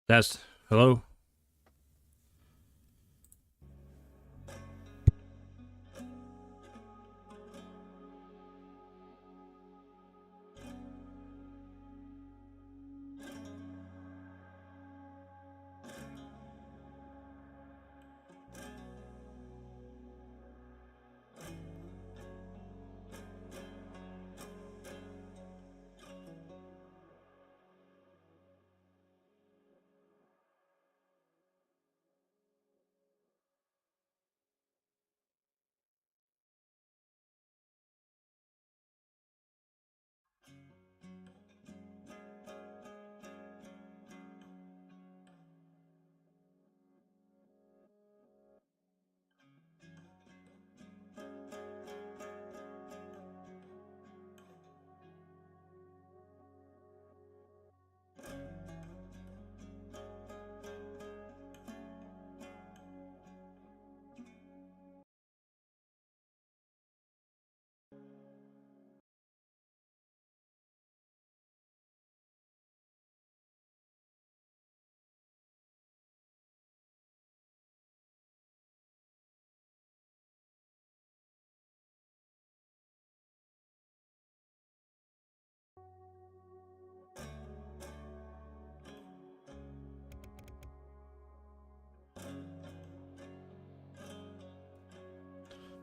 Test. Hello?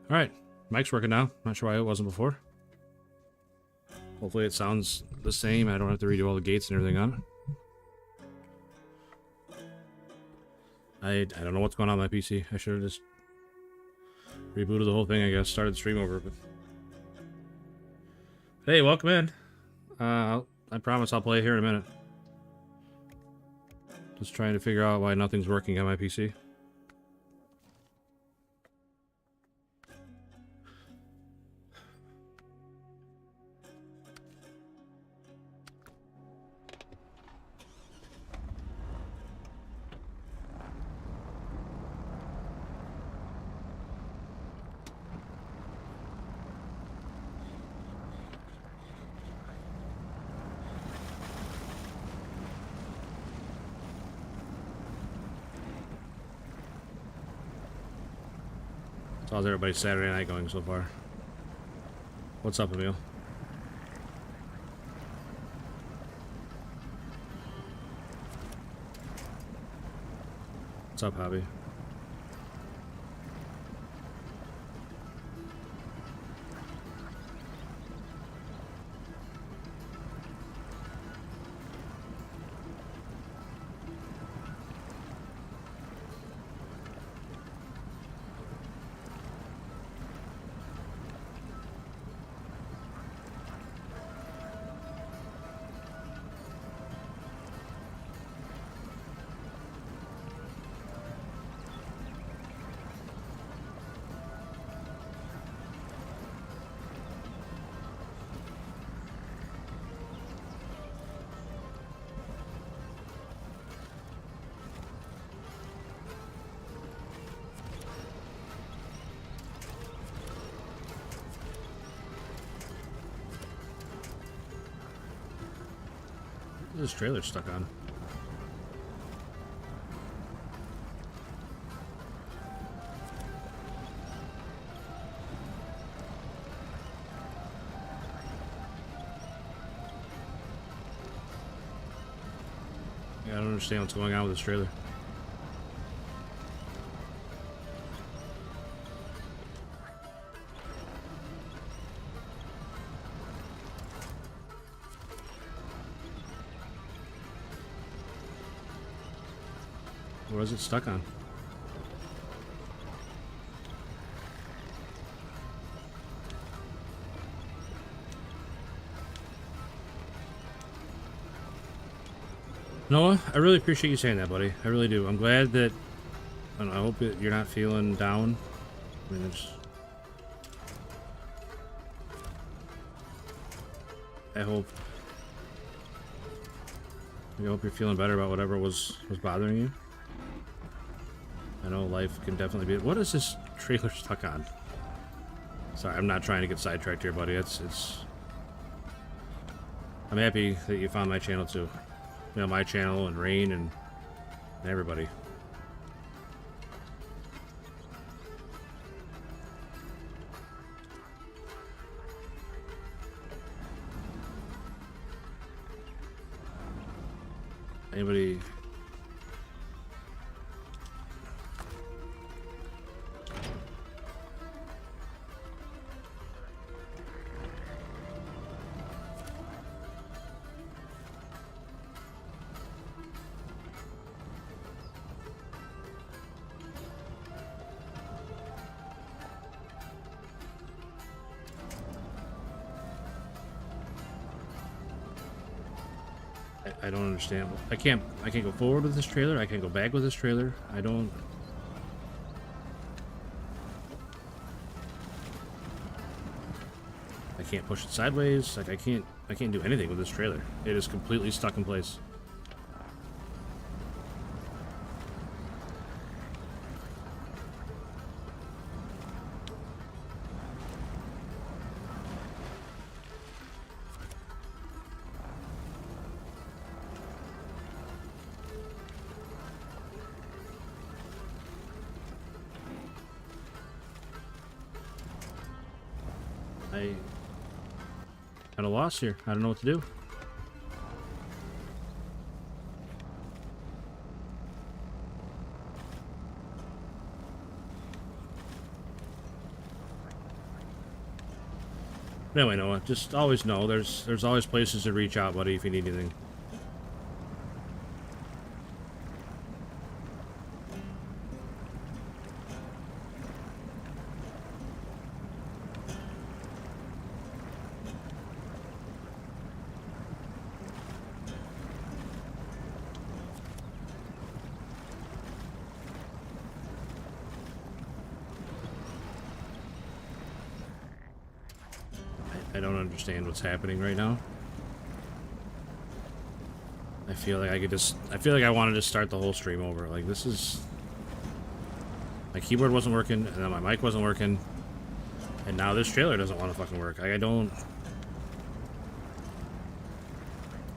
Alright, mic's working now. Not sure why it wasn't before. Hopefully it sounds the same. I don't have to redo all the gates and everything on it. I don't know what's going on with my PC. I should have just rebooted the whole thing, I guess. Started the stream over. But hey, welcome in. I promise I'll play here in a minute. Just trying to figure out why nothing's working on my PC. How's everybody's Saturday night going so far? What's up, Emil? What's up, Hobby? This trailer's stuck on. Yeah, I don't understand what's going on with this trailer. What is it stuck on? Noah, I really appreciate you saying that, buddy. I really do. I'm glad that... I hope that you're not feeling down. I mean, I hope you're feeling better about whatever was bothering you. I know life can definitely be... What is this trailer stuck on? Sorry, I'm not trying to get sidetracked here, buddy. It's... I'm happy that you found my channel, too. You know, my channel and Rain and Everybody. Anybody? I don't understand. I can't go forward with this trailer. I can't go back with this trailer. I don't. I can't push it sideways. Like I can't do anything with this trailer. It is completely stuck in place. I kind of lost here. I don't know what to do. But anyway, Noah, just always know there's always places to reach out, buddy, if you need anything. I don't understand what's happening right now. I feel like I want to just start the whole stream over. Like, this is... My keyboard wasn't working, and then my mic wasn't working, and now this trailer doesn't want to fucking work. I don't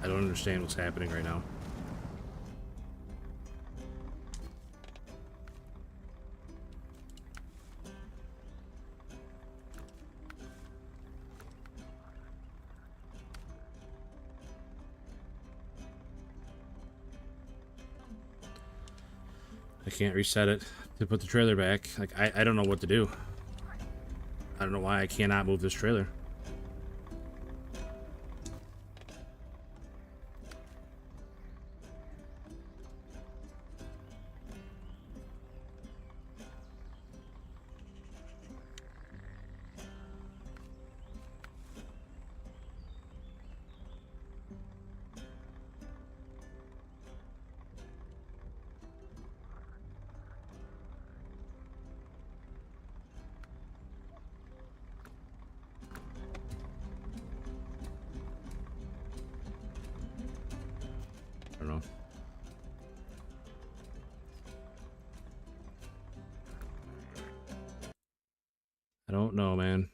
understand what's happening right now. I can't reset it to put the trailer back. Like, I don't know what to do. I don't know why I cannot move this trailer. I don't know. I don't know, man.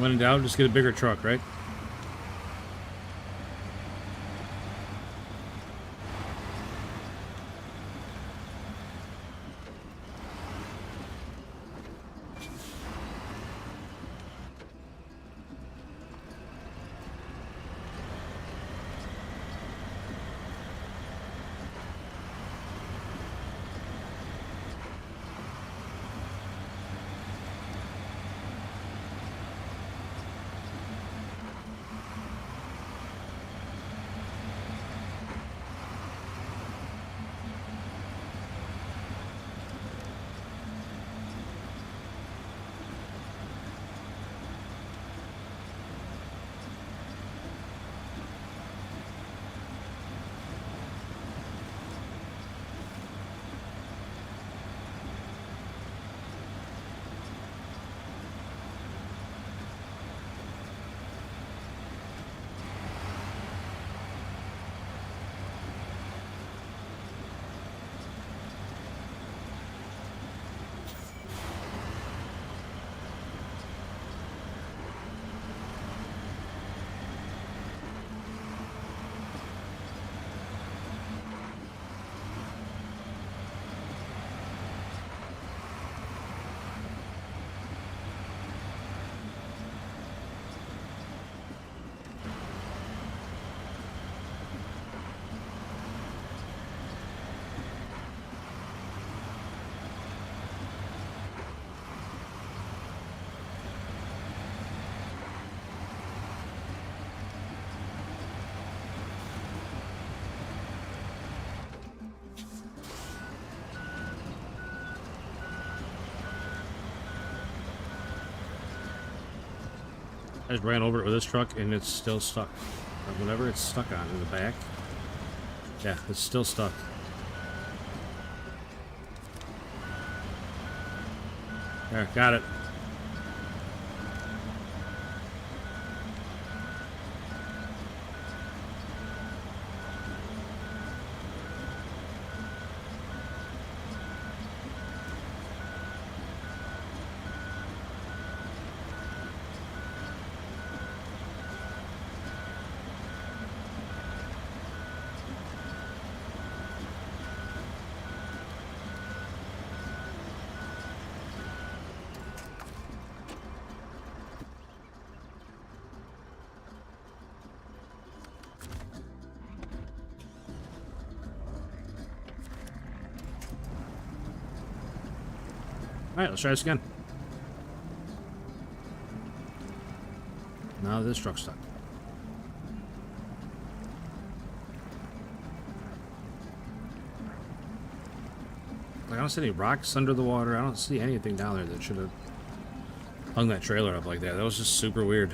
When in doubt, just get a bigger truck, right? I just ran over it with this truck and it's still stuck. Or whatever it's stuck on in the back. Yeah, it's still stuck. There, got it. Alright, let's try this again. Now this truck's stuck. Like, I don't see any rocks under the water. I don't see anything down there that should have hung that trailer up like that. That was just super weird.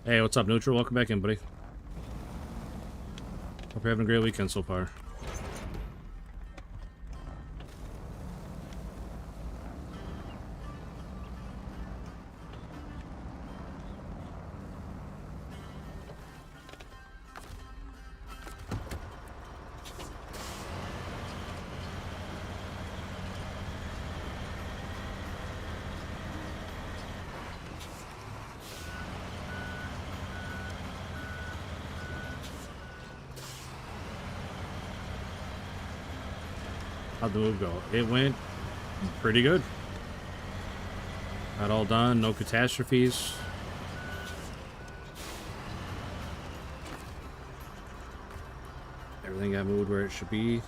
Hey, what's up, Neutral? Welcome back in, buddy. Hope you're having a great weekend so far. How'd the move go? It went pretty good. Got all done, no catastrophes. Everything got moved where it should be.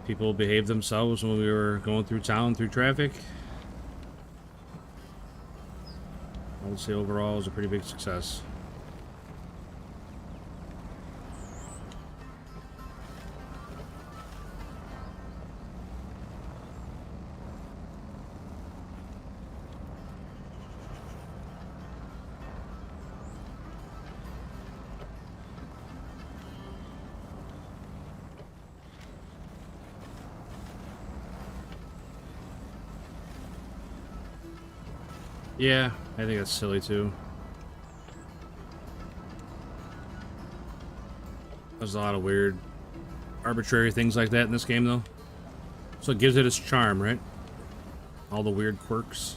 People behaved themselves when we were going through town, through traffic. I would say overall it was a pretty big success. Yeah, I think that's silly too. There's a lot of weird, arbitrary things like that in this game, though. So it gives it its charm, right? All the weird quirks.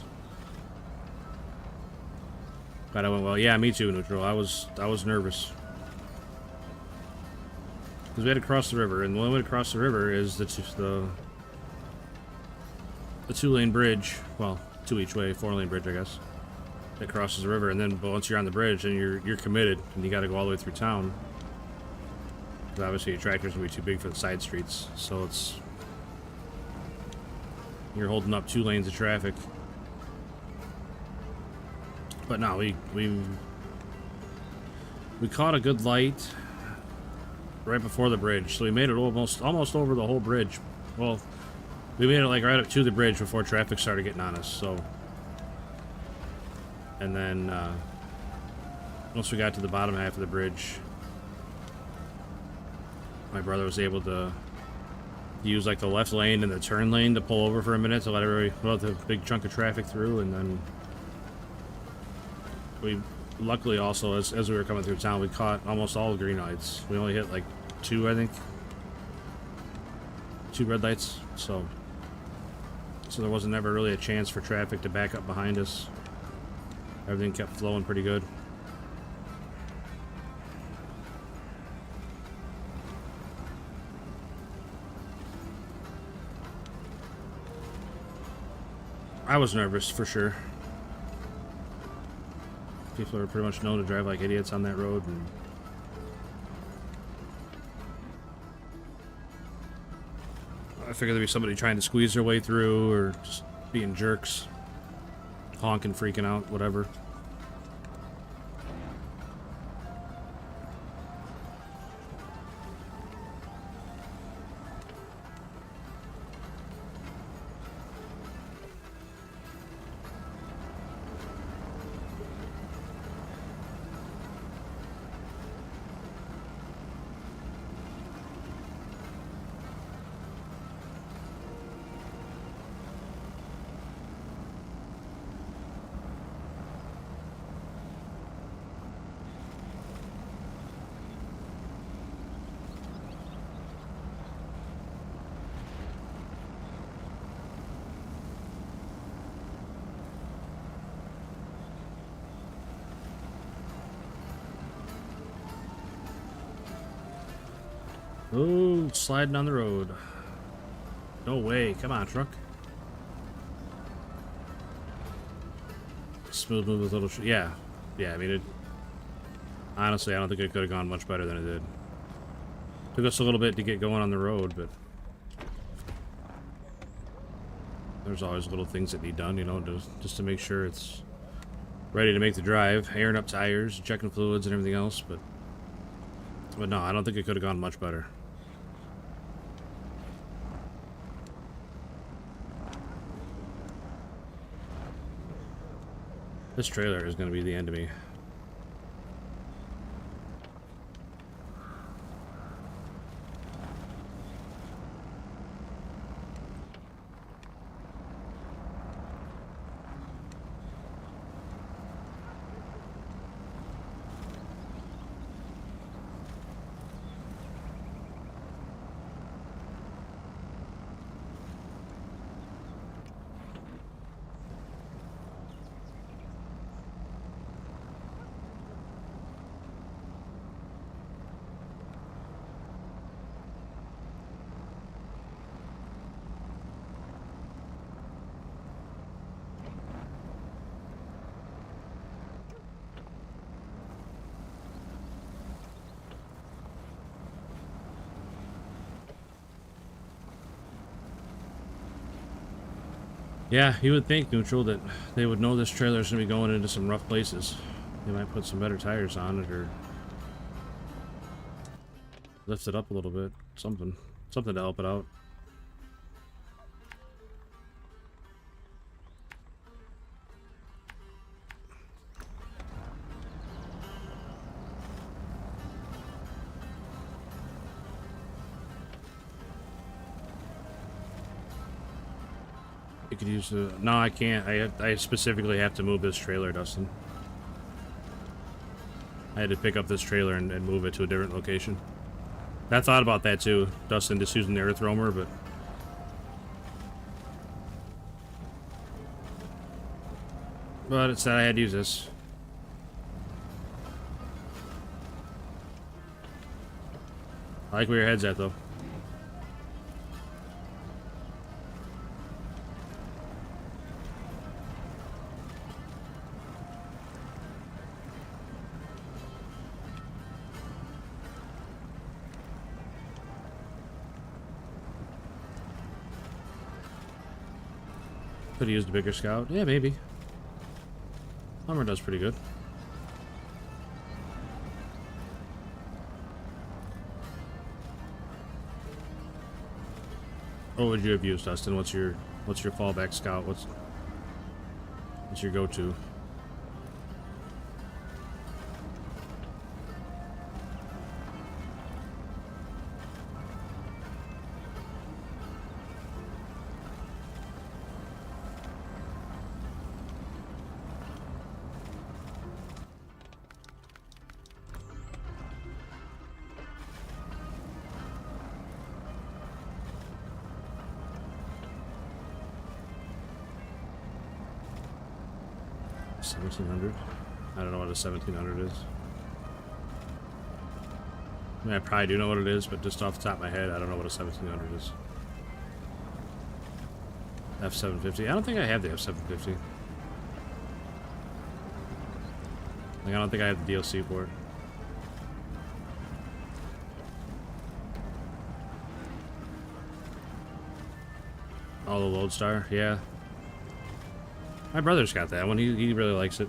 But I went, well, yeah, me too, Neutral. I was nervous. Because we had to cross the river, and the only way to cross the river is the two-lane bridge. Well, two each way, four-lane bridge, I guess. That crosses the river, and then but once you're on the bridge, then you're committed, and you got to go all the way through town. Because obviously your tractor's gonna be too big for the side streets, so you're holding up 2 lanes of traffic. But no, we caught a good light right before the bridge, so we made it almost over the whole bridge. Well, we made it like right up to the bridge before traffic started getting on us. So, and then once we got to the bottom half of the bridge, my brother was able to use like the left lane and the turn lane to pull over for a minute to let the big chunk of traffic through, and then we luckily also, as we were coming through town, we caught almost all the green lights. We only hit like 2, I think. 2 red lights, so there wasn't ever really a chance for traffic to back up behind us. Everything kept flowing pretty good. I was nervous for sure. People are pretty much known to drive like idiots on that road, and I figured there'd be somebody trying to squeeze their way through, or just being jerks, honking, freaking out, whatever. Oh, sliding on the road. No way. Come on, truck. Smooth move with little... Yeah. Yeah, I mean, honestly, I don't think it could have gone much better than it did. Took us a little bit to get going on the road, but there's always little things that need done, you know, just to make sure it's ready to make the drive. Airing up tires, checking fluids and everything else, but no, I don't think it could have gone much better. This trailer is going to be the end of me. Yeah, you would think, Neutral, that they would know this trailer's going to be going into some rough places. They might put some better tires on it, or lift it up a little bit. Something to help it out. You could use the... No, I can't. I specifically have to move this trailer, Dustin. I had to pick up this trailer and move it to a different location. I thought about that too, Dustin, just using the earth roamer, but... But it said I had to use this. I like where your head's at, though. Could have used a bigger scout. Yeah, maybe. Hummer does pretty good. What would you have used, Dustin? What's your fallback scout? What's your go-to? $1,700? I don't know what a 1,700 is. I mean, I probably do know what it is, but just off the top of my head, I don't know what a 1,700 is. F750. I don't think I have the F750. Like, I don't think I have the DLC for it. Oh, the Lodestar? Yeah. My brother's got that one. He really likes it.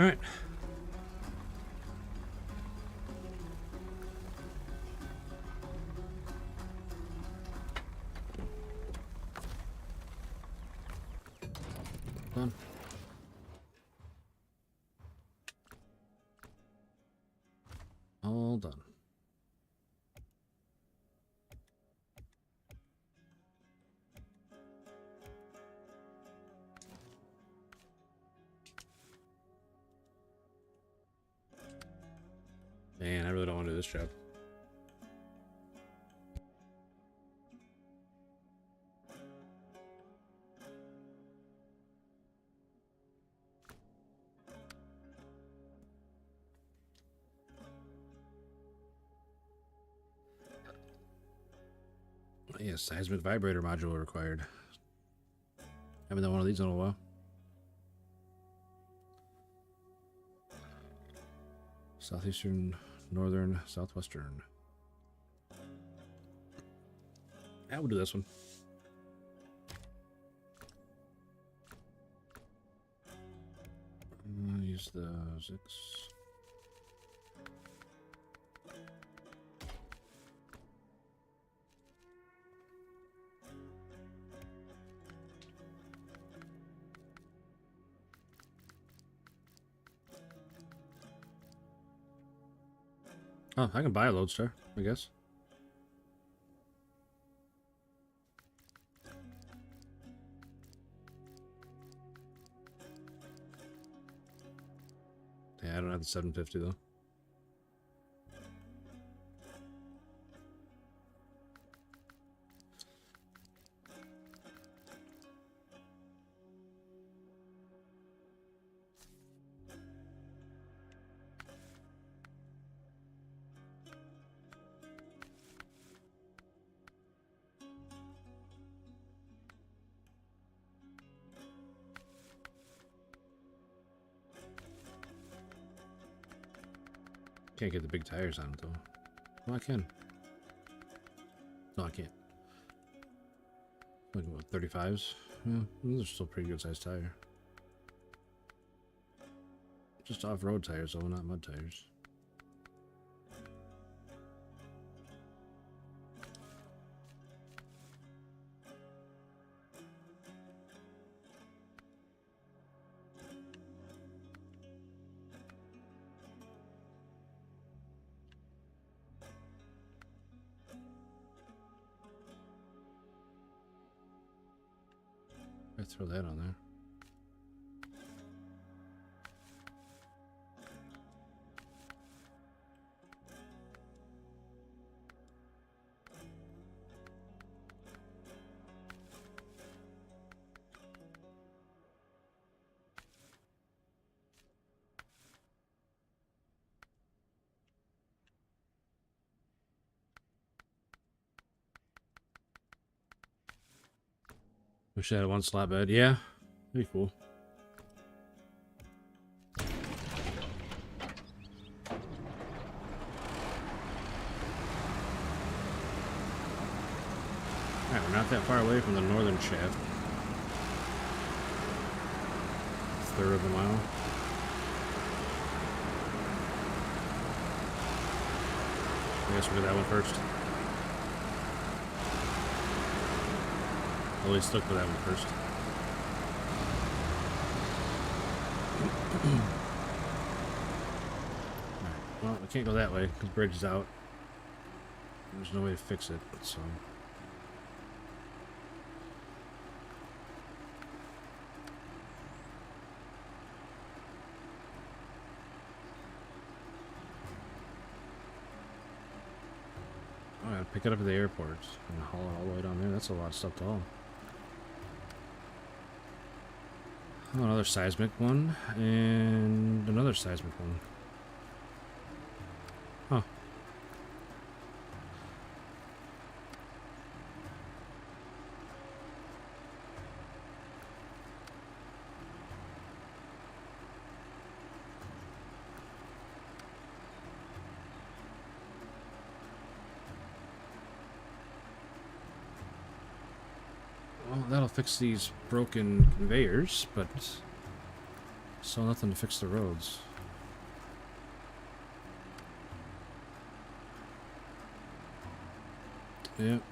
All right. on. All done. Man, I really don't want to do this job. Yes, seismic vibrator module required. Haven't done one of these in a while. Southeastern, northern, southwestern. I will do this one. Use the 6. Oh, I can buy a lodestar, I guess. Yeah, I don't have the 750 though. Can't get the big tires on it though. Well, I can. No, I can't. Like what, 35s? Yeah, those are still pretty good sized tire. Just off-road tires though, not mud tires. I throw that on there. Wish I had a 1 slot bed. Yeah, that'd be cool. Alright, we're not that far away from the northern shaft. 1/3 of a mile. I guess we'll do that one first. Always stuck with that one first. Alright, well, we can't go that way because the bridge is out. There's no way to fix it, so. I gotta pick it up at the airport and haul it all the way down there. That's a lot of stuff to haul. Oh, another seismic one, and another seismic one. Huh. Well, that'll fix these broken conveyors, but still nothing to fix the roads. Yep.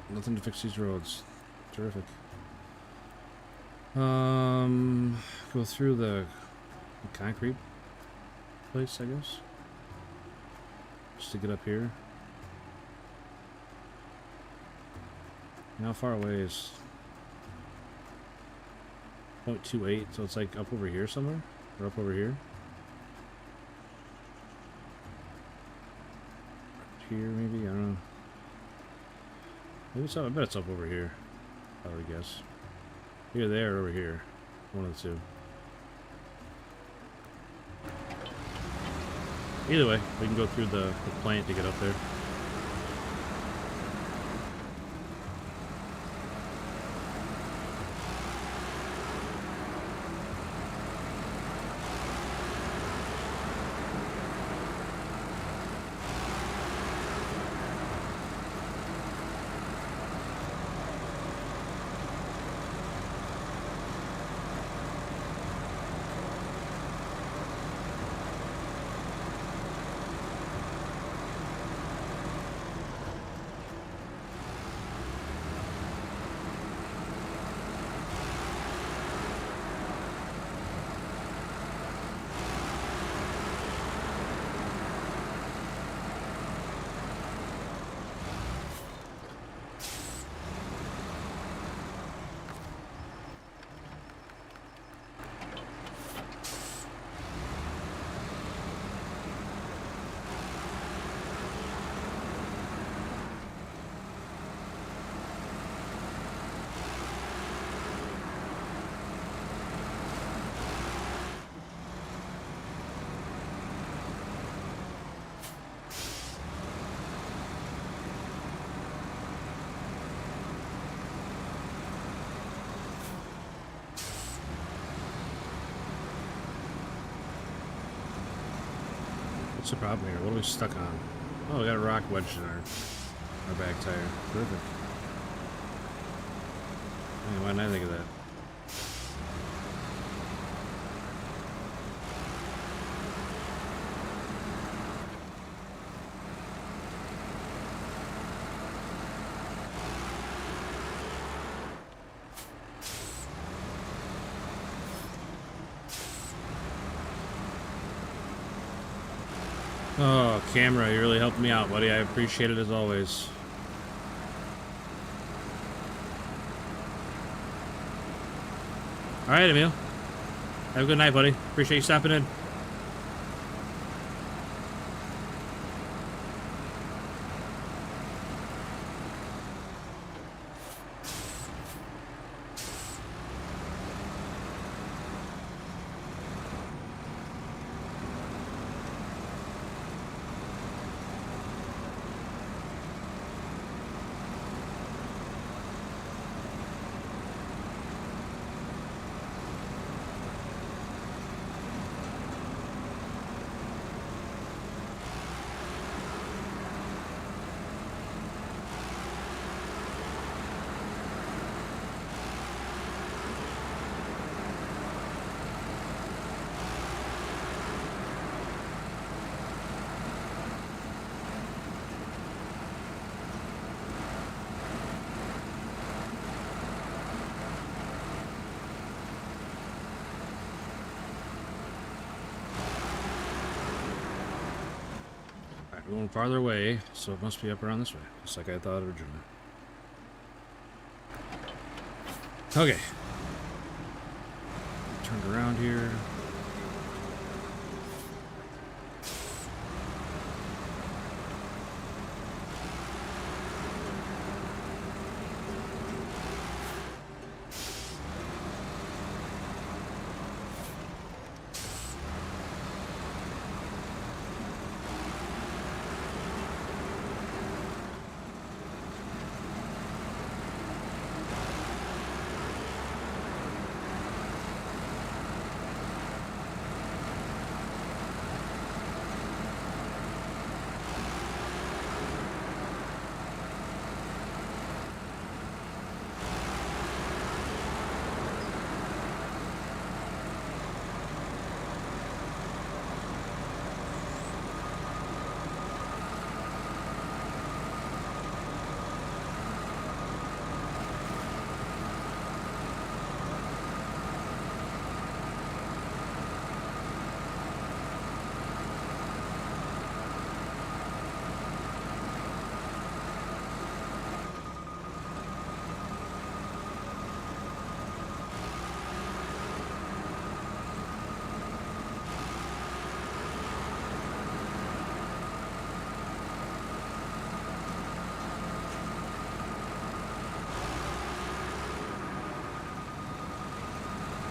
Nothing to fix these roads. Terrific. Go through the concrete place, I guess. Just to get up here. And how far away is 0.28? So it's like up over here somewhere? Or up over here? Here, maybe? I don't know. Maybe it's up. I bet it's up over here. I would guess. Either there or over here. One of the two. Either way, we can go through the plant to get up there. What's the problem here? What are we stuck on? Oh, we got a rock wedged in our back tire. Perfect. Man, why didn't I think of that? Oh, camera, you really helped me out, buddy. I appreciate it as always. Alright, Emil. Have a good night, buddy. Appreciate you stopping in. Going farther away, so it must be up around this way, just like I thought originally. Okay. Turned around here.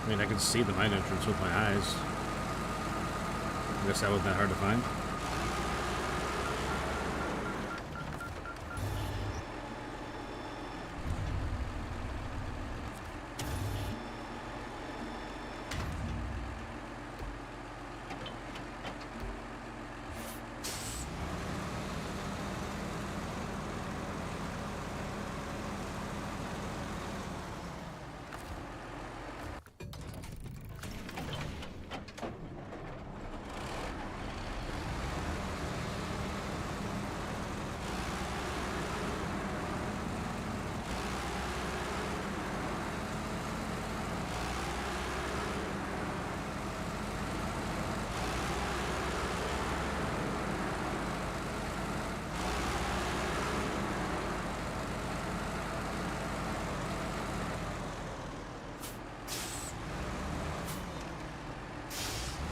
I mean, I can see the mine entrance with my eyes. I guess that wasn't that hard to find.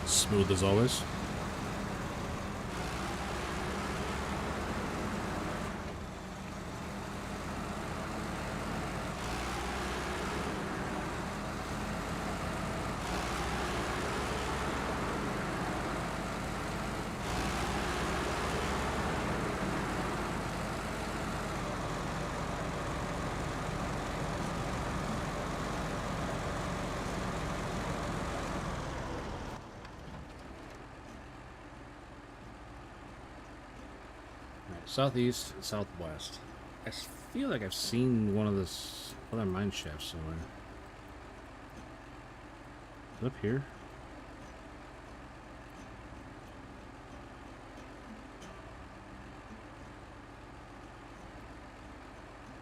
Smooth as always. Southeast and southwest. I feel like I've seen one of this other mine shafts somewhere. Is it up here?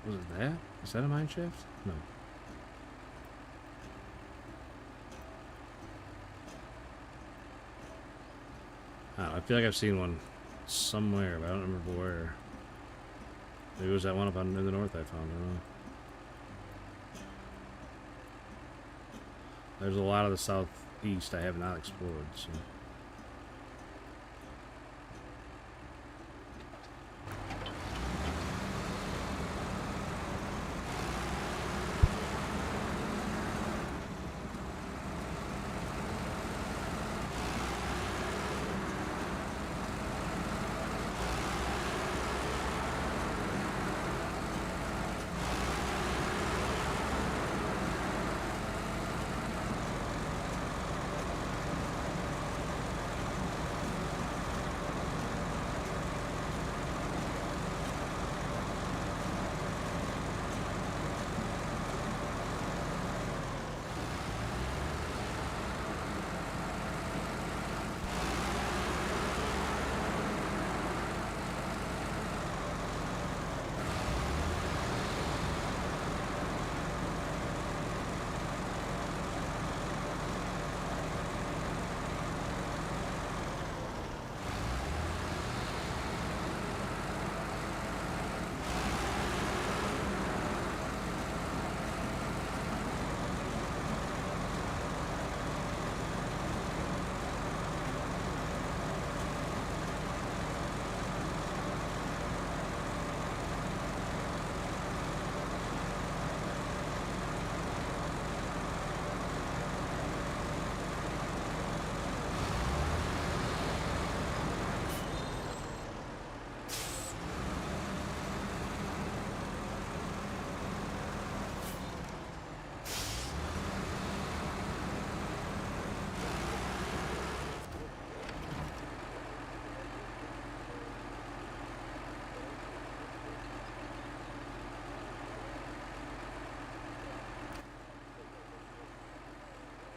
Was it that? Is that a mine shaft? No. I feel like I've seen one somewhere, but I don't remember where. Maybe it was that one up in the north I found. I don't know. There's a lot of the southeast I have not explored, so.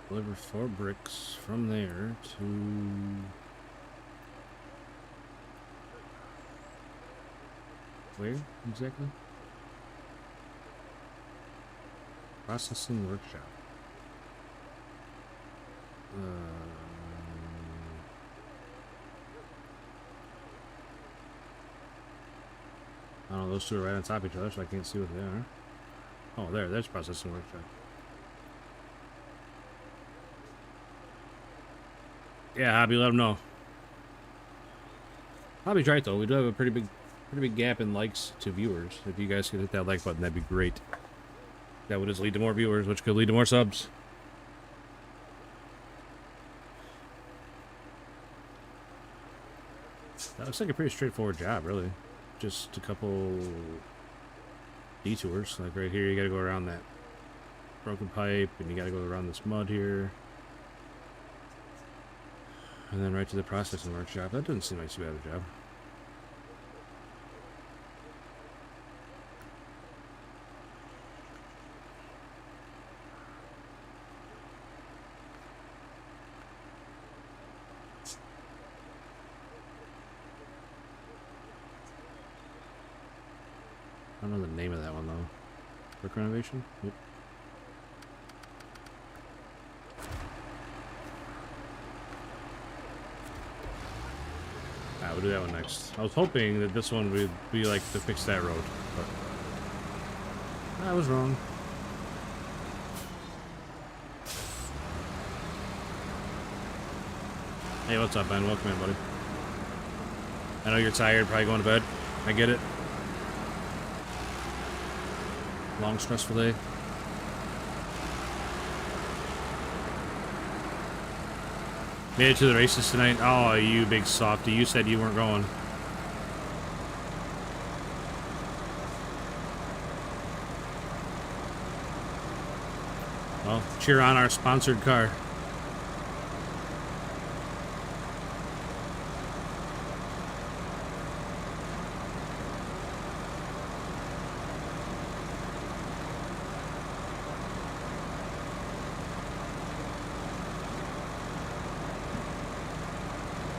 Deliver 4 bricks from there to... where exactly? Processing workshop. I don't know, those two are right on top of each other, so I can't see what they are. Oh, there's processing workshop. Yeah, Hobby, let them know. Hobby's right though. We do have a pretty big gap in likes to viewers. If you guys could hit that like button, that'd be great. That would just lead to more viewers, which could lead to more subs. That looks like a pretty straightforward job, really. Just a couple detours. Like right here, you gotta go around that broken pipe, and you gotta go around this mud here. And then right to the processing workshop. That doesn't seem like too bad a job. I don't know the name of that one though. Brick renovation? Yep. Alright, we'll do that one next. I was hoping that this one would be like to fix that road, but I was wrong. Hey, what's up, Ben? Welcome in, buddy. I know you're tired, probably going to bed. I get it. Long, stressful day. Made it to the races tonight. Oh, you big softy. You said you weren't going. Well, cheer on our sponsored car.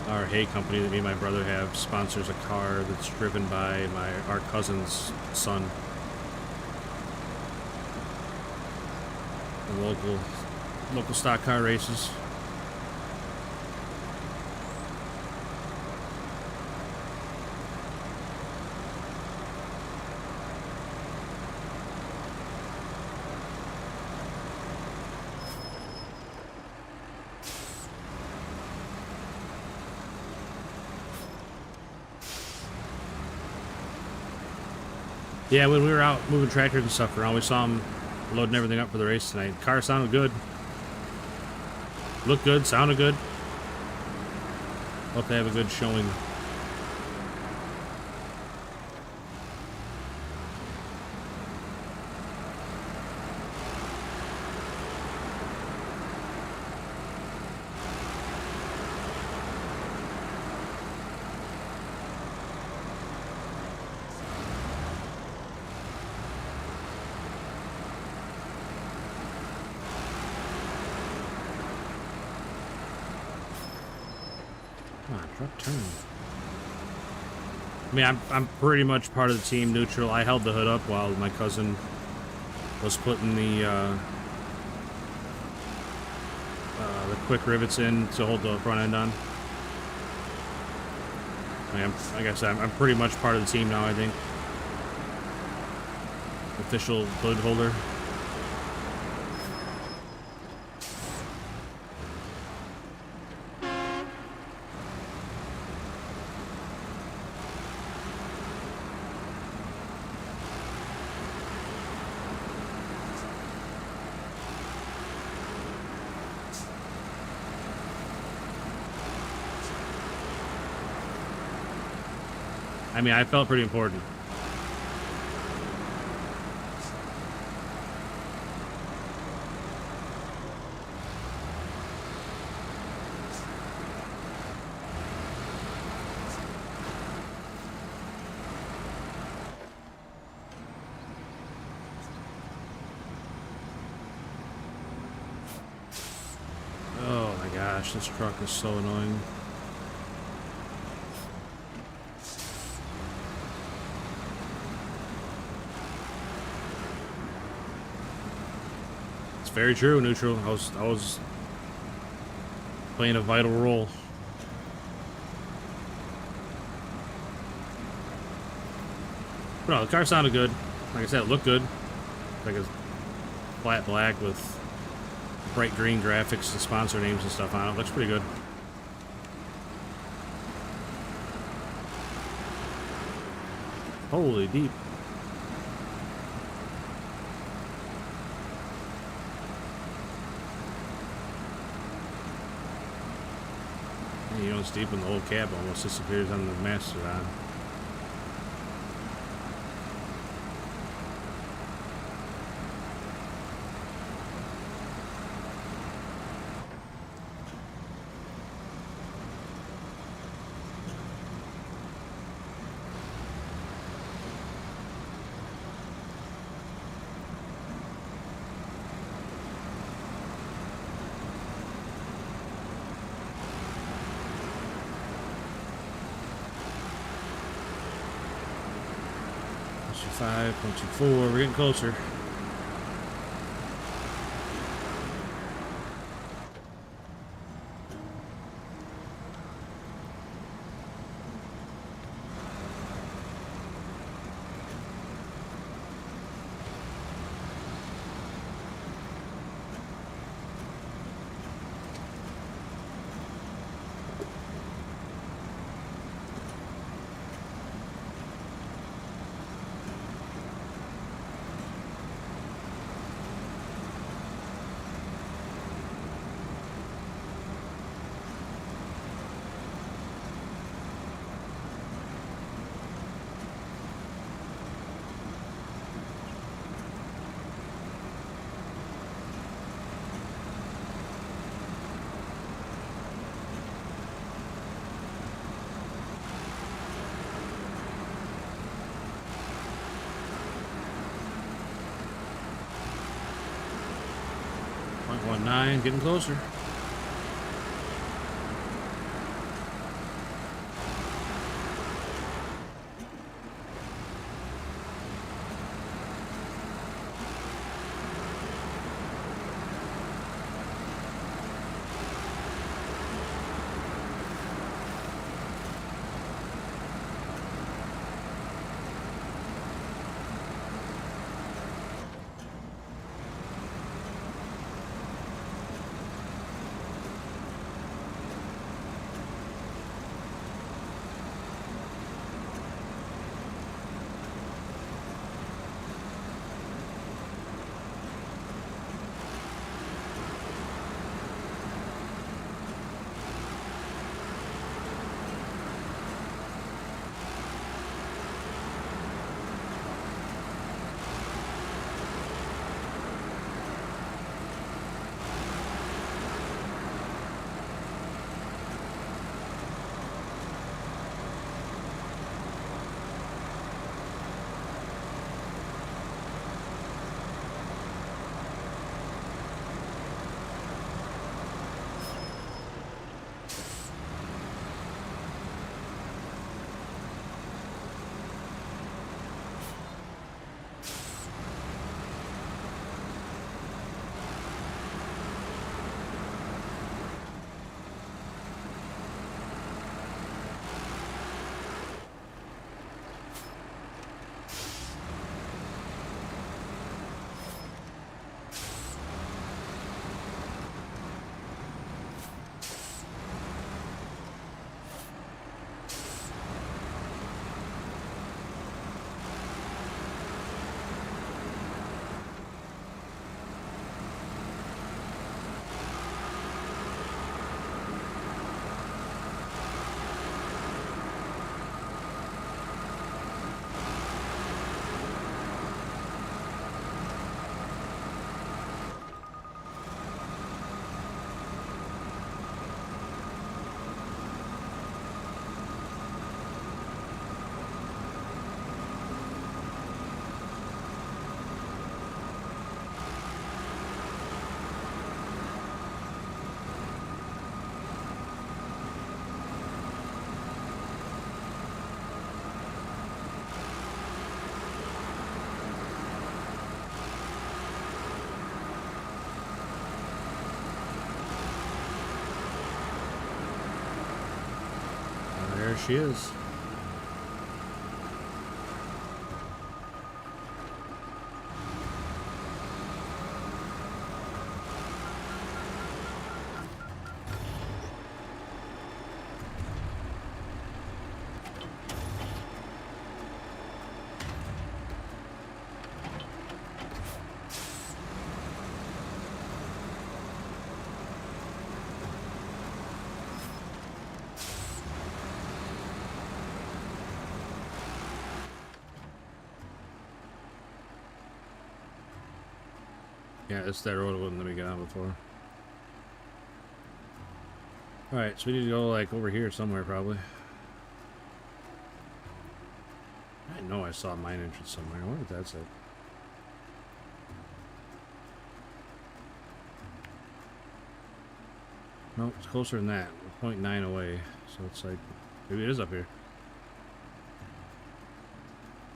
Our hay company that me and my brother have sponsors a car that's driven by our cousin's son. The local stock car races. Yeah, when we were out moving tractors and stuff around, we saw them loading everything up for the race tonight. The car sounded good. Looked good, sounded good. Hope they have a good showing. Truck turn. I mean, I'm pretty much part of the team neutral. I held the hood up while my cousin was putting the quick rivets in to hold the front end on. I mean, like I said, I'm pretty much part of the team now, I think. Official hood holder. I mean, I felt pretty important. Oh my gosh, this truck is so annoying. Very true, neutral. I was playing a vital role. But no, the car sounded good. Like I said, it looked good. Like a flat black with bright green graphics and sponsor names and stuff on it. Looks pretty good. Holy deep. You know, it's deep when the whole cab almost disappears on the Mastodon. .25, .24, we're getting closer. .19, getting closer. There she is. Yeah, it's that road wouldn't let me get on before. Alright, so we need to go like over here somewhere probably. I know I saw a mine entrance somewhere. I wonder if that's it. No, it's closer than that. 0.9 away. So it's like, maybe it is up here.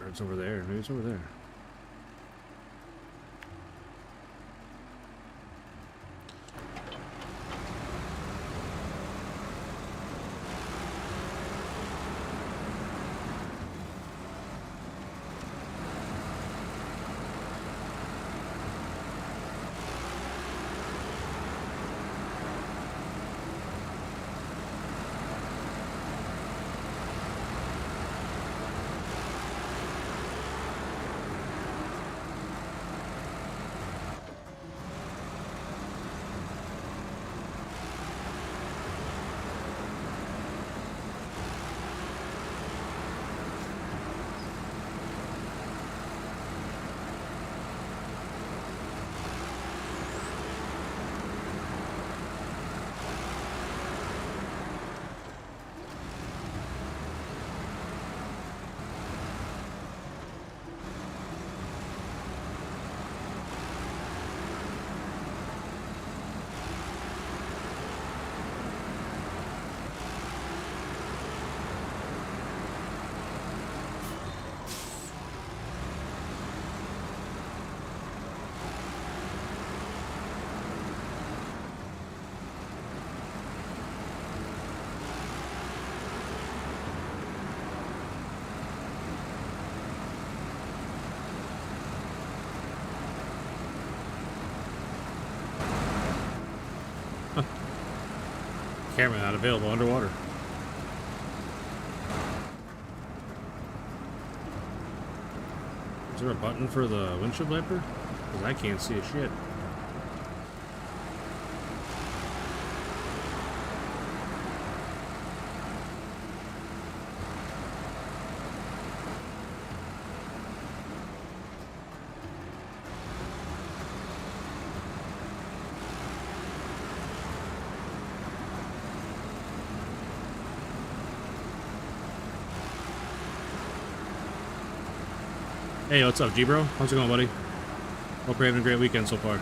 Or it's over there. Maybe it's over there. Camera not available underwater. Is there a button for the windshield wiper? Because I can't see a shit. Hey, what's up, G-Bro? How's it going, buddy? Hope you're having a great weekend so far.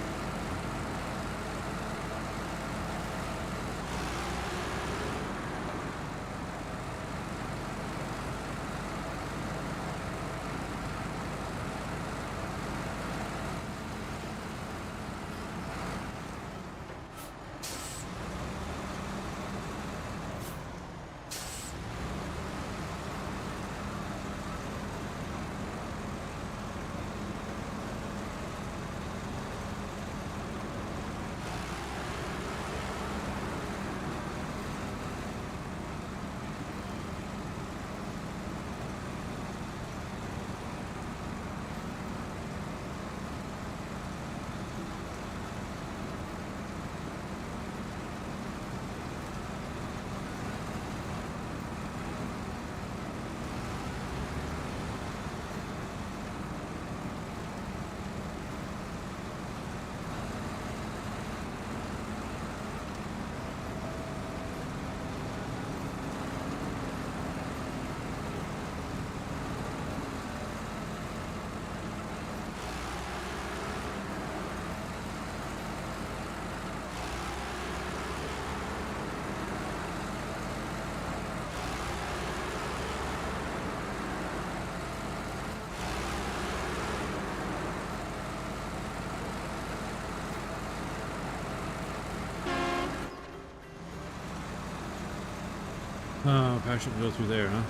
Oh, I should go through there, huh?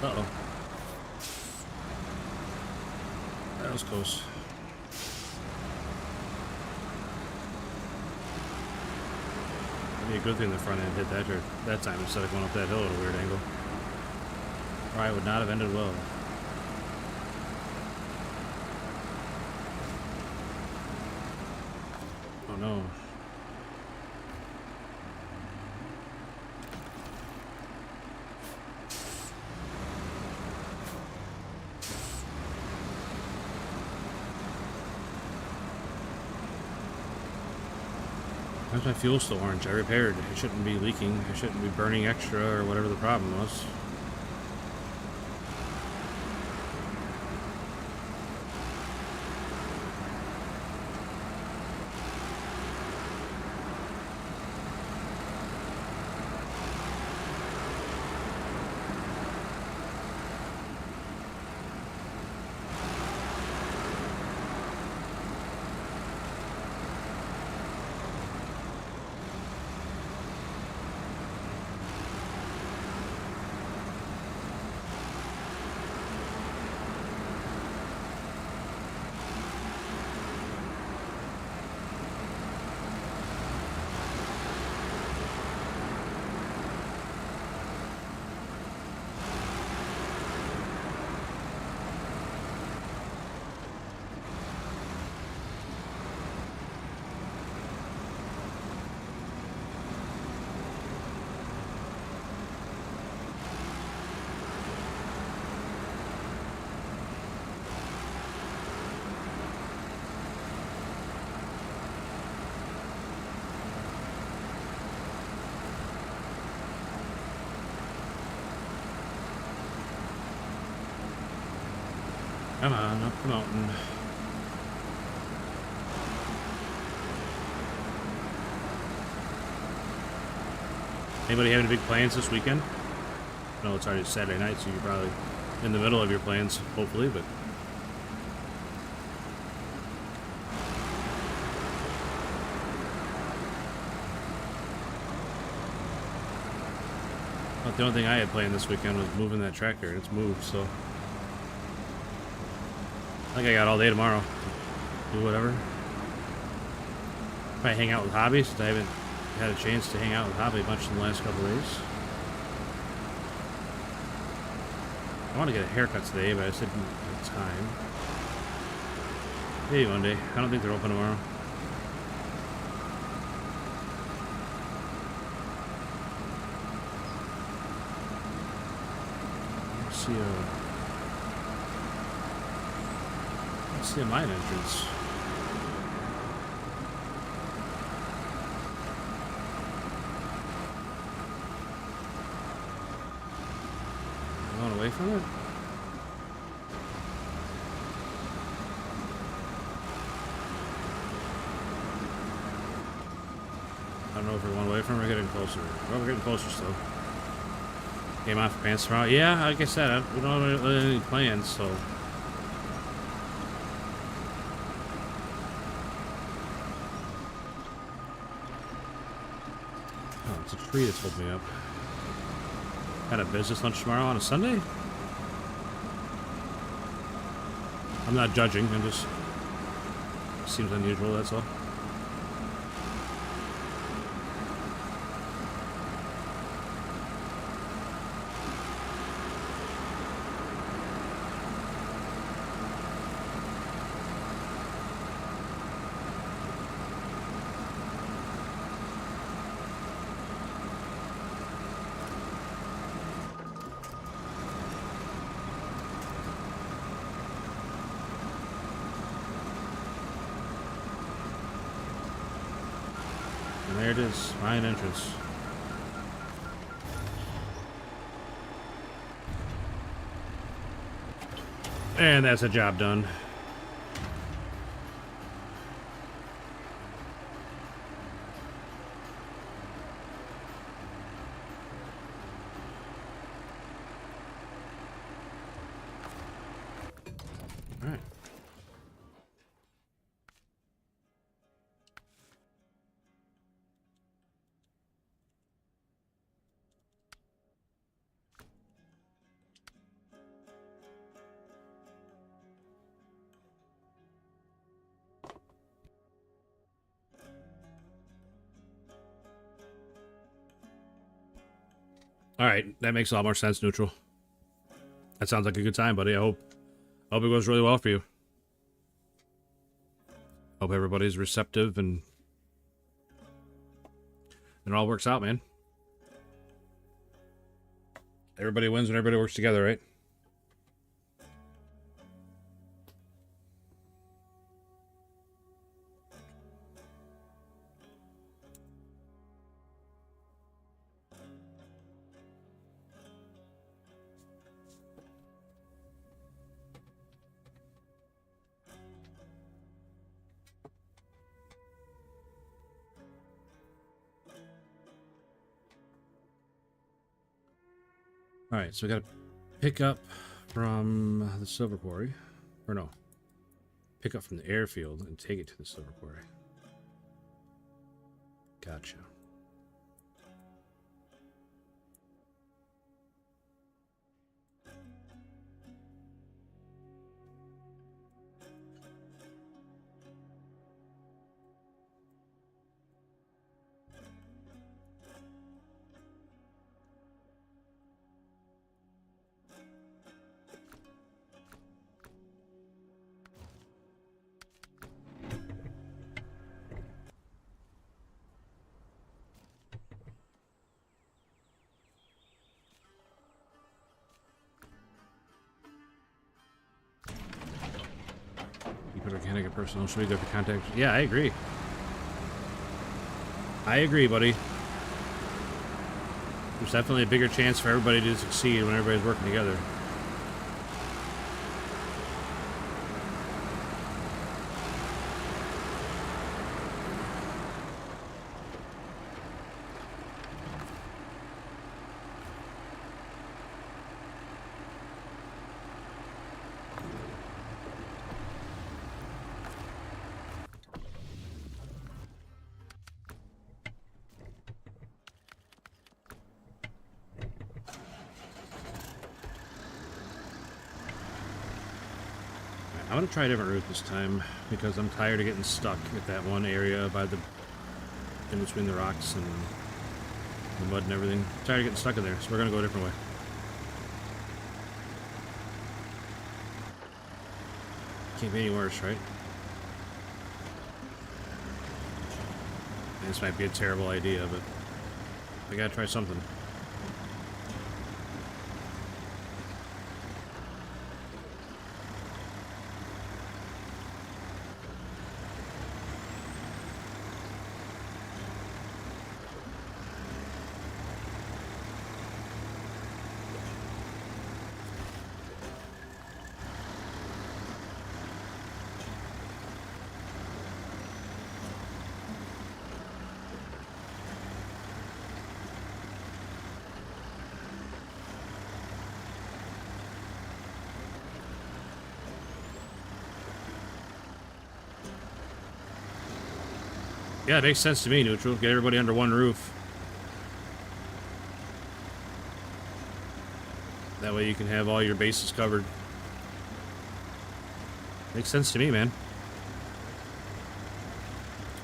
Uh-oh. That was close. It'd be a good thing the front end hit that dirt that time instead of going up that hill at a weird angle. Or I would not have ended well. Oh no. Why's my fuel still orange? I repaired. It shouldn't be leaking. I shouldn't be burning extra or whatever the problem was. Come on, up the mountain. Anybody have any big plans this weekend? No, it's already Saturday night, so you're probably in the middle of your plans, hopefully, but... Well, the only thing I had planned this weekend was moving that tractor, and it's moved, so... I think I got all day tomorrow to do whatever. Probably hang out with Hobby, since I haven't had a chance to hang out with Hobby much in the last couple of days. I want to get a haircut today, but I just didn't have time. Maybe Monday. I don't think they're open tomorrow. Let's see a mine entrance. Going away from it? I don't know if we're going away from it or getting closer. Well, we're getting closer still. Game off for pants tomorrow. Yeah, like I said, we don't have any plans, so. Oh, it's a tree that's holding me up. Had a business lunch tomorrow on a Sunday? I'm not judging, I'm just... Seems unusual, that's all. And there it is, mine entrance. And that's a job done. All right. All right, that makes a lot more sense, Neutral. That sounds like a good time, buddy. I hope it goes really well for you. Hope everybody's receptive and it all works out, man. Everybody wins when everybody works together, right? Alright, so we gotta pick up from the silver quarry. Or no. Pick up from the airfield and take it to the silver quarry. Gotcha. Keep it organic and personal. Should we go for contact? Yeah, I agree. I agree, buddy. There's definitely a bigger chance for everybody to succeed when everybody's working together. I'm gonna try a different route this time because I'm tired of getting stuck at that one area by the in between the rocks and the mud and everything. I'm tired of getting stuck in there, so we're gonna go a different way. Can't be any worse, right? This might be a terrible idea, but I gotta try something. Yeah, it makes sense to me, Neutral. Get everybody under one roof. That way you can have all your bases covered. Makes sense to me, man.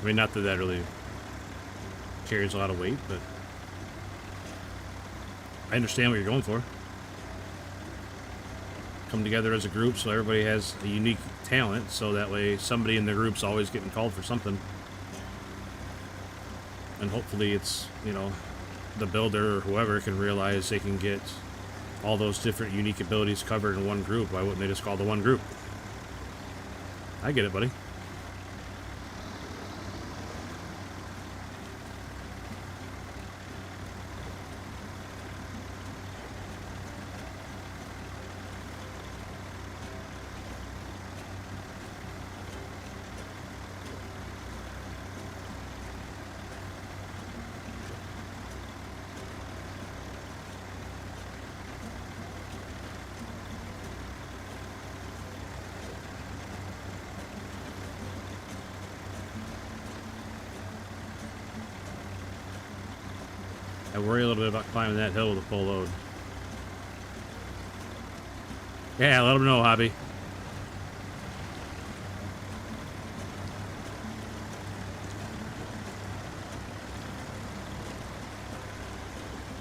I mean, not that that really carries a lot of weight, but I understand what you're going for. Come together as a group so everybody has a unique talent, so that way somebody in the group's always getting called for something. And hopefully it's, you know, the builder or whoever can realize they can get all those different unique abilities covered in one group. Why wouldn't they just call the one group? I get it, buddy. I worry a little bit about climbing that hill with a full load. Yeah, let them know, Hobby.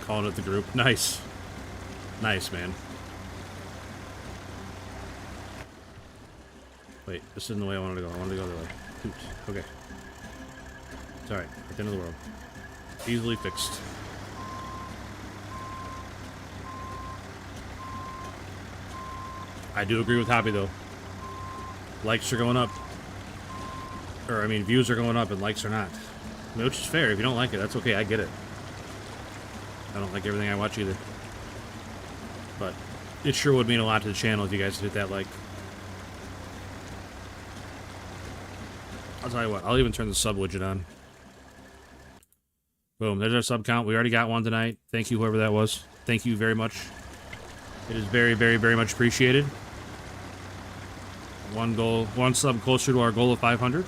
Calling it the group. Nice. Nice, man. Wait, this isn't the way I wanted to go. I wanted to go the other way. Oops. Okay. It's alright. At the end of the world. Easily fixed. I do agree with Hobby, though. Likes are going up. Or, I mean, views are going up and likes are not. I mean, which is fair. If you don't like it, that's okay. I get it. I don't like everything I watch either. But it sure would mean a lot to the channel if you guys hit that like. I'll tell you what. I'll even turn the sub widget on. Boom. There's our sub count. We already got one tonight. Thank you, whoever that was. Thank you very much. It is very, very, very much appreciated. One sub closer to our goal of 500.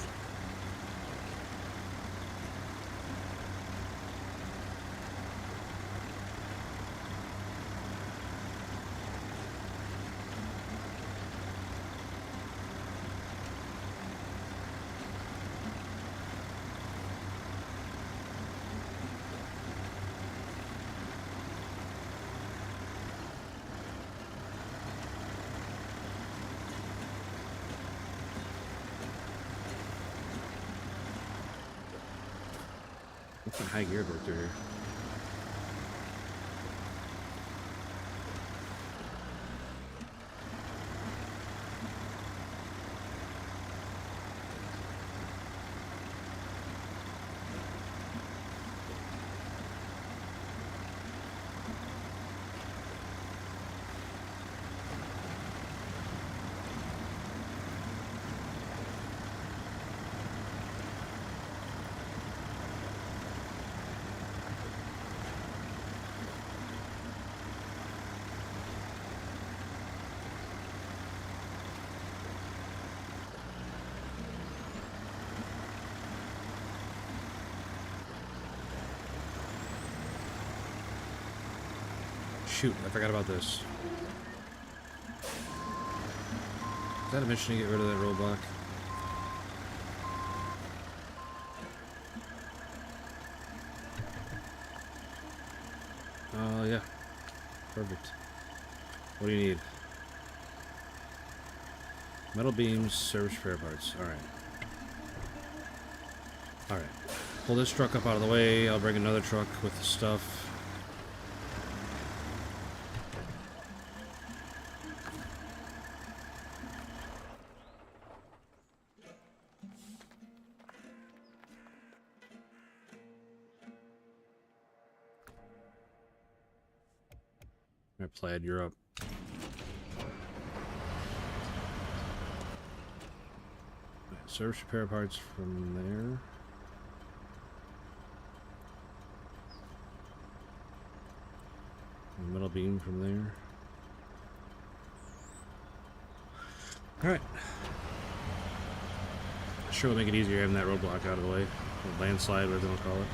What's a high gear work through here? Shoot, I forgot about this. Is that a mission to get rid of that roadblock? Oh, yeah. Perfect. What do you need? Metal beams, service spare parts. Alright. Alright. Pull this truck up out of the way. I'll bring another truck with the stuff. Plaid, you're up. Service repair parts from there. Metal beam from there. Alright. Sure will make it easier having that roadblock out of the way. Or landslide, whatever they want to call it.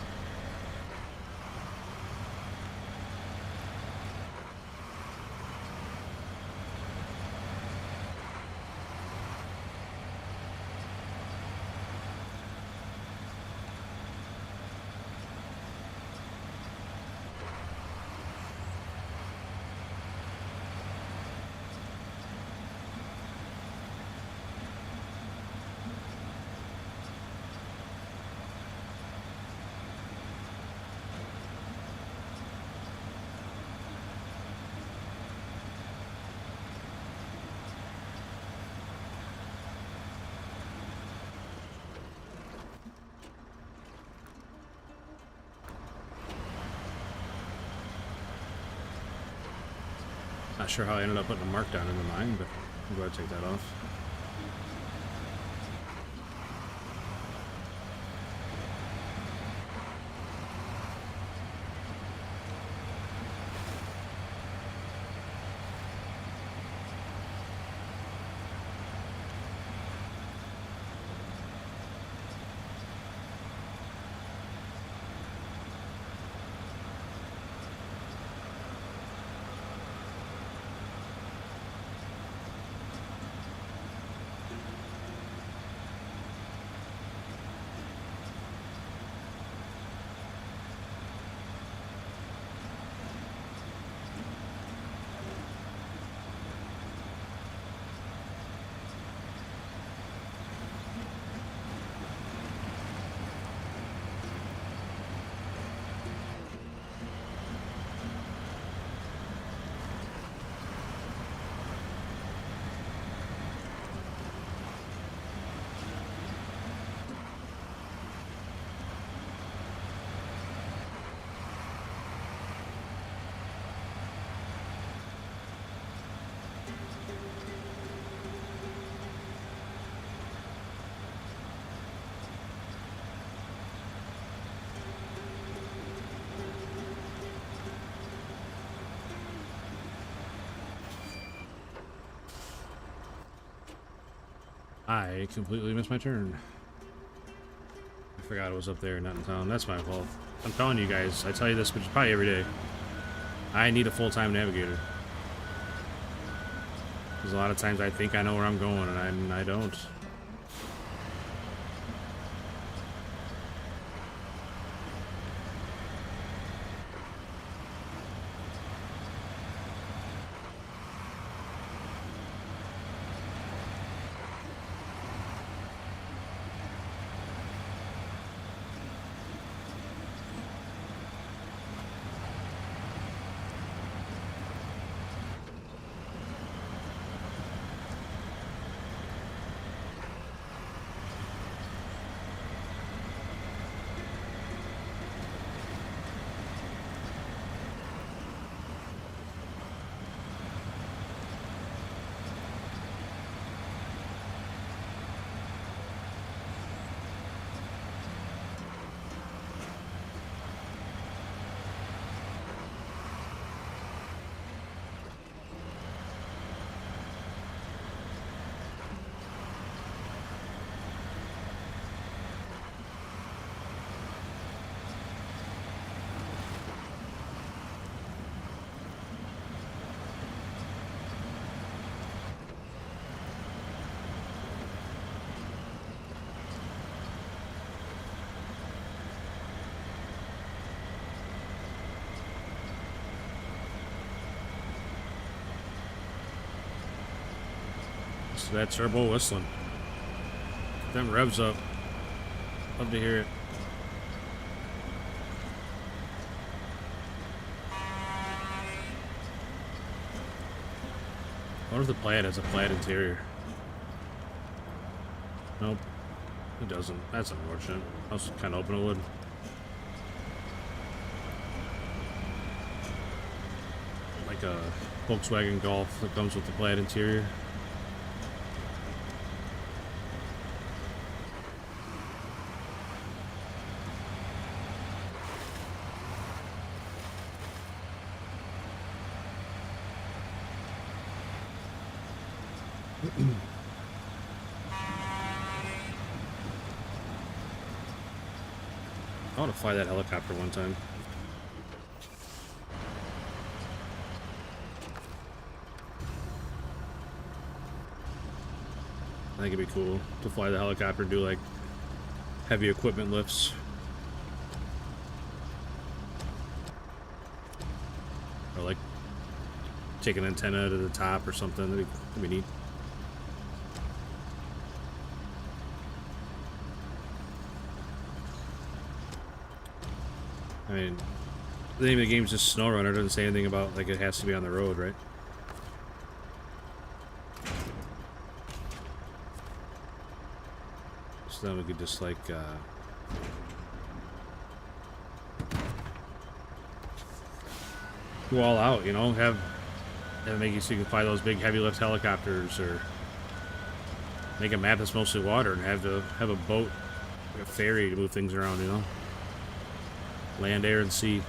Not sure how I ended up putting a mark down in the mine, but I'm going to take that off. I completely missed my turn. I forgot it was up there, not in town. That's my fault. I'm telling you guys, I tell you this, but probably every day. I need a full-time navigator. Because a lot of times I think I know where I'm going, and I don't. So that turbo whistling. Them revs up. Love to hear it. What if the Plaid has a plaid interior? Nope. It doesn't. That's unfortunate. I was kind of hoping it would. Like a Volkswagen Golf that comes with the plaid interior. I want to fly that helicopter one time. I think it'd be cool to fly the helicopter and do like heavy equipment lifts. Or like take an antenna to the top or something. That'd be neat. I mean, the name of the game is just SnowRunner. It doesn't say anything about, like, it has to be on the road, right? So then we could just, like, go all out, you know? Have make it so you can fly those big heavy lift helicopters, or make a map that's mostly water and have a boat, like a ferry to move things around, you know? Land, air, and sea.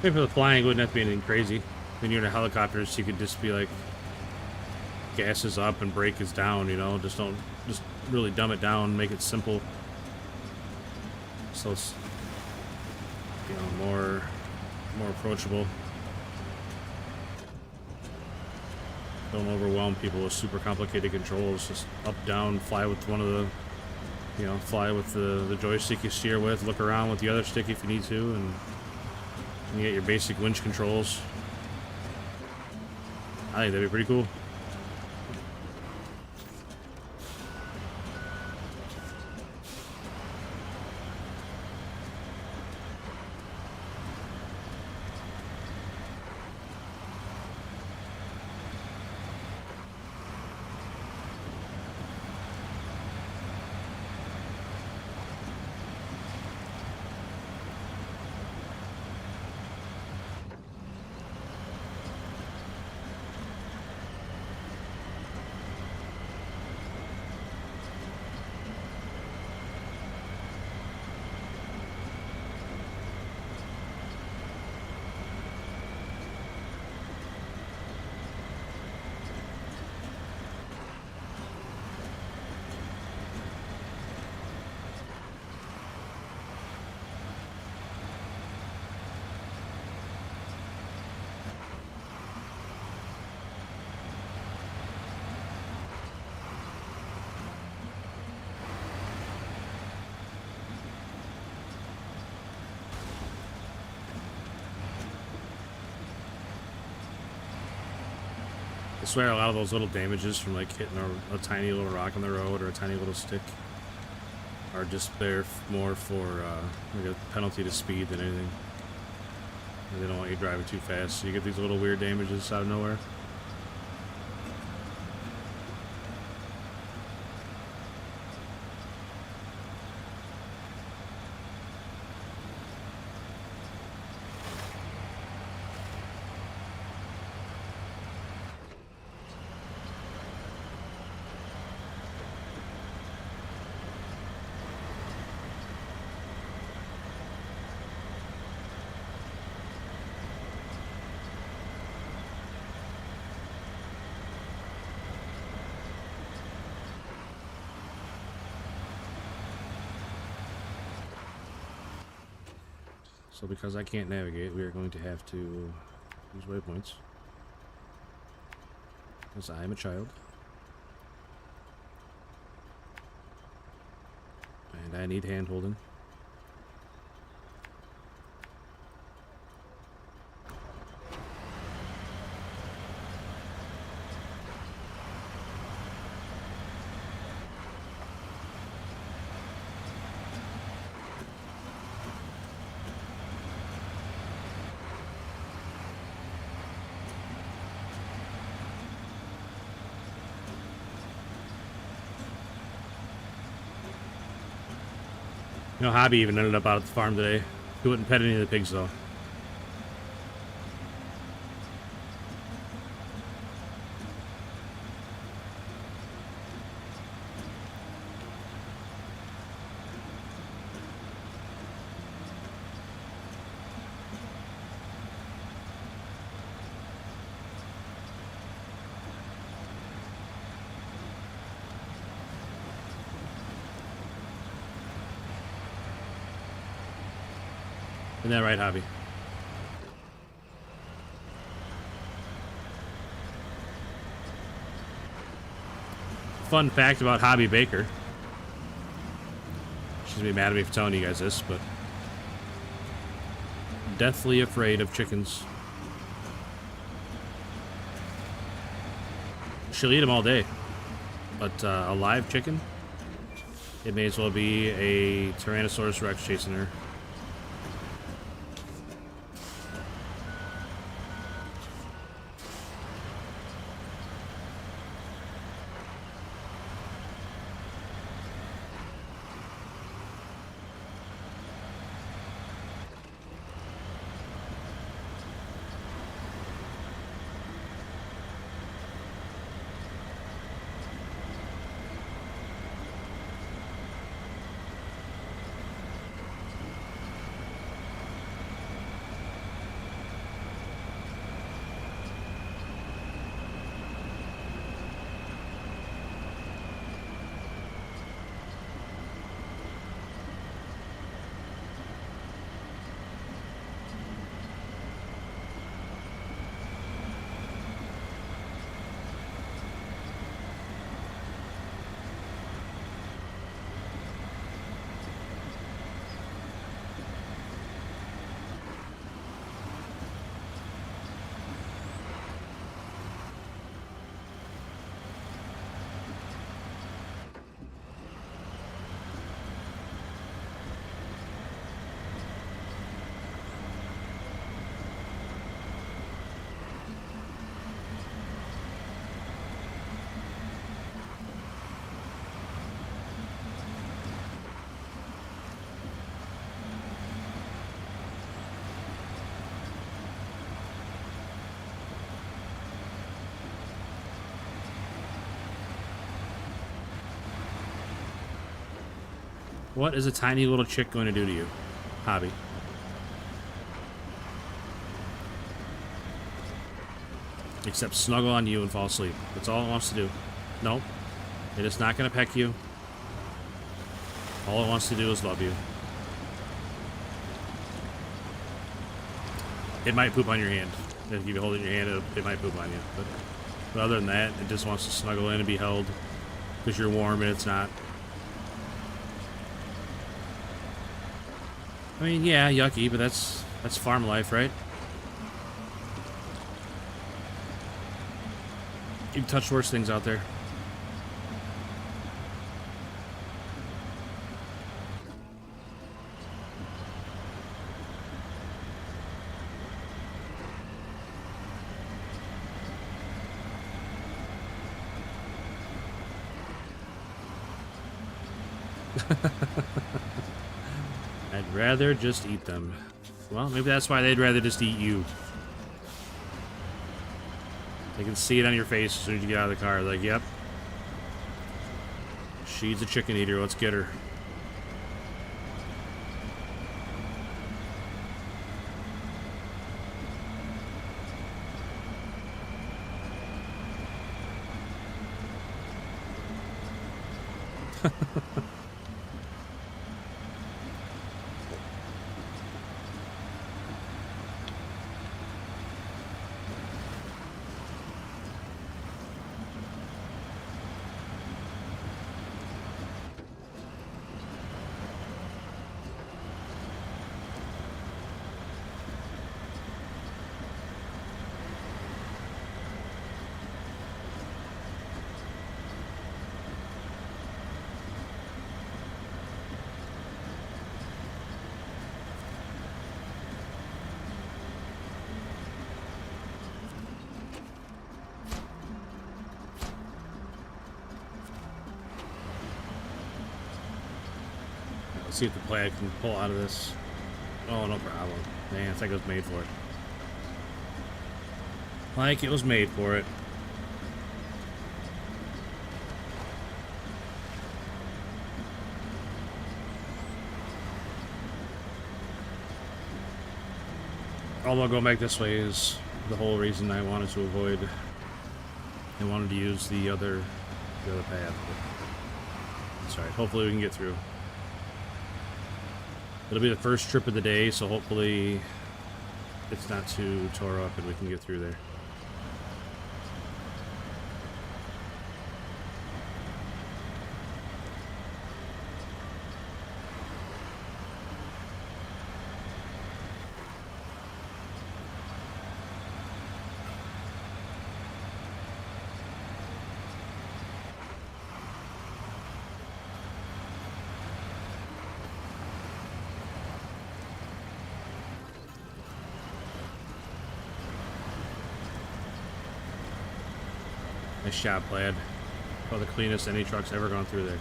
Maybe for the flying, it wouldn't have to be anything crazy. When you're in a helicopter, so you could just be like, gas is up and brake is down, you know? Just really dumb it down, make it simple. So it's, you know, more approachable. Don't overwhelm people with super complicated controls. Just up, down, fly with one of the, you know, fly with the joystick you steer with, look around with the other stick if you need to, and you get your basic winch controls. I think that'd be pretty cool. I swear a lot of those little damages from like hitting a tiny little rock on the road or a tiny little stick are just there more for like a penalty to speed than anything. They don't want you driving too fast, so you get these little weird damages out of nowhere. So because I can't navigate, we are going to have to use waypoints. Because I am a child. And I need hand-holding. You know, Hobby even ended up out at the farm today. He wouldn't pet any of the pigs, though. Isn't that right, Hobby? Fun fact about Hobby Baker. She's gonna be mad at me for telling you guys this, but deathly afraid of chickens. She'll eat them all day, but a live chicken, it may as well be a Tyrannosaurus Rex chasing her. What is a tiny little chick going to do to you? Hobby. Except snuggle on you and fall asleep. That's all it wants to do. Nope. It is not going to peck you. All it wants to do is love you. It might poop on your hand. If you hold it in your hand, it might poop on you. But other than that, it just wants to snuggle in and be held because you're warm and it's not. I mean, yeah, yucky, but that's farm life, right? You've touched worse things out there. I'd rather just eat them. Well, maybe that's why they'd rather just eat you. They can see it on your face as soon as you get out of the car. They're like, yep. She's a chicken eater. Let's get her. Let's see if the plaid can pull out of this. Oh, no problem. Man, it's like it was made for it. Like it was made for it. Although going back this way is the whole reason I wanted to avoid. I wanted to use the other path. But sorry, hopefully we can get through. It'll be the first trip of the day, so hopefully it's not too tore up and we can get through there. Nice shot, plaid. About the cleanest any truck's ever gone through there.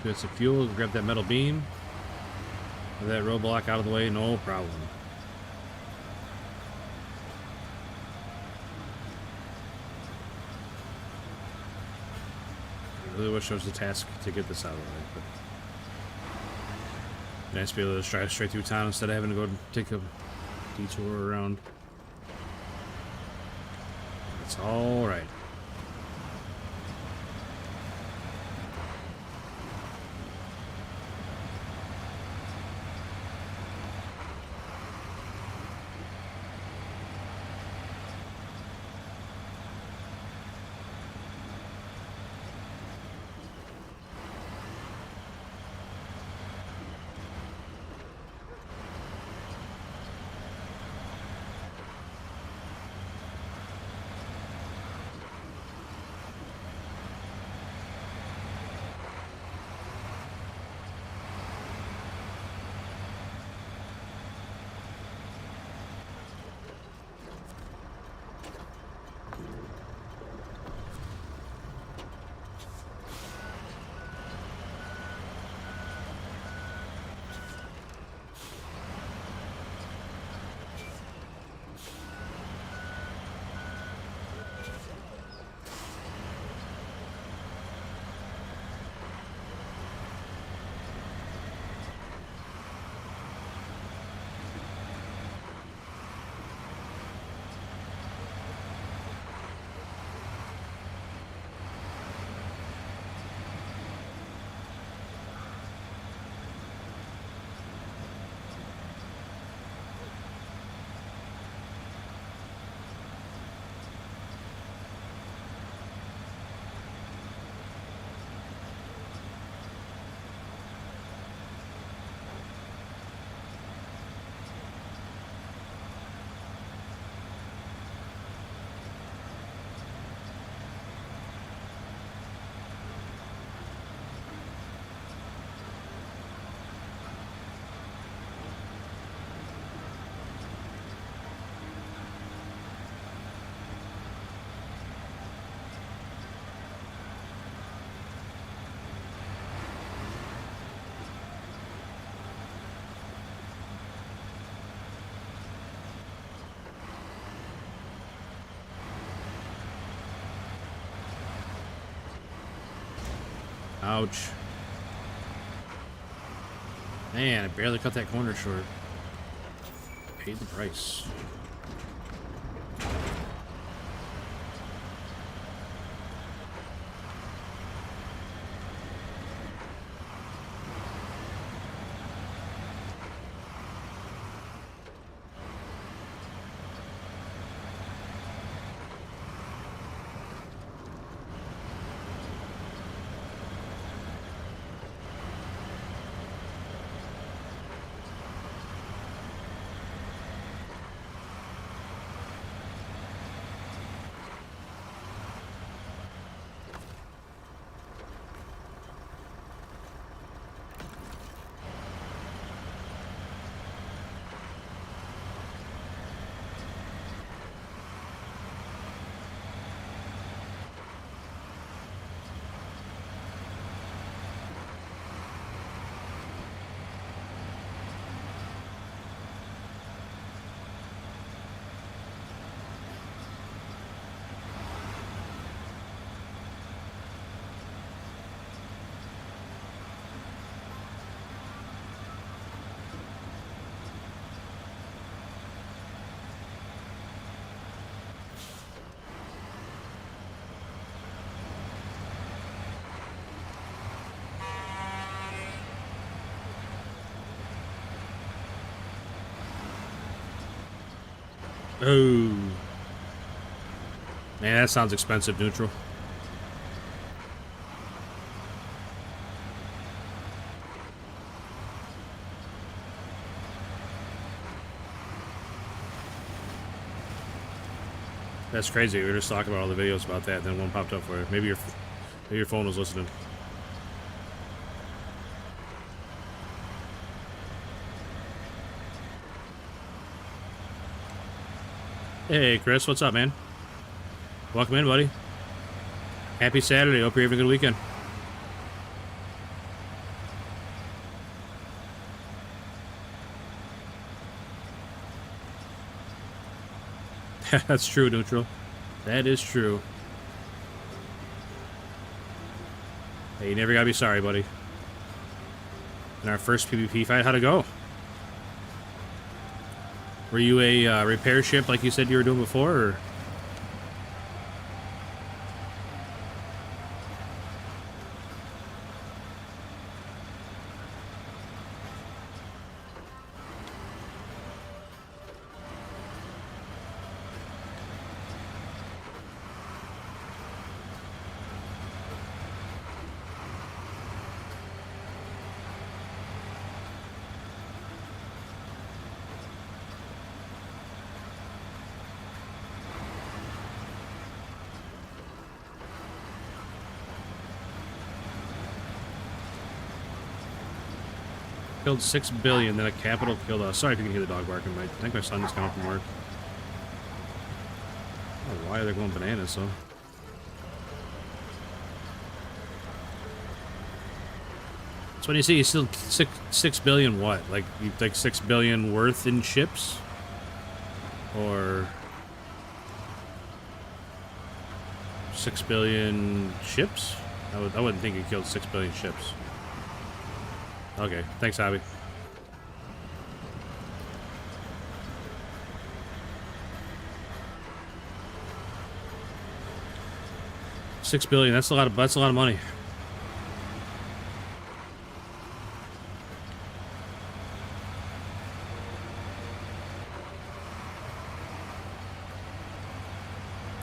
Get some fuel, grab that metal beam. Get that roadblock out of the way, no problem. I really wish there was a task to get this out of the way, but nice to be able to drive straight through town instead of having to go take a detour around. It's all right. Ouch. Man, I barely cut that corner short. Paid the price. Oh. Man, that sounds expensive, neutral. That's crazy. We were just talking about all the videos about that, and then one popped up for you. Maybe your phone was listening. Hey, Chris, what's up, man? Welcome in, buddy. Happy Saturday. Hope you're having a good weekend. That's true, neutral. That is true. Hey, you never gotta be sorry, buddy. In our first PvP fight, how'd it go? Were you a repair ship like you said you were doing before, or? Killed 6 billion, then a capital killed us. Sorry if you can hear the dog barking. I think my son just got home from work. Oh, why are they going bananas, so? So when you see you still 6 billion what? Like, you think 6 billion worth in ships? Or 6 billion ships? I wouldn't think you killed 6 billion ships. Okay, thanks, Abby. $6 billion. That's a lot of money.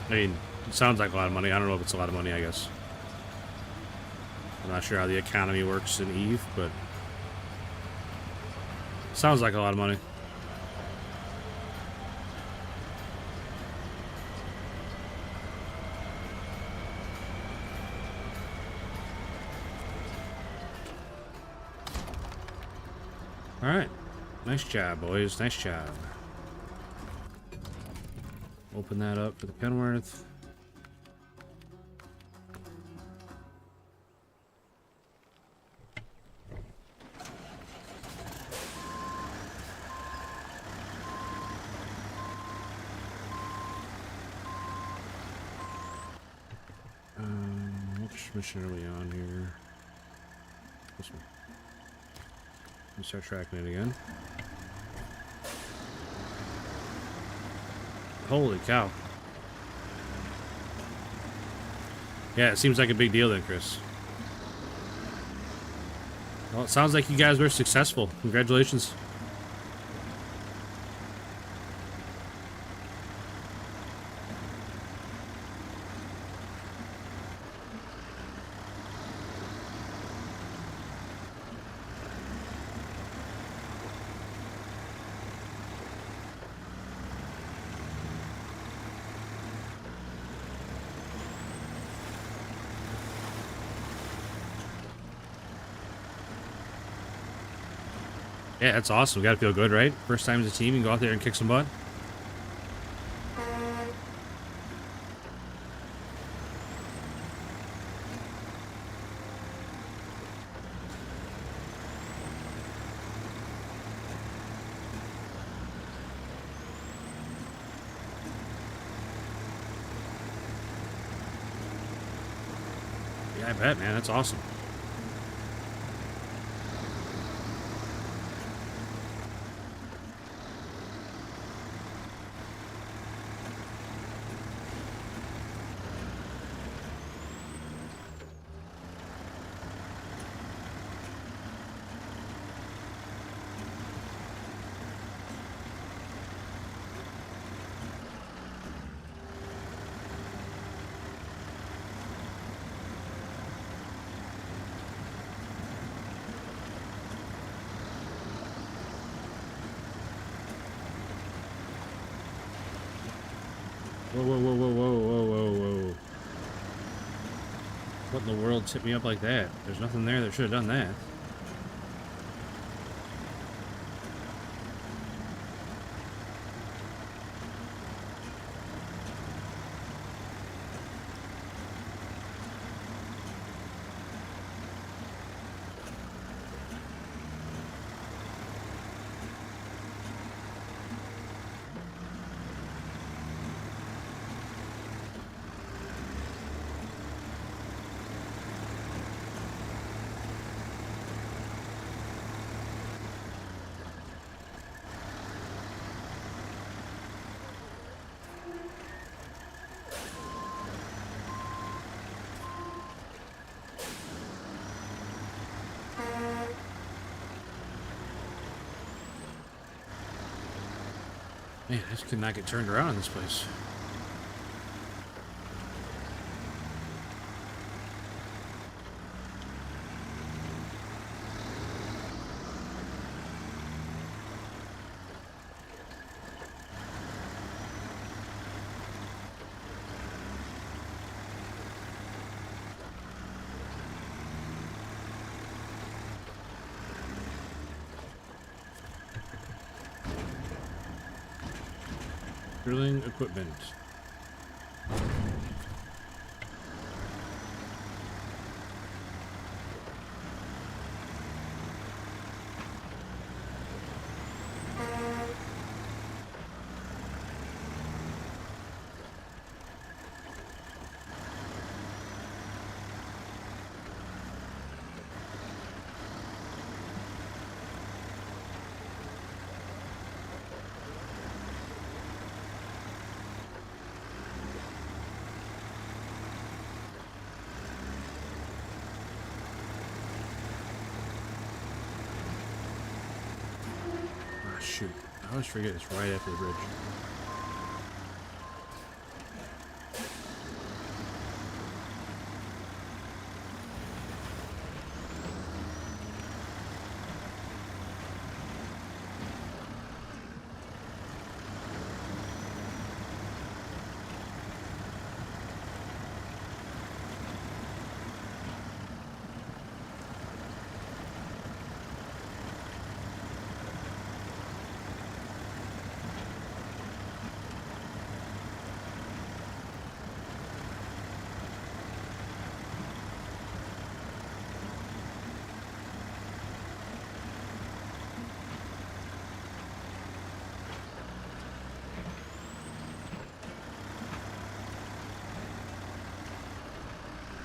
I mean, it sounds like a lot of money. I don't know if it's a lot of money. I guess. I'm not sure how the economy works in Eve, but. Sounds like a lot of money. All right. Nice job, boys. Nice job. Open that up for the Penworth. Which mission are we on here? This one. Let me start tracking it again. Holy cow. Yeah, it seems like a big deal then, Chris. Well, it sounds like you guys were successful. Congratulations. Yeah, that's awesome. We gotta feel good, right? First time as a team, you can go out there and kick some butt. Yeah, I bet, man. That's awesome. Whoa, whoa, whoa, whoa, whoa, whoa, whoa, whoa. What in the world tipped me up like that? There's nothing there that should have done that. Man, I just could not get turned around in this place. Drilling equipment. Shoot. I always forget it's right after the bridge.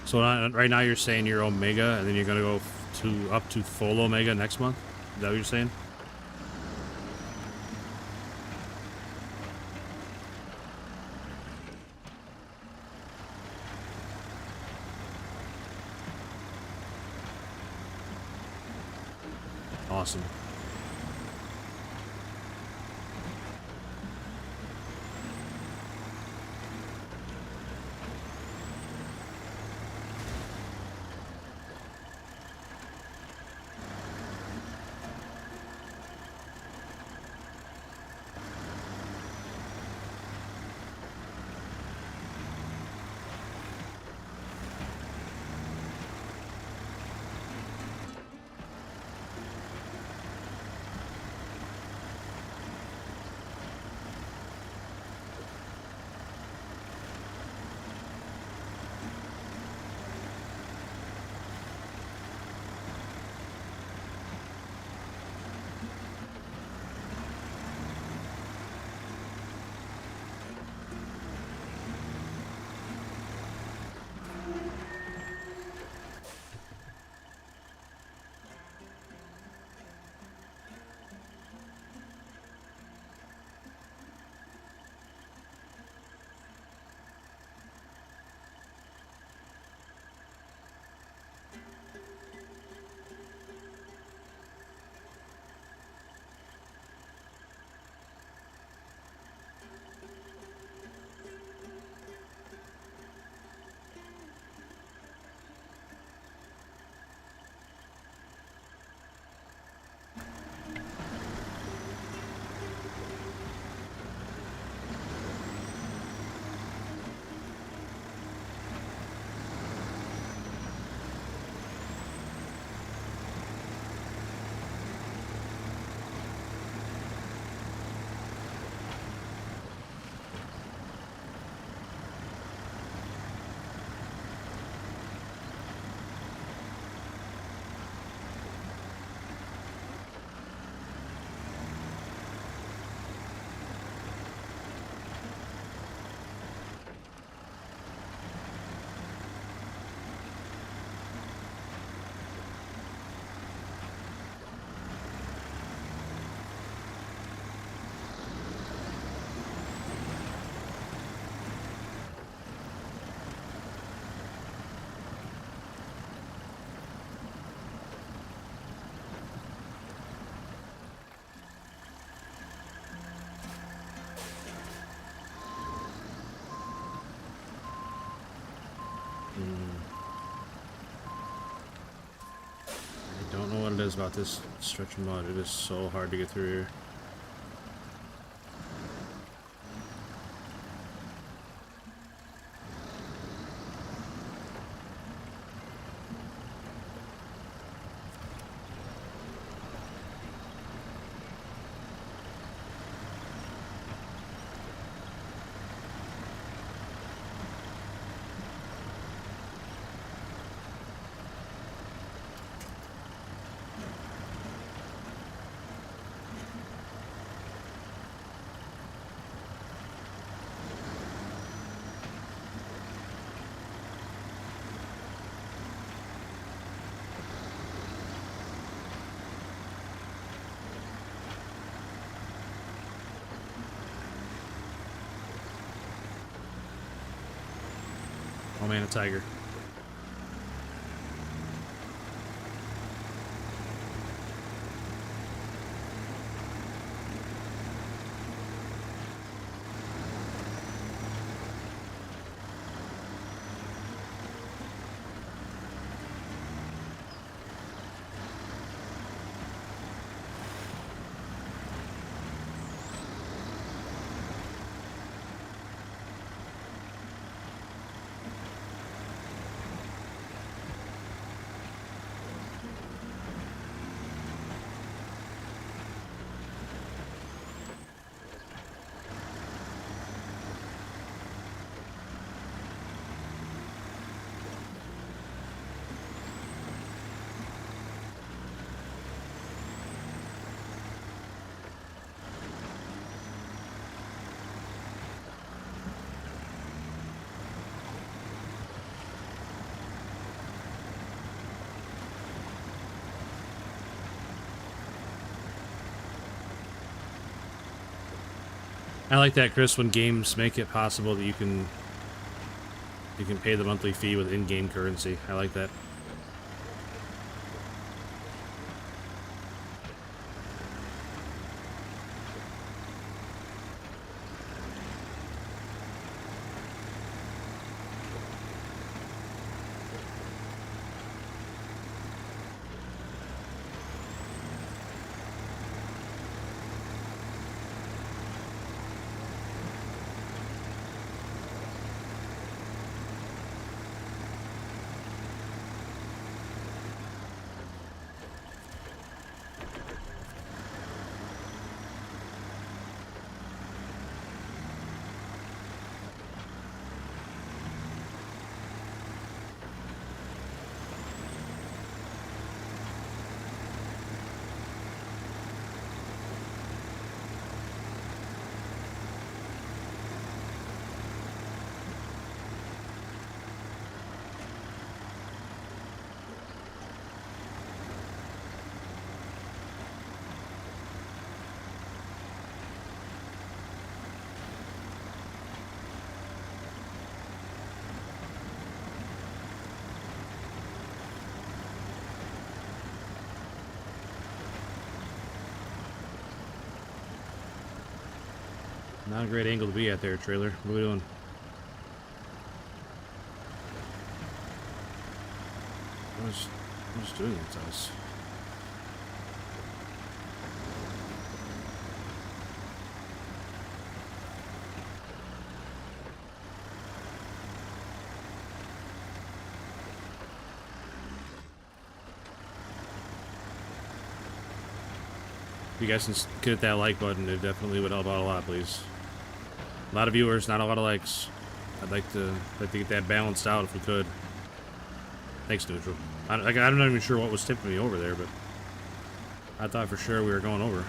So right now you're saying you're Omega, and then you're gonna go to up to full Omega next month. Is that what you're saying? Awesome. I don't know what it is about this stretch of mud. It is so hard to get through here. Oh man, a tiger. I like that, Chris, when games make it possible that you can pay the monthly fee with in-game currency. I like that. Not a great angle to be at there, trailer. What are we doing? What's doing it to us? If you guys can hit that like button, it definitely would help out a lot, please. A lot of viewers, not a lot of likes. I'd like to get that balanced out if we could. Thanks, Neutral. I'm not even sure what was tipping me over there, but I thought for sure we were going over.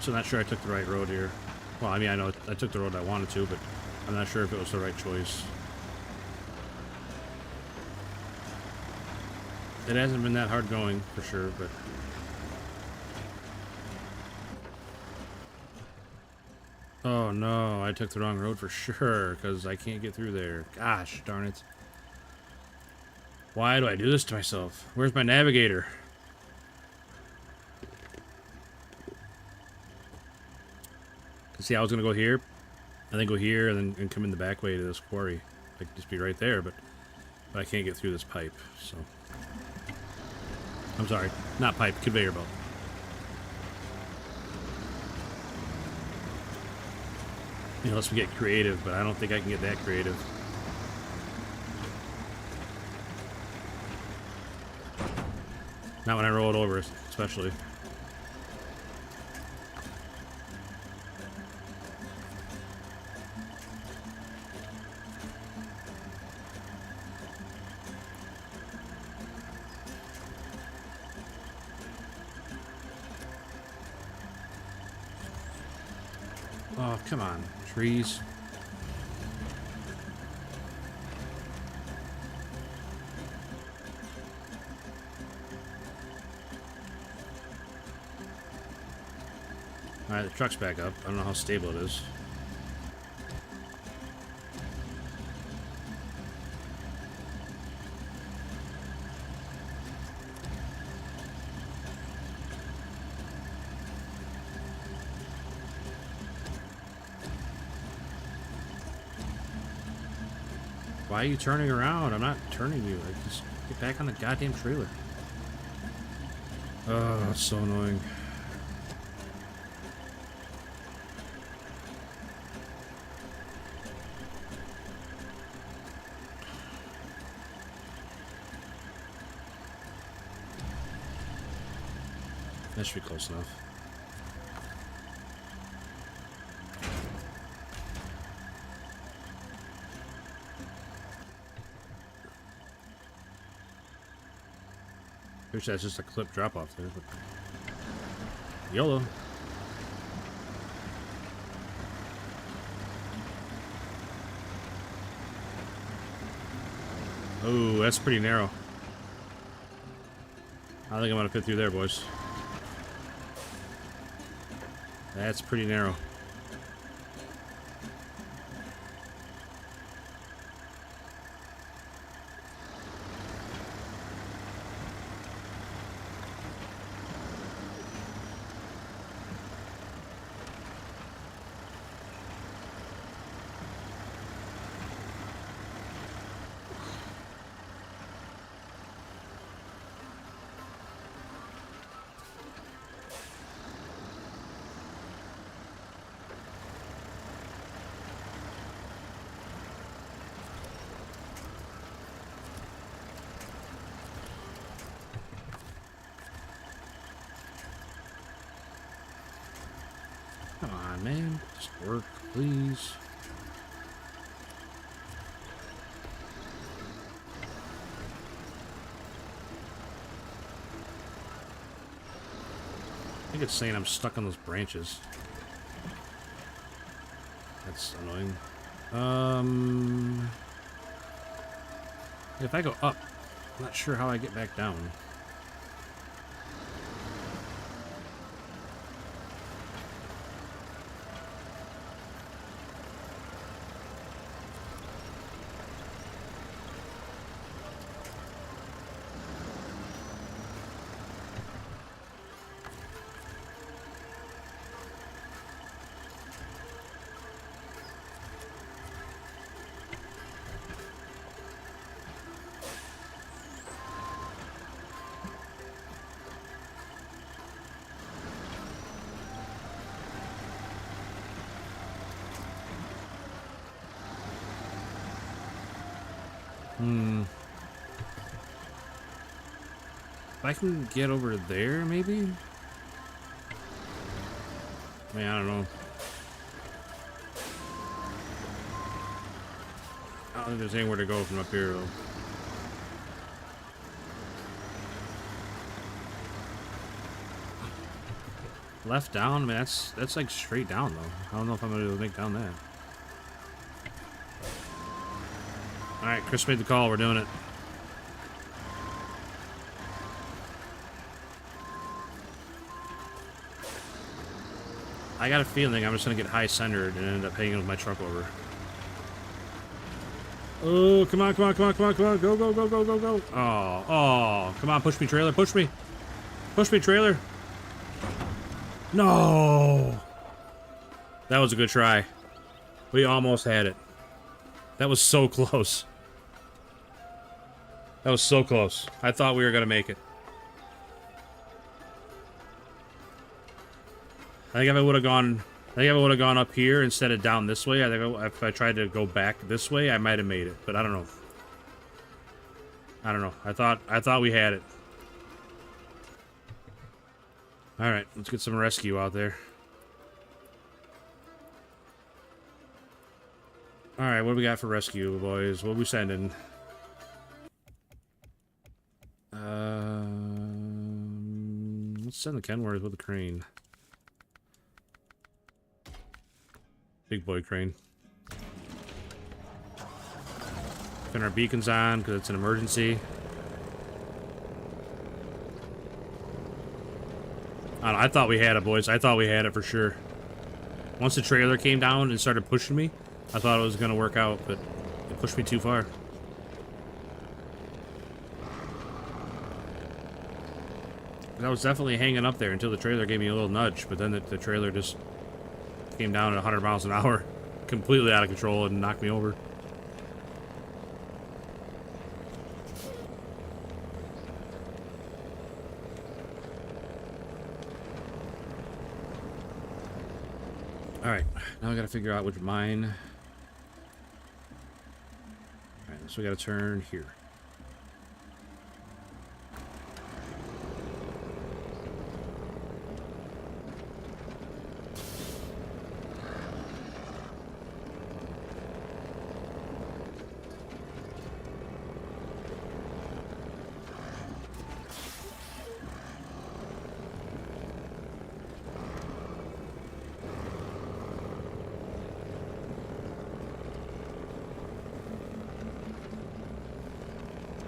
So not sure I took the right road here. Well, I mean, I know I took the road I wanted to, but I'm not sure if it was the right choice. It hasn't been that hard going, for sure, but... Oh no, I took the wrong road for sure, because I can't get through there. Gosh, darn it. Why do I do this to myself? Where's my navigator? See, I was gonna go here, and then go here, and then come in the back way to this quarry. I could just be right there, but I can't get through this pipe, so... I'm sorry, not pipe, conveyor belt. Unless we get creative, but I don't think I can get that creative. Not when I roll it over, especially. Oh, come on. Trees. Alright, the truck's back up. I don't know how stable it is. Why are you turning around? I'm not turning you. I just get back on the goddamn trailer. Oh, that's so annoying. That should be close enough. Wish that's just a clip drop off there, but YOLO. Oh, that's pretty narrow. I think I'm gonna fit through there, boys. That's pretty narrow. Come on, man. Just work, please. I think it's saying I'm stuck on those branches. That's annoying. If I go up, I'm not sure how I get back down. If I can get over there, maybe? I mean, I don't know. I don't think there's anywhere to go from up here, though. Left down? I mean, that's like straight down, though. I don't know if I'm gonna be able to make down that. Alright, Chris made the call. We're doing it. I got a feeling I'm just gonna get high centered and end up hanging with my truck over. Oh, come on, come on, come on, come on, come on. Go, go, go, go, go, go. Oh, oh. Come on, push me, trailer. Push me. Push me, trailer. No. That was a good try. We almost had it. That was so close. That was so close. I thought we were gonna make it. I think if I would have gone think if I would have gone up here instead of down this way, I think if I tried to go back this way, I might have made it. But I don't know. I don't know. I thought we had it. All right, let's get some rescue out there. All right, what do we got for rescue, boys? What are we sending? Let's send the Kenworth with a crane. Big boy crane. Putting our beacons on because it's an emergency. I thought we had it, boys. I thought we had it for sure. Once the trailer came down and started pushing me, I thought it was going to work out, but it pushed me too far. I was definitely hanging up there until the trailer gave me a little nudge, but then the trailer just came down at 100 miles an hour, completely out of control, and knocked me over. Alright, now I gotta figure out which mine. Alright, so we gotta turn here.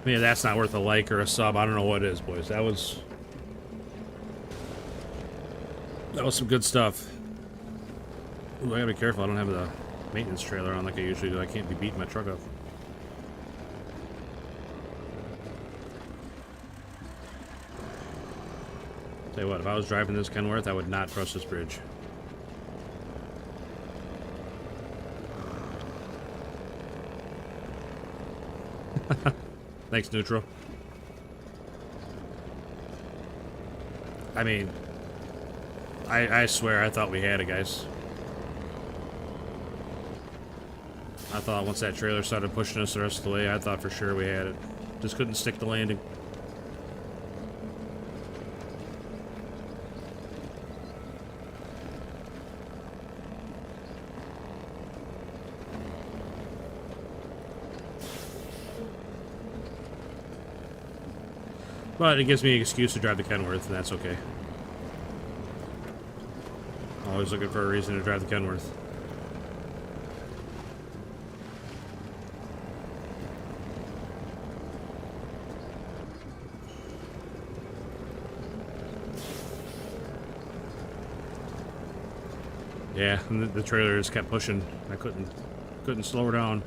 Yeah, that's not worth a like or a sub. I don't know what is, boys. That was some good stuff. Ooh, I gotta be careful. I don't have the maintenance trailer on like I usually do. I can't be beating my truck up. Tell you what, if I was driving this Kenworth, I would not trust this bridge. Thanks, Neutral. I mean, I swear I thought we had it, guys. I thought once that trailer started pushing us the rest of the way, I thought for sure we had it. Just couldn't stick the landing. But it gives me an excuse to drive the Kenworth, and that's okay. Always looking for a reason to drive the Kenworth. Yeah, and the trailer just kept pushing. I couldn't slow her down.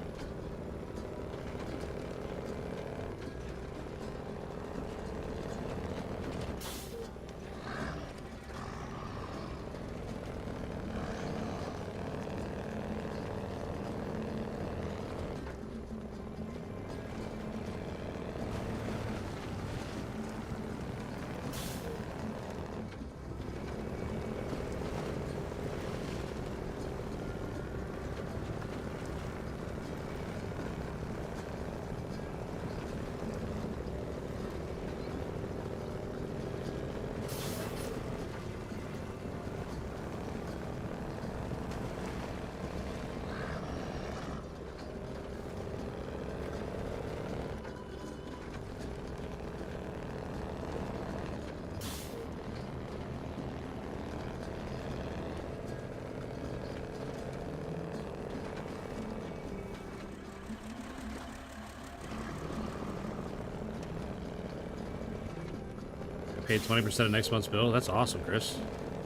Paid 20% of next month's bill. That's awesome, Chris.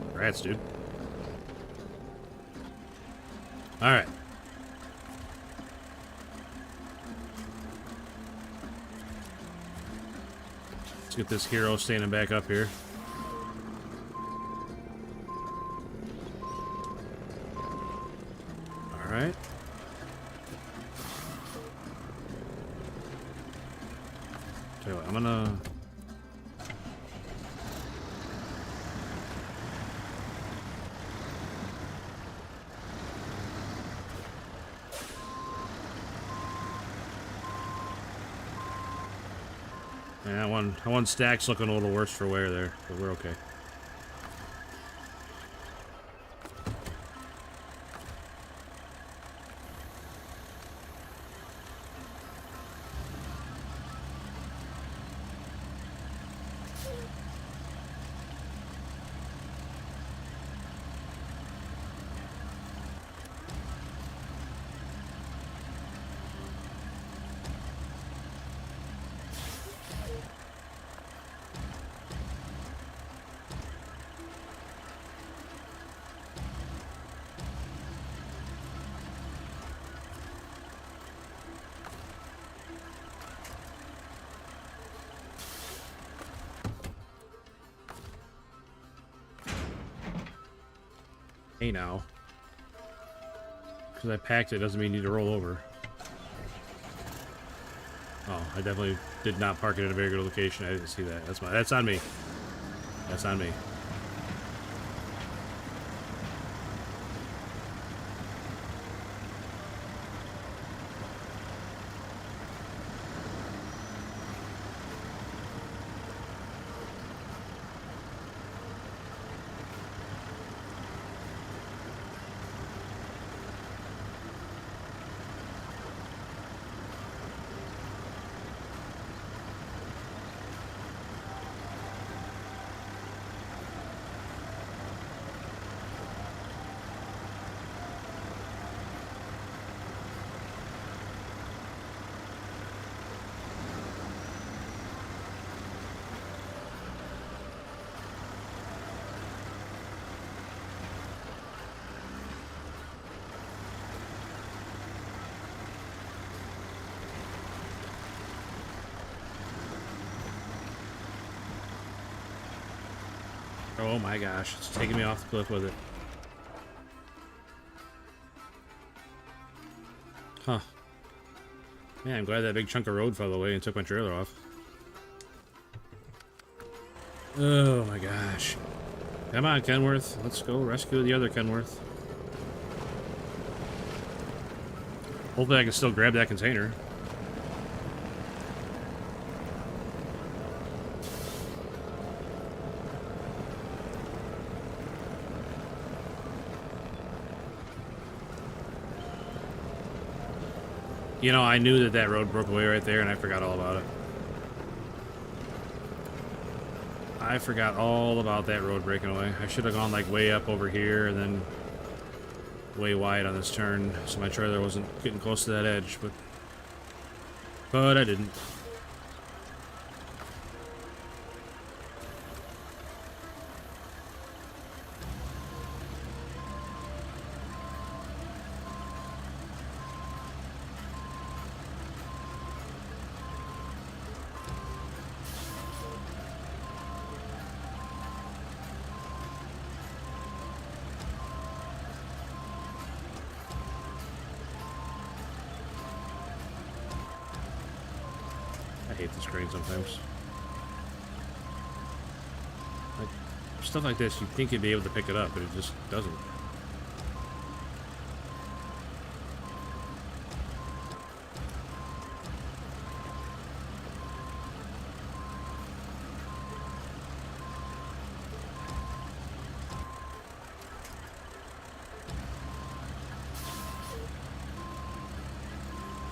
Congrats, dude. All right. Let's get this hero standing back up here. All right. Tell you what, I'm gonna... Yeah, that one stack's looking a little worse for wear there, but we're okay. Hey now. Because I packed it doesn't mean you need to roll over. Oh, I definitely did not park it in a very good location. I didn't see that. That's on me. That's on me. Oh my gosh, it's taking me off the cliff with it. Huh. Yeah, I'm glad that big chunk of road fell away and took my trailer off. Oh my gosh. Come on, Kenworth. Let's go rescue the other Kenworth. Hopefully I can still grab that container. You know, I knew that road broke away right there, and I forgot all about it. I forgot all about that road breaking away. I should have gone, like, way up over here, and then way wide on this turn, so my trailer wasn't getting close to that edge, but I didn't. I hate this crane sometimes. Like, stuff like this, you'd think you'd be able to pick it up, but it just doesn't.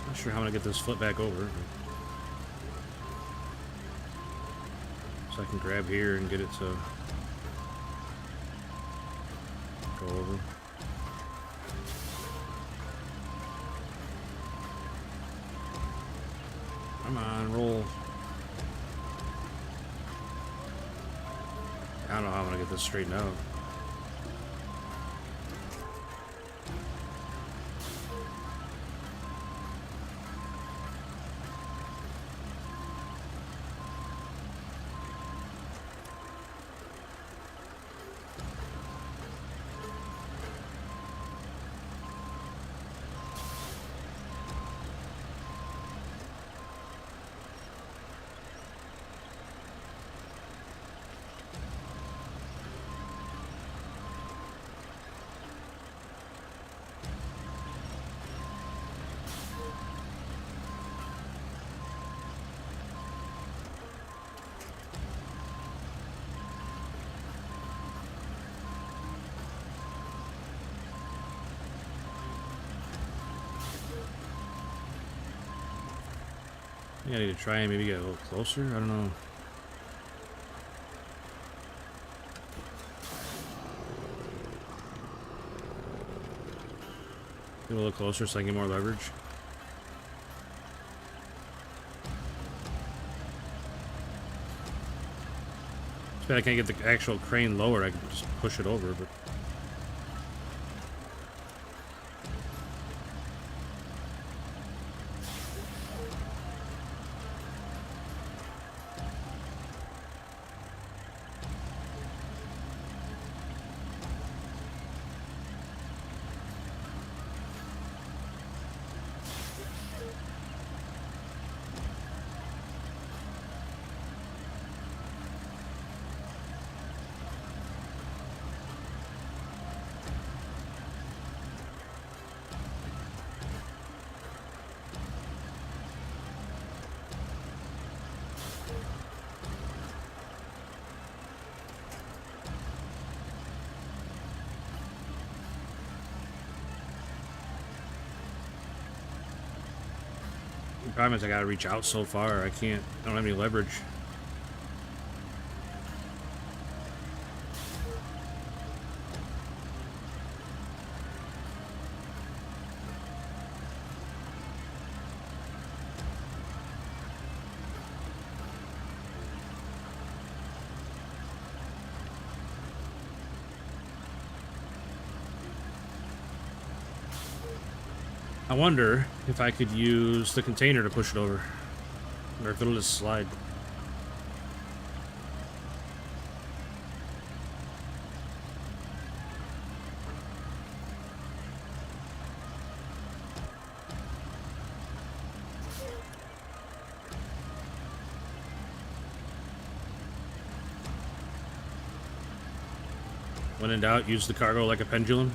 Not sure how I'm gonna get this flip back over. So I can grab here and get it to go over. Come on, roll. I don't know how I'm gonna get this straightened out. I think I need to try and maybe get a little closer. I don't know. Get a little closer so I can get more leverage. Too bad I can't get the actual crane lower. I can just push it over, but. The problem is I gotta reach out so far. I don't have any leverage. I wonder if I could use the container to push it over, or if it'll just slide. When in doubt, use the cargo like a pendulum.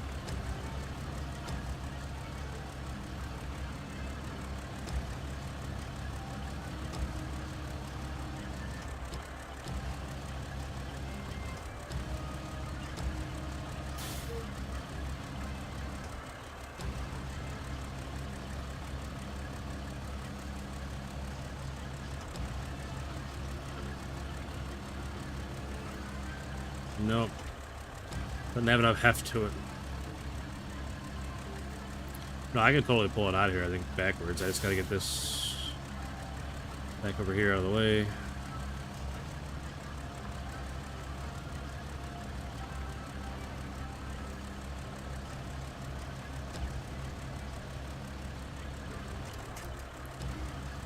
Nope. Doesn't have enough heft to it. No, I can totally pull it out of here, I think, backwards. I just gotta get this back over here out of the way.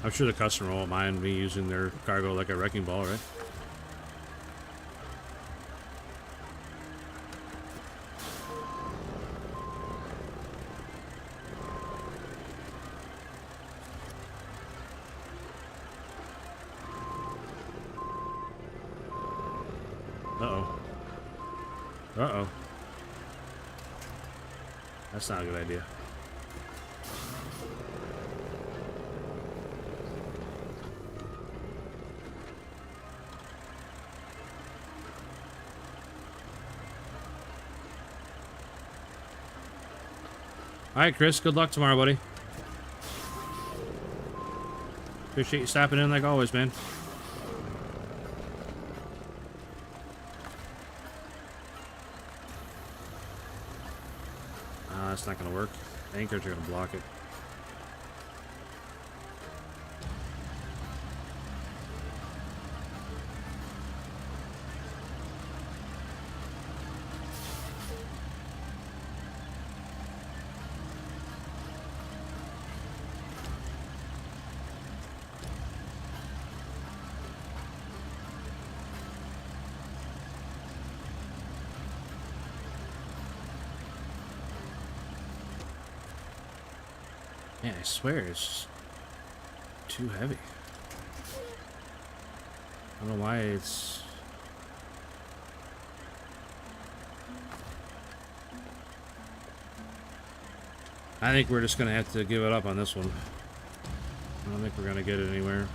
I'm sure the customer won't mind me using their cargo like a wrecking ball, right? Uh-oh. Uh-oh. That's not a good idea. Alright, Chris, good luck tomorrow, buddy. Appreciate you stopping in like always, man. That's not going to work. Anchors are going to block it. Man, I swear it's too heavy. I don't know why it's... I think we're just going to have to give it up on this one. I don't think we're going to get it anywhere.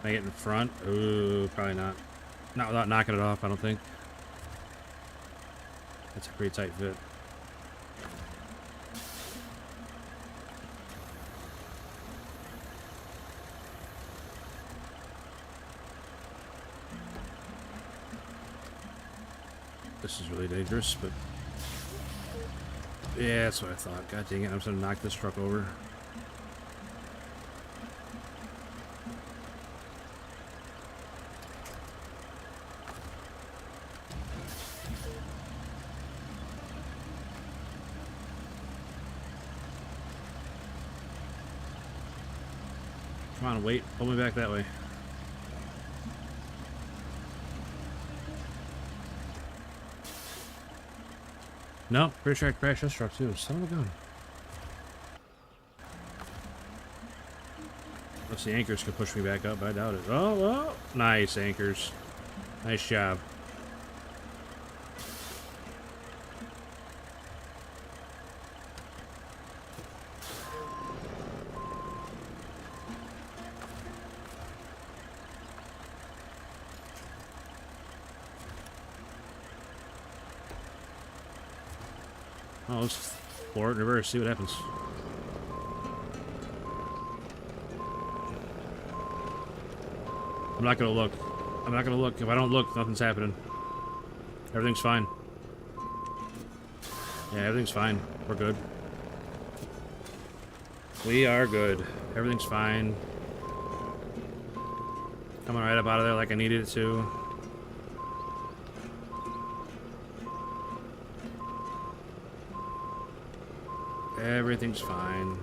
Can I get in front? Ooh, probably not. Not without knocking it off, I don't think. That's a pretty tight fit. This is really dangerous, but... yeah, that's what I thought. God dang it, I'm just gonna knock this truck over. Come on, wait. Pull me back that way. No, pretty sure I crashed this truck too. Son of a gun. Unless the anchors could push me back up, but I doubt it. Oh, well. Nice, anchors. Nice job. Oh, let's floor it in reverse, see what happens. I'm not gonna look. I'm not gonna look. If I don't look, nothing's happening. Everything's fine. Yeah, everything's fine. We're good. We are good. Everything's fine. Coming right up out of there like I needed it to. Everything's fine.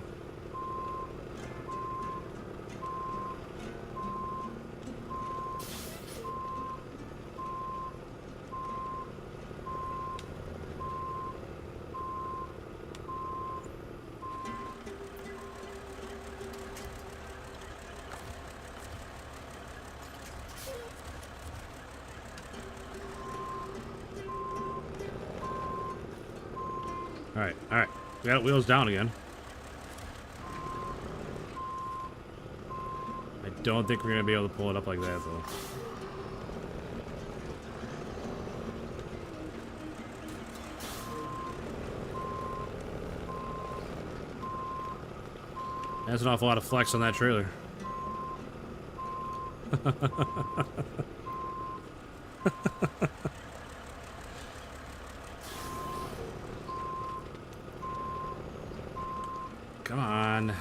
Alright, alright. We got wheels down again. I don't think we're gonna be able to pull it up like that, though. That's an awful lot of flex on that trailer. Come on.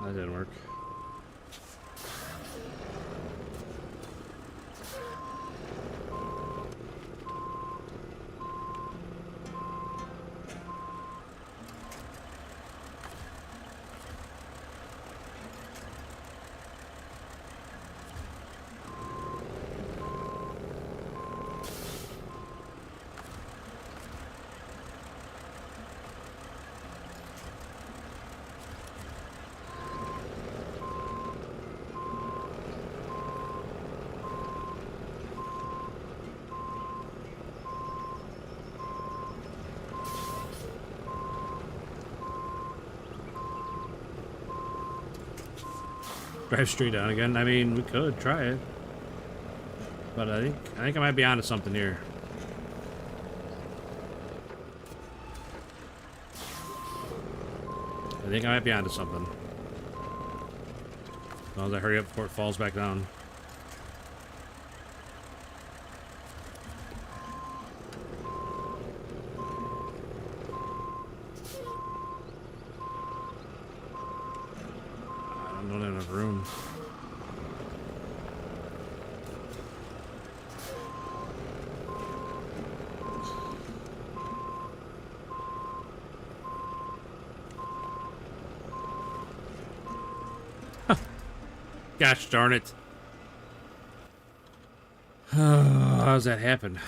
That didn't work. Drive straight down again. I mean, we could try it, but I think I might be onto something here. I think I might be onto something. As long as I hurry up before it falls back down. I don't have enough room. Gosh darn it. How does that happen?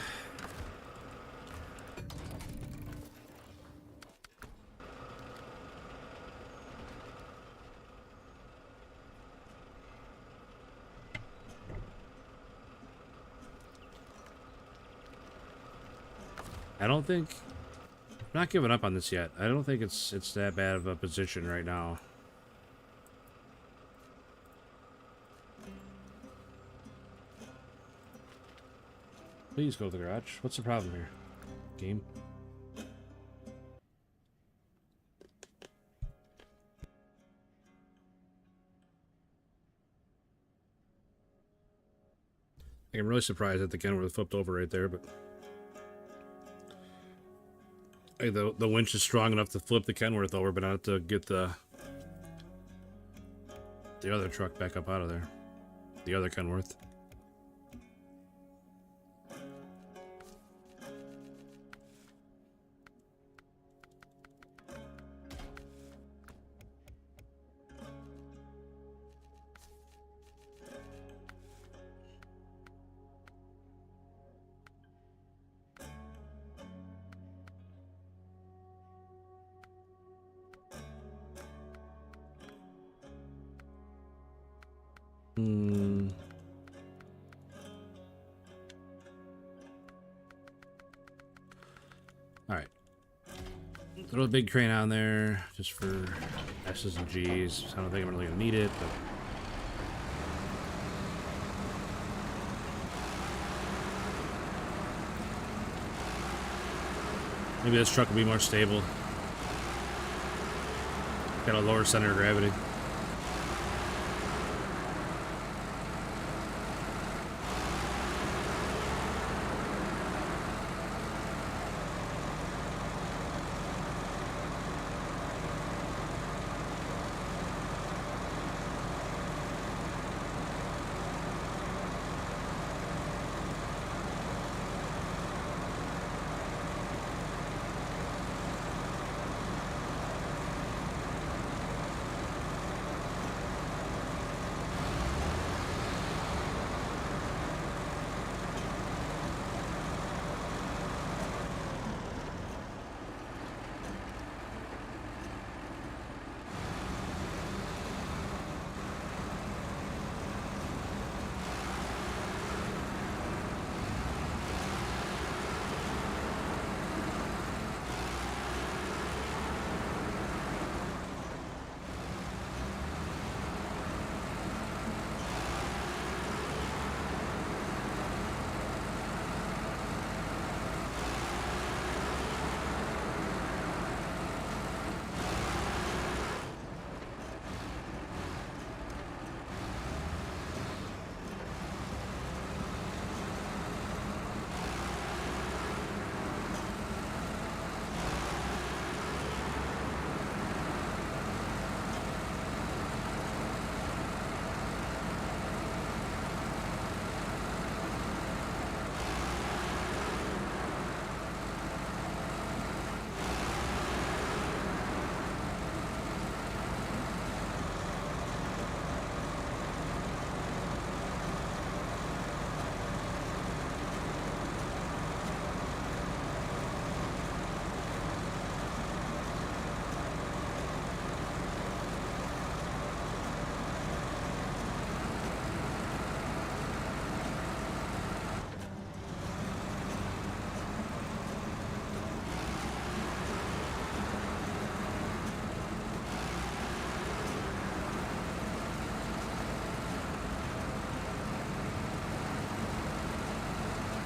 I don't think... I'm not giving up on this yet. I don't think it's that bad of a position right now. Please go to the garage. What's the problem here? Game? I'm really surprised that the Kenworth flipped over right there, but... The winch is strong enough to flip the Kenworth over, but not to get the other truck back up out of there. The other Kenworth. Alright. Throw a big crane on there just for S's and G's. I don't think I'm really going to need it, but... maybe this truck will be more stable. Got a lower center of gravity.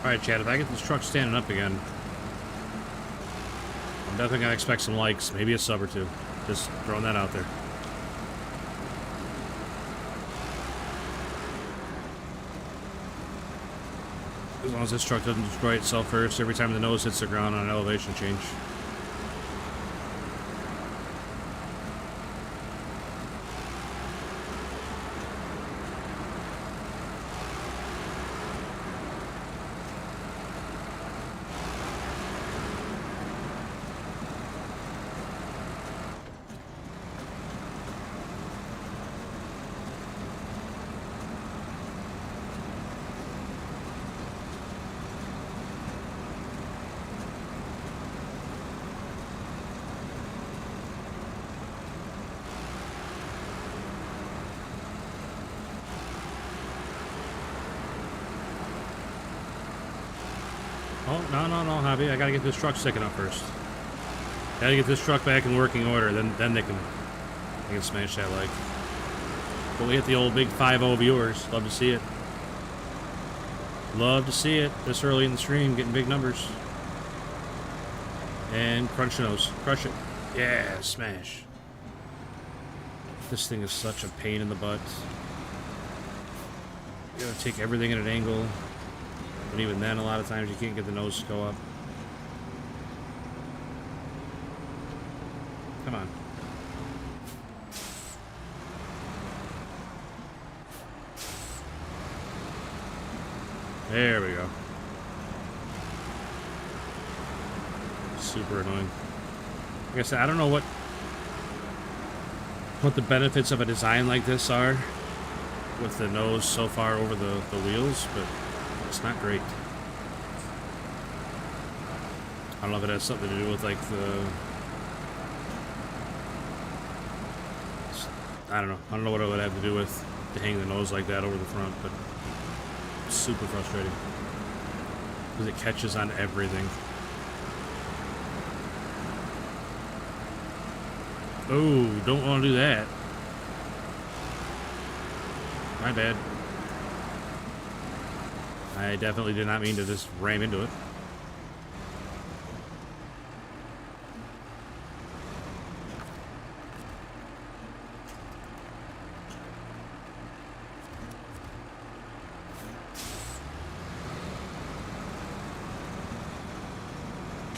Alright, Chad, if I get this truck standing up again, I'm definitely going to expect some likes, maybe a sub or two. Just throwing that out there. As long as this truck doesn't destroy itself first every time the nose hits the ground on an elevation change. No, no, no, Hobby. I gotta get this truck sticking up first. Gotta get this truck back in working order, then they can smash that like. But we hit the old big 5-0 viewers. Love to see it. Love to see it this early in the stream, getting big numbers. And crunch nose. Crush it. Yeah, smash. This thing is such a pain in the butt. You gotta take everything at an angle. And even then, a lot of times you can't get the nose to go up. Come on. There we go. Super annoying. Like I said, I don't know what the benefits of a design like this are with the nose so far over the wheels, but it's not great. I don't know if it has something to do with like I don't know. I don't know what it would have to do with to hang the nose like that over the front, but it's super frustrating because it catches on everything. Oh, don't want to do that. My bad. I definitely did not mean to just ram into it.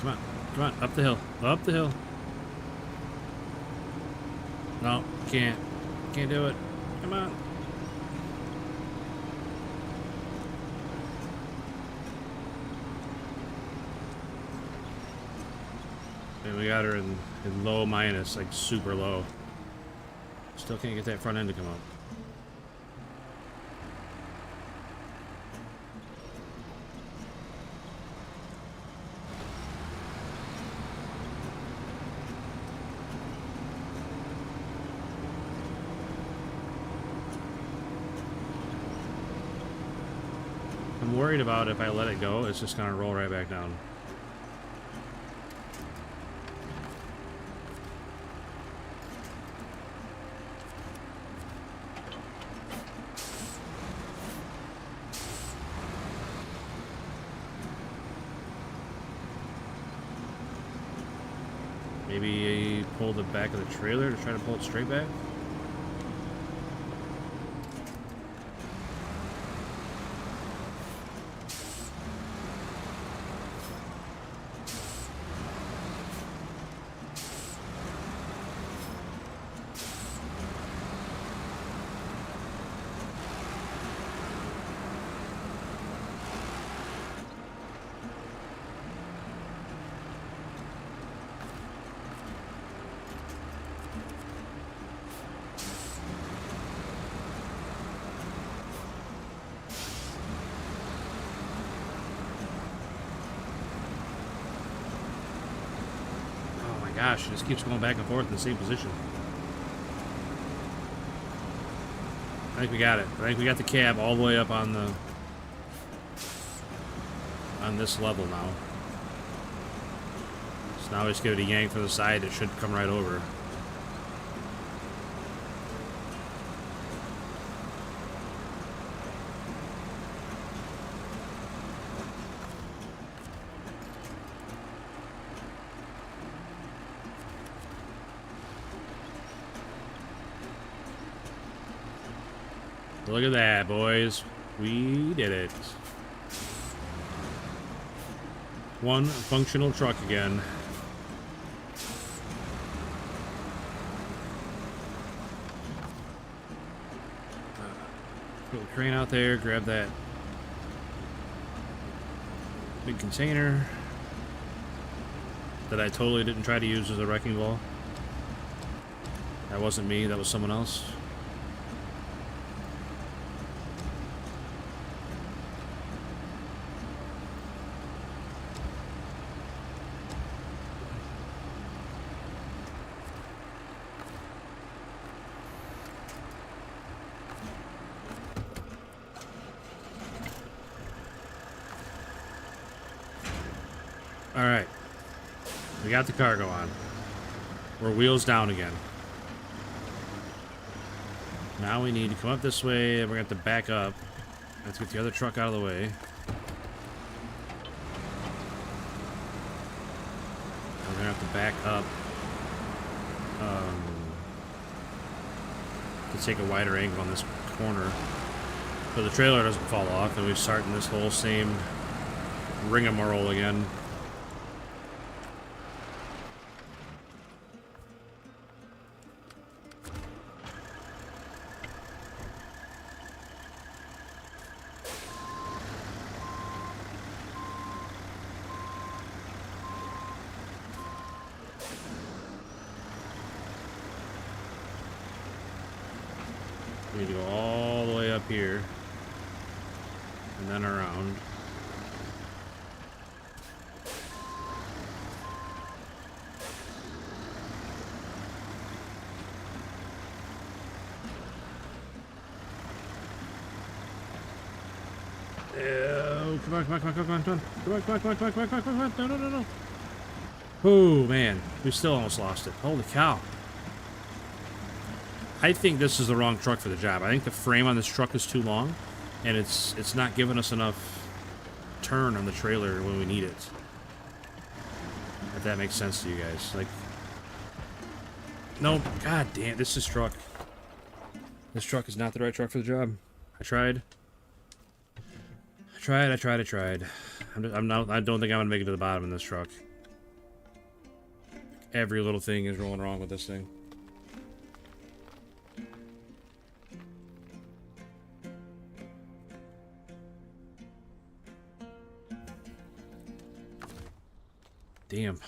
Come on, up the hill. Up the hill. No, can't do it. Come on. And we got her in low minus, like super low. Still can't get that front end to come up. I'm worried about if I let it go, it's just gonna roll right back down. Maybe pull the back of the trailer to try to pull it straight back? Gosh, it just keeps going back and forth in the same position. I think we got it. I think we got the cab all the way up on this level now. So now we just give it a yank from the side. It should come right over. Look at that, boys. We did it. One functional truck again. Put the crane out there, grab that big container that I totally didn't try to use as a wrecking ball. That wasn't me, that was someone else. We got the cargo on. We're wheels down again. Now we need to come up this way, and we're going to have to back up. Let's get the other truck out of the way. We're going to have to back up to take a wider angle on this corner so the trailer doesn't fall off, and we start in this whole same rigmarole again. We need to go all the way up here and then around. Oh, come on, come on, come on, come on, come on, come on, come on, come on, come on, come on, come on, come on, no, no, no, no. Oh, man, we still almost lost it. Holy cow. I think this is the wrong truck for the job. I think the frame on this truck is too long, and it's not giving us enough turn on the trailer when we need it. If that makes sense to you guys. Like, no, god damn, this truck. This truck is not the right truck for the job. I tried. I tried. I don't think I'm gonna make it to the bottom in this truck. Every little thing is rolling wrong with this thing. Damn.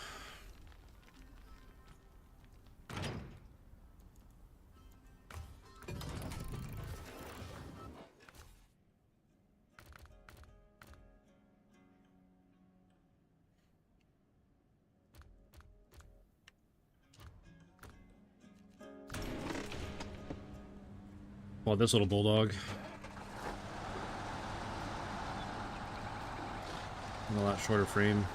Well, this little bulldog. And a lot shorter frame.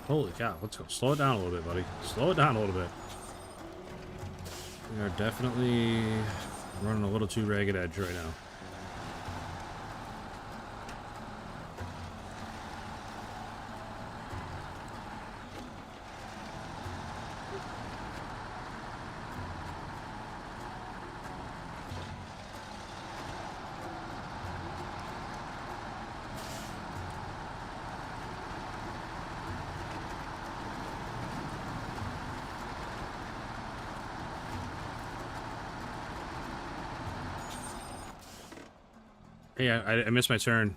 Holy cow, let's go. Slow it down a little bit, buddy. Slow it down a little bit. We are definitely running a little too ragged edge right now. Hey, I missed my turn.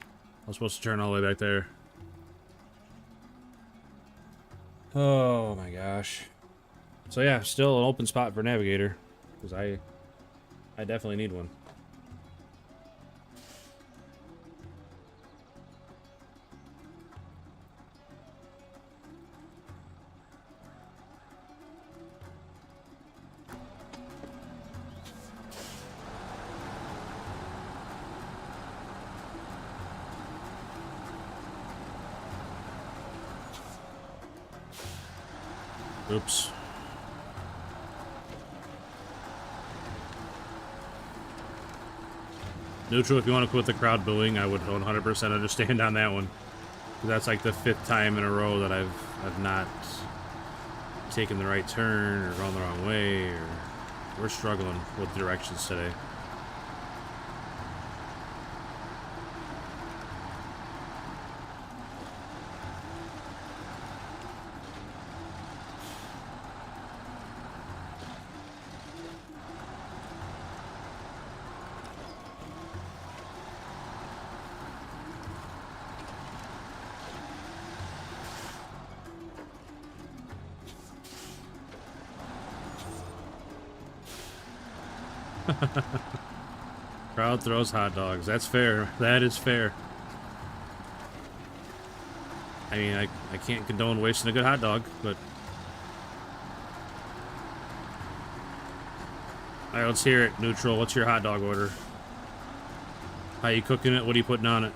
I was supposed to turn all the way back there. Oh my gosh. So yeah, still an open spot for navigator, because I definitely need one. Oops. Neutral, if you want to quit the crowd booing, I would 100% understand on that one. That's like the 5th time in a row that I've not taken the right turn or gone the wrong way, or we're struggling with directions today. Crowd throws hot dogs. That's fair. That is fair. I mean, I can't condone wasting a good hot dog, but... Alright, let's hear it. Neutral, what's your hot dog order? How you cooking it? What are you putting on it?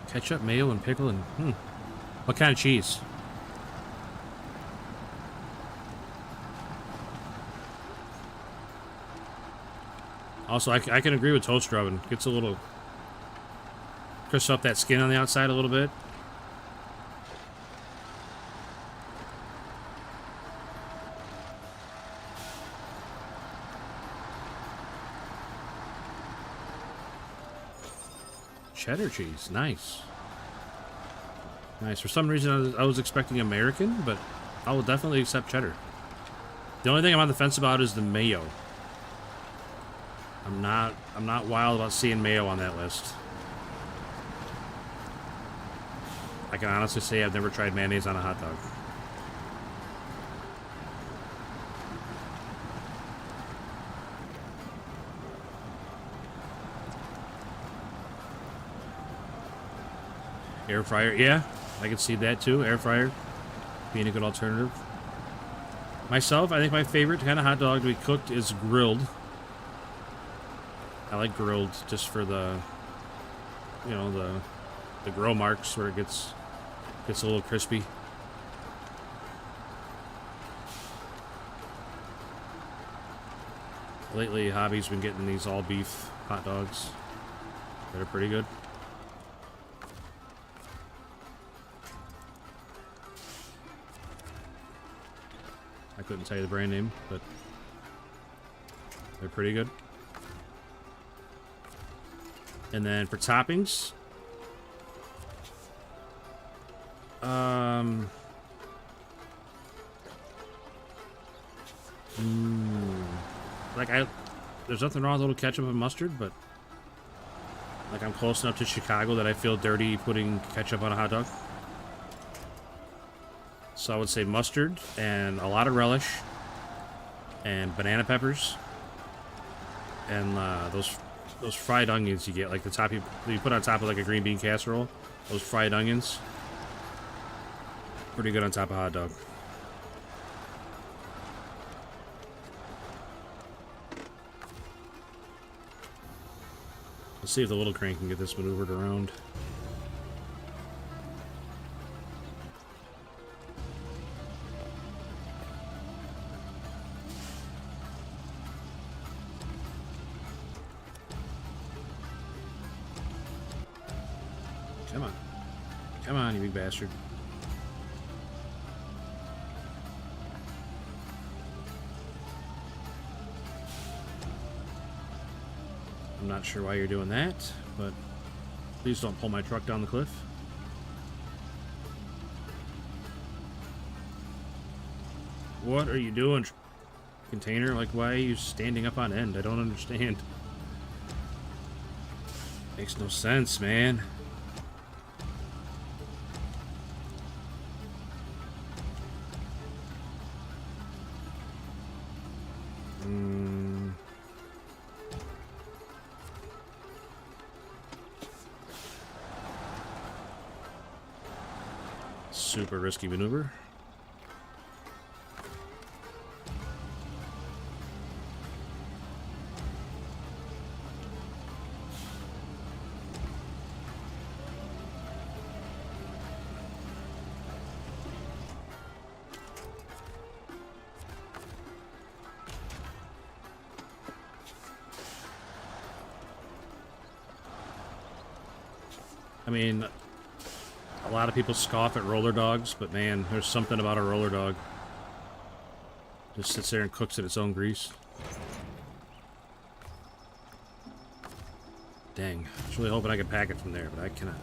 Ketchup, mayo, and pickle, and what kind of cheese? Also, I can agree with toaster oven. Gets a little crisp up that skin on the outside a little bit. Cheddar cheese, nice. Nice. For some reason, I was expecting American, but I will definitely accept cheddar. The only thing I'm on the fence about is the mayo. I'm not wild about seeing mayo on that list. I can honestly say I've never tried mayonnaise on a hot dog. Air fryer, yeah, I can see that too. Air fryer being a good alternative. Myself, I think my favorite kind of hot dog to be cooked is grilled. I like grilled just for the, you know, the grill marks where it gets a little crispy. Lately, Hobby's been getting these all beef hot dogs that are pretty good. I couldn't tell you the brand name, but they're pretty good. And then for toppings, like there's nothing wrong with a little ketchup and mustard, but like I'm close enough to Chicago that I feel dirty putting ketchup on a hot dog. So I would say mustard and a lot of relish and banana peppers and those fried onions you get, like the top you put on top of like a green bean casserole. Those fried onions, pretty good on top of a hot dog. Let's see if the little crank can get this maneuvered around. Come on, you big bastard. I'm not sure why you're doing that, but please don't pull my truck down the cliff. What are you doing, container? Like, why are you standing up on end? I don't understand. Makes no sense, man. Super risky maneuver. I mean, a lot of people scoff at roller dogs, but man, there's something about a roller dog. Just sits there and cooks in its own grease. Dang. I was really hoping I could pack it from there, but I cannot.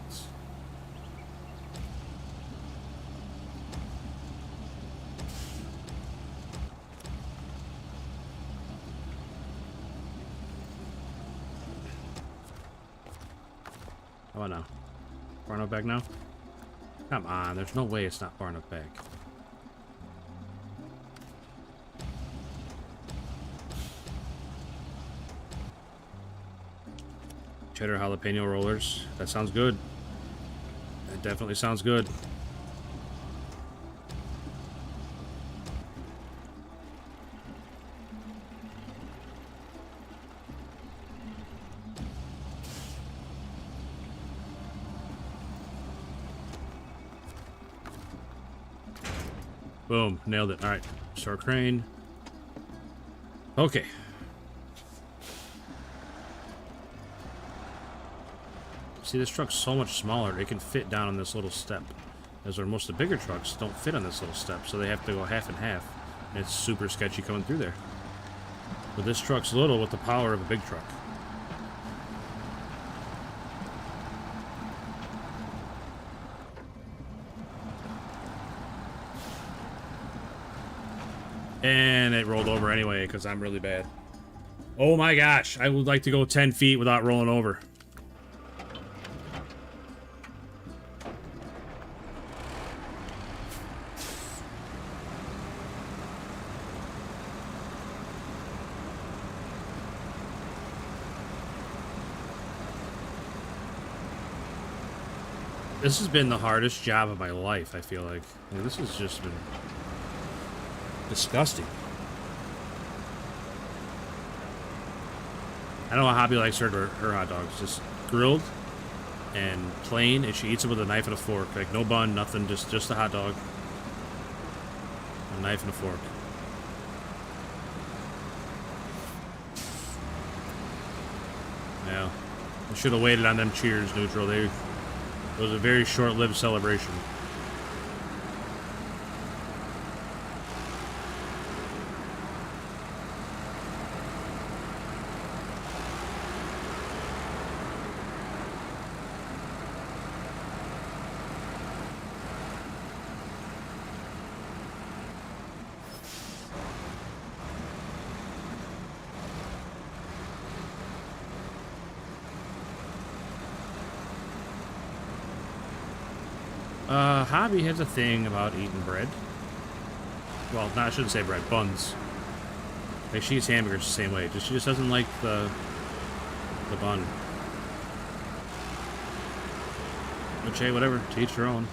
How about now? Far enough back now? Come on, there's no way it's not far enough back. Cheddar jalapeno rollers. That sounds good. That definitely sounds good. Boom, nailed it. All right, start crane. Okay. See, this truck's so much smaller, it can fit down on this little step. As where most of the bigger trucks don't fit on this little step, so they have to go half and half. And it's super sketchy coming through there. But this truck's little with the power of a big truck. And it rolled over anyway, because I'm really bad. Oh my gosh, I would like to go 10 feet without rolling over. This has been the hardest job of my life, I feel like. This has just been disgusting. I know how Hobby likes her hot dogs. Just grilled and plain, and she eats it with a knife and a fork. Like, no bun, nothing, just a hot dog. A knife and a fork. Yeah. I should have waited on them cheers, neutral. It was a very short-lived celebration. Hobby has a thing about eating bread. Well, no, I shouldn't say bread, buns. Like, she eats hamburgers the same way. She just doesn't like the bun. Which, hey, whatever, to each their own.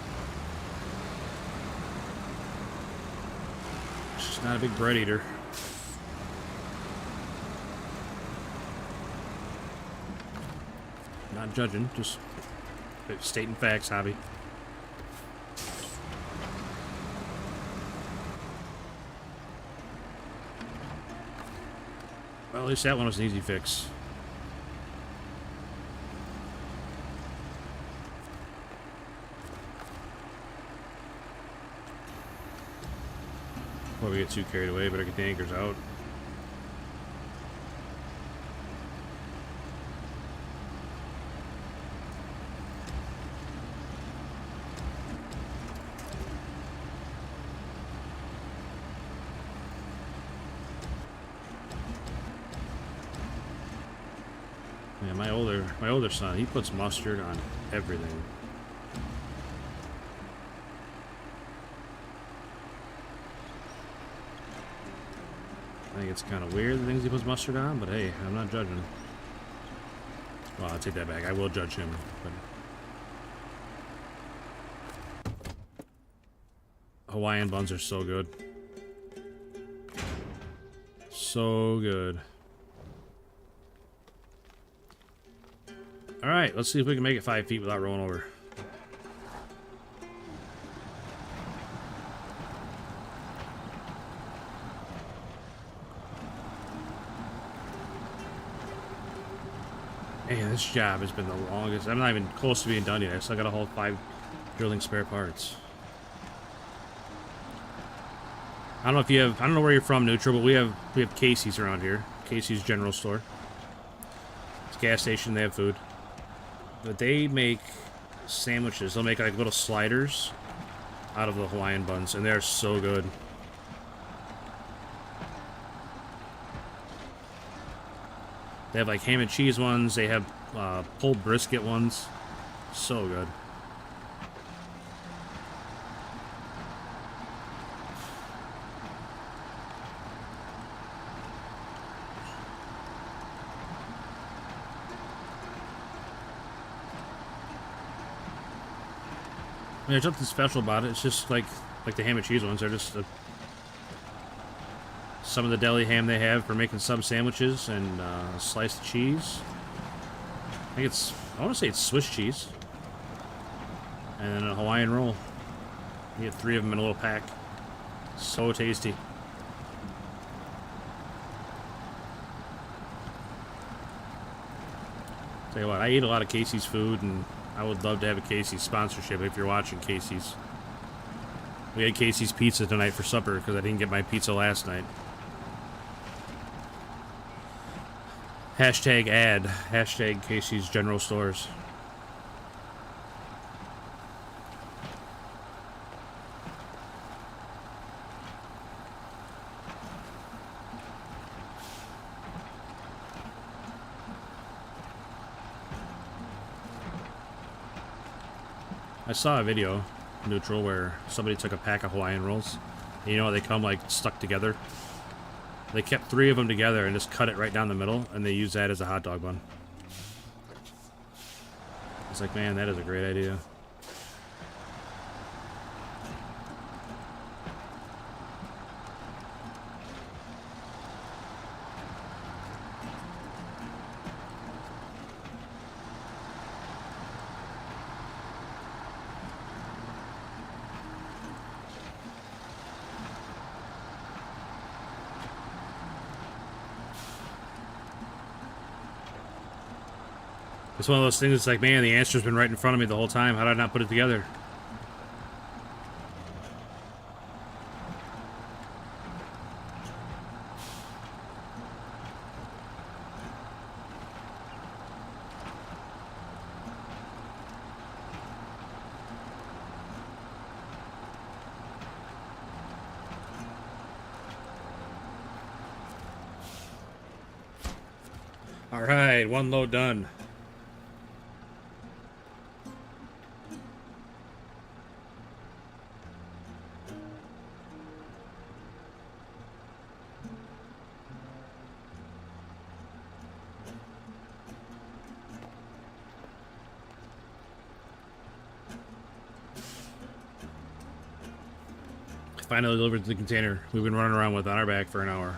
She's not a big bread eater. Not judging, just stating facts, Hobby. Well, at least that one was an easy fix. Before we get too carried away, better get the anchors out. Yeah, my older son, he puts mustard on everything. I think it's kind of weird the things he puts mustard on, but hey, I'm not judging. Well, I'll take that back. I will judge him. But Hawaiian buns are so good. So good. Alright, let's see if we can make it 5 feet without rolling over. Man, this job has been the longest. I'm not even close to being done yet. I still got a whole 5 drilling spare parts. I don't know if you have. I don't know where you're from, Neutral, but we have Casey's around here. Casey's General Store. It's a gas station. They have food, but they make sandwiches. They'll make like little sliders out of the Hawaiian buns, and they're so good. They have like ham and cheese ones. They have pulled brisket ones. So good. There's nothing special about it. It's just like the ham and cheese ones. They're just some of the deli ham they have for making sub sandwiches and sliced cheese. I want to say it's Swiss cheese. And then a Hawaiian roll. You get 3 of them in a little pack. So tasty. Tell you what, I eat a lot of Casey's food, and I would love to have a Casey's sponsorship if you're watching Casey's. We had Casey's pizza tonight for supper because I didn't get my pizza last night. Hashtag ad. Hashtag Casey's General Stores. I saw a video, Neutral, where somebody took a pack of Hawaiian rolls. And you know, they come like stuck together. They kept 3 of them together and just cut it right down the middle, and they use that as a hot dog bun. It's like, man, that is a great idea. It's one of those things that's like, man, the answer's been right in front of me the whole time. How did I not put it together? All right, 1 load done. Finally delivered the container we've been running around with on our back for an hour.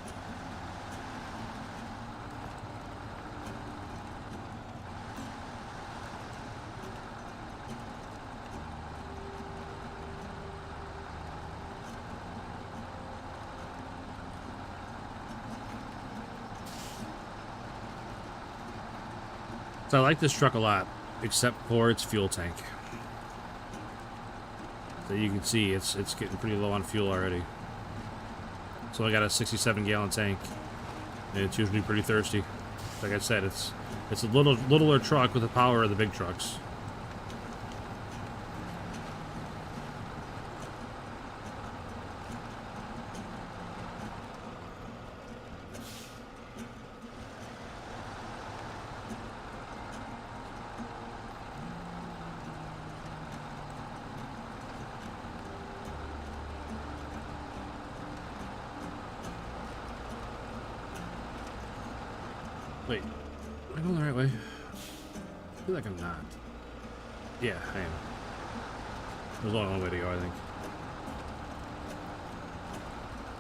So I like this truck a lot, except for its fuel tank. So you can see it's getting pretty low on fuel already. So I got a 67-gallon tank, and it's usually pretty thirsty. Like I said, it's a littler truck with the power of the big trucks. Wait, am I going the right way? I feel like I'm not. Yeah, I am. There's only one way to go, I think.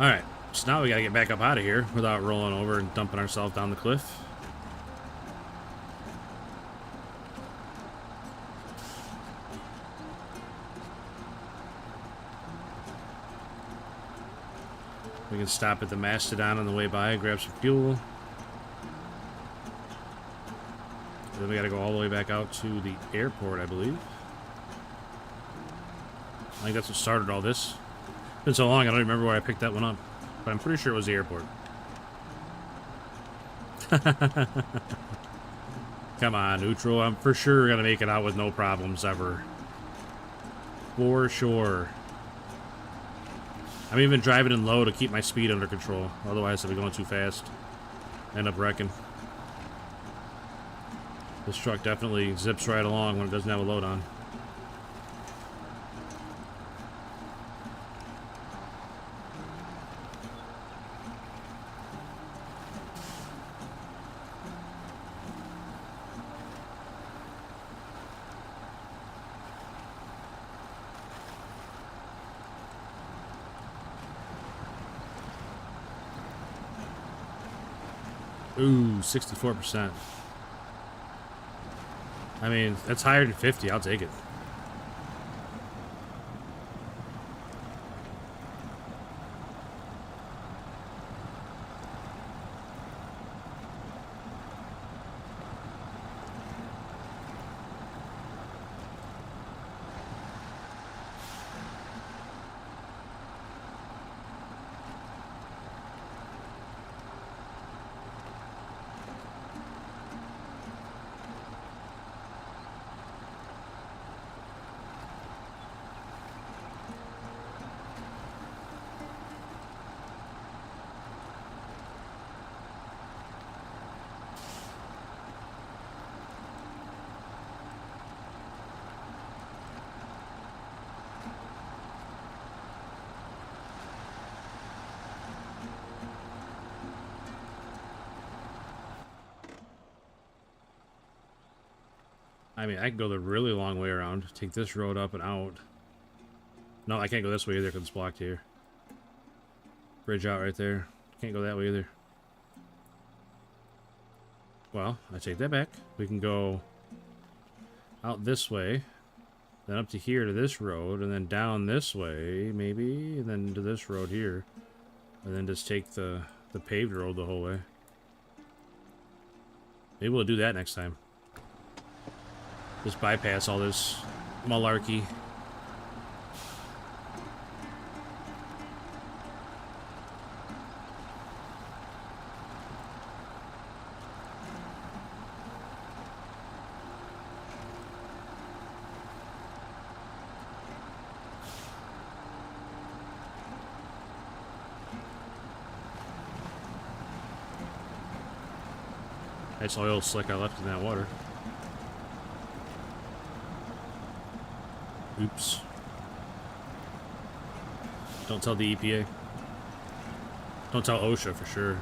Alright, so now we gotta get back up out of here without rolling over and dumping ourselves down the cliff. We can stop at the Mastodon on the way by, grab some fuel. Then we gotta go all the way back out to the airport, I believe. I think that's what started all this. It's been so long, I don't remember where I picked that one up. But I'm pretty sure it was the airport. Come on, neutral. I'm for sure gonna make it out with no problems ever. For sure. I'm even driving in low to keep my speed under control. Otherwise, I'll be going too fast. End up wrecking. This truck definitely zips right along when it doesn't have a load on. Ooh, 64%. I mean, that's higher than 50. I'll take it. I mean, I can go the really long way around. Take this road up and out. No, I can't go this way either because it's blocked here. Bridge out right there. Can't go that way either. Well, I take that back. We can go out this way, then up to here to this road, and then down this way, maybe, and then to this road here. And then just take the paved road the whole way. Maybe we'll do that next time. Just bypass all this malarkey. Nice oil slick I left in that water. Oops. Don't tell the EPA. Don't tell OSHA for sure.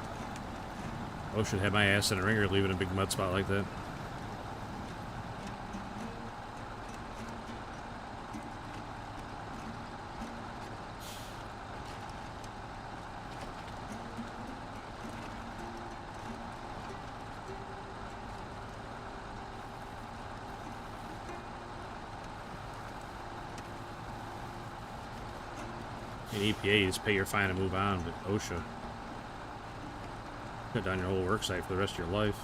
OSHA had my ass in a ringer leaving a big mud spot like that. In EPA, you just pay your fine and move on, but OSHA, cut down your whole work site for the rest of your life.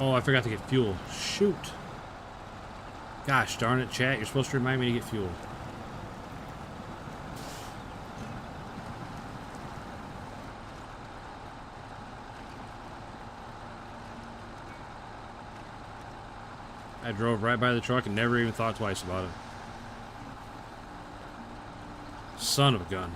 Oh, I forgot to get fuel. Shoot. Gosh darn it, chat. You're supposed to remind me to get fuel. I drove right by the truck and never even thought twice about it. Son of a gun.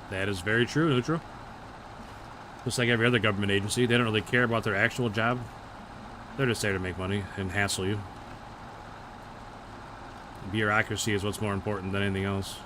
That is very true, Neutral. Just like every other government agency, they don't really care about their actual job. They're just there to make money and hassle you. Bureaucracy is what's more important than anything else.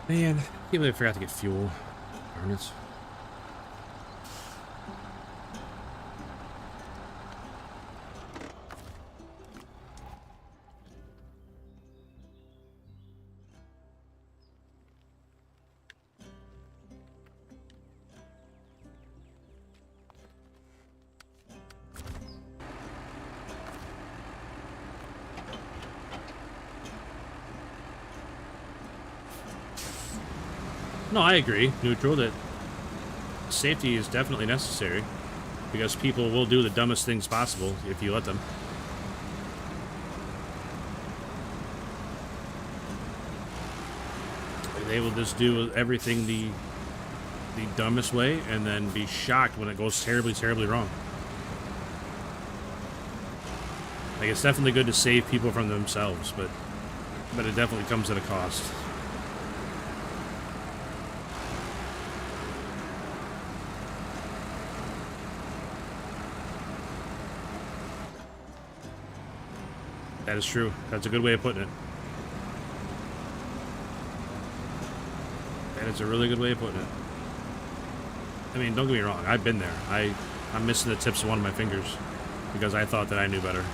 Man, I can't believe I forgot to get fuel. Darn it. No, I agree, Neutral, that safety is definitely necessary because people will do the dumbest things possible if you let them. They will just do everything the dumbest way and then be shocked when it goes terribly, terribly wrong. Like, it's definitely good to save people from themselves, but it definitely comes at a cost. That is true. That's a good way of putting it. That is a really good way of putting it. I mean, don't get me wrong. I've been there. I'm missing the tips of one of my fingers because I thought that I knew better.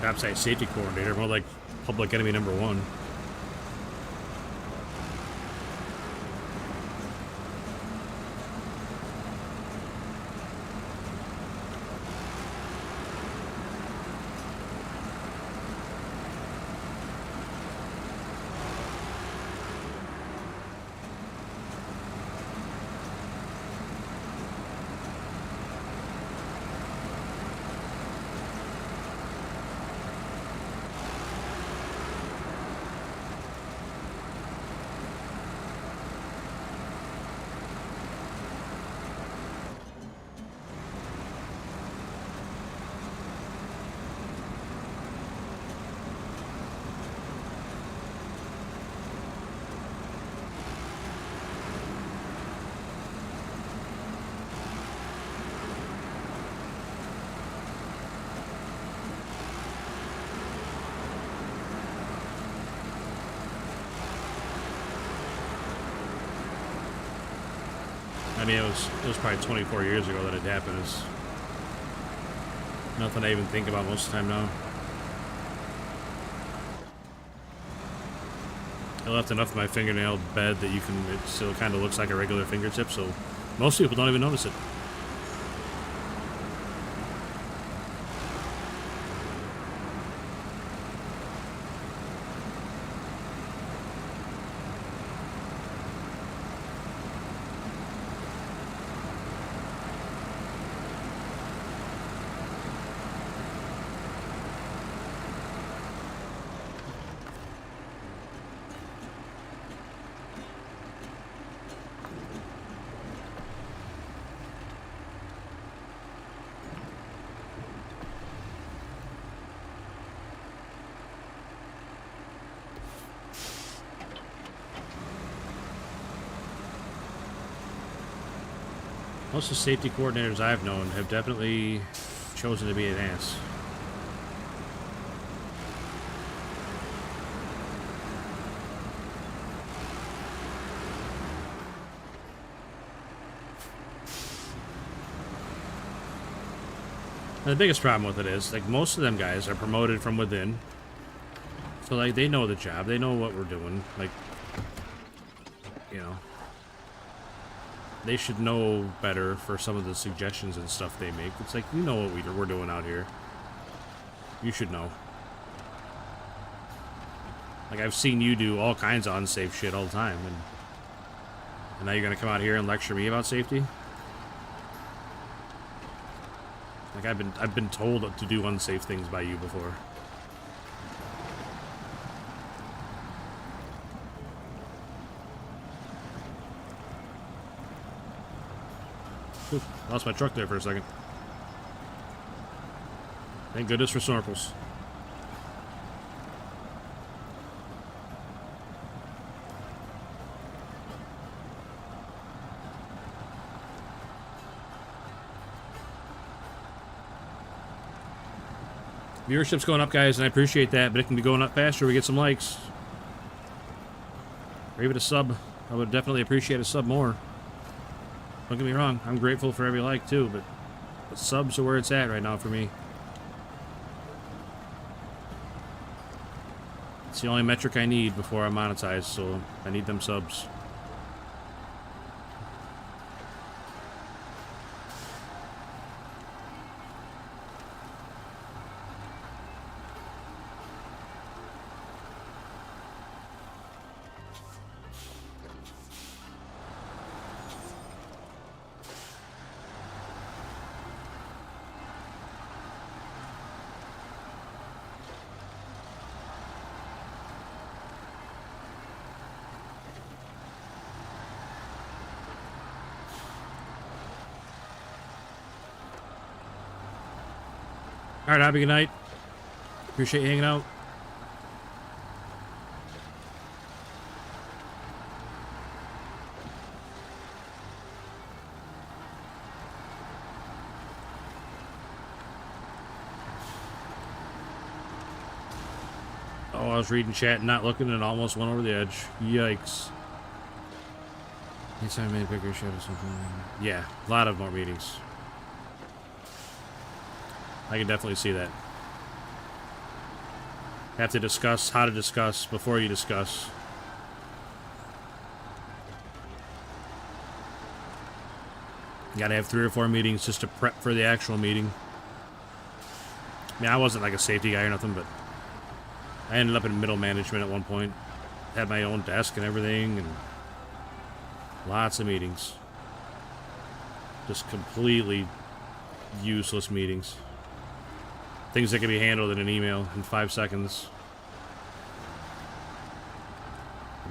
Topside safety coordinator, more like public enemy number one. I mean, it was probably 24 years ago that it happened. It's nothing I even think about most of the time now. I left enough of my fingernail bed that it still kind of looks like a regular fingertip, so most people don't even notice it. Most of the safety coordinators I've known have definitely chosen to be an ass. And the biggest problem with it is, like, most of them guys are promoted from within. So, like, they know the job. They know what we're doing. Like, you know. They should know better for some of the suggestions and stuff they make. It's like, you know what we're doing out here. You should know. Like, I've seen you do all kinds of unsafe shit all the time. And now you're going to come out here and lecture me about safety? Like, I've been told to do unsafe things by you before. Ooh, lost my truck there for a second. Thank goodness for snorkels. Viewership's going up, guys, and I appreciate that, but it can be going up faster. We get some likes. Or even a sub. I would definitely appreciate a sub more. Don't get me wrong, I'm grateful for every like, too, but the subs are where it's at right now for me. It's the only metric I need before I monetize, so I need them subs. Alright, have a good night. Appreciate you hanging out. Oh, I was reading chat and not looking and almost went over the edge. Yikes. Anytime I made a bigger shit or something. Yeah, a lot of more meetings. I can definitely see that. Have to discuss how to discuss before you discuss. You gotta have 3 or 4 meetings just to prep for the actual meeting. I mean, I wasn't like a safety guy or nothing, but I ended up in middle management at one point. Had my own desk and everything, and lots of meetings. Just completely useless meetings. Things that can be handled in an email in 5 seconds.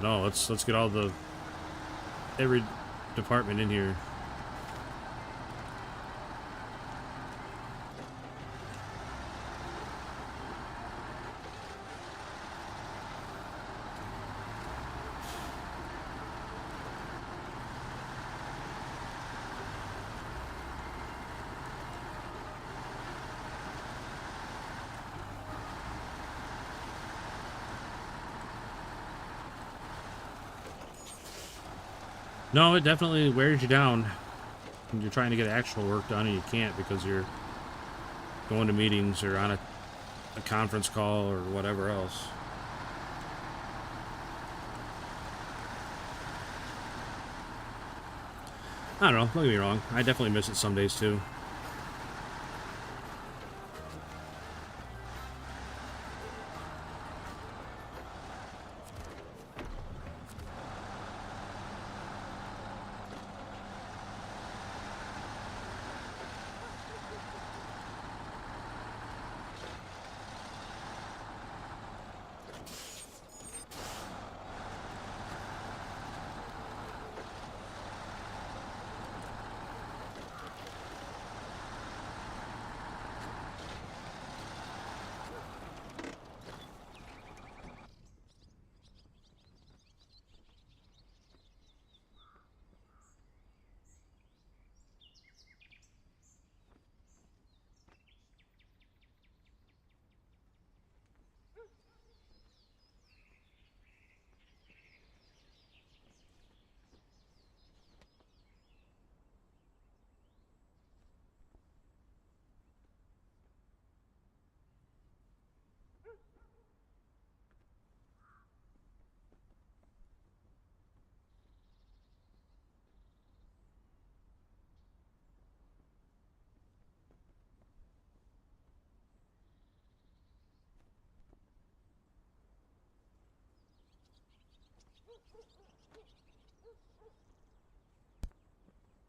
No, let's get every department in here. No, it definitely wears you down when you're trying to get actual work done and you can't because you're going to meetings or on a conference call or whatever else. I don't know, don't get me wrong. I definitely miss it some days too.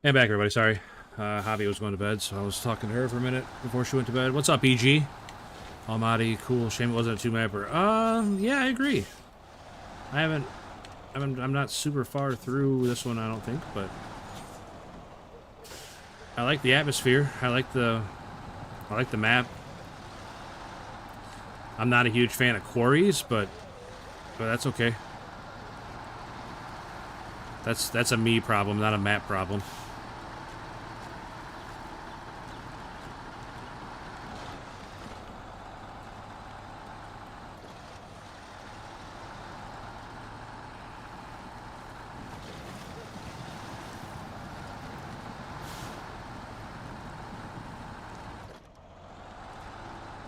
Hey, back, everybody. Sorry. Javi was going to bed, so I was talking to her for a minute before she went to bed. What's up, EG? Almaty, cool. Shame it wasn't a 2-mapper. Yeah, I agree. I'm not super far through this one, I don't think, but I like the atmosphere. I like the map. I'm not a huge fan of quarries, but that's okay. That's a me problem, not a map problem.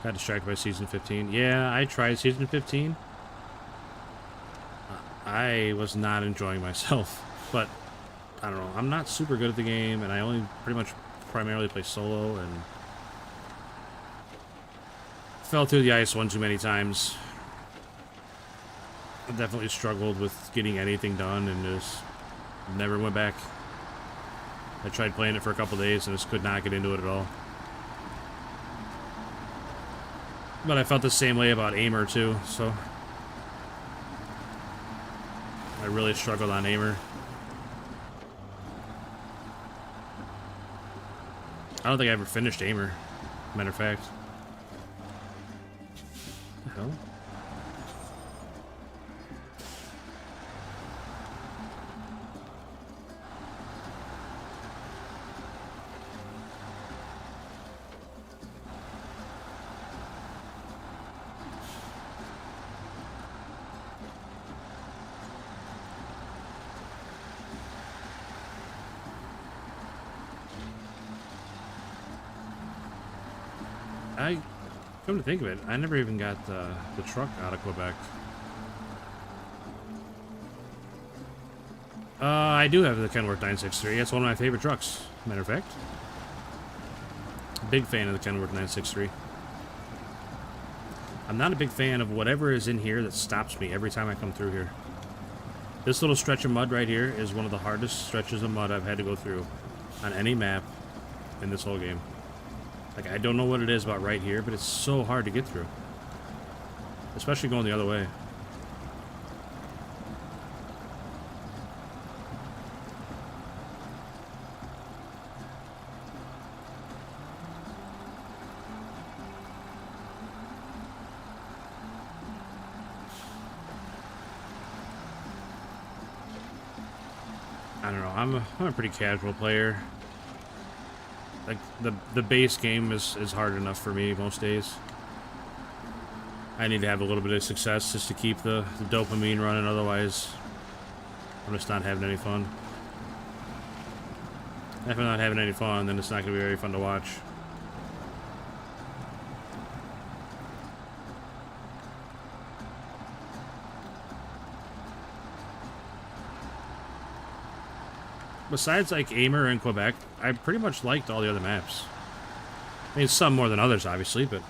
Got distracted by Season 15. Yeah, I tried Season 15. I was not enjoying myself, but I don't know. I'm not super good at the game, and I only pretty much primarily play solo, and fell through the ice one too many times. I definitely struggled with getting anything done, and just never went back. I tried playing it for a couple days, and just could not get into it at all. But I felt the same way about Aimer, too, so I really struggled on Aimer. I don't think I ever finished Aimer, matter of fact. What the hell? Come to think of it, I never even got the truck out of Quebec. I do have the Kenworth 963. It's one of my favorite trucks, matter of fact. Big fan of the Kenworth 963. I'm not a big fan of whatever is in here that stops me every time I come through here. This little stretch of mud right here is one of the hardest stretches of mud I've had to go through on any map in this whole game. Like, I don't know what it is about right here, but it's so hard to get through. Especially going the other way. I don't know, I'm a pretty casual player. Like, the base game is hard enough for me most days. I need to have a little bit of success just to keep the dopamine running, otherwise I'm just not having any fun. If I'm not having any fun, then it's not going to be very fun to watch. Besides, like, Aimer and Quebec, I pretty much liked all the other maps. I mean, some more than others, obviously, but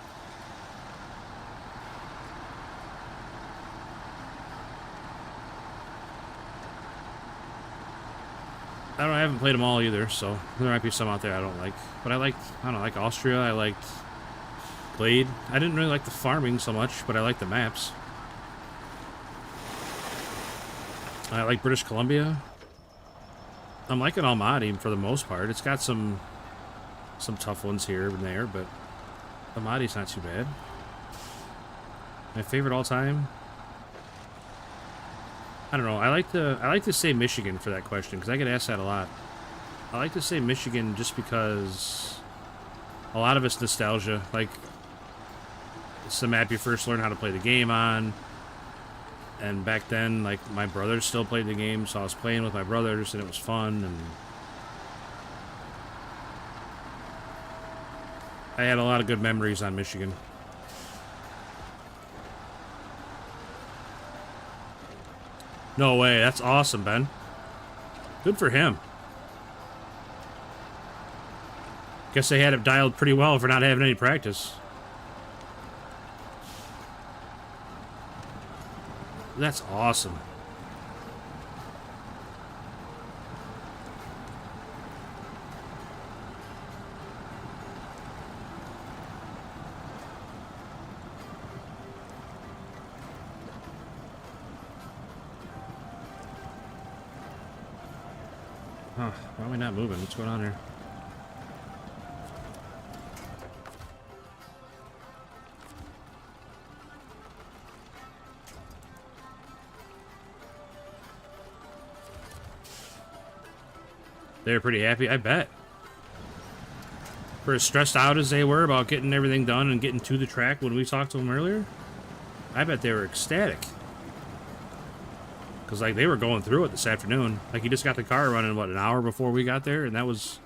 I haven't played them all either, so there might be some out there I don't like. But I don't know, like Austria, I liked Blade. I didn't really like the farming so much, but I liked the maps. I like British Columbia. I'm liking Almaty for the most part. It's got some tough ones here and there, but Almaty's not too bad. My favorite all time? I don't know. I like to say Michigan for that question, because I get asked that a lot. I like to say Michigan just because a lot of it's nostalgia. Like, it's the map you first learn how to play the game on. And back then, like, my brothers still played the game, so I was playing with my brothers, and it was fun, and I had a lot of good memories on Michigan. No way, that's awesome, Ben. Good for him. Guess they had it dialed pretty well for not having any practice. That's awesome. Huh, why am I not moving? What's going on here? They were pretty happy, I bet. For as stressed out as they were about getting everything done and getting to the track when we talked to them earlier, I bet they were ecstatic. Because, like, they were going through it this afternoon. Like, he just got the car running, what, an hour before we got there? And that was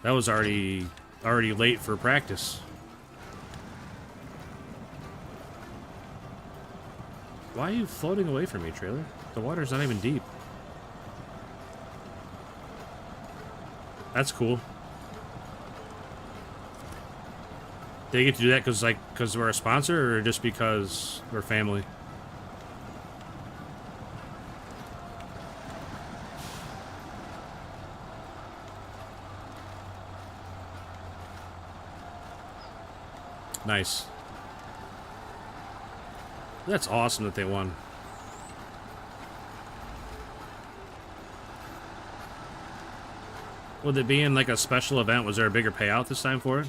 already late for practice. Why are you floating away from me, trailer? The water's not even deep. That's cool. They get to do that because we're a sponsor, or just because we're family? Nice. That's awesome that they won. With it being like a special event, was there a bigger payout this time for it?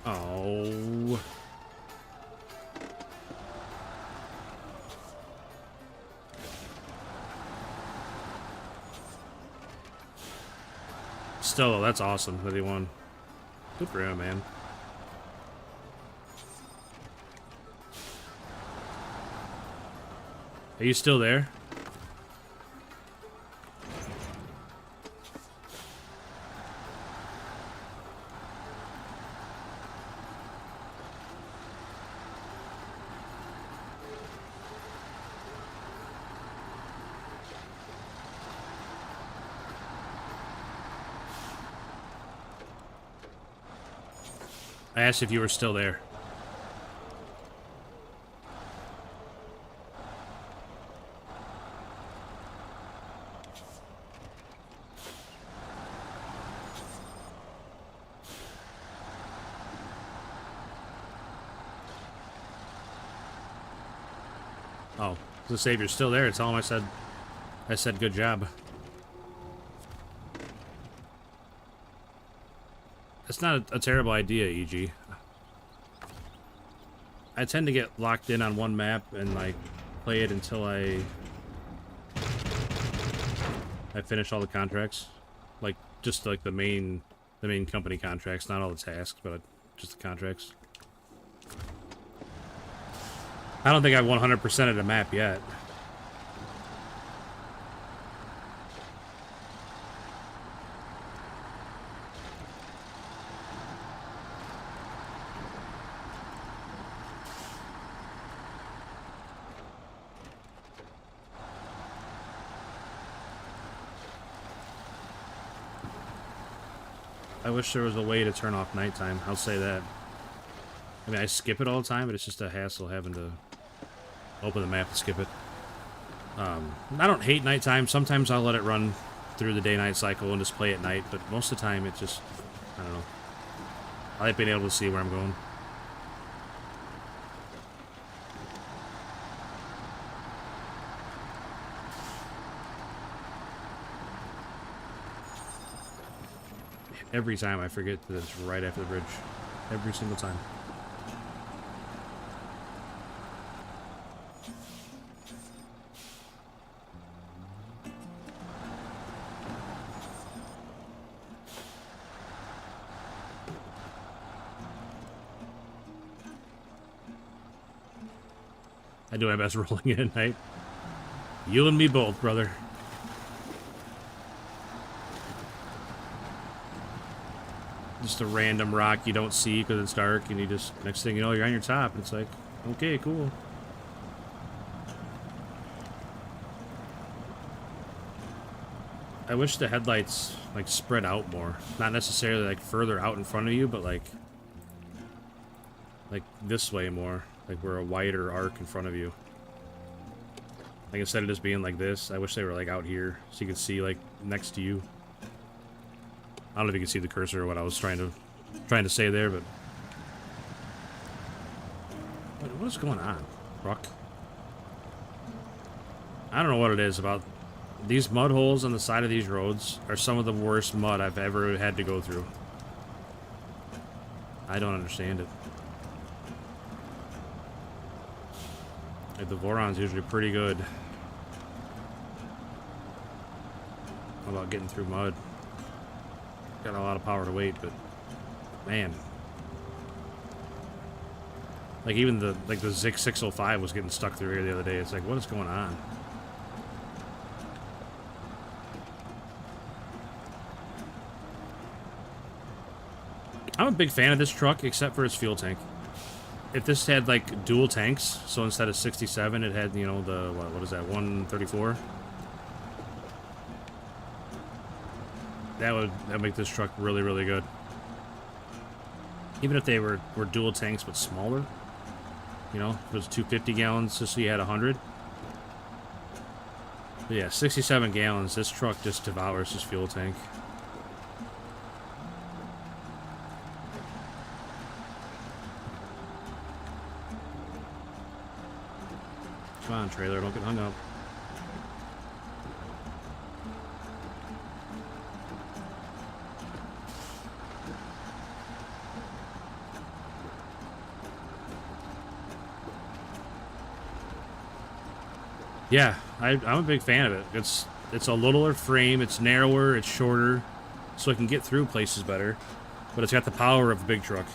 Oh. Still, that's awesome that he won. Good for him, man. Are you still there? I asked if you were still there. Oh, the Savior's still there. Tell him I said good job. That's not a terrible idea, EG. I tend to get locked in on one map and like play it until I finish all the contracts. Like just like the main company contracts, not all the tasks, but just the contracts. I don't think I've 100%ed a map yet. I wish there was a way to turn off nighttime. I'll say that. I mean, I skip it all the time, but it's just a hassle having to open the map and skip it. I don't hate nighttime. Sometimes I'll let it run through the day-night cycle and just play at night, but most of the time it just, I don't know. I like being able to see where I'm going. Every time I forget that it's right after the bridge. Every single time. I do my best rolling in at night. You and me both, brother. Just a random rock you don't see because it's dark, and you just, next thing you know, you're on your top. It's like, okay, cool. I wish the headlights like spread out more. Not necessarily like further out in front of you, but like this way more. Like we're a wider arc in front of you. Like instead of just being like this, I wish they were like out here so you could see like next to you. I don't know if you can see the cursor or what I was trying to say there, but what is going on, Ruck? I don't know what it is about these mud holes on the side of these roads are some of the worst mud I've ever had to go through. I don't understand it. Like the Voron's usually pretty good about getting through mud. Got a lot of power to weight, but man, like even the Zik 605 was getting stuck through here the other day. It's like, what is going on? I'm a big fan of this truck, except for its fuel tank. If this had like dual tanks, so instead of 67, it had, you know, the what is that, 134? That'd make this truck really, really good. Even if they were dual tanks but smaller, you know, if it was 250 gallons, just so you had 100. But yeah, 67 gallons. This truck just devours this fuel tank. Come on, trailer, don't get hung up. Yeah, I'm a big fan of it. It's a littler frame, it's narrower, it's shorter, so it can get through places better. But it's got the power of a big truck.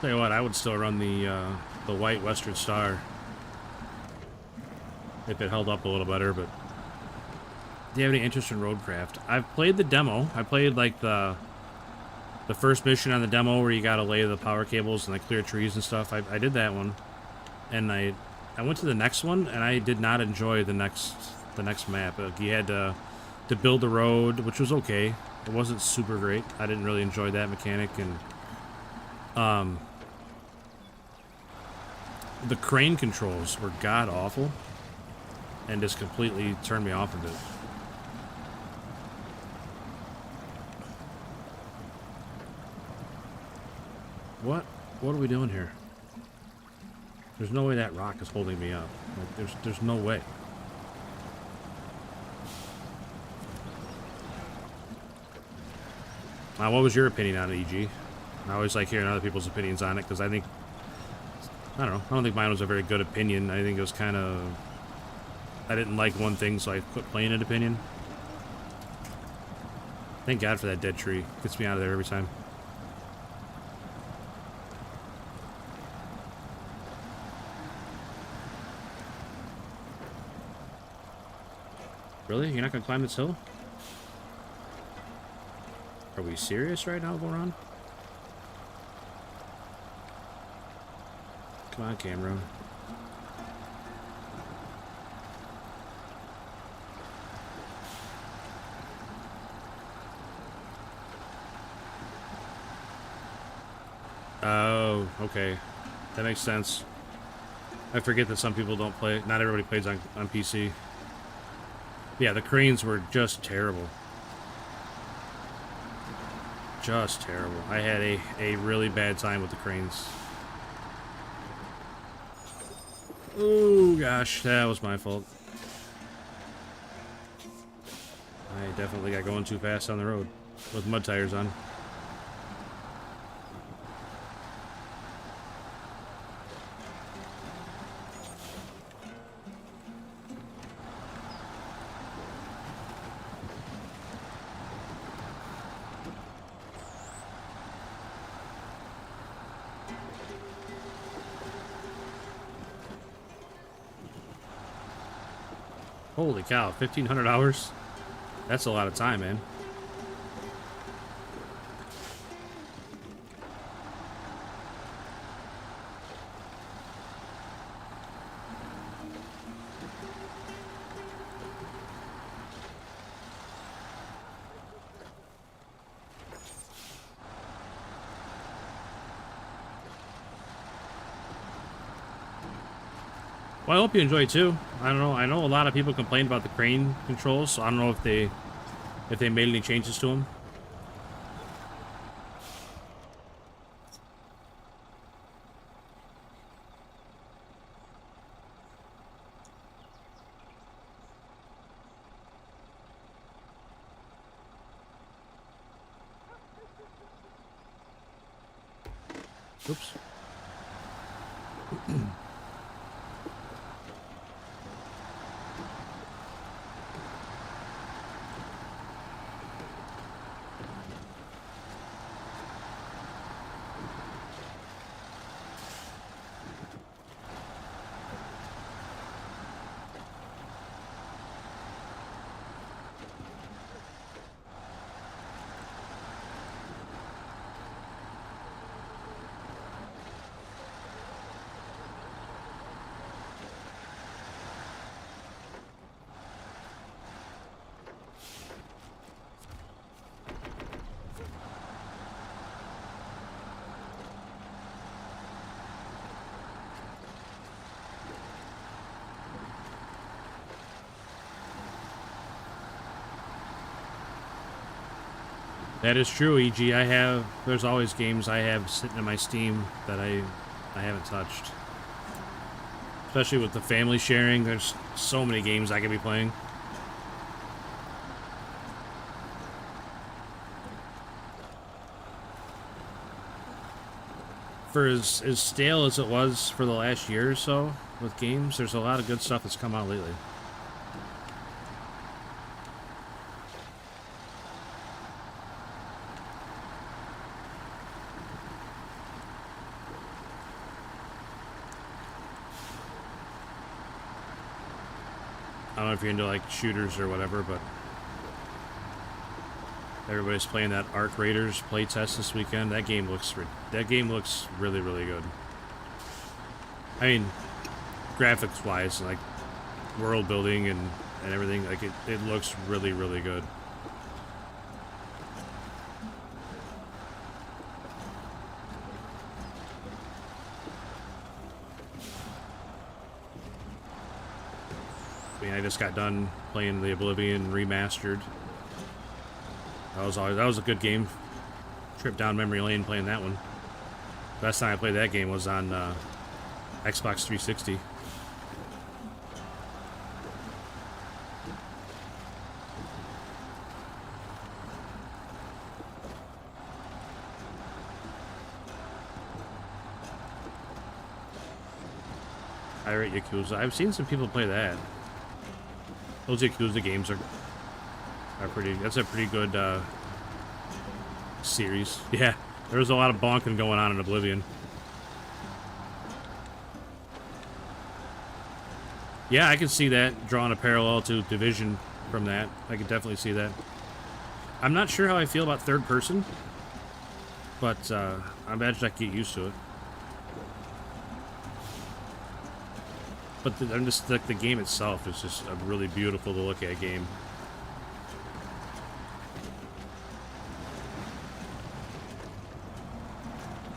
Tell you what, I would still run the white Western Star if it held up a little better. But do you have any interest in roadcraft? I've played the demo. I played like the first mission on the demo where you got to lay the power cables and like clear trees and stuff. I did that one, and I went to the next one, and I did not enjoy the next map. You had to build the road, which was okay. It wasn't super great. I didn't really enjoy that mechanic, and the crane controls were god awful and just completely turned me off of it. What are we doing here? There's no way that rock is holding me up. Like, there's no way. What was your opinion on it, EG? I always like hearing other people's opinions on it, because I think, I don't know, I don't think mine was a very good opinion. I think it was kind of, I didn't like one thing, so I quit playing an opinion. Thank God for that dead tree. Gets me out of there every time. Really? You're not gonna climb this hill? Are we serious right now, Voron? Come on, camera. Oh, okay. That makes sense. I forget that some people don't play. Not everybody plays on PC. Yeah, the cranes were just terrible. Just terrible. I had a really bad time with the cranes. Oh gosh, that was my fault. I definitely got going too fast on the road with mud tires on. Holy cow, 1,500 hours? That's a lot of time, man. Well, I hope you enjoy it too. I don't know. I know a lot of people complained about the crane controls, so I don't know if they made any changes to them. Oops. That is true, EG. There's always games I have sitting in my Steam that I haven't touched. Especially with the family sharing, there's so many games I could be playing. For as stale as it was for the last year or so with games, there's a lot of good stuff that's come out lately. I don't know if you're into like shooters or whatever, but everybody's playing that Arc Raiders playtest this weekend. That game looks really, really good. I mean, graphics wise, like world building and everything, like it looks really, really good. I just got done playing the Oblivion remastered. That was a good game. Trip down memory lane playing that one. Last time I played that game was on Xbox 360. I rate Yakuza. I've seen some people play that. Those Yakuza games are pretty. That's a pretty good series. Yeah, there was a lot of bonking going on in Oblivion. Yeah, I can see that, drawing a parallel to Division from that. I could definitely see that. I'm not sure how I feel about third person, but I imagine I can get used to it. But I'm just like the game itself is just a really beautiful to look at game.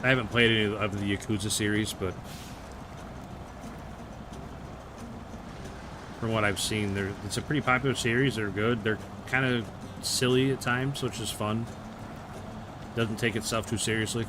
I haven't played any of the Yakuza series, but from what I've seen. It's a pretty popular series. They're good. They're kind of silly at times, which is fun. Doesn't take itself too seriously.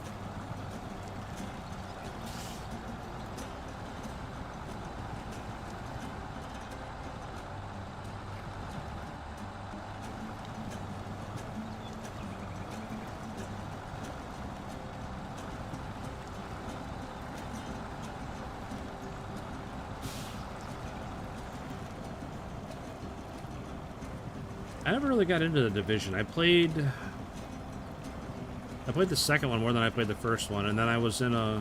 I never really got into the Division. I played the second one more than I played the first one, and then I was in a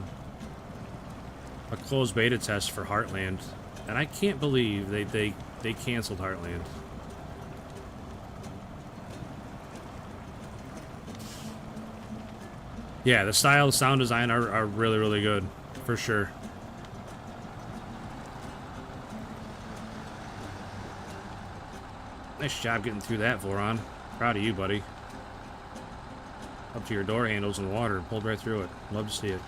closed beta test for Heartland, and I can't believe they canceled Heartland. Yeah, the style, the sound design are really, really good, for sure. Nice job getting through that, Voron. Proud of you, buddy. Up to your door handles in water, pulled right through it. Love to see it.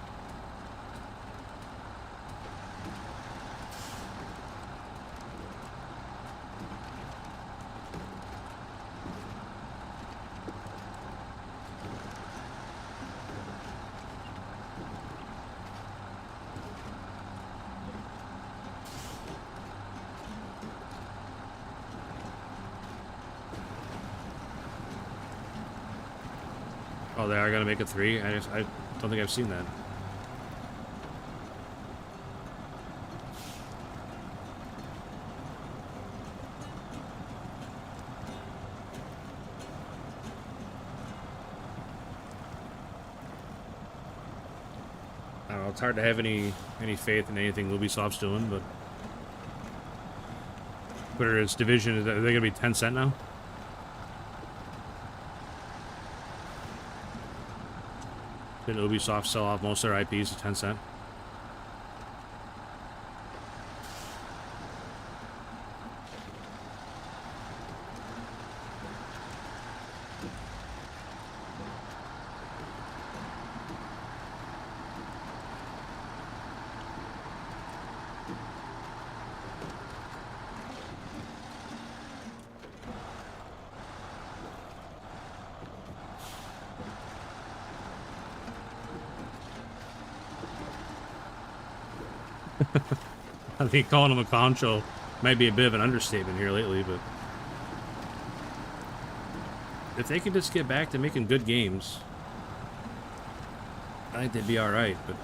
Oh, they are gonna make it 3? I don't think I've seen that. I don't know, it's hard to have any faith in anything Ubisoft's doing, but whether it's Division, are they gonna be 10 cent now? Did Ubisoft sell off most of their IPs at 10 cent? I think calling them a clown show might be a bit of an understatement here lately, but if they could just get back to making good games, I think they'd be alright. But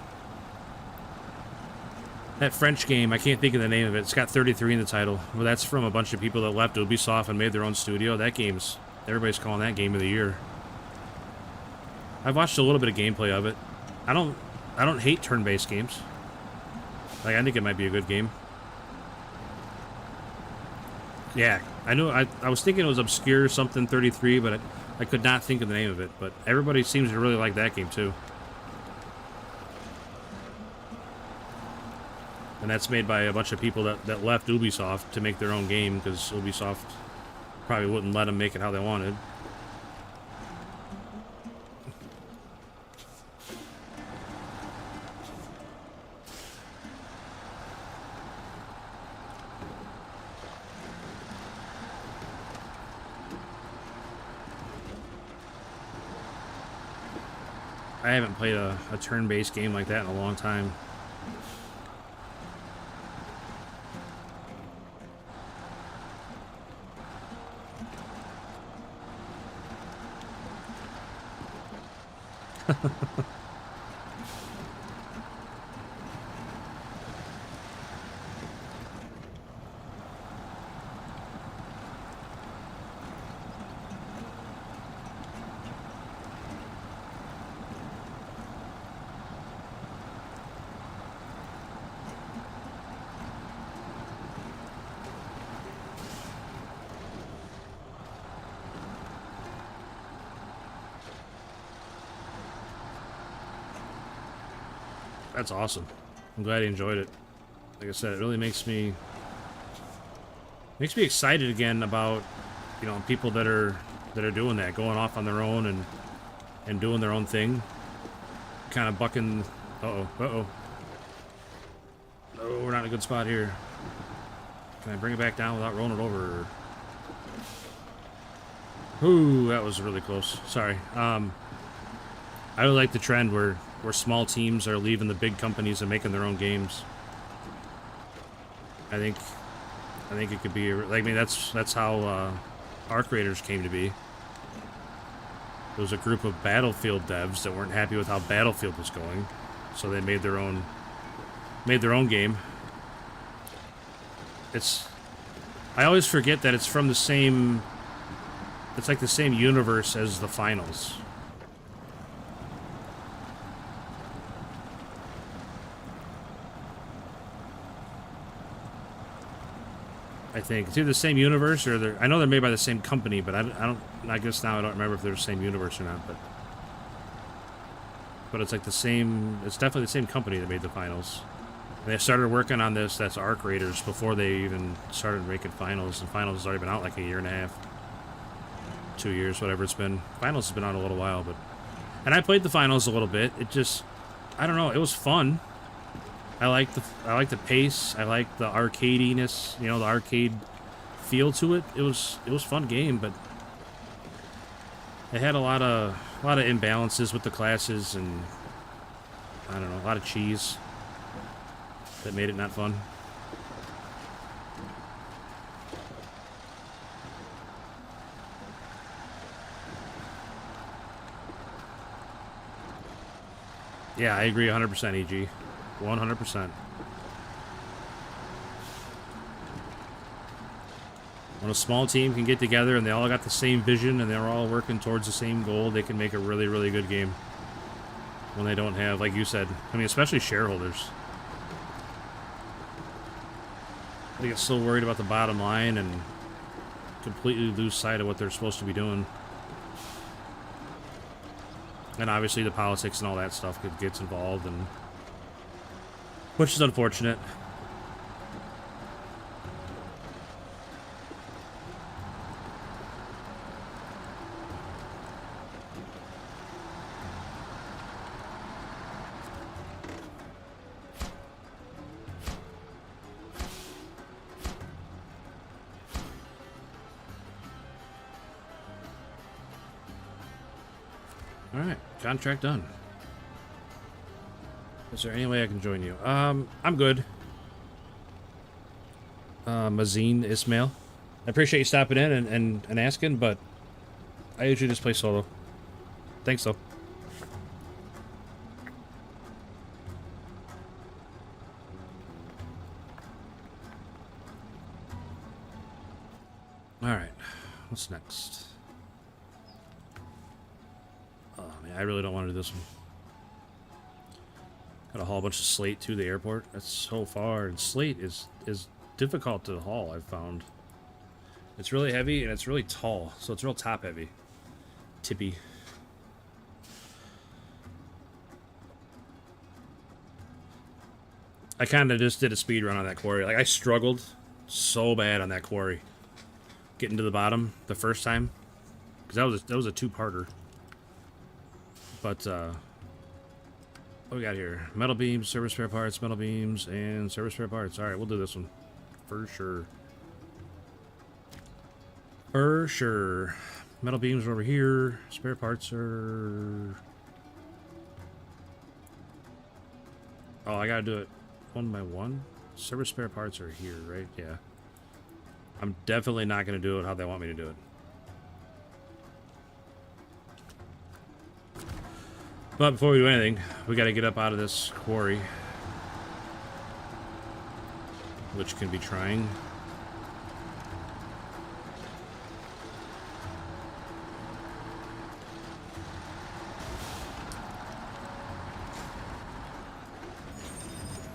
that French game, I can't think of the name of it. It's got 33 in the title. Well, that's from a bunch of people that left Ubisoft and made their own studio. That game's, everybody's calling that game of the year. I've watched a little bit of gameplay of it. I don't hate turn-based games. Like, I think it might be a good game. Yeah, I know. I was thinking it was obscure something 33, but I could not think of the name of it. But everybody seems to really like that game too. And that's made by a bunch of people that left Ubisoft to make their own game because Ubisoft probably wouldn't let them make it how they wanted. I haven't played a turn-based game like that in a long time. That's awesome. I'm glad you enjoyed it. Like I said, it really makes me excited again about, you know, people that are doing that, going off on their own and doing their own thing. Kind of bucking. Uh-oh. No, we're not in a good spot here. Can I bring it back down without rolling it over? Ooh, that was really close. Sorry. I really like the trend where small teams are leaving the big companies and making their own games. I think it could be like, I mean, that's how Arc Raiders came to be. There was a group of Battlefield devs that weren't happy with how Battlefield was going, so they made their own game. I always forget that it's from the same. It's like the same universe as the finals. I think it's either the same universe or I know they're made by the same company, but I don't. I guess now I don't remember if they're the same universe or not. But it's like the same. It's definitely the same company that made the finals. And they started working on this. That's Arc Raiders before they even started making finals. And finals has already been out like a year and a half, 2 years, whatever it's been. Finals has been out a little while, and I played the finals a little bit. It just, I don't know. It was fun. I like the pace. I like the arcadiness, you know, the arcade feel to it. It was a fun game, but it had a lot of imbalances with the classes, and I don't know, a lot of cheese that made it not fun. Yeah, I agree 100%, EG. 100%. When a small team can get together and they all got the same vision and they're all working towards the same goal, they can make a really, really good game. When they don't have, like you said, I mean, especially shareholders. They get so worried about the bottom line and completely lose sight of what they're supposed to be doing. And obviously the politics and all that stuff gets involved, and which is unfortunate. Alright, contract done. Is there any way I can join you? I'm good. Mazine Ismail. I appreciate you stopping in and asking, but I usually just play solo. Thanks, though. Alright, what's next? Oh, man, I really don't want to do this one. Gotta haul a bunch of slate to the airport. That's so far, and slate is difficult to haul, I've found. It's really heavy and it's really tall, so it's real top heavy. Tippy. I kind of just did a speed run on that quarry. Like, I struggled so bad on that quarry, getting to the bottom the first time, because that was a two-parter. But what we got here? Metal beams, service spare parts, metal beams, and service spare parts. Alright, we'll do this one. For sure. For sure. Metal beams are over here. Spare parts are... Oh, I gotta do it one by one? Service spare parts are here, right? Yeah. I'm definitely not gonna do it how they want me to do it. But before we do anything, we got to get up out of this quarry, which can be trying.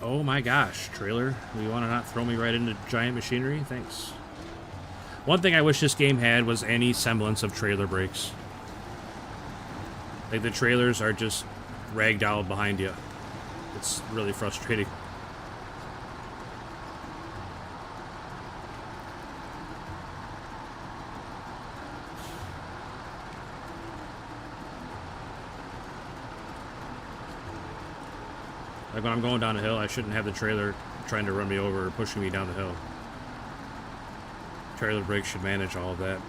Oh my gosh, trailer. You want to not throw me right into giant machinery? Thanks. One thing I wish this game had was any semblance of trailer brakes. Like, the trailers are just ragdolled behind you. It's really frustrating. Like, when I'm going down a hill, I shouldn't have the trailer trying to run me over or pushing me down the hill. Trailer brakes should manage all of that.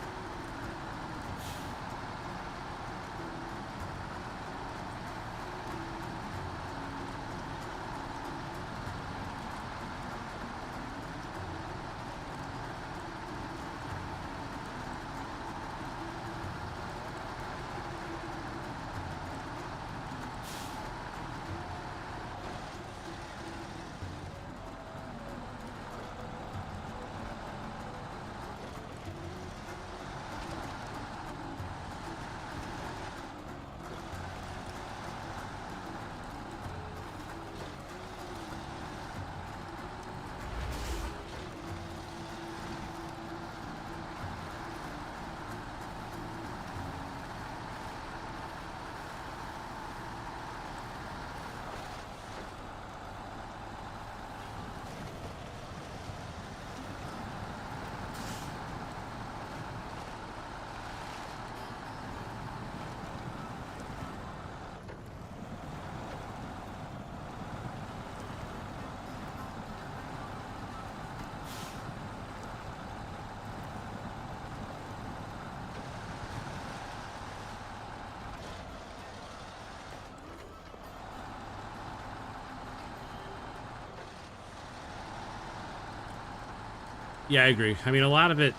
Yeah, I agree. I mean, a lot of it,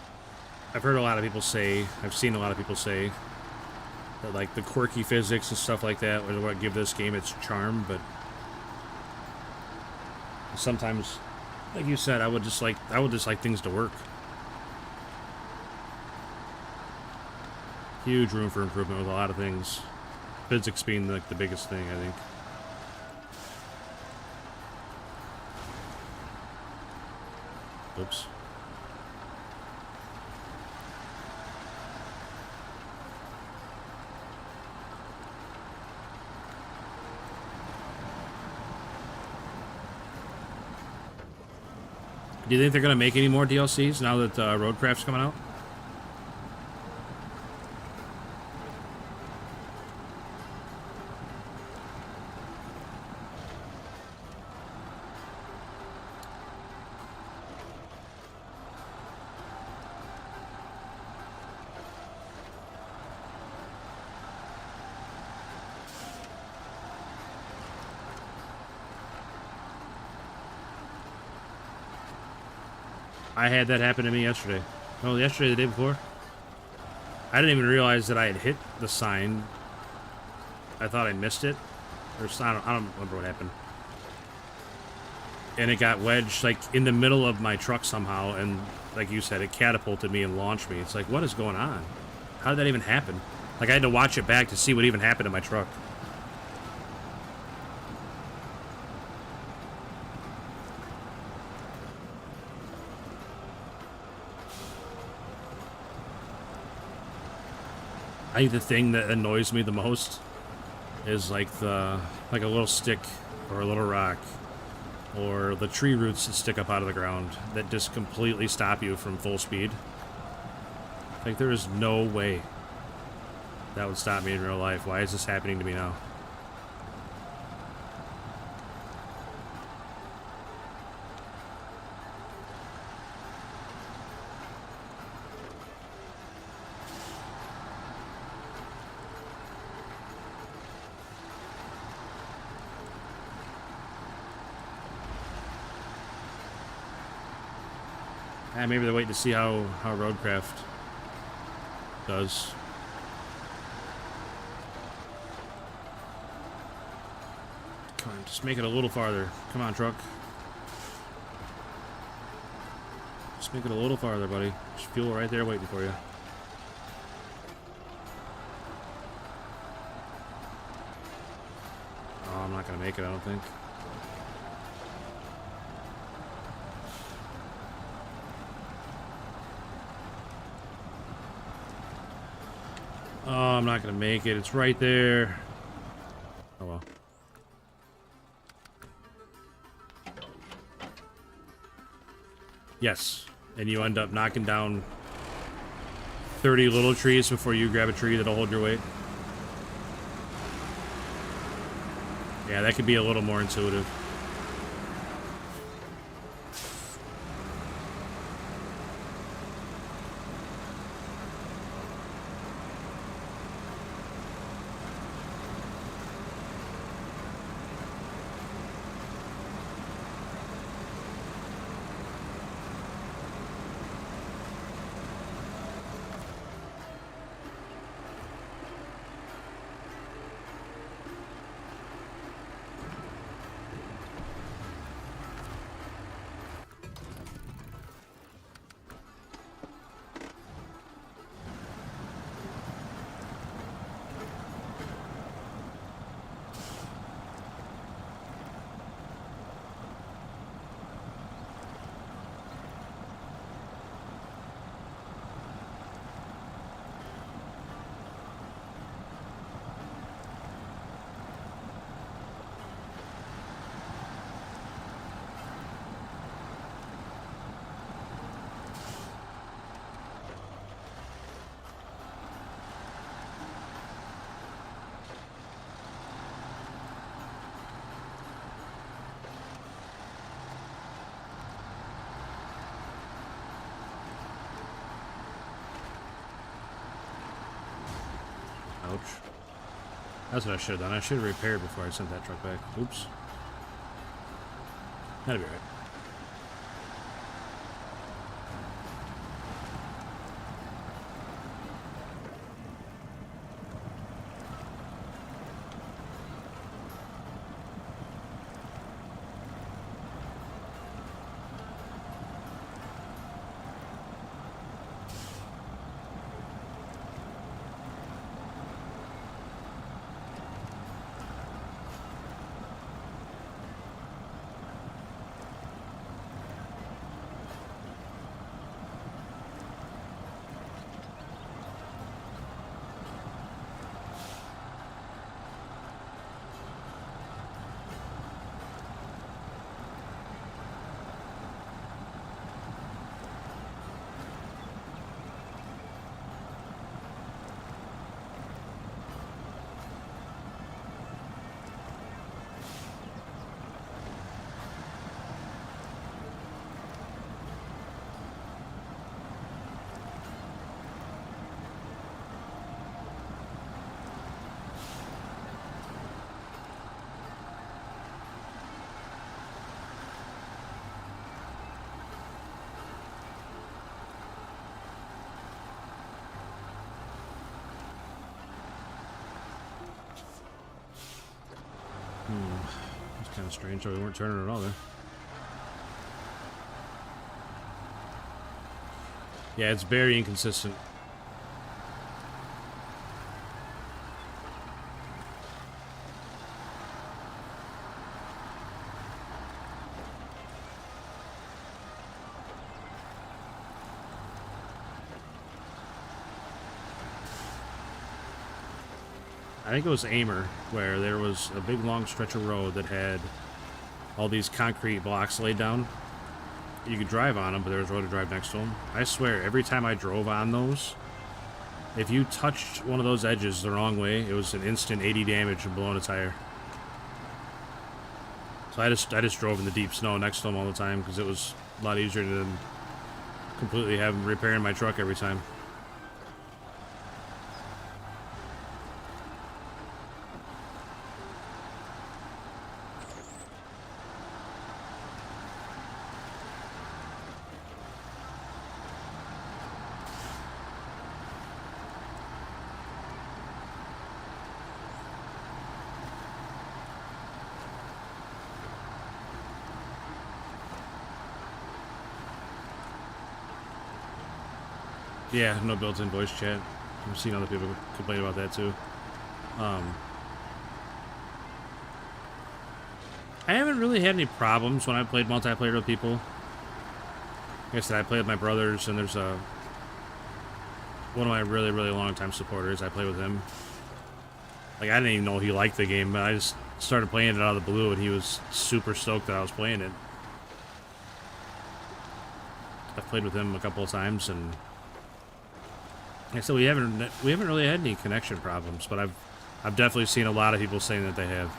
I've heard a lot of people say, I've seen a lot of people say that, like, the quirky physics and stuff like that are what give this game its charm, but sometimes, like you said, I would just like things to work. Huge room for improvement with a lot of things. Physics being, like, the biggest thing, I think. Oops. Do you think they're going to make any more DLCs now that Roadcraft's coming out? I had that happen to me yesterday. No, yesterday, the day before. I didn't even realize that I had hit the sign. I thought I missed it. Or I don't remember what happened. And it got wedged, like, in the middle of my truck somehow. And, like you said, it catapulted me and launched me. It's like, what is going on? How did that even happen? Like, I had to watch it back to see what even happened to my truck. I think the thing that annoys me the most is like a little stick or a little rock or the tree roots that stick up out of the ground that just completely stop you from full speed. Like, there is no way that would stop me in real life. Why is this happening to me now? Maybe they're waiting to see how Roadcraft does. Come on, just make it a little farther. Come on, truck. Just make it a little farther, buddy. There's fuel right there waiting for you. Oh, I'm not gonna make it, I don't think. Oh, I'm not gonna make it. It's right there. Oh well. Yes. And you end up knocking down 30 little trees before you grab a tree that'll hold your weight. Yeah, that could be a little more intuitive. Ouch. That's what I should have done. I should have repaired before I sent that truck back. Oops. That'll be right. It's kind of strange how we weren't turning at all there. Yeah, it's very inconsistent. I think it was Aimer, where there was a big long stretch of road that had all these concrete blocks laid down. You could drive on them, but there was a road to drive next to them. I swear, every time I drove on those, if you touched one of those edges the wrong way, it was an instant 80 damage from blowing a tire. So I just drove in the deep snow next to them all the time because it was a lot easier than completely having repairing my truck every time. Yeah, no built-in voice chat. I've seen other people complain about that too. I haven't really had any problems when I played multiplayer with people. Like I said, I play with my brothers, and there's one of my really, really long-time supporters. I play with him. Like, I didn't even know he liked the game, but I just started playing it out of the blue, and he was super stoked that I was playing it. I've played with him a couple of times, and like I said, we haven't really had any connection problems, but I've definitely seen a lot of people saying that they have.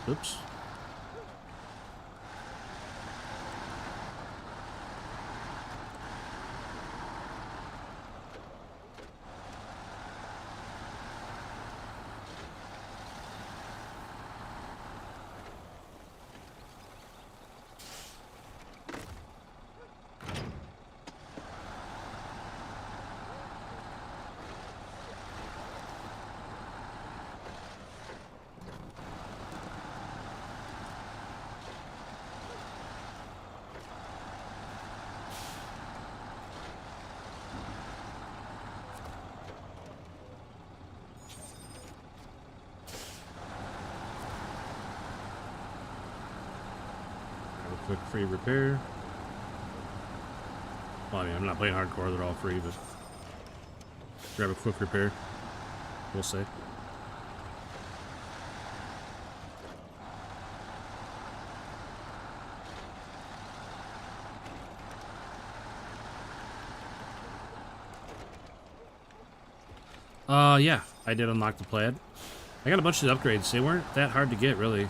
Oops. Quick free repair. Well, I mean, I'm not playing hardcore, they're all free, but grab a quick repair. We'll see. Yeah, I did unlock the plaid. I got a bunch of the upgrades. They weren't that hard to get, really.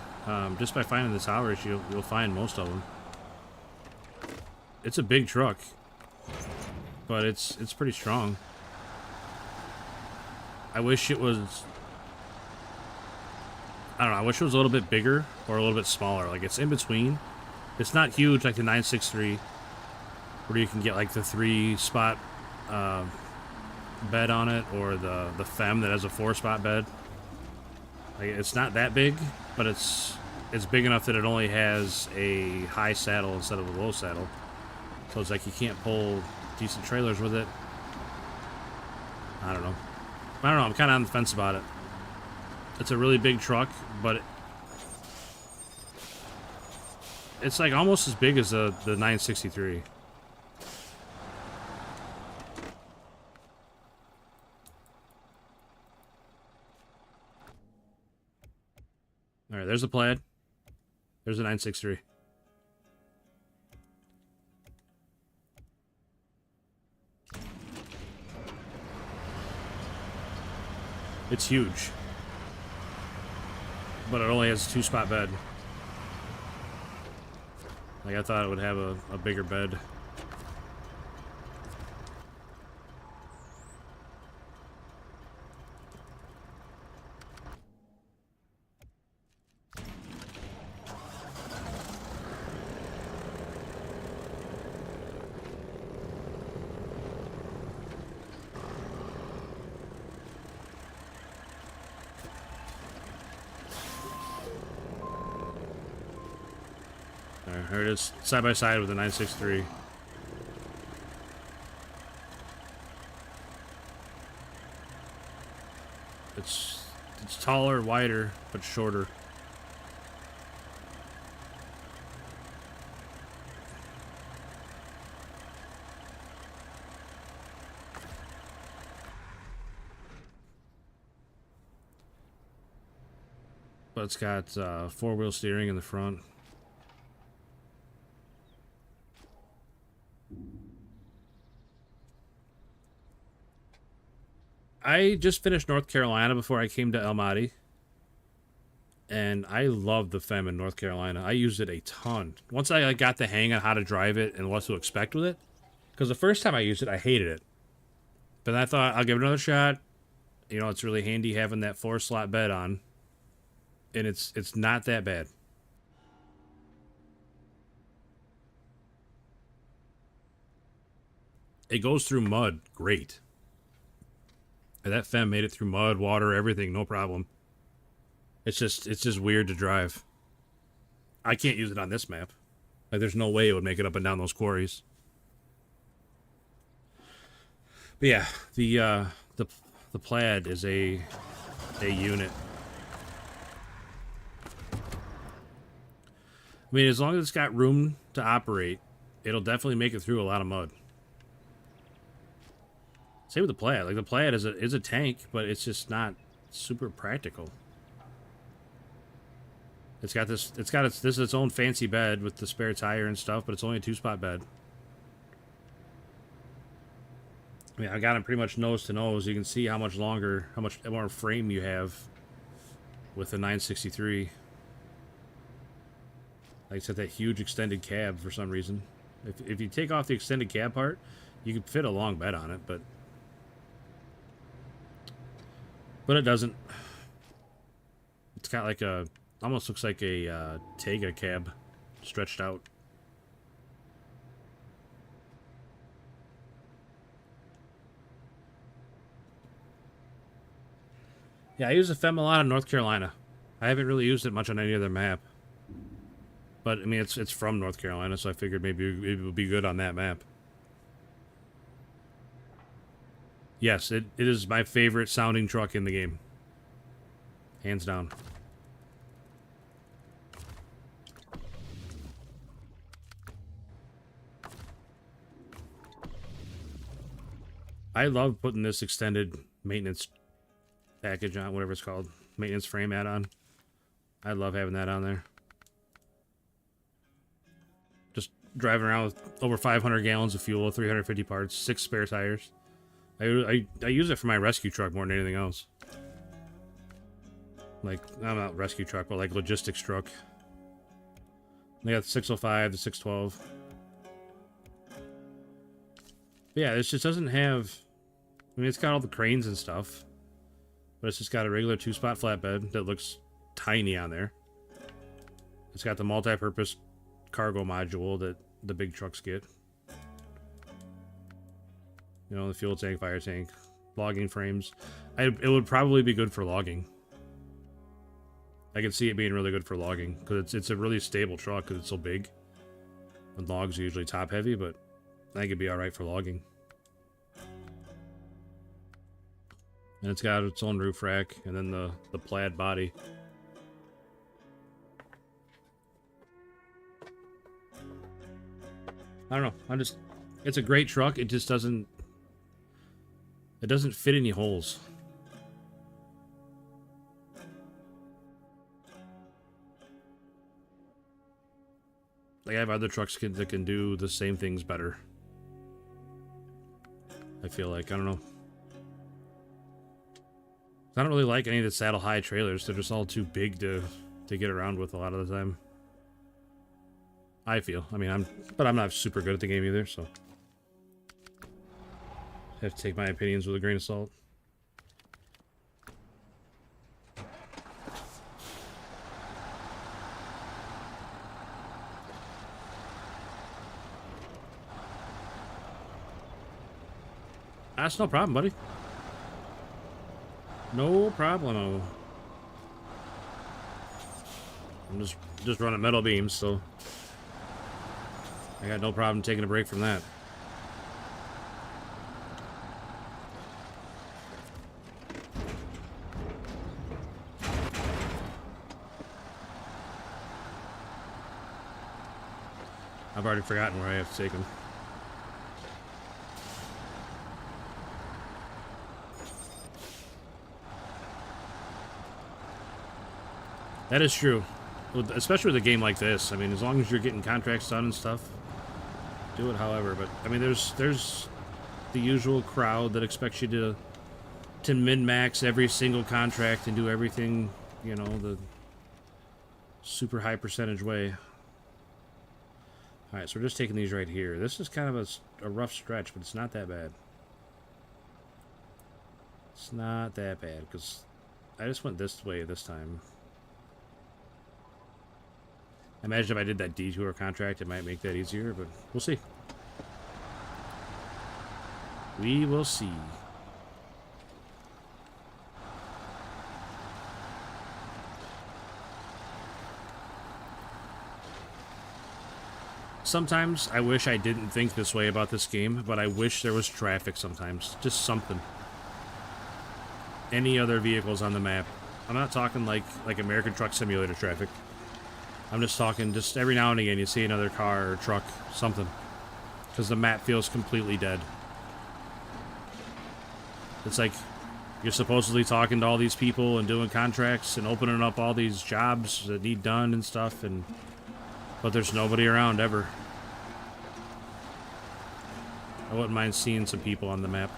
Just by finding the towers, you'll find most of them. It's a big truck, but it's pretty strong. I wish it was... I don't know, I wish it was a little bit bigger or a little bit smaller. Like, it's in between. It's not huge like the 963, where you can get, like, the 3-spot bed on it, or the Femme that has a 4-spot bed. Like, it's not that big, but it's big enough that it only has a high saddle instead of a low saddle. So it's like you can't pull decent trailers with it. I don't know. I'm kind of on the fence about it. It's a really big truck, but it's like almost as big as the 963. All right, there's the plaid. There's the 963. It's huge, but it only has a 2-spot bed. Like, I thought it would have a bigger bed. There it is, side by side with the 963. It's taller, wider, but shorter. But it's got 4-wheel steering in the front. I just finished North Carolina before I came to Almaty, and I love the Femme in North Carolina. I used it a ton. Once I got the hang on how to drive it and what to expect with it, because the first time I used it, I hated it. But I thought, I'll give it another shot. You know, it's really handy having that 4-slot bed on, and it's not that bad. It goes through mud great. And that Femme made it through mud, water, everything, no problem. It's just weird to drive. I can't use it on this map. Like, there's no way it would make it up and down those quarries. But yeah, the plaid is a unit. I mean, as long as it's got room to operate, it'll definitely make it through a lot of mud. Same with the plaid. Like, the plaid is a tank, but it's just not super practical. It's got this. This is its own fancy bed with the spare tire and stuff, but it's only a 2-spot bed. I mean, I got it pretty much nose to nose. You can see how much longer, how much more frame you have with the 963. Like I said, that huge extended cab for some reason. If you take off the extended cab part, you could fit a long bed on it, but it doesn't. It's got like a, almost looks like a Tega cab stretched out. Yeah, I use the Femme a lot in North Carolina. I haven't really used it much on any other map. But, I mean, it's from North Carolina, so I figured maybe it would be good on that map. Yes, it is my favorite sounding truck in the game. Hands down. I love putting this extended maintenance package on, whatever it's called, maintenance frame add-on. I love having that on there. Just driving around with over 500 gallons of fuel, 350 parts, 6 spare tires. I use it for my rescue truck more than anything else. Like, I'm not rescue truck, but like logistics truck. They got the 605, the 612. But yeah, this just doesn't have... I mean, it's got all the cranes and stuff. But it's just got a regular 2-spot flatbed that looks tiny on there. It's got the multi-purpose cargo module that the big trucks get. You know, the fuel tank, fire tank, logging frames. It would probably be good for logging. I can see it being really good for logging, because it's a really stable truck because it's so big. And logs are usually top heavy, but I think it'd be alright for logging. And it's got its own roof rack, and then the plaid body. I don't know, it's a great truck, it just doesn't... It doesn't fit any holes. Like, I have other trucks that can do the same things better. I feel like, I don't know. I don't really like any of the saddle high trailers. They're just all too big to get around with a lot of the time. I feel. I mean, but I'm not super good at the game either, so I have to take my opinions with a grain of salt. That's no problem, buddy. No problemo. I'm just running metal beams, so I got no problem taking a break from that. I've already forgotten where I have to take them. That is true. Especially with a game like this. I mean, as long as you're getting contracts done and stuff, do it however. But, I mean, there's the usual crowd that expects you to min-max every single contract and do everything, you know, the super high percentage way. Alright, so we're just taking these right here. This is kind of a rough stretch, but it's not that bad. It's not that bad, because I just went this way this time. I imagine if I did that detour contract, it might make that easier, but we'll see. We will see. Sometimes I wish I didn't think this way about this game, but I wish there was traffic sometimes. Just something. Any other vehicles on the map. I'm not talking like American Truck Simulator traffic. I'm just talking, just every now and again you see another car or truck, something. Because the map feels completely dead. It's like you're supposedly talking to all these people and doing contracts and opening up all these jobs that need done and stuff, but there's nobody around ever. I wouldn't mind seeing some people on the map.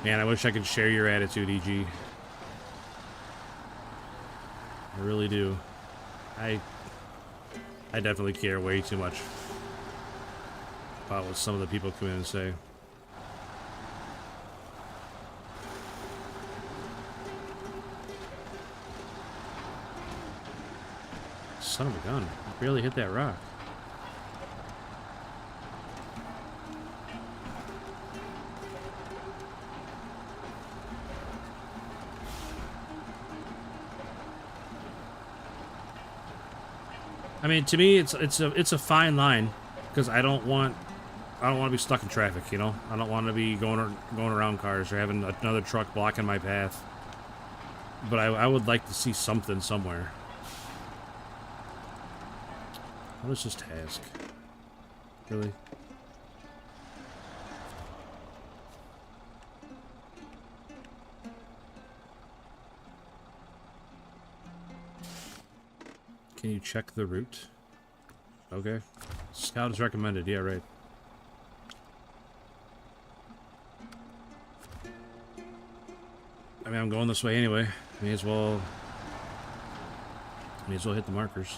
Man, I wish I could share your attitude, EG. I really do. I definitely care way too much about what some of the people come in and say. Son of a gun. I barely hit that rock. I mean, to me, it's a fine line, because I don't want to be stuck in traffic. You know, I don't want to be going around cars or having another truck blocking my path. But I would like to see something somewhere. What is this task? Really? Can you check the route? Okay. Scout is recommended. Yeah, right. I mean, I'm going this way anyway. May as well hit the markers.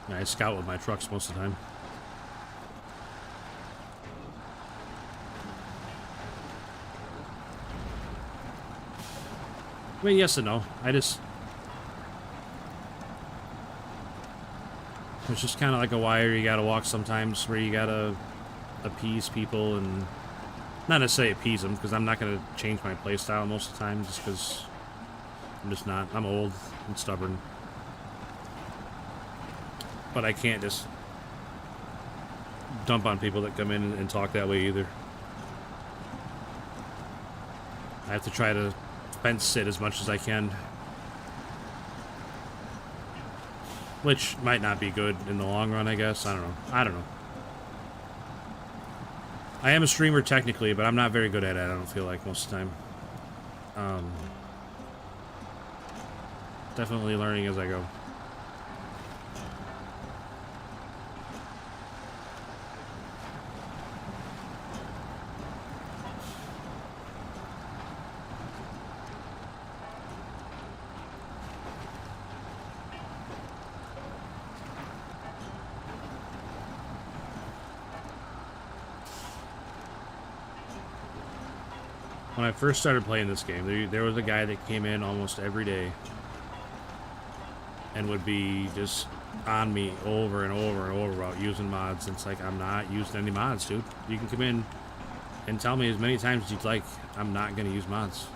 I scout with my trucks most of the time. I mean, yes and no. It's just kind of like a wire you gotta walk sometimes, where you gotta appease people, and not necessarily appease them, because I'm not gonna change my playstyle most of the time, just because I'm just not. I'm old and stubborn. But I can't just dump on people that come in and talk that way either. I have to try to fence sit as much as I can. Which might not be good in the long run, I guess. I don't know. I am a streamer technically, but I'm not very good at it, I don't feel like, most of the time. Definitely learning as I go. When I first started playing this game, there was a guy that came in almost every day and would be just on me over and over and over about using mods. And it's like, I'm not using any mods, dude. You can come in and tell me as many times as you'd like. I'm not going to use mods.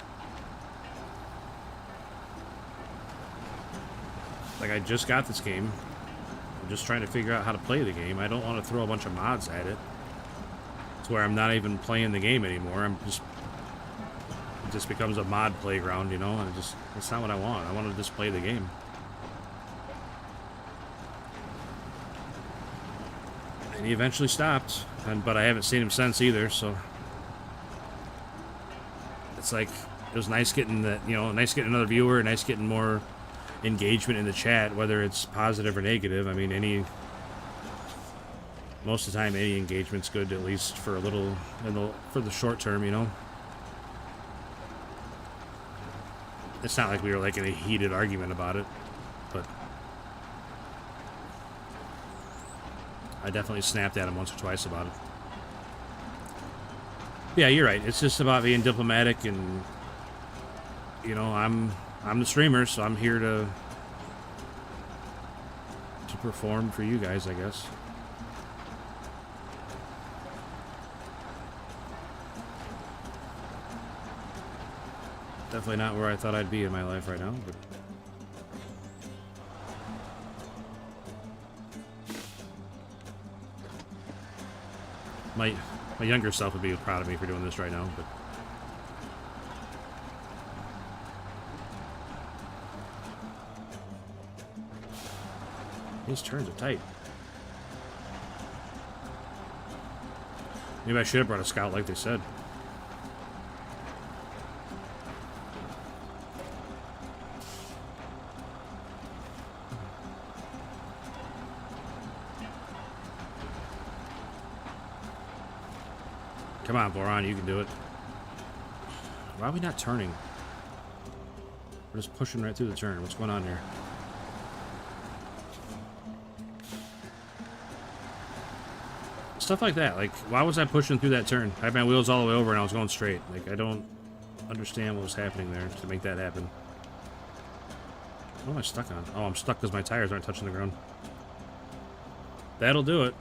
Like, I just got this game. I'm just trying to figure out how to play the game. I don't want to throw a bunch of mods at it. It's where I'm not even playing the game anymore. It just becomes a mod playground, you know, and it's not what I want. I want to just play the game. And he eventually stopped, but I haven't seen him since either, so it's like, it was nice getting that, you know, nice getting another viewer, nice getting more engagement in the chat, whether it's positive or negative. I mean, most of the time, any engagement's good, at least for a little, for the short term, you know. It's not like we were like in a heated argument about it, but I definitely snapped at him once or twice about it. Yeah, you're right. It's just about being diplomatic, and you know, I'm the streamer, so I'm here to perform for you guys, I guess. Definitely not where I thought I'd be in my life right now, but my younger self would be proud of me for doing this right now, but these turns are tight. Maybe I should have brought a scout like they said. Come on, Boron, you can do it. Why are we not turning? We're just pushing right through the turn. What's going on here? Stuff like that. Like, why was I pushing through that turn? I had my wheels all the way over and I was going straight. Like, I don't understand what was happening there to make that happen. What am I stuck on? Oh, I'm stuck because my tires aren't touching the ground. That'll do it.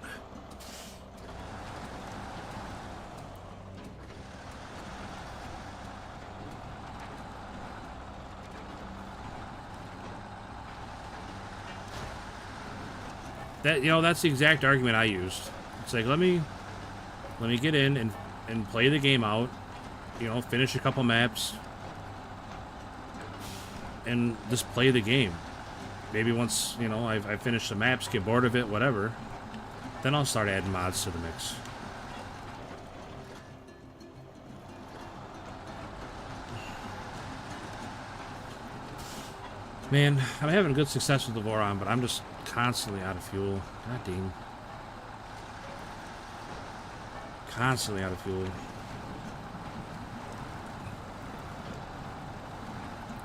That, you know, that's the exact argument I used. It's like, let me get in and play the game out, you know, finish a couple maps, and just play the game. Maybe once, you know, I've finished the maps, get bored of it, whatever, then I'll start adding mods to the mix. Man, I'm having good success with the Voron, but I'm just constantly out of fuel. God dang. Constantly out of fuel.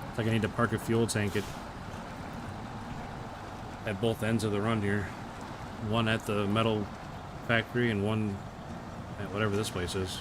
It's like I need to park a fuel tank at both ends of the run here. One at the metal factory and one at whatever this place is.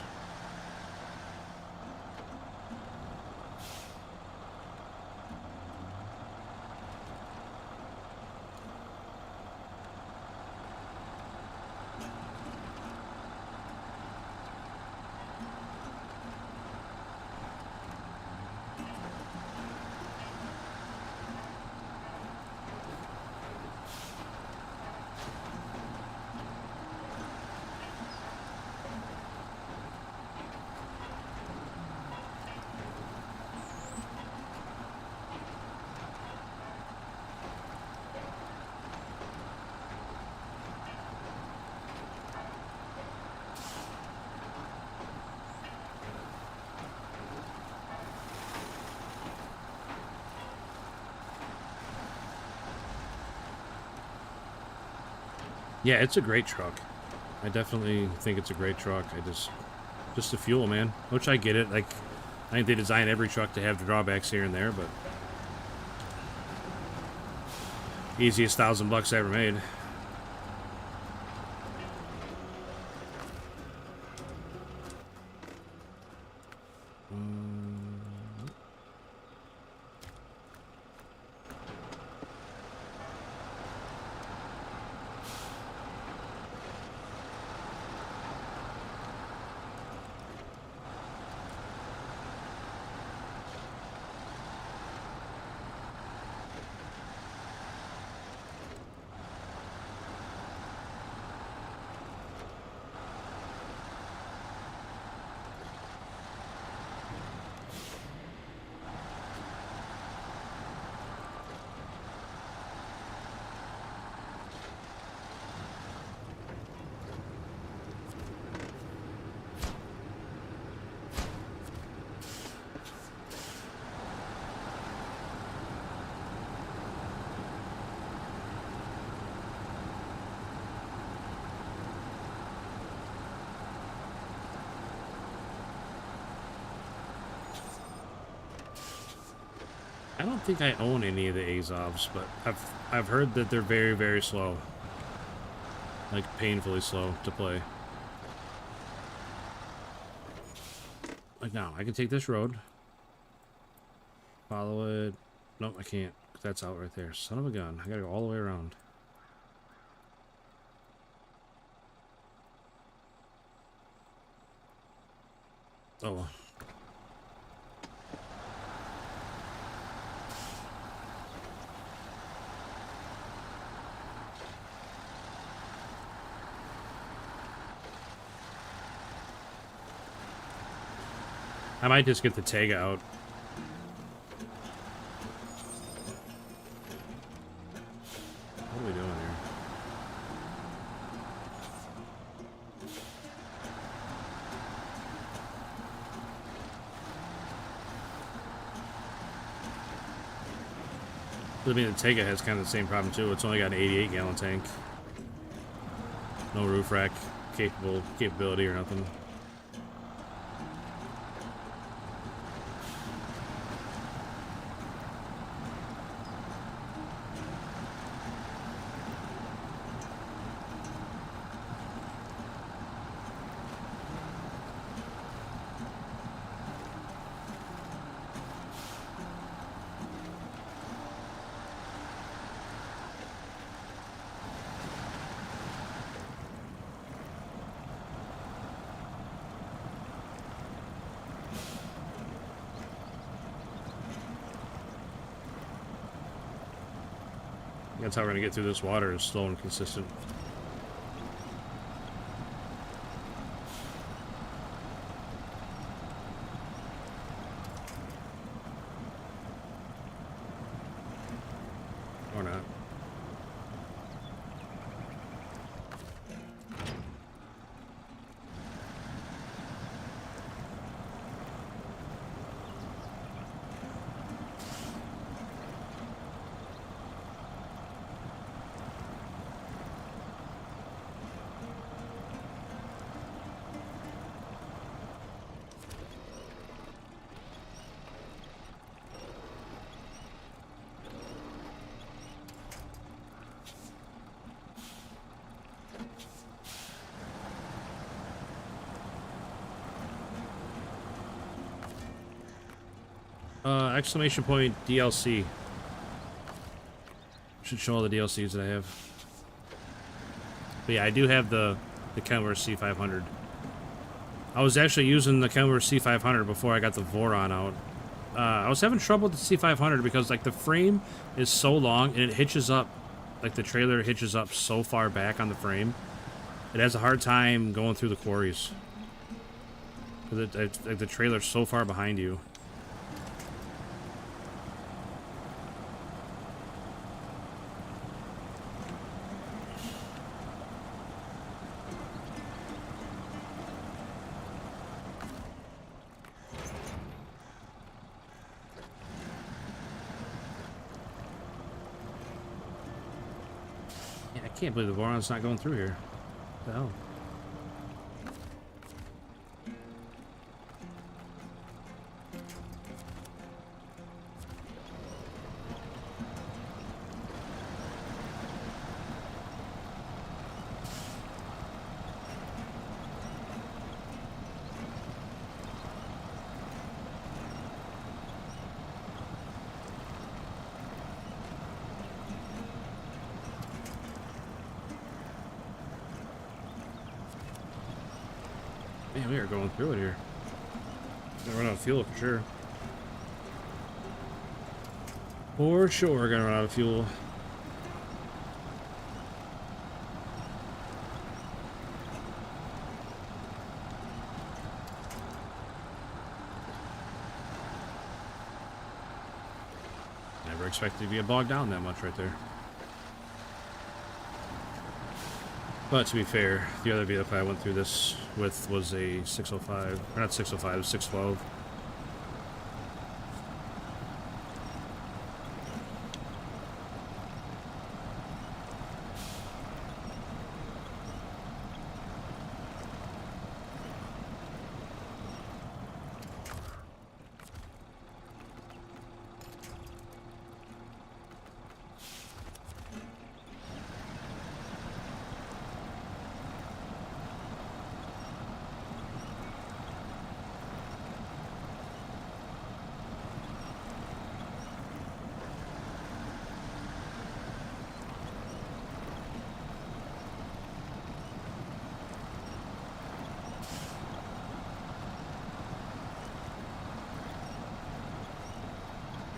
Yeah, it's a great truck. I definitely think it's a great truck. Just the fuel, man. Which I get it. Like, I think they design every truck to have the drawbacks here and there, but easiest $1,000 ever made. I don't think I own any of the Azovs, but I've heard that they're very, very slow. Like, painfully slow to play. Like, now, I can take this road. Follow it. Nope, I can't. That's out right there. Son of a gun. I gotta go all the way around. Oh, well. I might just get the Tega out. What are we doing here? I mean, the Tega has kind of the same problem too. It's only got an 88-gallon tank. No roof rack capability or nothing. That's how we're gonna get through this water, is slow and consistent. Or not. Exclamation point DLC. Should show all the DLCs that I have. But yeah, I do have the Kenworth C500. I was actually using the Kenworth C500 before I got the Voron out. I was having trouble with the C500 because like the frame is so long and it hitches up, like the trailer hitches up so far back on the frame. It has a hard time going through the quarries. Like the trailer's so far behind you. I can't believe the Voron's not going through here. What the hell? Man, we are going through it here. Gonna run out of fuel for sure. For sure, we're gonna run out of fuel. Never expected to be bogged down that much right there. But to be fair, the other vehicle I went through this with was a 605, or not 605, it was 612.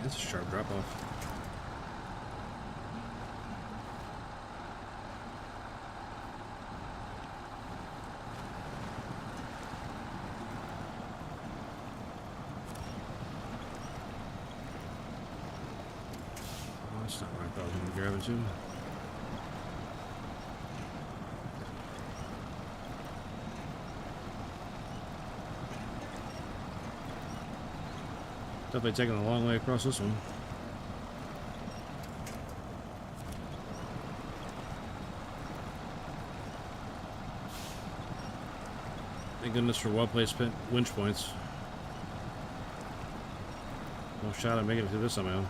That's a sharp drop off. Oh, that's not where I thought I was going to grab it to. Definitely taking a long way across this one. Thank goodness for well-placed winch points. No shot at making it through this on my own.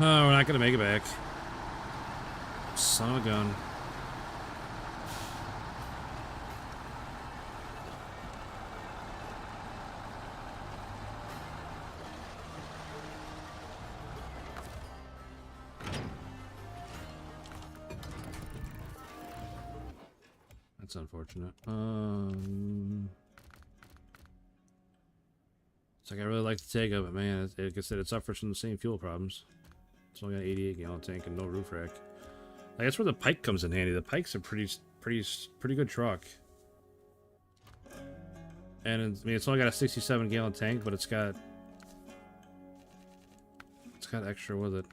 Oh, we're not gonna make it back. Son of a gun. That's unfortunate. It's like I really like the Tega, but man, like I said, it suffers from the same fuel problems. It's only got an 88-gallon tank and no roof rack. Like, that's where the Pike comes in handy. The Pike's a pretty good truck. And I mean, it's only got a 67-gallon tank, but it's got extra with it.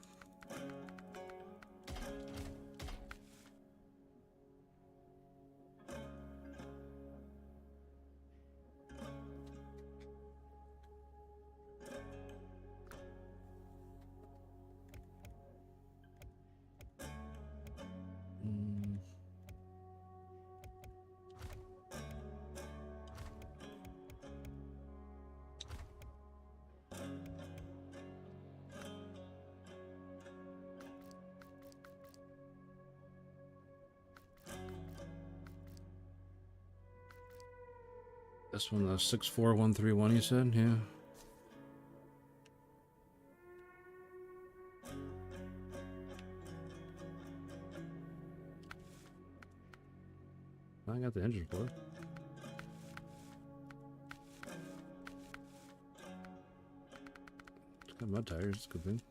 This one, the 64131, you said? Yeah. I got the engine for it. It's got mud tires, it's a good thing.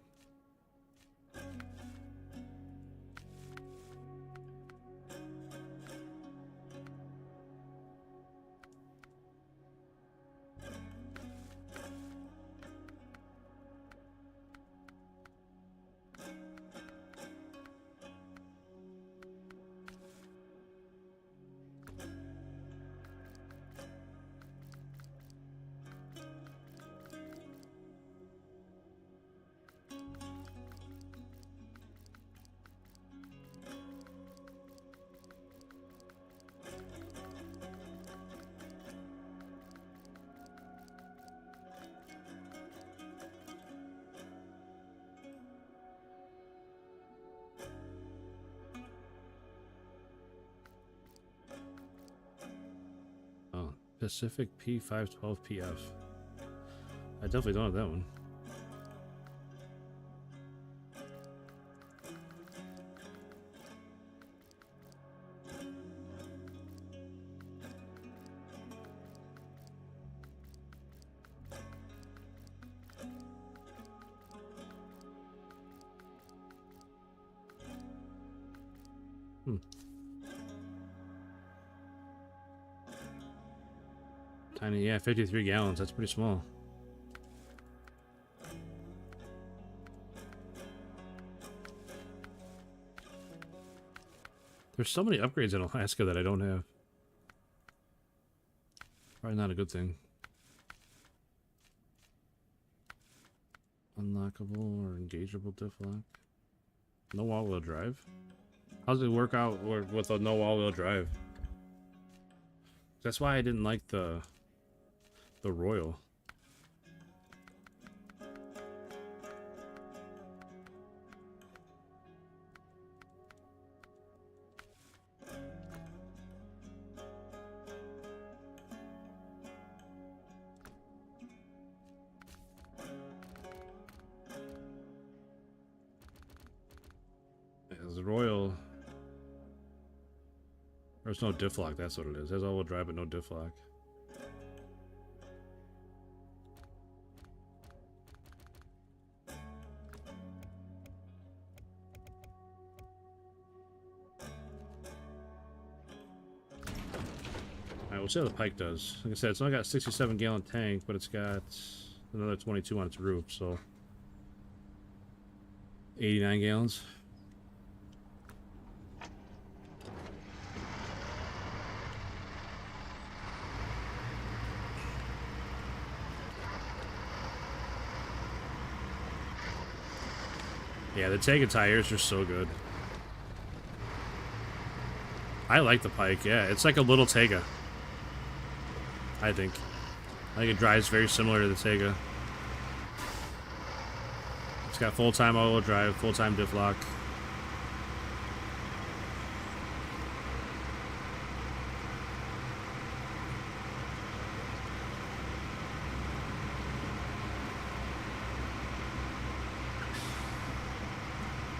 Pacific P512PF. I definitely don't have that one. Tiny, yeah, 53 gallons. That's pretty small. There's so many upgrades in Alaska that I don't have. Probably not a good thing. Unlockable or engageable diff lock. No all-wheel drive. How does it work out with a no all-wheel drive? That's why I didn't like the Royal. The Royal. There's no diff lock, that's what it is. There's all-wheel drive but no diff lock. Alright, we'll see how the Pike does. Like I said, it's only got a 67-gallon tank, but it's got another 22 on its roof, so 89 gallons. Yeah, the Tega tires are so good. I like the Pike, yeah. It's like a little Tega. I think it drives very similar to the Tega. It's got full-time all-wheel drive, full-time diff lock.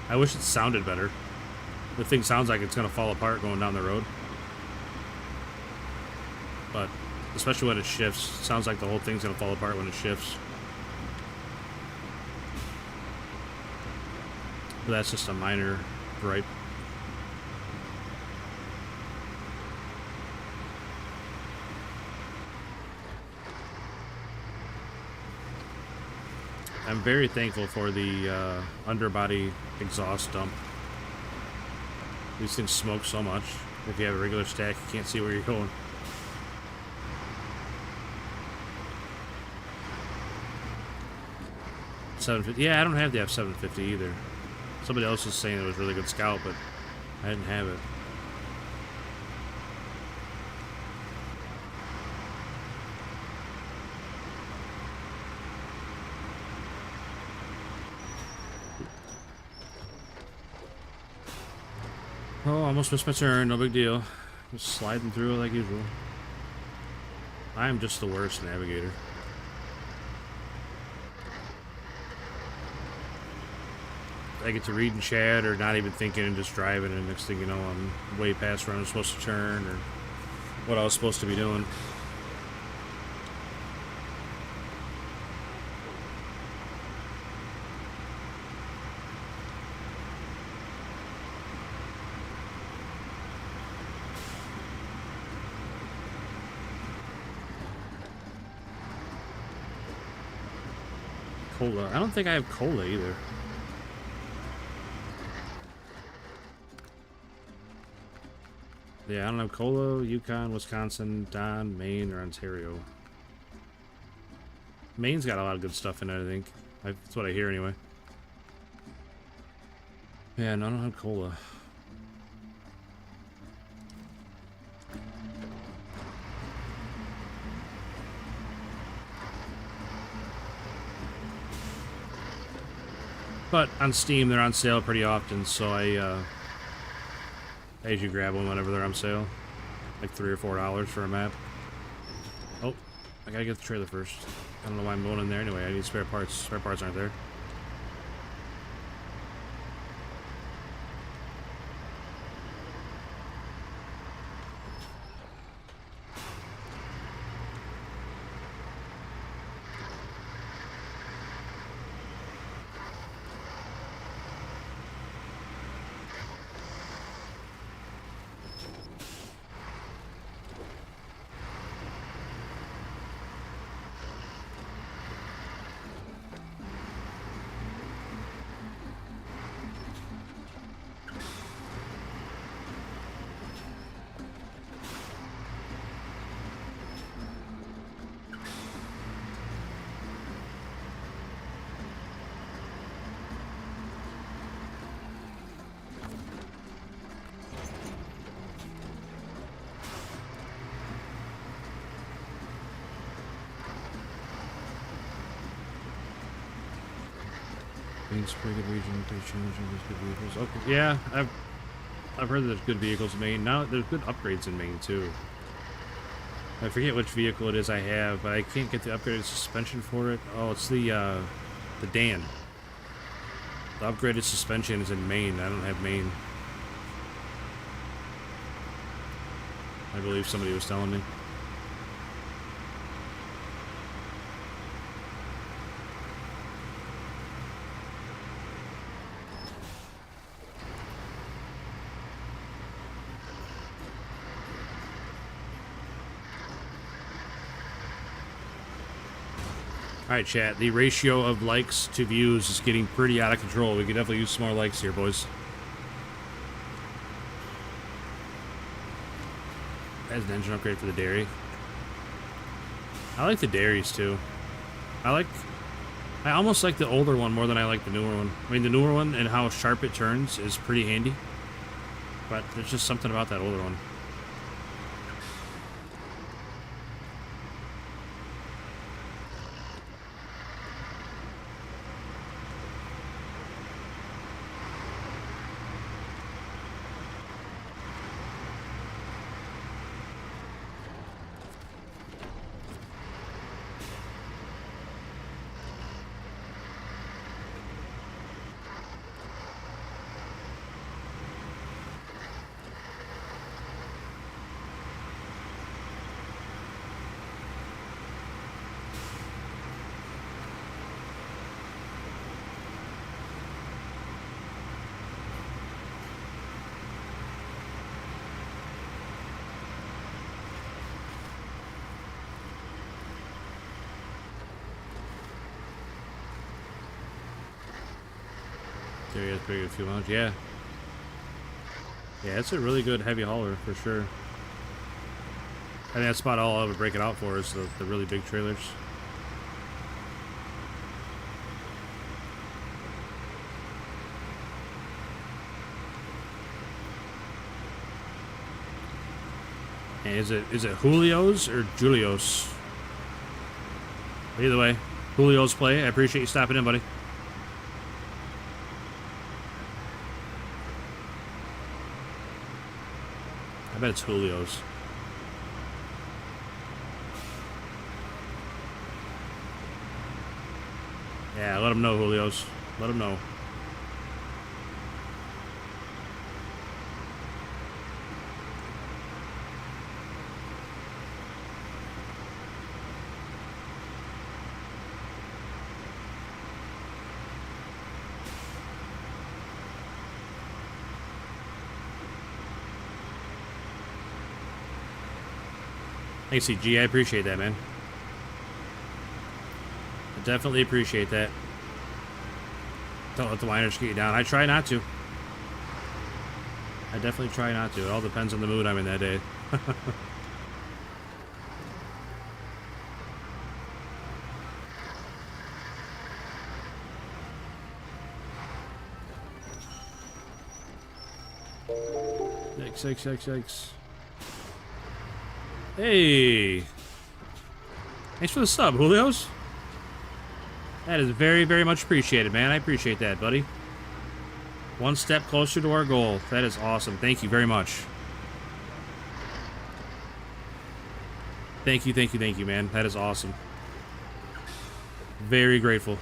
I wish it sounded better. The thing sounds like it's going to fall apart going down the road. But, especially when it shifts, it sounds like the whole thing's going to fall apart when it shifts. But that's just a minor gripe. I'm very thankful for the underbody exhaust dump. These things smoke so much. If you have a regular stack, you can't see where you're going. $750. Yeah, I don't have the F750 either. Somebody else was saying it was a really good Scout, but I didn't have it. Oh, almost missed my turn. No big deal. Just sliding through it like usual. I am just the worst navigator. I get to read and chat or not even thinking and just driving, and next thing you know, I'm way past where I'm supposed to turn or what I was supposed to be doing. Cola. I don't think I have cola either. Yeah, I don't have cola, Yukon, Wisconsin, Don, Maine, or Ontario. Maine's got a lot of good stuff in it, I think. That's what I hear anyway. Yeah, no, I don't have cola. But on Steam, they're on sale pretty often, so I usually grab them whenever they're on sale. Like $3 or $4 for a map. Oh, I gotta get the trailer first. I don't know why I'm going in there anyway. I need spare parts. Spare parts aren't there. Maine's pretty good region. They're challenging these good vehicles. Okay, yeah, I've heard there's good vehicles in Maine. Now there's good upgrades in Maine too. I forget which vehicle it is I have, but I can't get the upgraded suspension for it. Oh, it's the Dan. The upgraded suspension is in Maine. I don't have Maine. I believe somebody was telling me. Alright, chat. The ratio of likes to views is getting pretty out of control. We could definitely use some more likes here, boys. As an engine upgrade for the dairy. I like the dairies, too. I almost like the older one more than I like the newer one. I mean, the newer one and how sharp it turns is pretty handy. But there's just something about that older one. There is pretty good fuel mileage. Yeah. Yeah, it's a really good heavy hauler for sure. I think that's about all I'll ever break it out for is the really big trailers. And is it Julio's or Julio's? Either way, Julio's play. I appreciate you stopping in, buddy. I bet it's Julio's. Yeah, let him know, Julio's. Let him know. Thanks, CG. I appreciate that, man. I definitely appreciate that. Don't let the whiners get you down. I try not to. I definitely try not to. It all depends on the mood I'm in that day. Yikes. Hey! Thanks for the sub, Julio's. That is very, very much appreciated, man. I appreciate that, buddy. One step closer to our goal. That is awesome. Thank you very much. Thank you, man. That is awesome. Very grateful.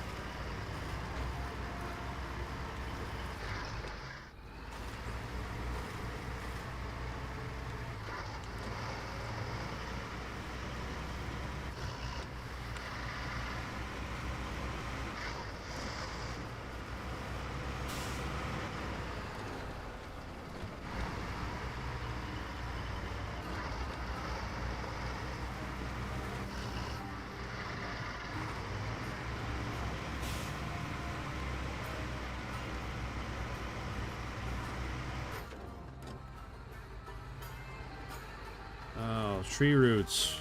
Tree roots.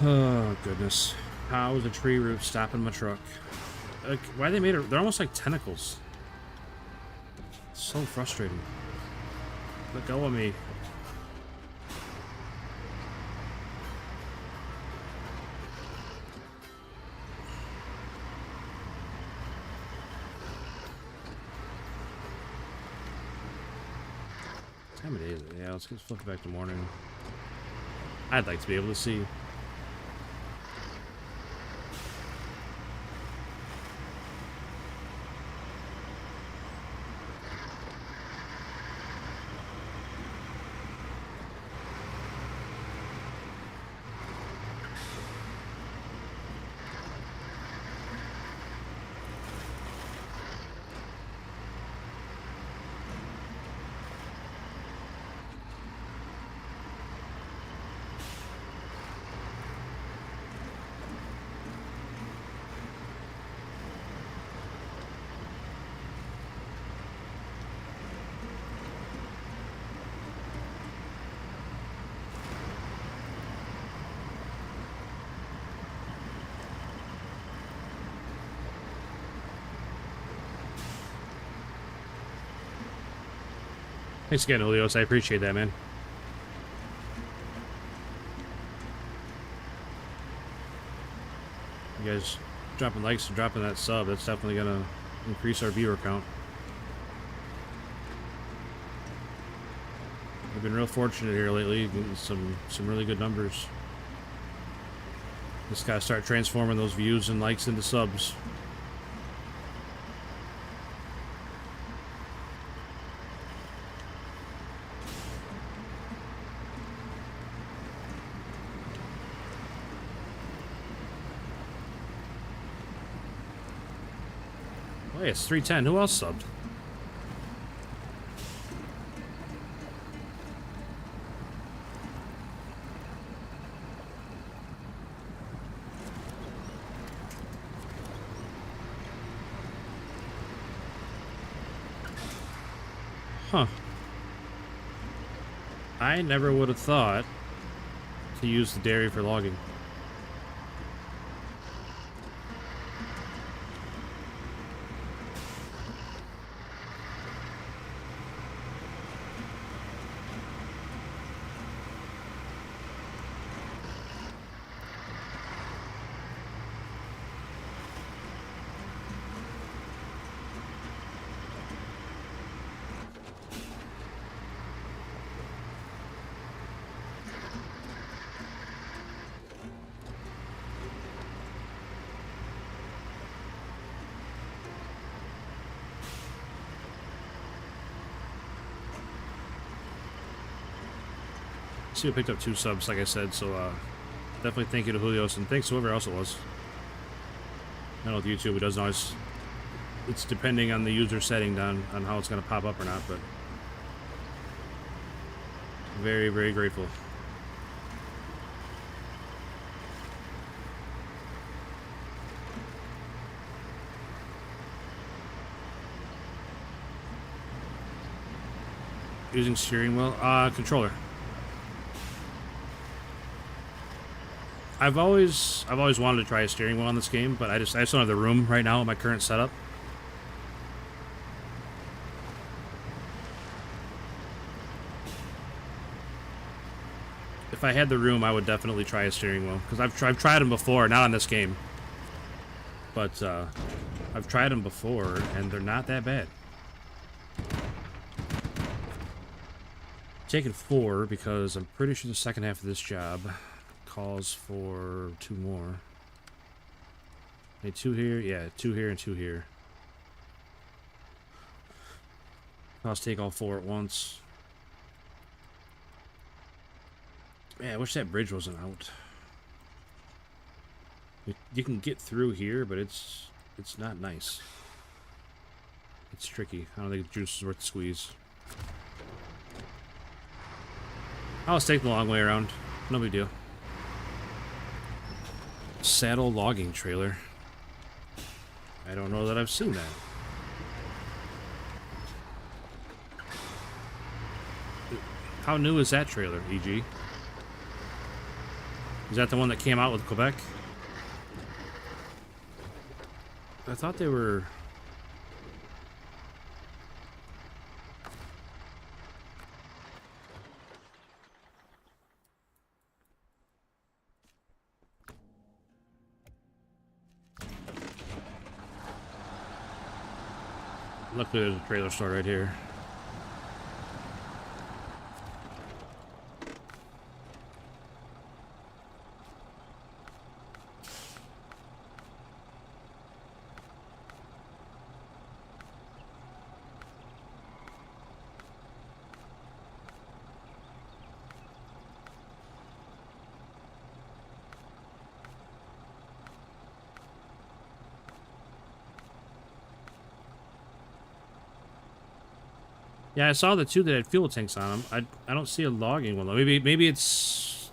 Oh, goodness. How is a tree root stopping my truck? Like, why they made it? They're almost like tentacles. It's so frustrating. Let go of me. What time of day is it? Yeah, let's just flip it back to morning. I'd like to be able to see. Thanks again, Julios. I appreciate that, man. You guys dropping likes and dropping that sub, that's definitely going to increase our viewer count. We've been real fortunate here lately, getting some really good numbers. Just gotta start transforming those views and likes into subs. Oh, yeah, it's 310. Who else subbed? Huh. I never would have thought to use the dairy for logging. See, I picked up 2 subs, like I said, so definitely thank you to Julios, and thanks to whoever else it was. I know with YouTube it doesn't always... It's depending on the user setting on how it's going to pop up or not, but... Very, very grateful. Using steering wheel? Controller. I've always wanted to try a steering wheel on this game, but I just don't have the room right now in my current setup. If I had the room, I would definitely try a steering wheel, because I've tried them before, not on this game, but I've tried them before, and they're not that bad. Taking 4 because I'm pretty sure the second half of this job calls for 2 more. Okay, 2 here, yeah, 2 here and 2 here. Let's take all 4 at once. Man, I wish that bridge wasn't out. You can get through here, but it's not nice. It's tricky. I don't think the juice is worth the squeeze. I'll take the long way around. No big deal. Saddle logging trailer. I don't know that I've seen that. How new is that trailer, EG? Is that the one that came out with Quebec? I thought they were... Luckily there's a trailer store right here. Yeah, I saw the 2 that had fuel tanks on them. I don't see a logging one though. Maybe it's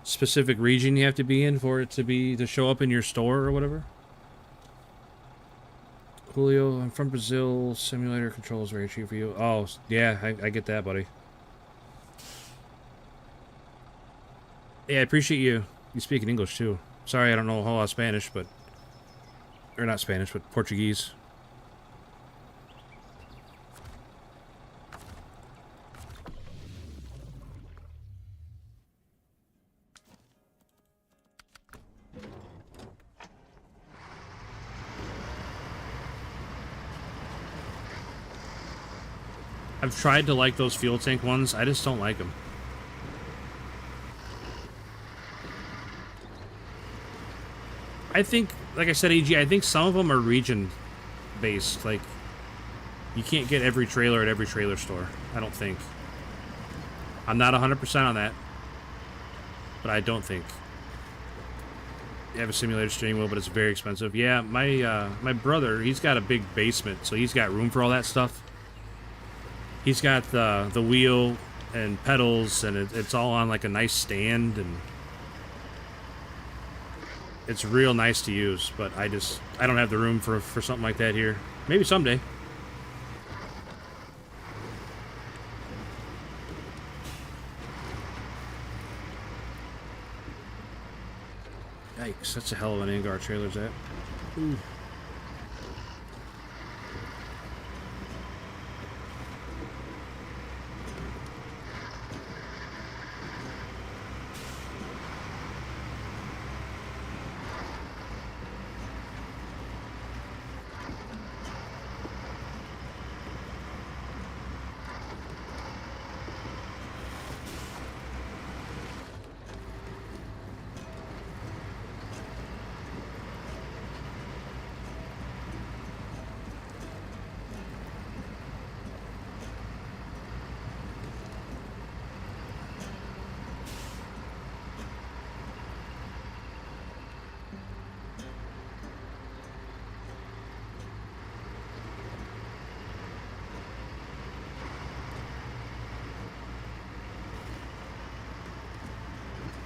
specific region you have to be in for it to show up in your store or whatever. Julio, I'm from Brazil. Simulator control is very cheap for you. Oh, yeah, I get that, buddy. Yeah, I appreciate you speaking English too. Sorry, I don't know a whole lot of Spanish, but... Or not Spanish, but Portuguese. I've tried to like those fuel tank ones. I just don't like them. I think, like I said, AG, I think some of them are region-based. Like, you can't get every trailer at every trailer store. I don't think. I'm not 100% on that. But I don't think. You have a simulator steering wheel, but it's very expensive. Yeah, my brother, he's got a big basement, so he's got room for all that stuff. He's got the wheel and pedals, and it's all on like a nice stand, and it's real nice to use. But I don't have the room for something like that here. Maybe someday. Yikes, that's a hell of an angle our trailer's at. Ooh.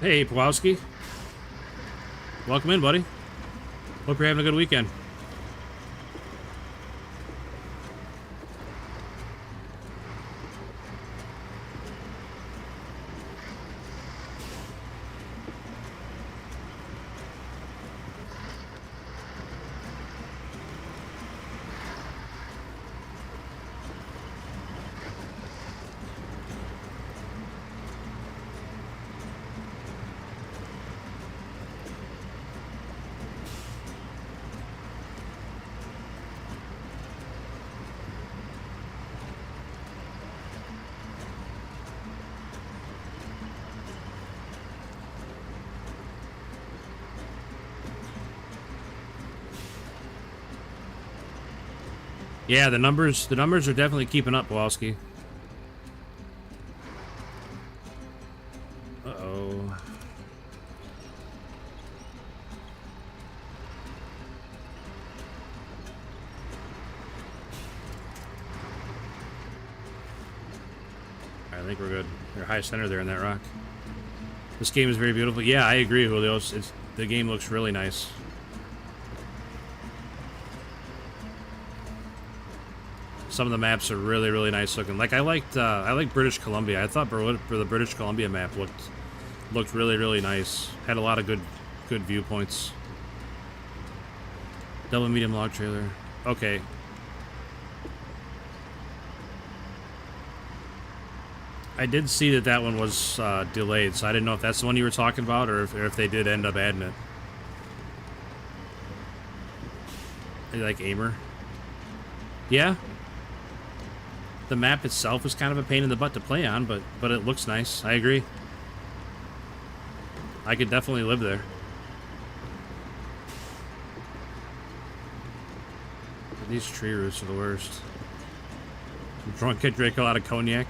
Hey, Pawlowski. Welcome in, buddy. Hope you're having a good weekend. Yeah, the numbers are definitely keeping up, Pawlowski. Uh-oh. I think we're good. They're high center there in that rock. This game is very beautiful. Yeah, I agree, Julio. The game looks really nice. Some of the maps are really, really nice looking. Like I liked British Columbia. I thought the British Columbia map looked really, really nice. Had a lot of good viewpoints. Double medium log trailer. Okay. I did see that one was delayed, so I didn't know if that's the one you were talking about or if they did end up adding it. You like Aimer? Yeah. The map itself is kind of a pain in the butt to play on, but it looks nice. I agree. I could definitely live there. These tree roots are the worst. Drunk kid drank a lot of cognac.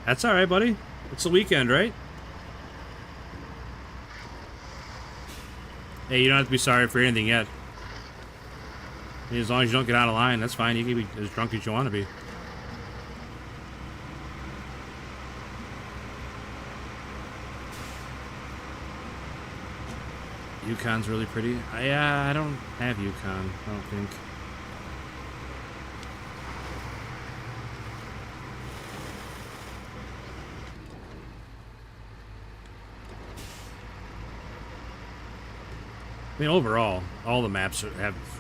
That's alright, buddy. It's the weekend, right? Hey, you don't have to be sorry for anything yet. As long as you don't get out of line, that's fine. You can be as drunk as you want to be. Yukon's really pretty. I don't have Yukon, I don't think. I mean, overall, all the maps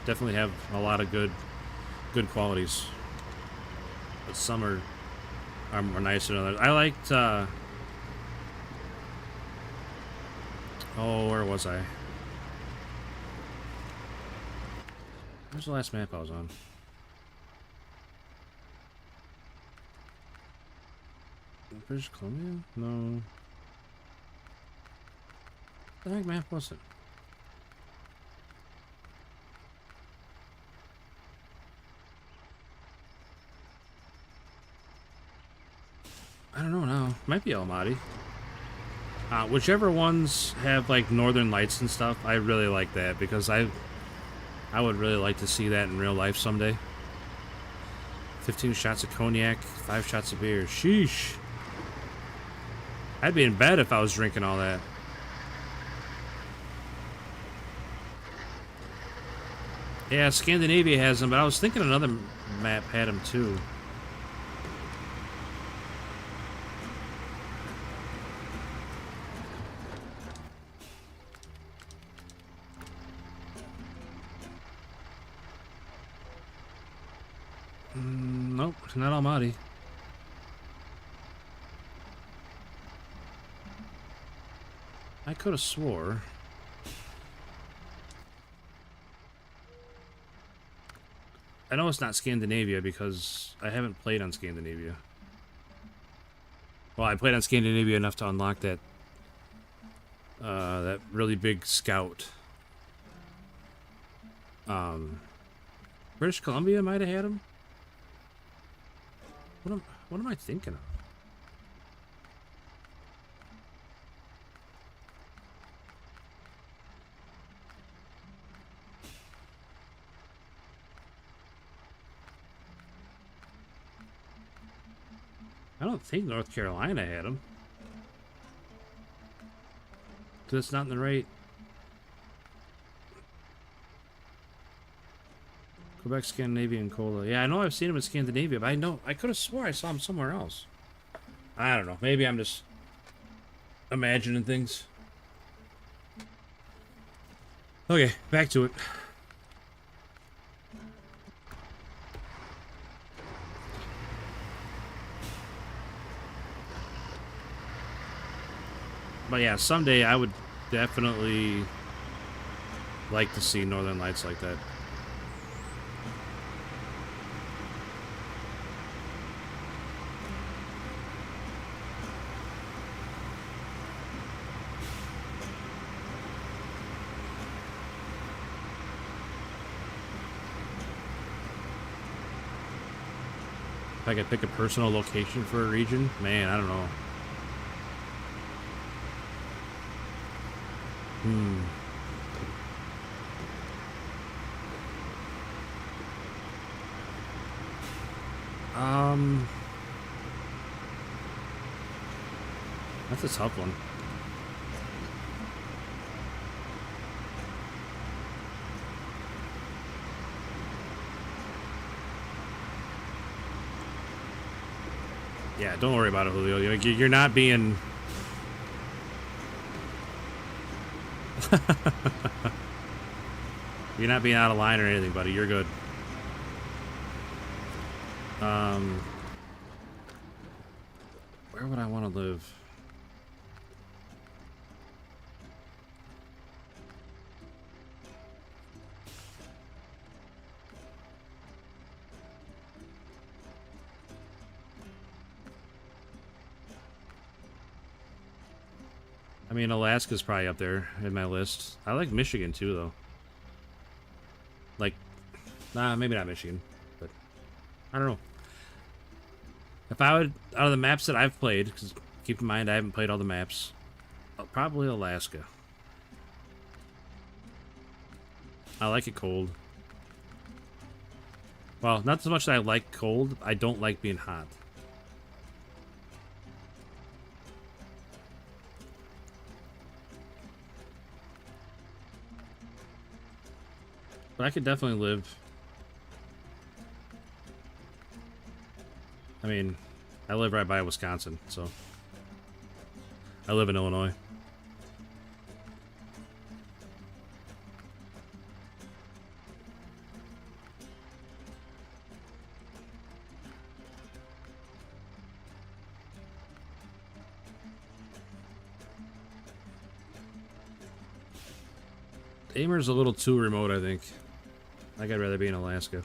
definitely have a lot of good qualities, but some are more nicer than others. I liked. Oh, where was I? Where's the last map I was on? British Columbia? No. What the heck map was it? I don't know now. Might be Almaty. Whichever ones have like northern lights and stuff, I really like that because I would really like to see that in real life someday. 15 shots of cognac, 5 shots of beer. Sheesh. I'd be in bed if I was drinking all that. Yeah, Scandinavia has them, but I was thinking another map had them too. Nope, not Almaty. I could have swore. I know it's not Scandinavia because I haven't played on Scandinavia. Well, I played on Scandinavia enough to unlock that that really big scout. British Columbia might have had him. What am I thinking of? I don't think North Carolina had him. Because it's not in the right... Quebec, Scandinavian Cola. Yeah, I know I've seen him in Scandinavia, but I could have swore I saw him somewhere else. I don't know. Maybe I'm just imagining things. Okay, back to it. But yeah, someday I would definitely like to see Northern Lights like that. If I could pick a personal location for a region, man, I don't know. That's a tough one. Yeah, don't worry about it, Julio. You're not being... You're not being out of line or anything, buddy. You're good. Where would I want to live? I mean, Alaska's probably up there in my list. I like Michigan too, though. Like, nah, maybe not Michigan, but I don't know. If I would, out of the maps that I've played, because keep in mind I haven't played all the maps, probably Alaska. I like it cold. Well, not so much that I like cold, I don't like being hot. But I could definitely live. I mean, I live right by Wisconsin, so I live in Illinois. Amer's a little too remote, I think. I'd rather be in Alaska.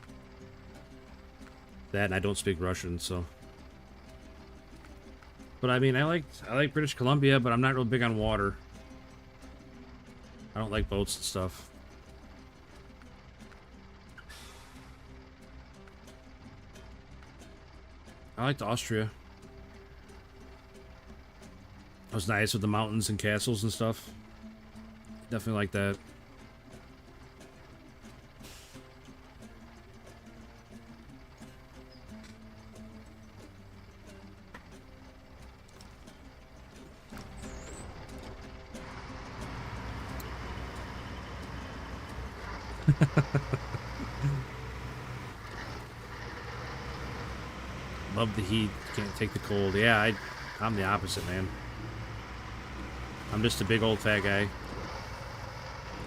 That, and I don't speak Russian, so. But I mean, I like British Columbia, but I'm not real big on water. I don't like boats and stuff. I liked Austria. It was nice with the mountains and castles and stuff. Definitely like that. Love the heat, can't take the cold. Yeah, I'm the opposite, man. I'm just a big old fat guy.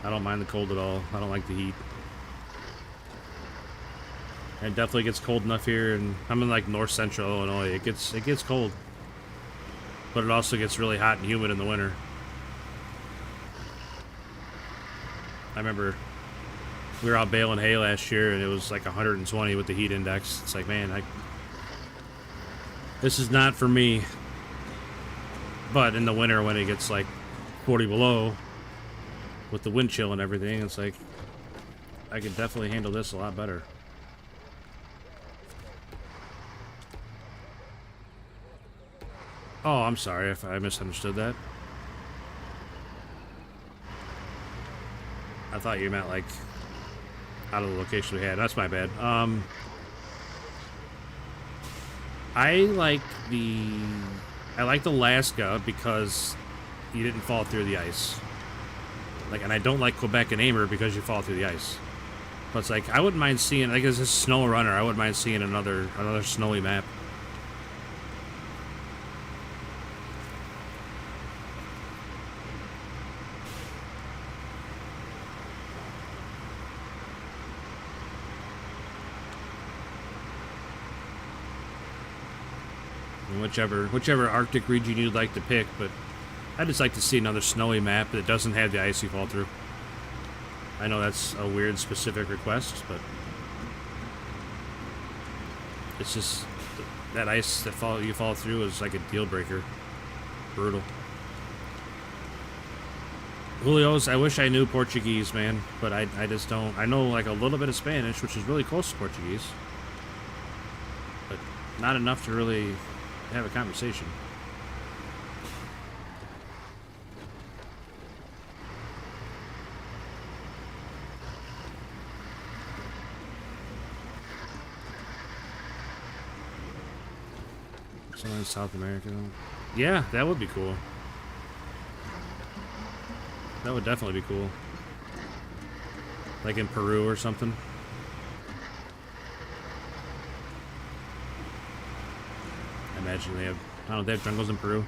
I don't mind the cold at all. I don't like the heat. It definitely gets cold enough here, and I'm in like north central Illinois. It gets cold, but it also gets really hot and humid in the winter. I remember we were out baling hay last year, and it was like 120 with the heat index. It's like, man, this is not for me. But in the winter, when it gets like 40 below, with the wind chill and everything, it's like I could definitely handle this a lot better. Oh, I'm sorry if I misunderstood that. I thought you meant like out of the location we had. That's my bad. I liked Alaska because you didn't fall through the ice. Like, and I don't like Quebec and Amer because you fall through the ice. But it's like I wouldn't mind seeing, like, as a SnowRunner, I wouldn't mind seeing another snowy map. Whichever Arctic region you'd like to pick, but I'd just like to see another snowy map that doesn't have the ice you fall through. I know that's a weird specific request, but it's just that ice that you fall through is like a deal breaker. Brutal. Julio's, I wish I knew Portuguese, man, but I just don't. I know like a little bit of Spanish, which is really close to Portuguese, but not enough to really have a conversation. Somewhere in South America. Yeah, that would be cool. That would definitely be cool. Like in Peru or something. I imagine they have, I don't know, they have jungles in Peru.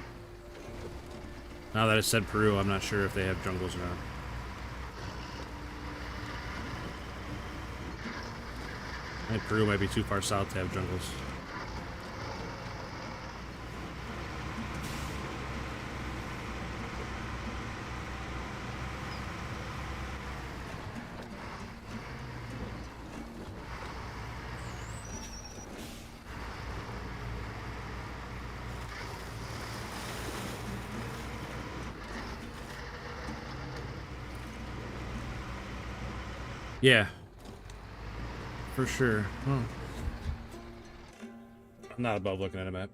Now that I said Peru, I'm not sure if they have jungles or not. I think Peru might be too far south to have jungles. Yeah, for sure. Huh. I'm not above looking at a map.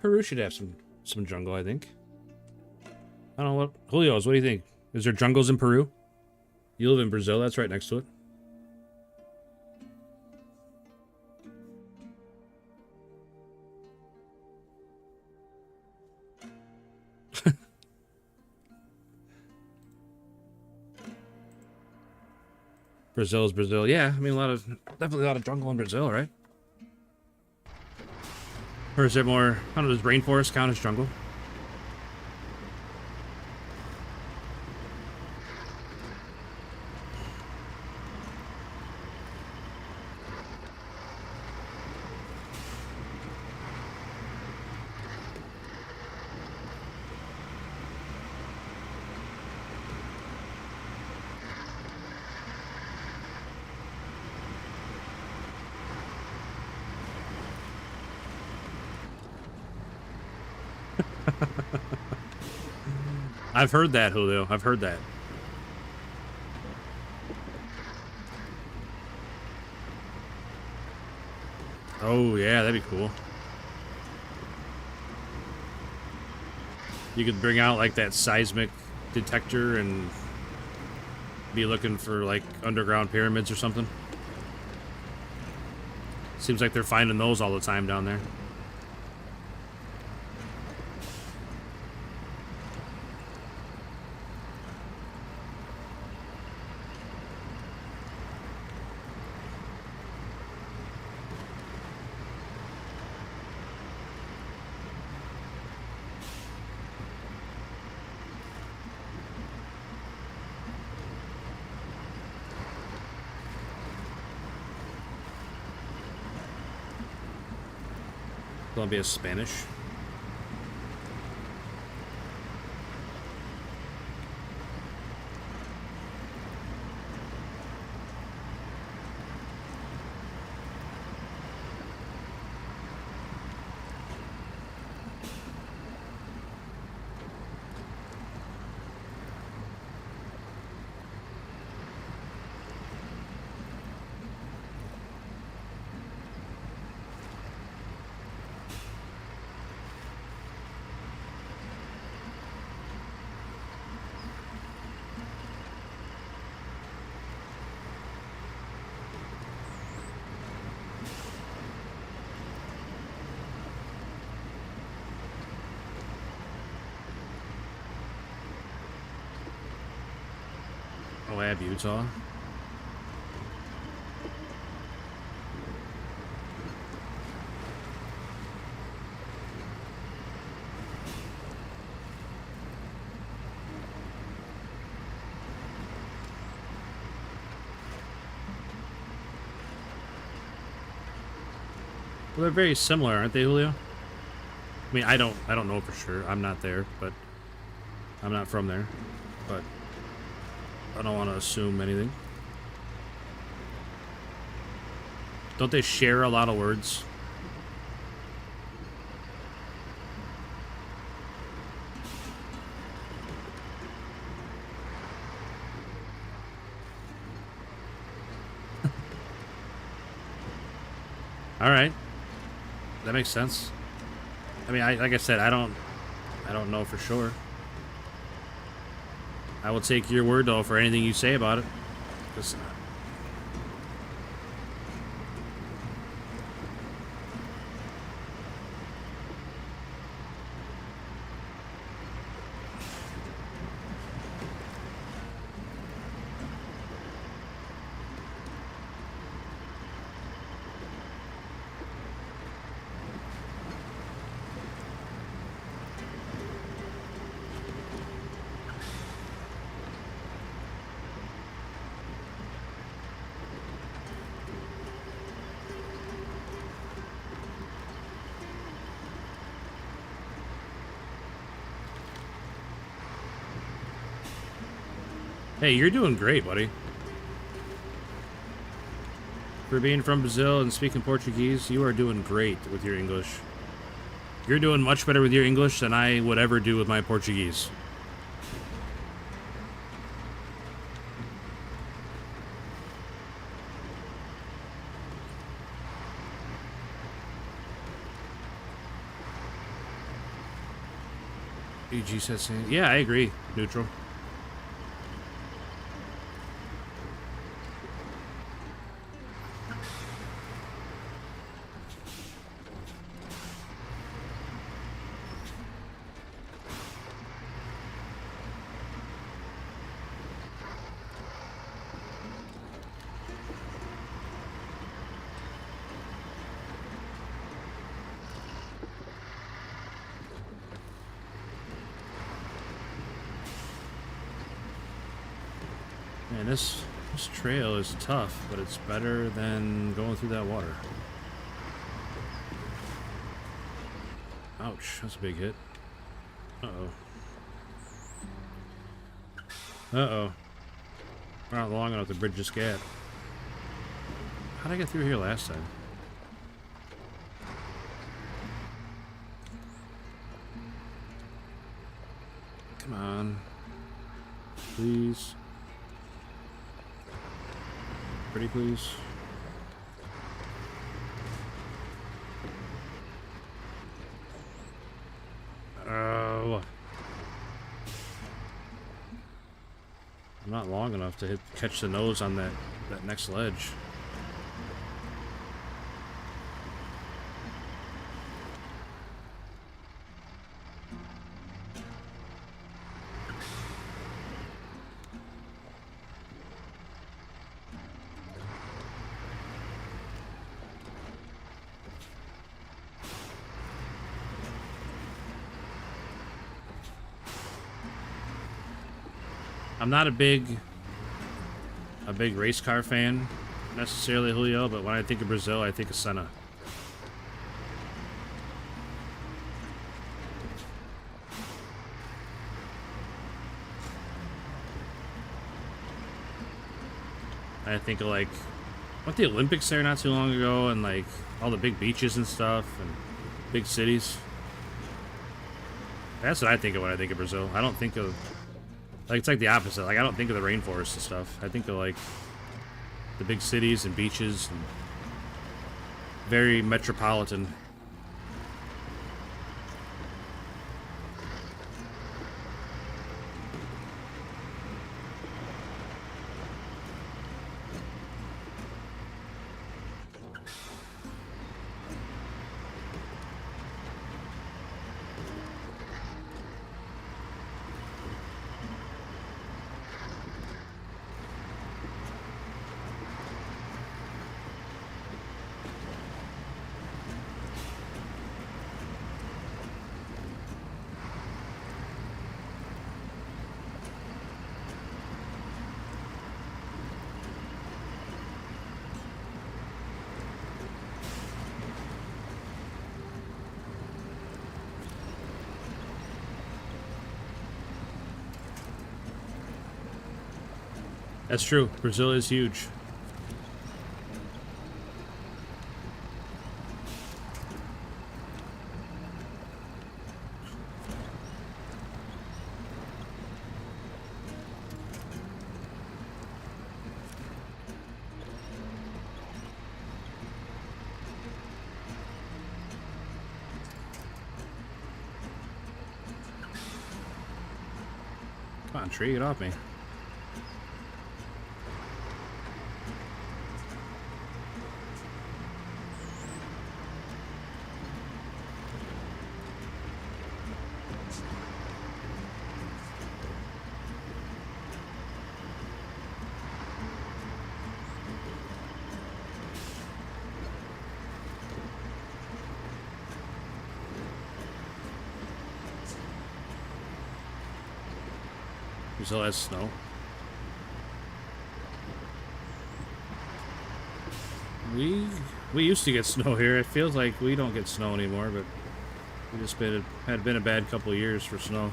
Peru should have some jungle, I think. I don't know what. Julio's, what do you think? Is there jungles in Peru? You live in Brazil, that's right next to it. Brazil's Brazil. Yeah, I mean, definitely a lot of jungle in Brazil, right? Or is there more, I don't know, does rainforest count as jungle? I've heard that, Julio. I've heard that. Oh, yeah, that'd be cool. You could bring out, like, that seismic detector and be looking for, like, underground pyramids or something. Seems like they're finding those all the time down there. Colombia is Spanish. Moab, Utah. Well, they're very similar, aren't they, Julio? I mean, I don't know for sure. I'm not there, but I'm not from there. But I don't want to assume anything. Don't they share a lot of words? All right, that makes sense. I mean, like I said, I don't know for sure. I will take your word though for anything you say about it. 'Cause, hey, you're doing great, buddy. For being from Brazil and speaking Portuguese, you are doing great with your English. You're doing much better with your English than I would ever do with my Portuguese. EG says, yeah, I agree. Neutral. Man, this trail is tough, but it's better than going through that water. Ouch, that's a big hit. Uh-oh. Uh-oh. We're not long enough to bridge this gap. How'd I get through here last time? Come on. Please. Pretty please. Oh. I'm not long enough to catch the nose on that next ledge. I'm not a big race car fan necessarily, Julio, but when I think of Brazil, I think of Senna. I think of like, went the Olympics there not too long ago, and like all the big beaches and stuff, and big cities. That's what I think of when I think of Brazil. I don't think of, like, it's like the opposite. Like, I don't think of the rainforest and stuff. I think of like the big cities and beaches, and very metropolitan. That's true. Brazil is huge. Come on, tree, get off me. Brazil has snow. We used to get snow here. It feels like we don't get snow anymore, but we just had been a bad couple of years for snow.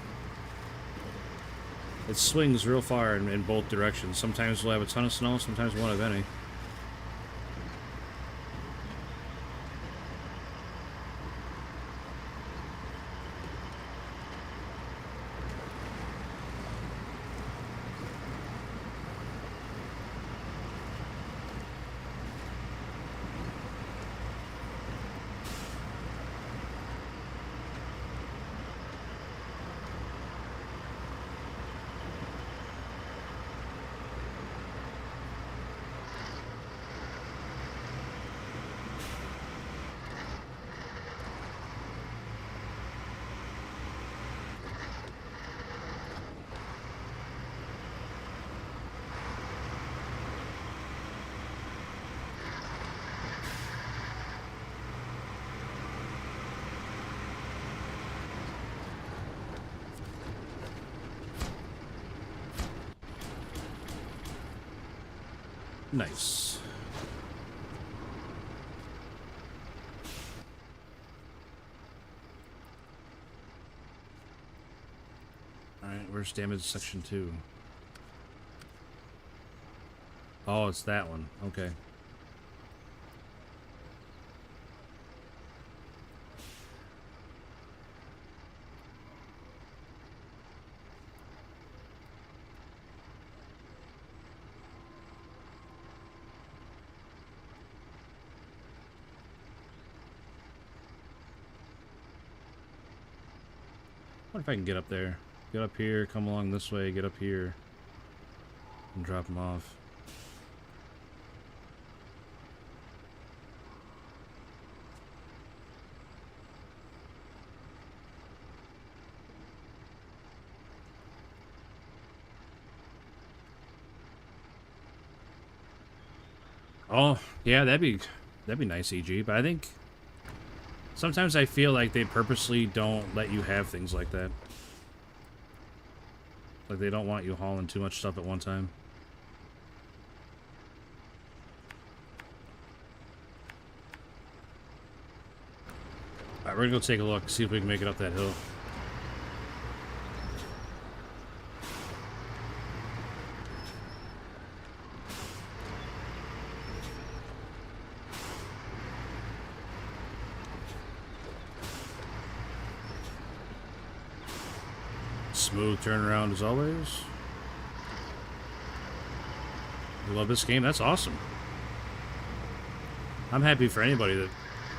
It swings real far in both directions. Sometimes we'll have a ton of snow, sometimes we won't have any. Nice. Alright, where's damage section 2? Oh, it's that one. Okay. What if I can get up there? Get up here, come along this way, get up here, and drop them off. Oh, yeah, that'd be nice, EG, but I think sometimes I feel like they purposely don't let you have things like that. Like they don't want you hauling too much stuff at one time. Alright, we're gonna go take a look, see if we can make it up that hill. Smooth turnaround as always. You love this game? That's awesome. I'm happy for anybody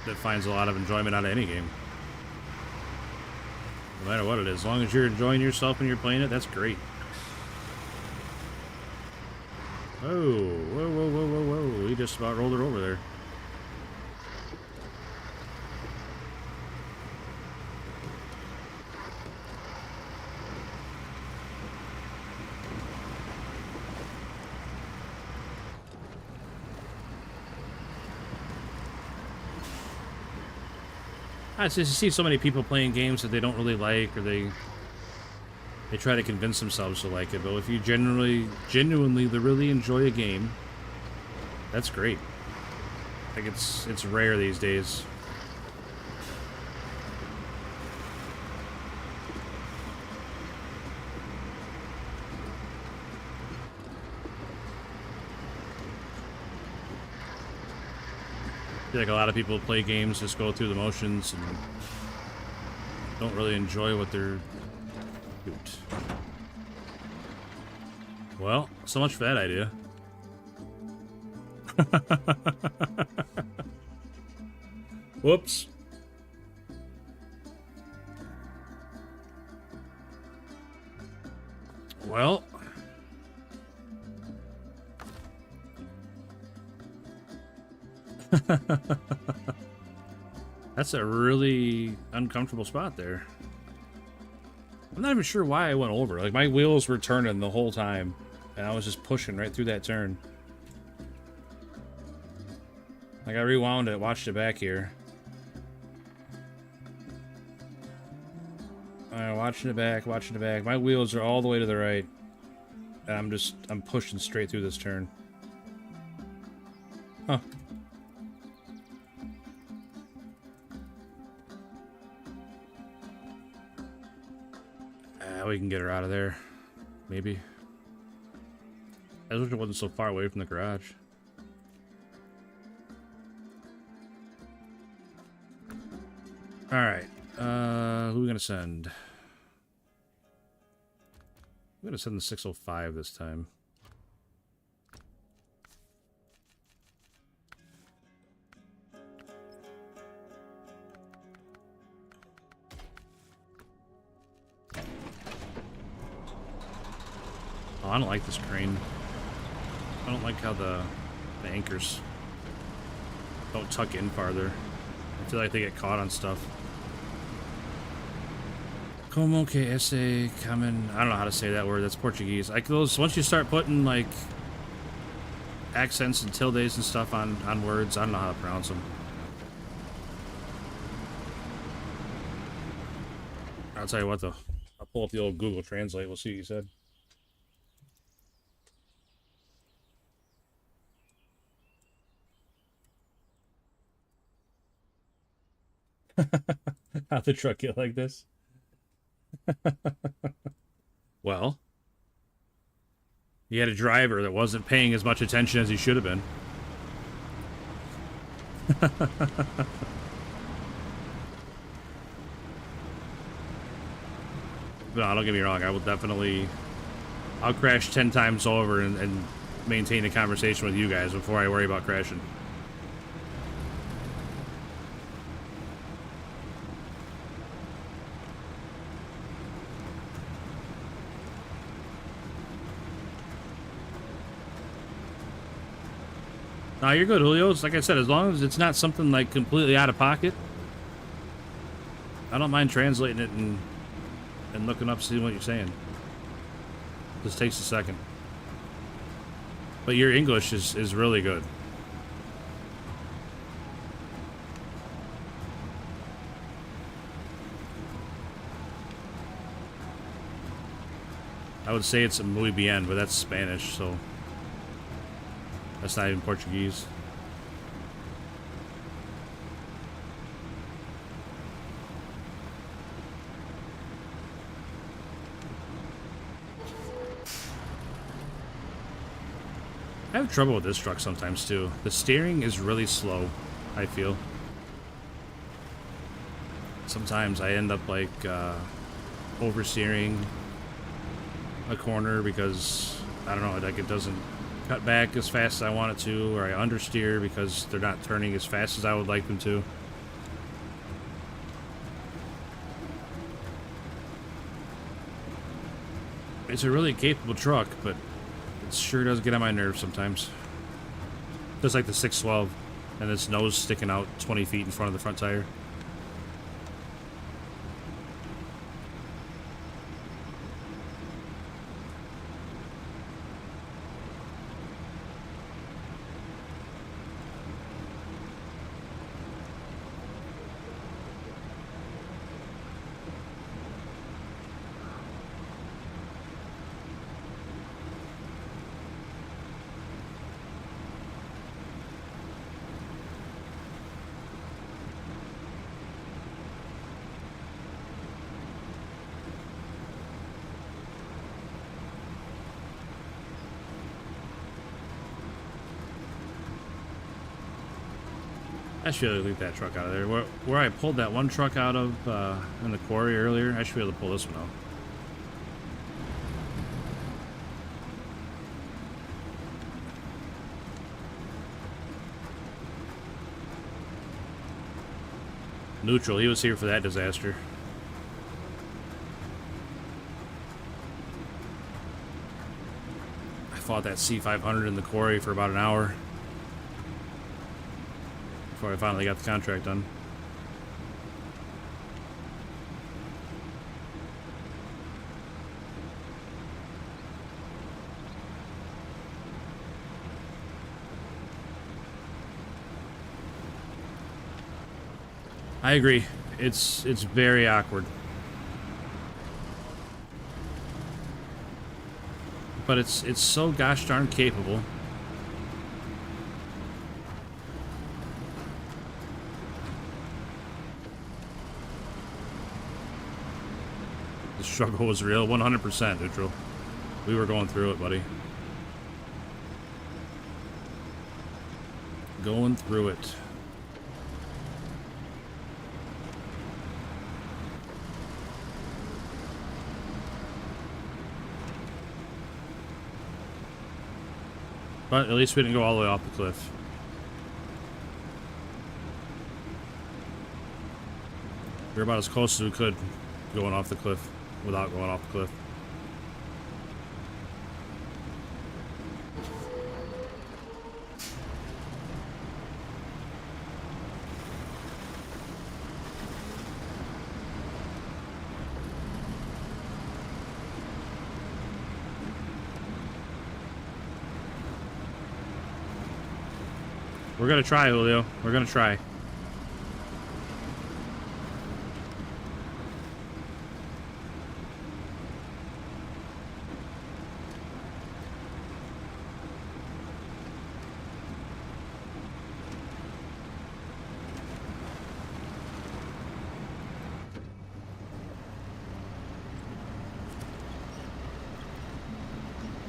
that finds a lot of enjoyment out of any game. No matter what it is. As long as you're enjoying yourself and you're playing it, that's great. Oh, whoa, whoa, whoa, whoa, whoa. We just about rolled it over there. I just see so many people playing games that they don't really like, or they try to convince themselves to like it. But if you genuinely really enjoy a game, that's great. Like it's rare these days. I feel like a lot of people play games, just go through the motions and don't really enjoy what they're doing. Well, so much for that idea. Whoops. Well. That's a really uncomfortable spot there. I'm not even sure why I went over. Like, my wheels were turning the whole time, and I was just pushing right through that turn. Like, I rewound it, watched it back here. Alright, watching it back, watching it back. My wheels are all the way to the right. And I'm pushing straight through this turn. Huh. We can get her out of there. Maybe. I wish it wasn't so far away from the garage. Alright. Who are we gonna send? I'm gonna send the 605 this time. Oh, I don't like this crane. I don't like how the anchors don't tuck in farther. I feel like they get caught on stuff. Como que esse camin... I don't know how to say that word. That's Portuguese. Like those, once you start putting like accents and tildes and stuff on words, I don't know how to pronounce them. I'll tell you what though. I'll pull up the old Google Translate. We'll see what you said. How'd the truck get like this? Well, you had a driver that wasn't paying as much attention as he should have been. No, don't get me wrong. I will definitely... I'll crash 10 times over and maintain a conversation with you guys before I worry about crashing. No, you're good, Julio. It's like I said, as long as it's not something like completely out of pocket, I don't mind translating it and looking up, seeing what you're saying. Just takes a second. But your English is really good. I would say it's a muy bien, but that's Spanish, so that's not even Portuguese. I have trouble with this truck sometimes too. The steering is really slow, I feel. Sometimes I end up like oversteering a corner because, I don't know, like it doesn't cut back as fast as I want it to, or I understeer because they're not turning as fast as I would like them to. It's a really capable truck, but it sure does get on my nerves sometimes. Just like the 612 and its nose sticking out 20 feet in front of the front tire. I should really leave that truck out of there. Where I pulled that one truck out of in the quarry earlier, I should be able to pull this one out. Neutral, he was here for that disaster. I fought that C500 in the quarry for about an hour before I finally got the contract done. I agree. It's very awkward. But it's so gosh darn capable. The struggle was real, 100% neutral. We were going through it, buddy. Going through it. But at least we didn't go all the way off the cliff. We were about as close as we could going off the cliff without going off the cliff. We're gonna try, Julio. We're gonna try.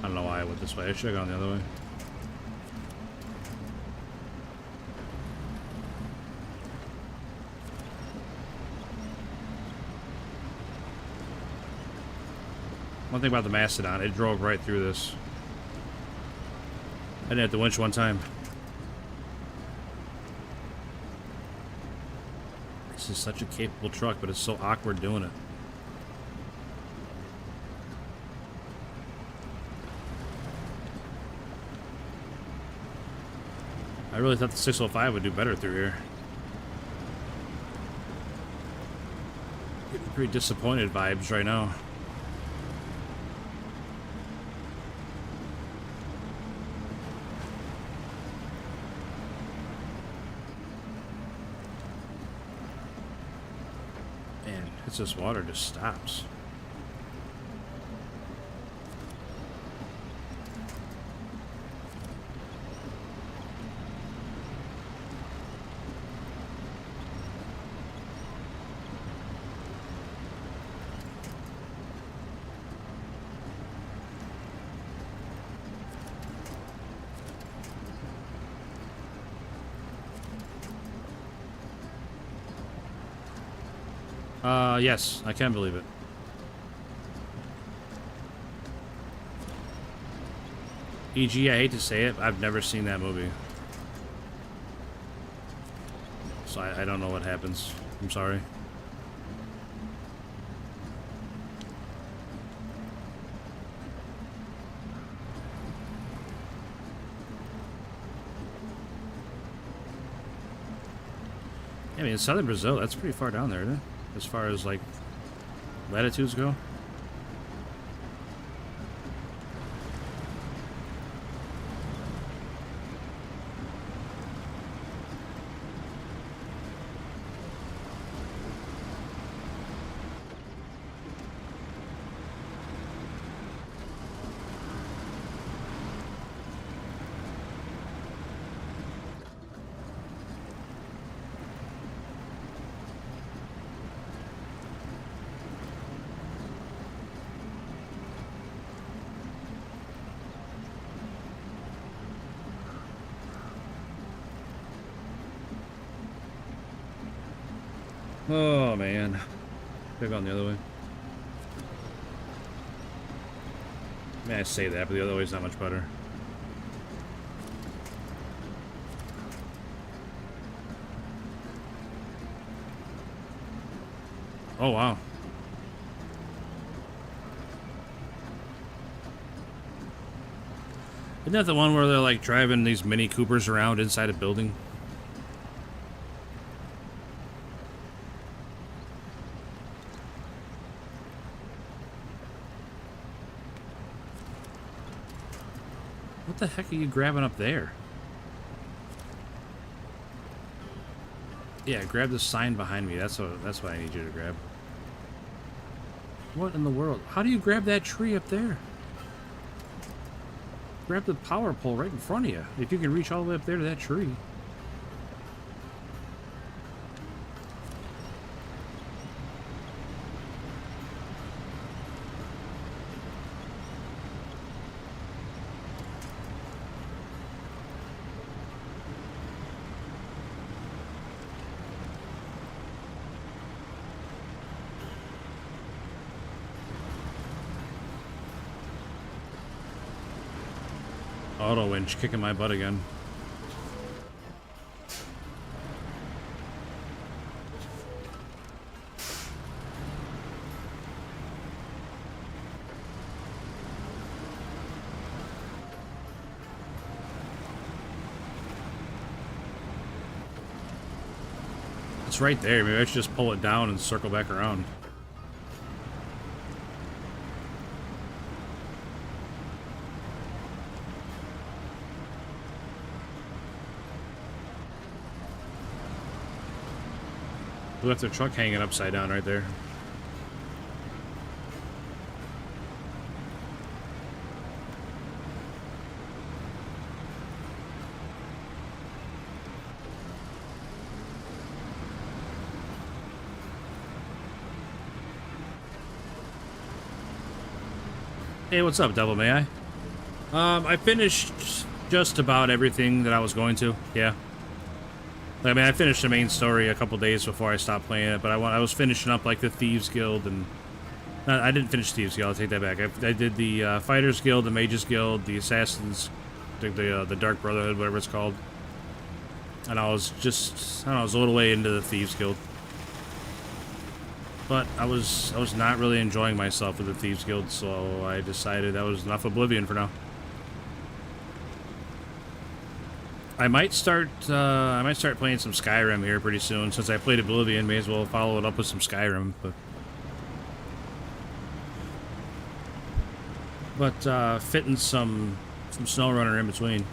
I don't know why I went this way. I should have gone the other way. One thing about the Mastodon, it drove right through this. I didn't have to winch one time. This is such a capable truck, but it's so awkward doing it. I really thought the 605 would do better through here. Getting pretty disappointed vibes right now. Man, it's this water just stops. Yes, I can believe it. E.g., I hate to say it, I've never seen that movie. So I don't know what happens. I'm sorry. I mean, in southern Brazil, that's pretty far down there, isn't it? As far as, like, latitudes go. Oh, man. They're going the other way. I mean, I say that, but the other way's not much better. Oh, wow. Isn't that the one where they're, like, driving these Mini Coopers around inside a building? What the heck are you grabbing up there? Yeah, grab the sign behind me. That's what I need you to grab. What in the world? How do you grab that tree up there? Grab the power pole right in front of you. If you can reach all the way up there to that tree. Auto winch kicking my butt again. It's right there. Maybe I should just pull it down and circle back around. We left their truck hanging upside down right there. Hey, what's up, Devil May I? I finished just about everything that I was going to, yeah. I mean, I finished the main story a couple days before I stopped playing it, but I was finishing up, like, the Thieves Guild, and... I didn't finish Thieves Guild, I'll take that back. I did the Fighters Guild, the Mages Guild, the Assassins, the Dark Brotherhood, whatever it's called. And I was just, I don't know, I was a little way into the Thieves Guild. But I was not really enjoying myself with the Thieves Guild, so I decided that was enough Oblivion for now. I might start playing some Skyrim here pretty soon. Since I played Oblivion, may as well follow it up with some Skyrim. But fitting some SnowRunner in between.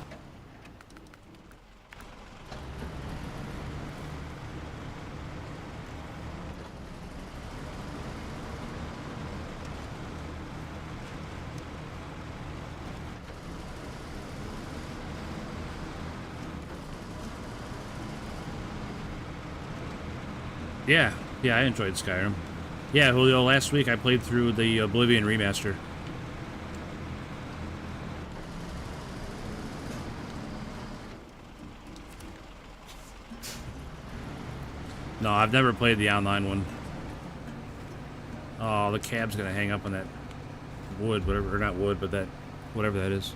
Yeah, I enjoyed Skyrim. Yeah, Julio, last week I played through the Oblivion remaster. No, I've never played the online one. Oh, the cab's gonna hang up on that wood, whatever, or not wood, but that, whatever that is.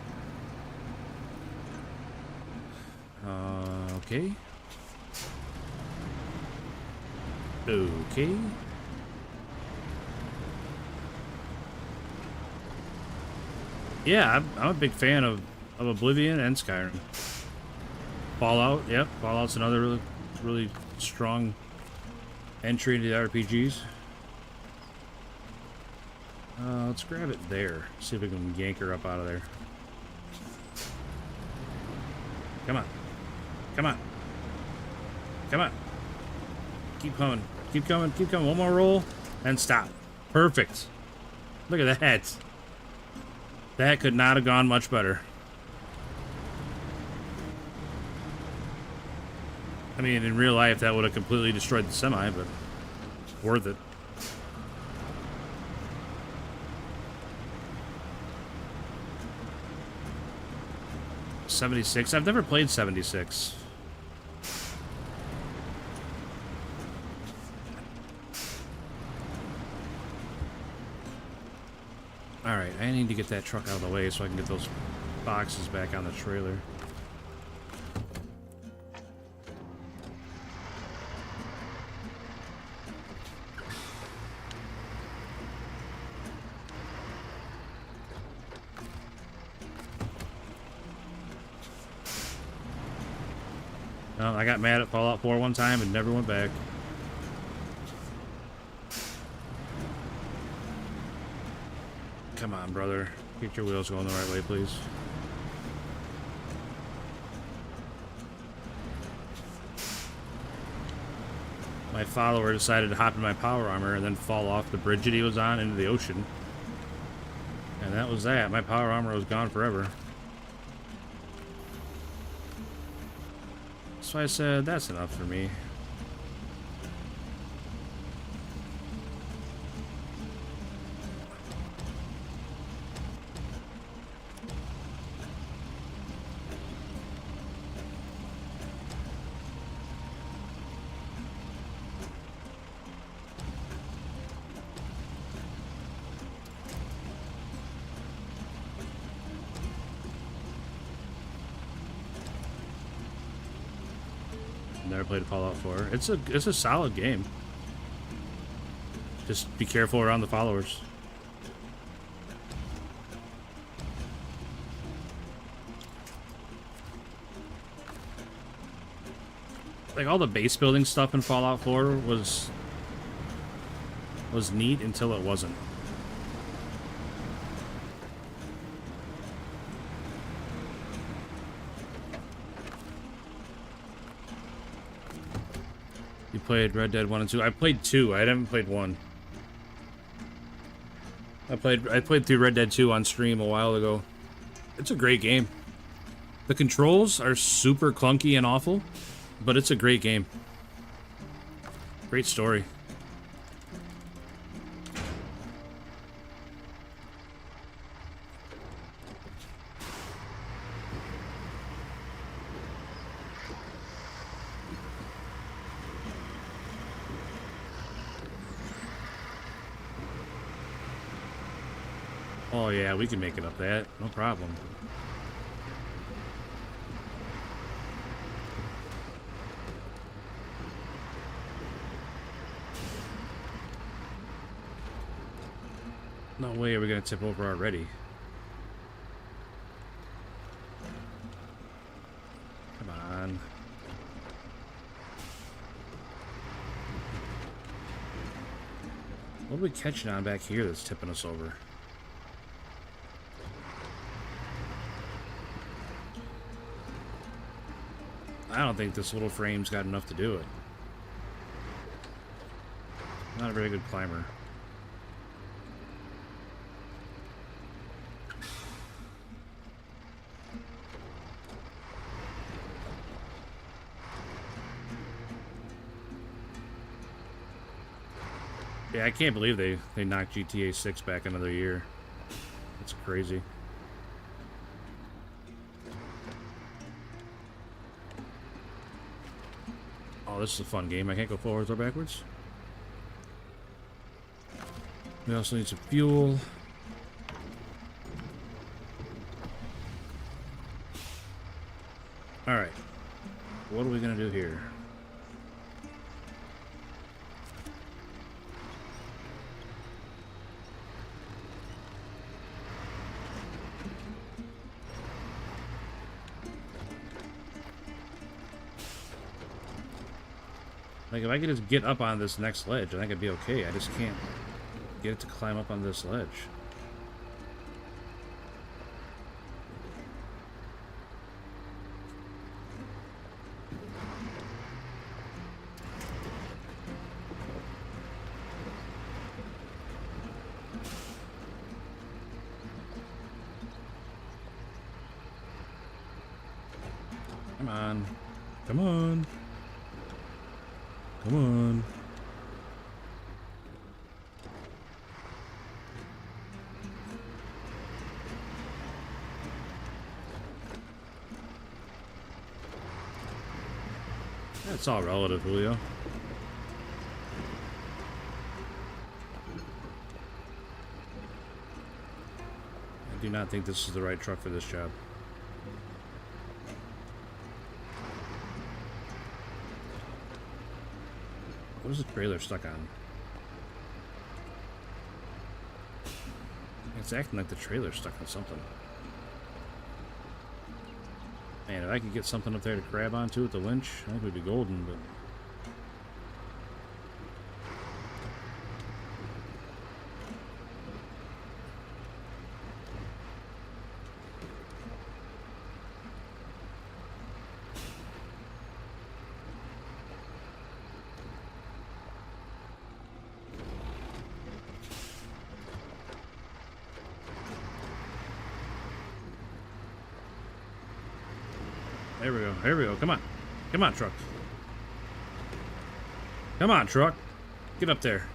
Okay. Okay. Yeah, I'm a big fan of Oblivion and Skyrim. Fallout, yep. Fallout's another really strong entry into the RPGs. Let's grab it there. See if we can yank her up out of there. Come on. Come on. Come on. Keep coming. Keep coming. Keep coming. One more roll and stop. Perfect. Look at that. That could not have gone much better. I mean, in real life, that would have completely destroyed the semi, but worth it. '76. I've never played '76. Alright, I need to get that truck out of the way so I can get those boxes back on the trailer. No, I got mad at Fallout 4 one time and never went back. Come on, brother. Get your wheels going the right way, please. My follower decided to hop in my power armor and then fall off the bridge that he was on into the ocean. And that was that. My power armor was gone forever. So I said, that's enough for me. Never played Fallout 4. It's a solid game. Just be careful around the followers. Like all the base building stuff in Fallout 4 was neat until it wasn't. You played Red Dead 1 and 2. I played 2. I haven't played 1. I played through Red Dead 2 on stream a while ago. It's a great game. The controls are super clunky and awful, but it's a great game. Great story. Oh yeah, we can make it up that. No problem. No way are we gonna tip over already. Come on. What are we catching on back here that's tipping us over? I don't think this little frame's got enough to do it. Not a very good climber. Yeah, I can't believe they knocked GTA 6 back another year. It's crazy. Oh, this is a fun game. I can't go forwards or backwards. We also need some fuel. Alright. what are we gonna do here? Like, if I could just get up on this next ledge, I think I'd be okay. I just can't get it to climb up on this ledge. Come on. Come on. Come on. That's all relative, Julio. I do not think this is the right truck for this job. What is the trailer stuck on? It's acting like the trailer's stuck on something. Man, if I could get something up there to grab onto with the winch, I think we'd be golden, but... There we go. Here we go. Come on. Come on, truck. Come on, truck. Get up there.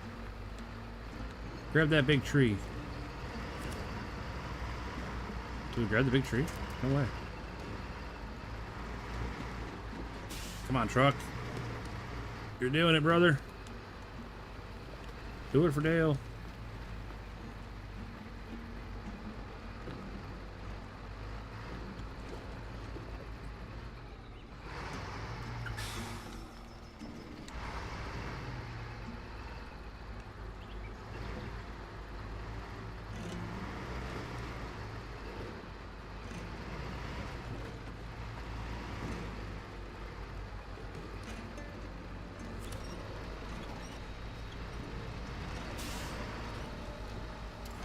Grab that big tree. Do we grab the big tree? No way. Come on, truck. You're doing it, brother. Do it for Dale.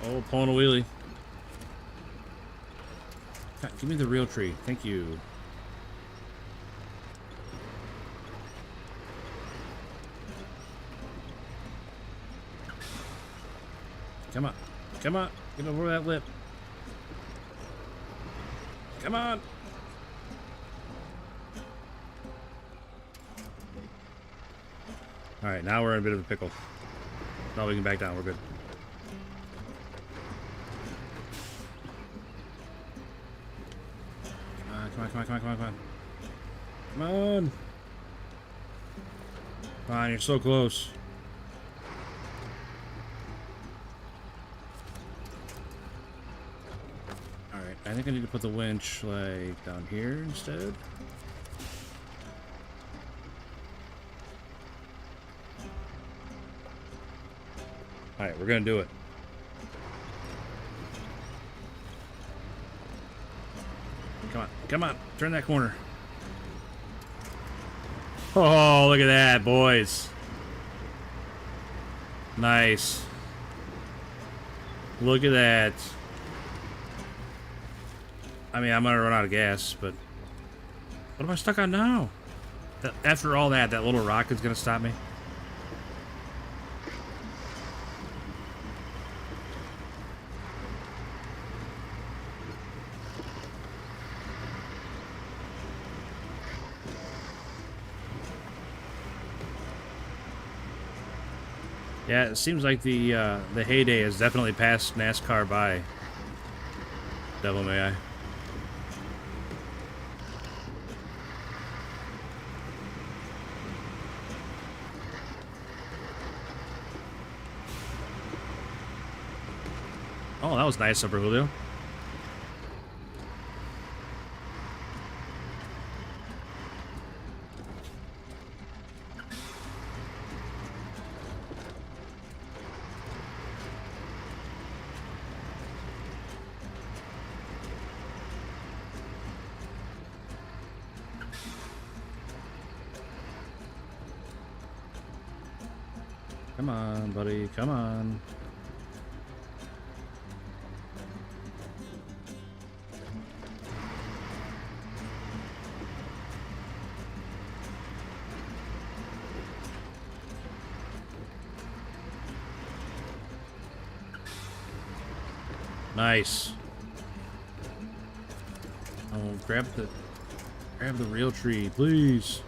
Oh, pulling a wheelie. God, give me the real tree. Thank you. Come on. Come on. Get over that lip. Come on. Alright, now we're in a bit of a pickle. Now we can back down. We're good. Come on, come on, come on, come on, come on. Come on. Come on, you're so close. Alright, I think I need to put the winch, like, down here instead. Alright, we're gonna do it. Come on, come on, turn that corner. Oh, look at that, boys. Nice. Look at that. I mean, I'm gonna run out of gas, but what am I stuck on now? After all that, that little rock is gonna stop me. Yeah, it seems like the heyday has definitely passed NASCAR by. Devil may I. Oh, that was nice, Upper Julio. Come on, buddy. Come on. Nice. Oh, grab the real tree, please.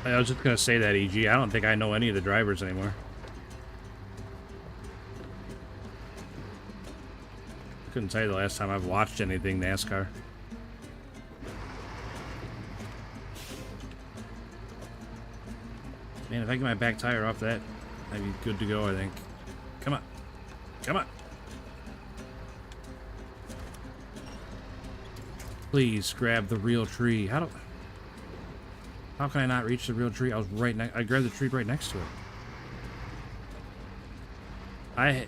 I was just gonna say that, EG. I don't think I know any of the drivers anymore. Couldn't tell you the last time I've watched anything NASCAR. Man, if I get my back tire off that, I'd be good to go, I think. Come on. Come on. Please grab the real tree. How can I not reach the real tree? I was right next. I grabbed the tree right next to it.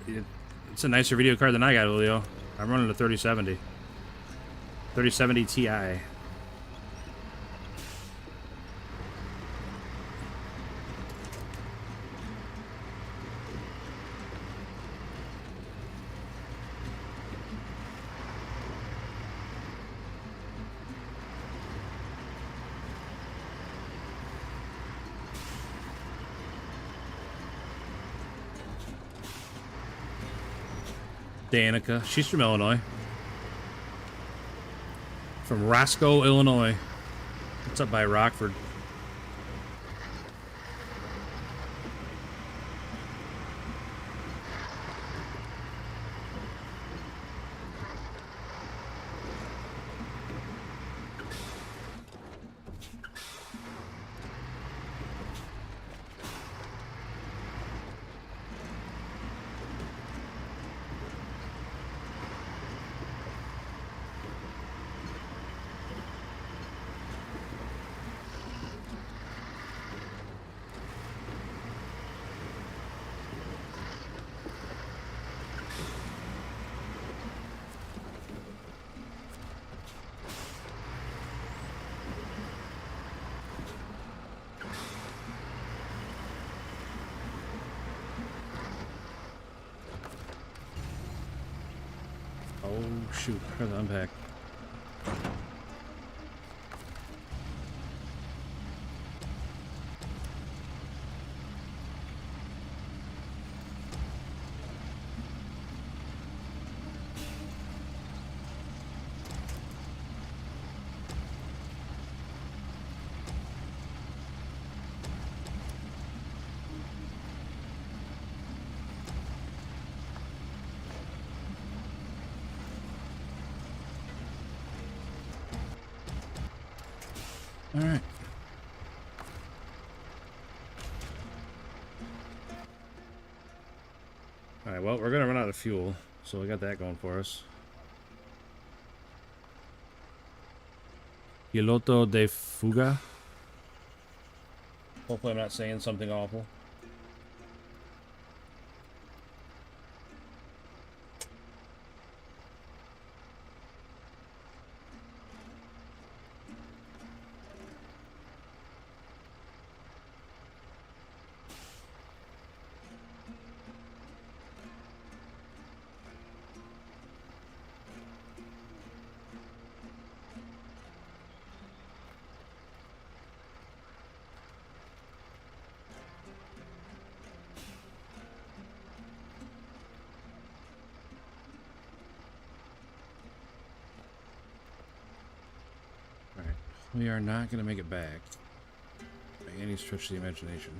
It's a nicer video card than I got, Julio. I'm running a 3070. 3070 Ti. Danica. She's from Illinois. From Roscoe, Illinois. What's up by Rockford? Oh, shoot. Here's the unpack. All right. All right, well, we're going to run out of fuel, so we got that going for us. Piloto de fuga. Hopefully I'm not saying something awful. We are not going to make it back by any stretch of the imagination.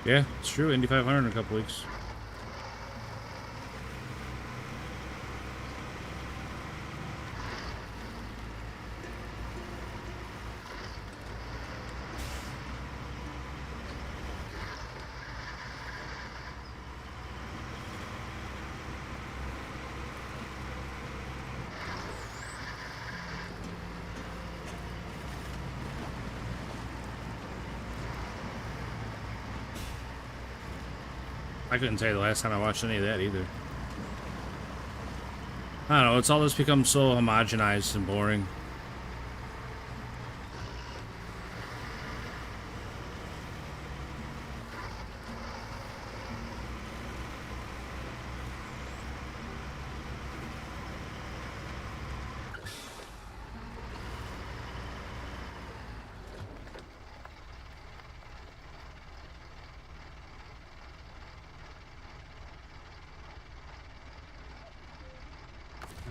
Yeah, it's true. Indy 500 in a couple weeks. I couldn't tell you the last time I watched any of that either. I don't know, it's all just become so homogenized and boring.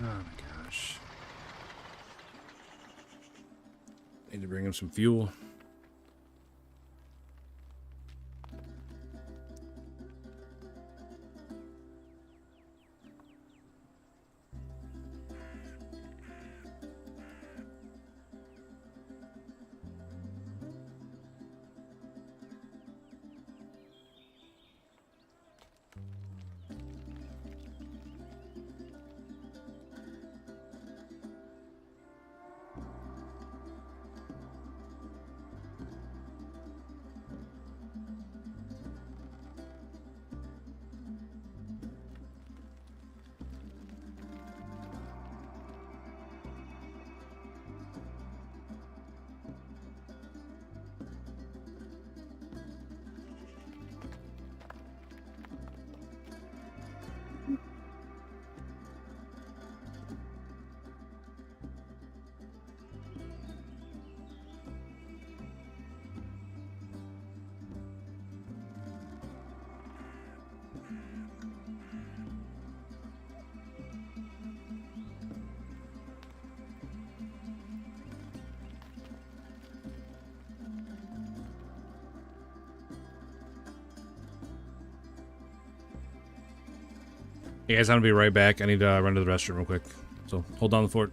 Oh my gosh. Need to bring him some fuel. Hey guys, I'm gonna be right back. I need to run to the restroom real quick. So hold down the fort.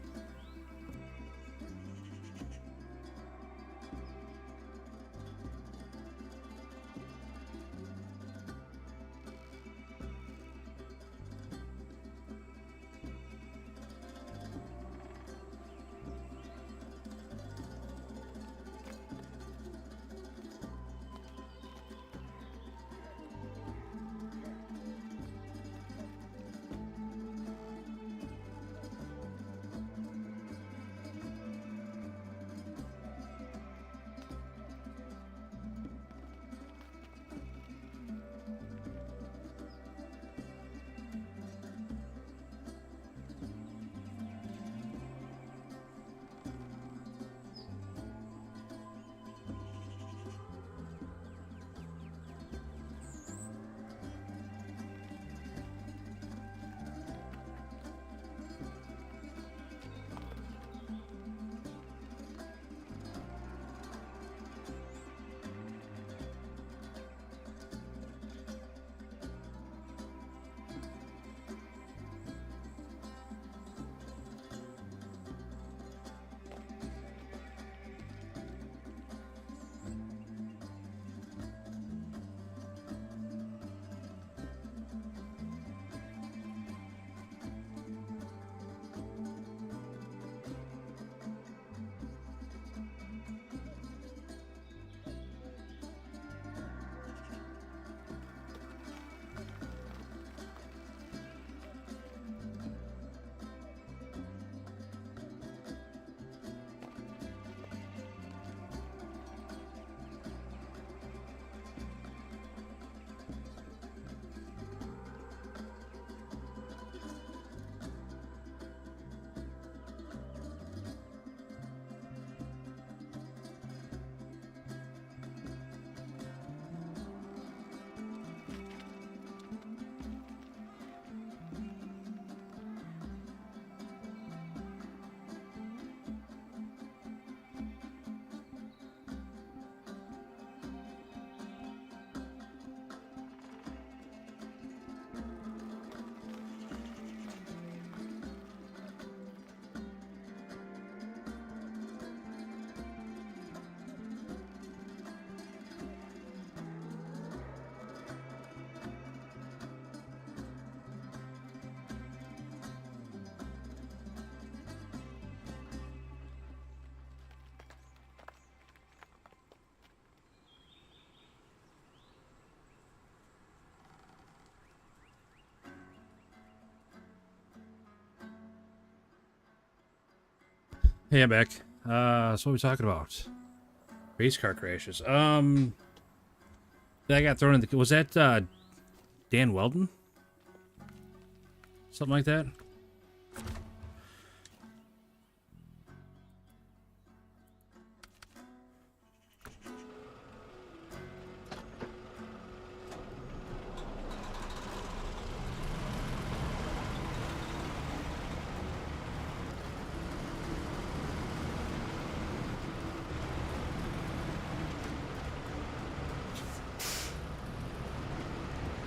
Hey, I'm back. So what are we talking about? Race car crashes. That got thrown in the... Was that, Dan Weldon? Something like that?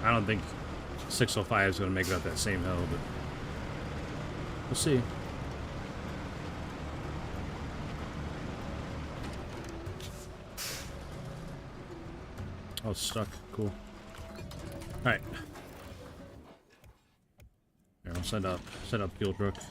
I don't think 605 is going to make it up that same hill, but we'll see. Oh, it's stuck. Cool. Alright. Here, I'll set up Gilbrook.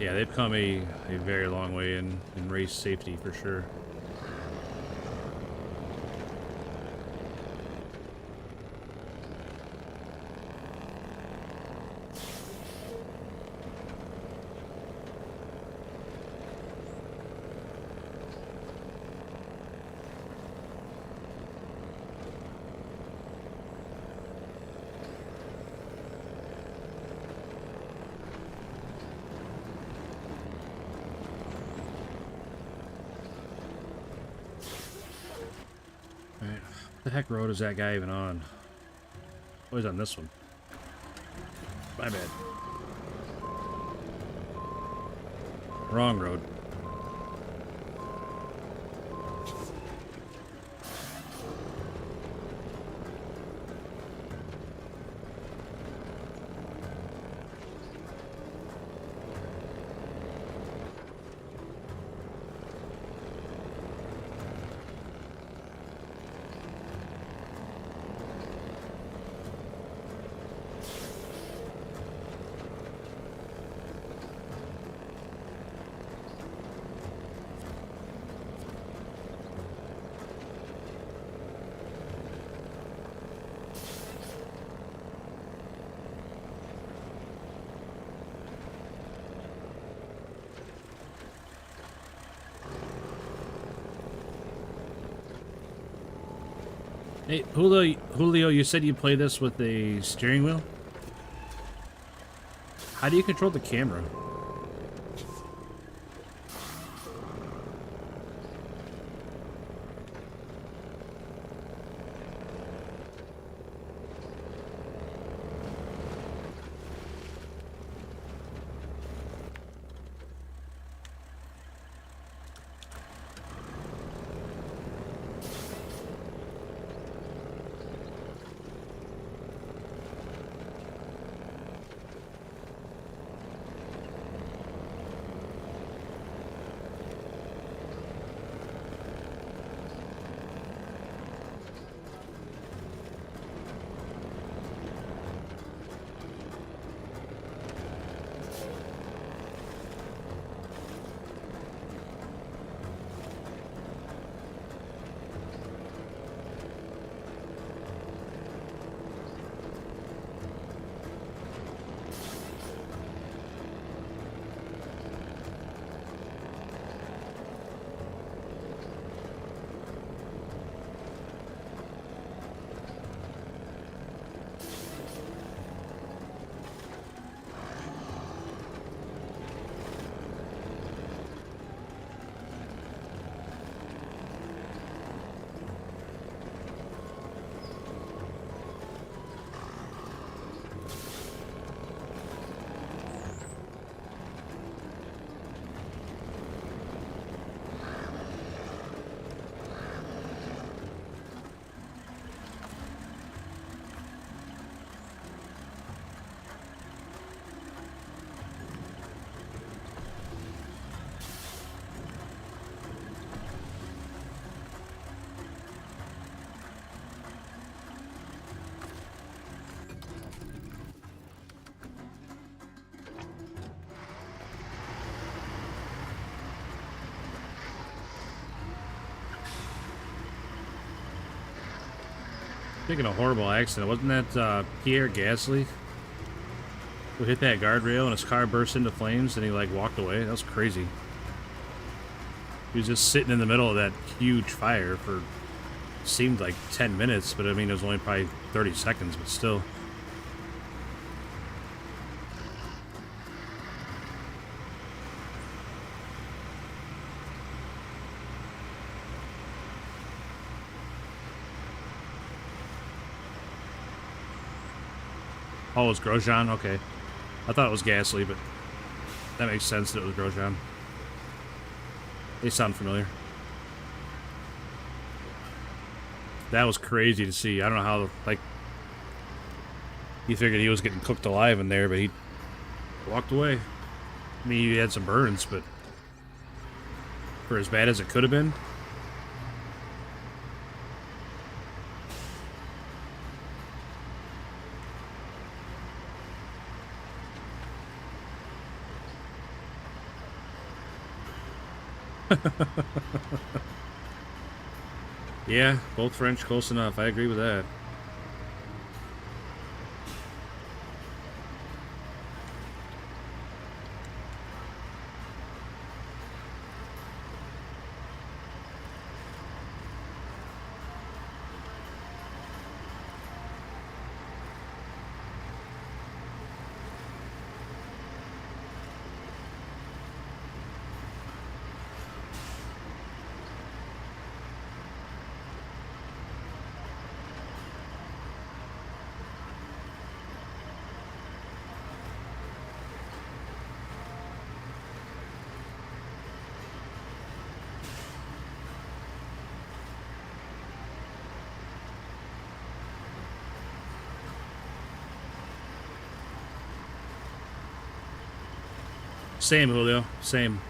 Yeah, they've come a very long way in race safety for sure. Alright, what the heck road is that guy even on? Oh, he's on this one. My bad. Wrong road. Hey, Julio, you said you play this with a steering wheel? How do you control the camera? Speaking of horrible accident, wasn't that Pierre Gasly who hit that guardrail and his car burst into flames and he like walked away? That was crazy. He was just sitting in the middle of that huge fire for seemed like 10 minutes, but I mean it was only probably 30 seconds, but still. Oh, it was Grosjean? Okay. I thought it was Gasly, but that makes sense that it was Grosjean. They sound familiar. That was crazy to see. I don't know how, like, you figured he was getting cooked alive in there, but he walked away. I mean, he had some burns, but for as bad as it could have been. Yeah, both French, close enough. I agree with that. Same, Julio. Same.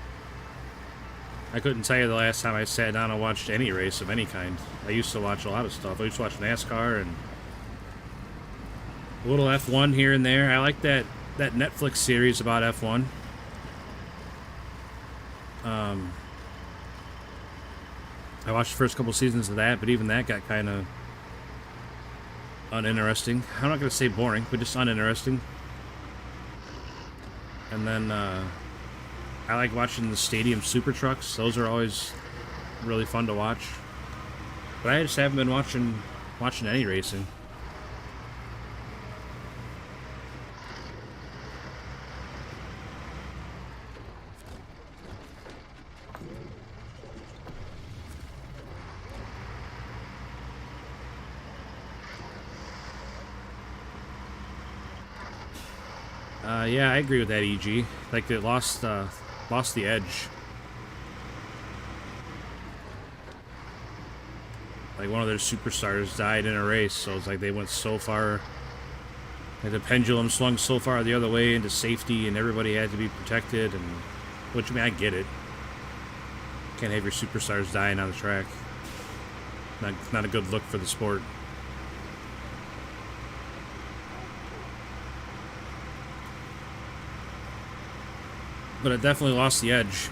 I couldn't tell you the last time I sat down and watched any race of any kind. I used to watch a lot of stuff. I used to watch NASCAR and a little F1 here and there. I like that Netflix series about F1. I watched the first couple seasons of that, but even that got kind of uninteresting. I'm not going to say boring, but just uninteresting. And then I like watching the stadium super trucks. Those are always really fun to watch. But I just haven't been watching any racing. Yeah, I agree with that, EG. Like, it lost the edge. Like, one of their superstars died in a race, so it's like they went so far. Like, the pendulum swung so far the other way into safety, and everybody had to be protected, and... Which, I mean, I get it. Can't have your superstars dying on the track. Not a good look for the sport. But it definitely lost the edge.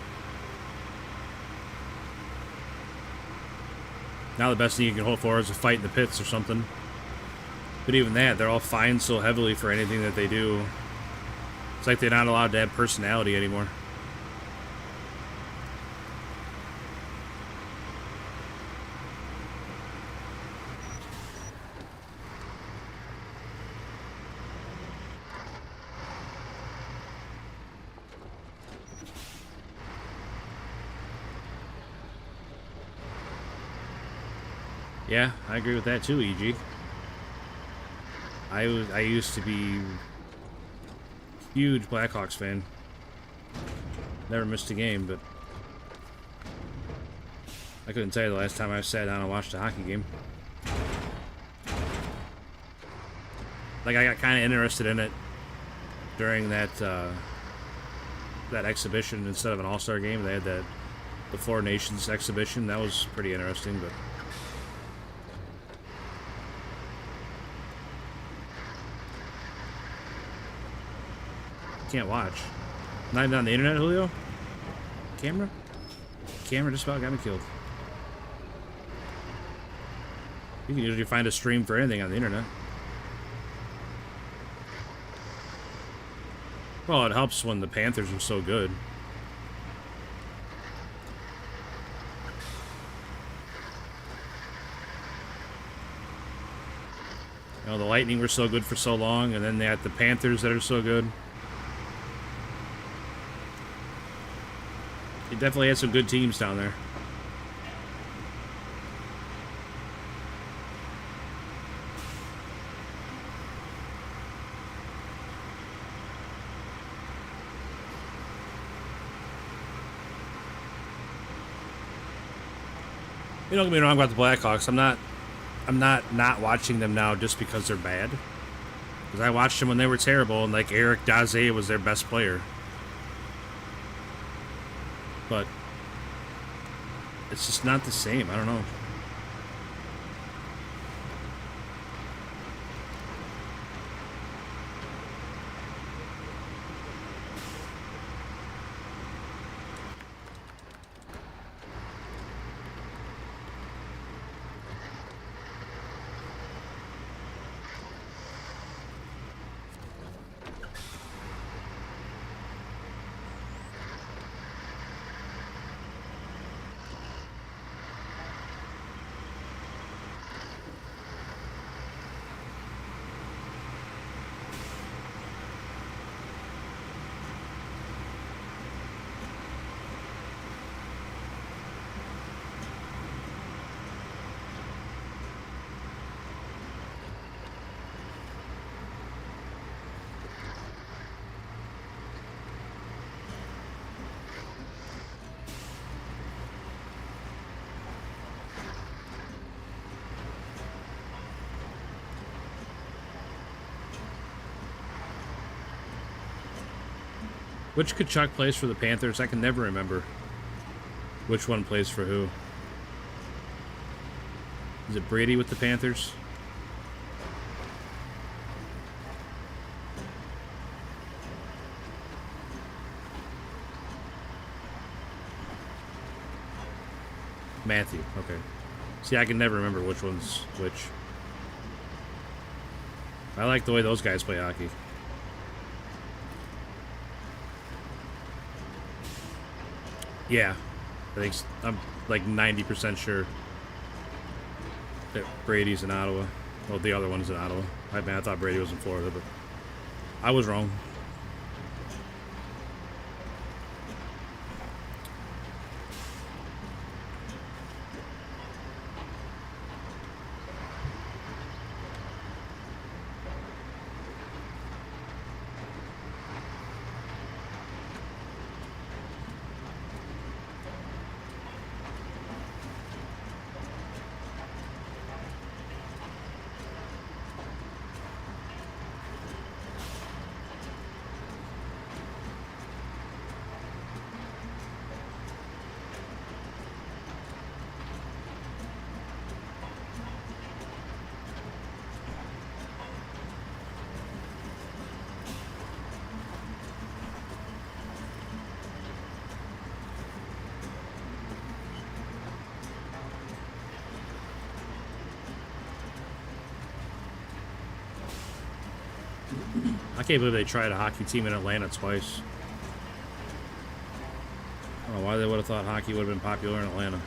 Now the best thing you can hope for is a fight in the pits or something. But even that, they're all fined so heavily for anything that they do. It's like they're not allowed to have personality anymore. Yeah, I agree with that too, EG. I used to be a huge Blackhawks fan. Never missed a game, but I couldn't tell you the last time I sat down and watched a hockey game. Like, I got kind of interested in it during that that exhibition instead of an all-star game. They had the Four Nations exhibition. That was pretty interesting, but can't watch. Not even on the internet, Julio? Camera just about got me killed. You can usually find a stream for anything on the internet. Well, it helps when the Panthers are so good. You know, the Lightning were so good for so long, and then they had the Panthers that are so good. They definitely had some good teams down there. You don't get me wrong about the Blackhawks. I'm not watching them now just because they're bad. Because I watched them when they were terrible, and like Eric Daze was their best player. But it's just not the same. I don't know. Which Kachuk plays for the Panthers? I can never remember which one plays for who. Is it Brady with the Panthers? Matthew, okay. See, I can never remember which one's which. I like the way those guys play hockey. Yeah, I'm like 90% sure that Brady's in Ottawa. Well, the other one's in Ottawa. I thought Brady was in Florida, but I was wrong. I can't believe they tried a hockey team in Atlanta twice. I don't know why they would have thought hockey would have been popular in Atlanta.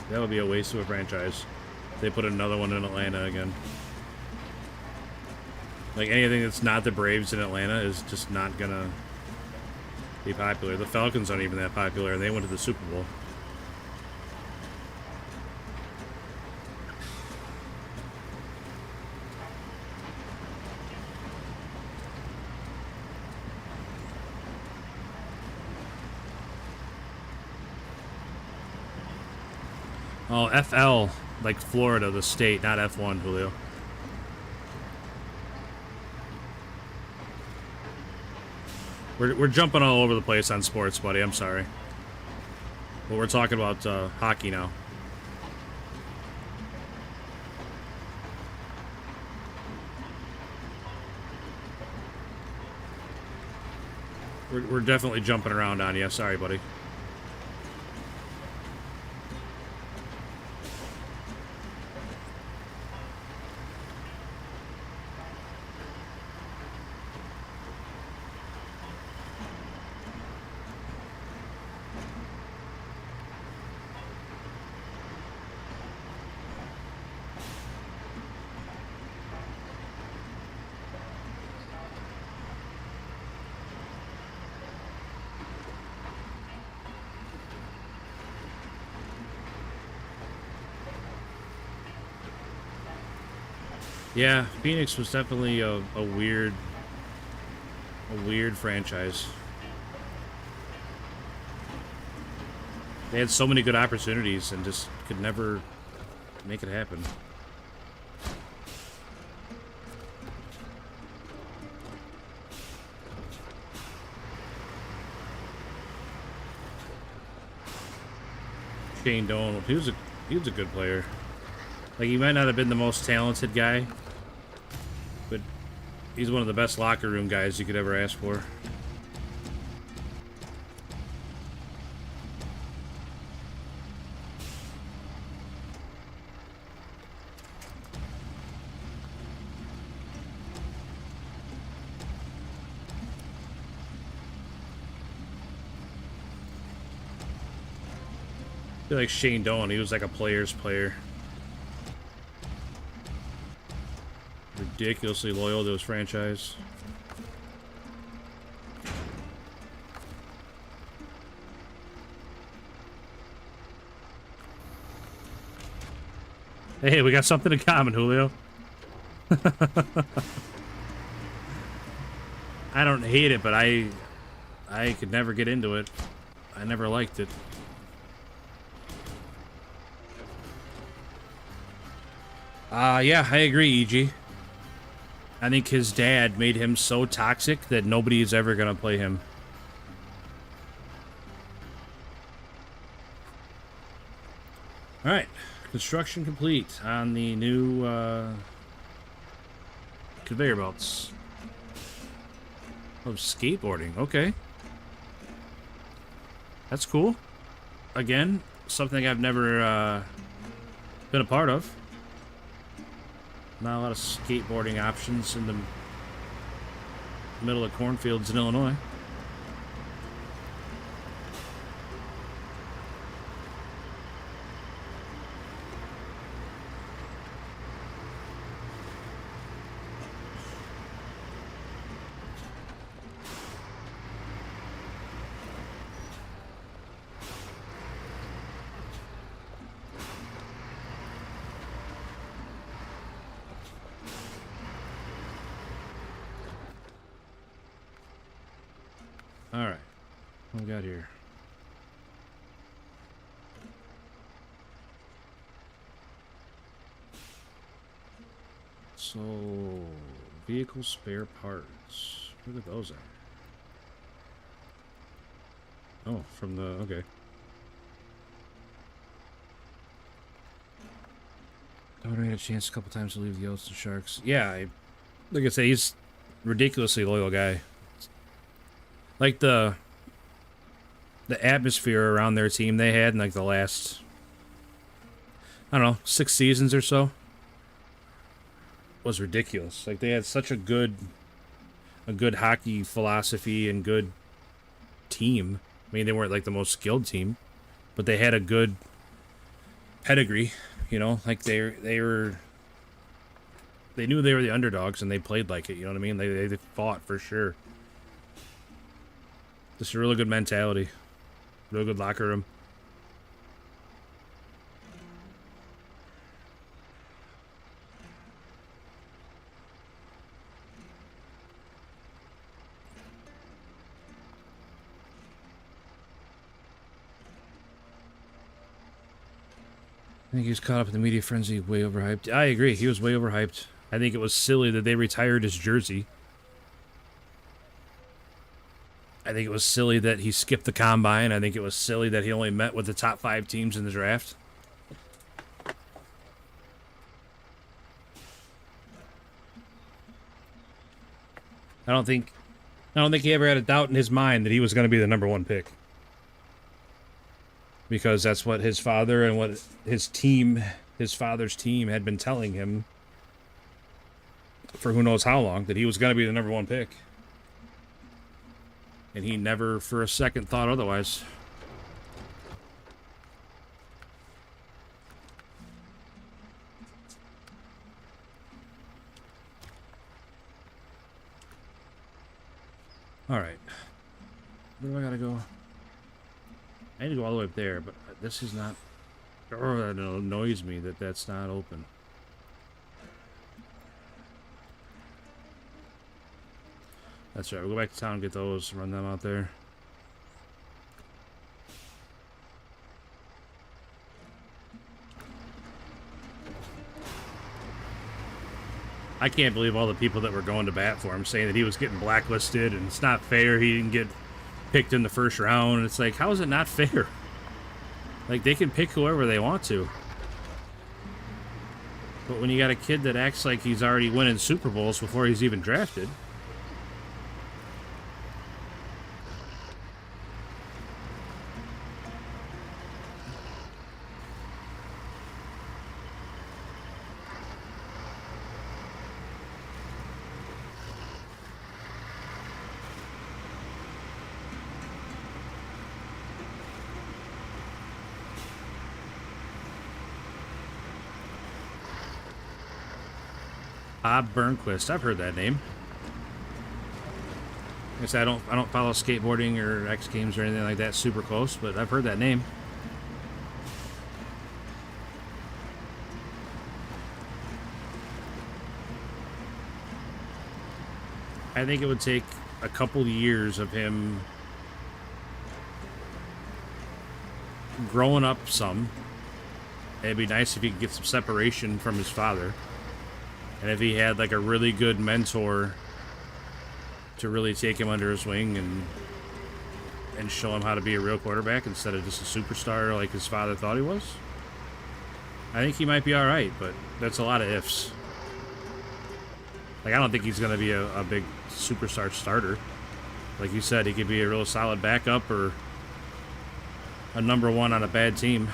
That would be a waste of a franchise. They put another one in Atlanta again. Like anything that's not the Braves in Atlanta is just not gonna be popular. The Falcons aren't even that popular, and they went to the Super Bowl. Oh, FL, like Florida, the state, not F1, Julio. We're jumping all over the place on sports, buddy. I'm sorry. But we're talking about hockey now. We're definitely jumping around on you. Sorry, buddy. Yeah, Phoenix was definitely a weird franchise. They had so many good opportunities and just could never make it happen. Shane Doan, he was a good player. Like, he might not have been the most talented guy, but he's one of the best locker room guys you could ever ask for. I feel like Shane Doan, he was like a player's player. Ridiculously loyal to his franchise. Hey, we got something in common, Julio. I don't hate it, but I could never get into it. I never liked it. Yeah, I agree, EG. I think his dad made him so toxic that nobody is ever gonna play him. Alright, construction complete on the new conveyor belts. Oh, skateboarding, okay. That's cool. Again, something I've never been a part of. Not a lot of skateboarding options in the middle of cornfields in Illinois. Alright. What we got here? So, vehicle spare parts. Look at those at. Oh, from the... okay. Donor had a chance a couple times to leave the Yotes and Sharks. Yeah, like I say, he's a ridiculously loyal guy. Like the atmosphere around their team they had in like the last, I don't know, 6 seasons or so was ridiculous. Like they had such a good hockey philosophy and good team. I mean, they weren't like the most skilled team, but they had a good pedigree, you know, like they knew they were the underdogs and they played like it, you know what I mean? They fought for sure. Just a really good mentality. Real good locker room. I think he was caught up in the media frenzy, way overhyped. I agree, he was way overhyped. I think it was silly that they retired his jersey. I think it was silly that he skipped the combine. I think it was silly that he only met with the top 5 teams in the draft. I don't think he ever had a doubt in his mind that he was going to be the #1 pick. Because that's what his father and what his father's team had been telling him for who knows how long, that he was going to be the #1 pick. And he never for a second thought otherwise. Alright. Where do I gotta go? I need to go all the way up there, but this is not... Oh, that annoys me that that's not open. That's right, we'll go back to town and get those, run them out there. I can't believe all the people that were going to bat for him, saying that he was getting blacklisted and it's not fair, he didn't get picked in the first round. And it's like, how is it not fair? Like, they can pick whoever they want to. But when you got a kid that acts like he's already winning Super Bowls before he's even drafted... Bob Burnquist. I've heard that name. I guess I don't follow skateboarding or X Games or anything like that super close, but I've heard that name. I think it would take a couple years of him growing up some. It'd be nice if he could get some separation from his father. And if he had like a really good mentor to really take him under his wing and show him how to be a real quarterback instead of just a superstar like his father thought he was, I think he might be all right, but that's a lot of ifs. Like, I don't think he's going to be a big superstar starter. Like you said, he could be a real solid backup or a #1 on a bad team.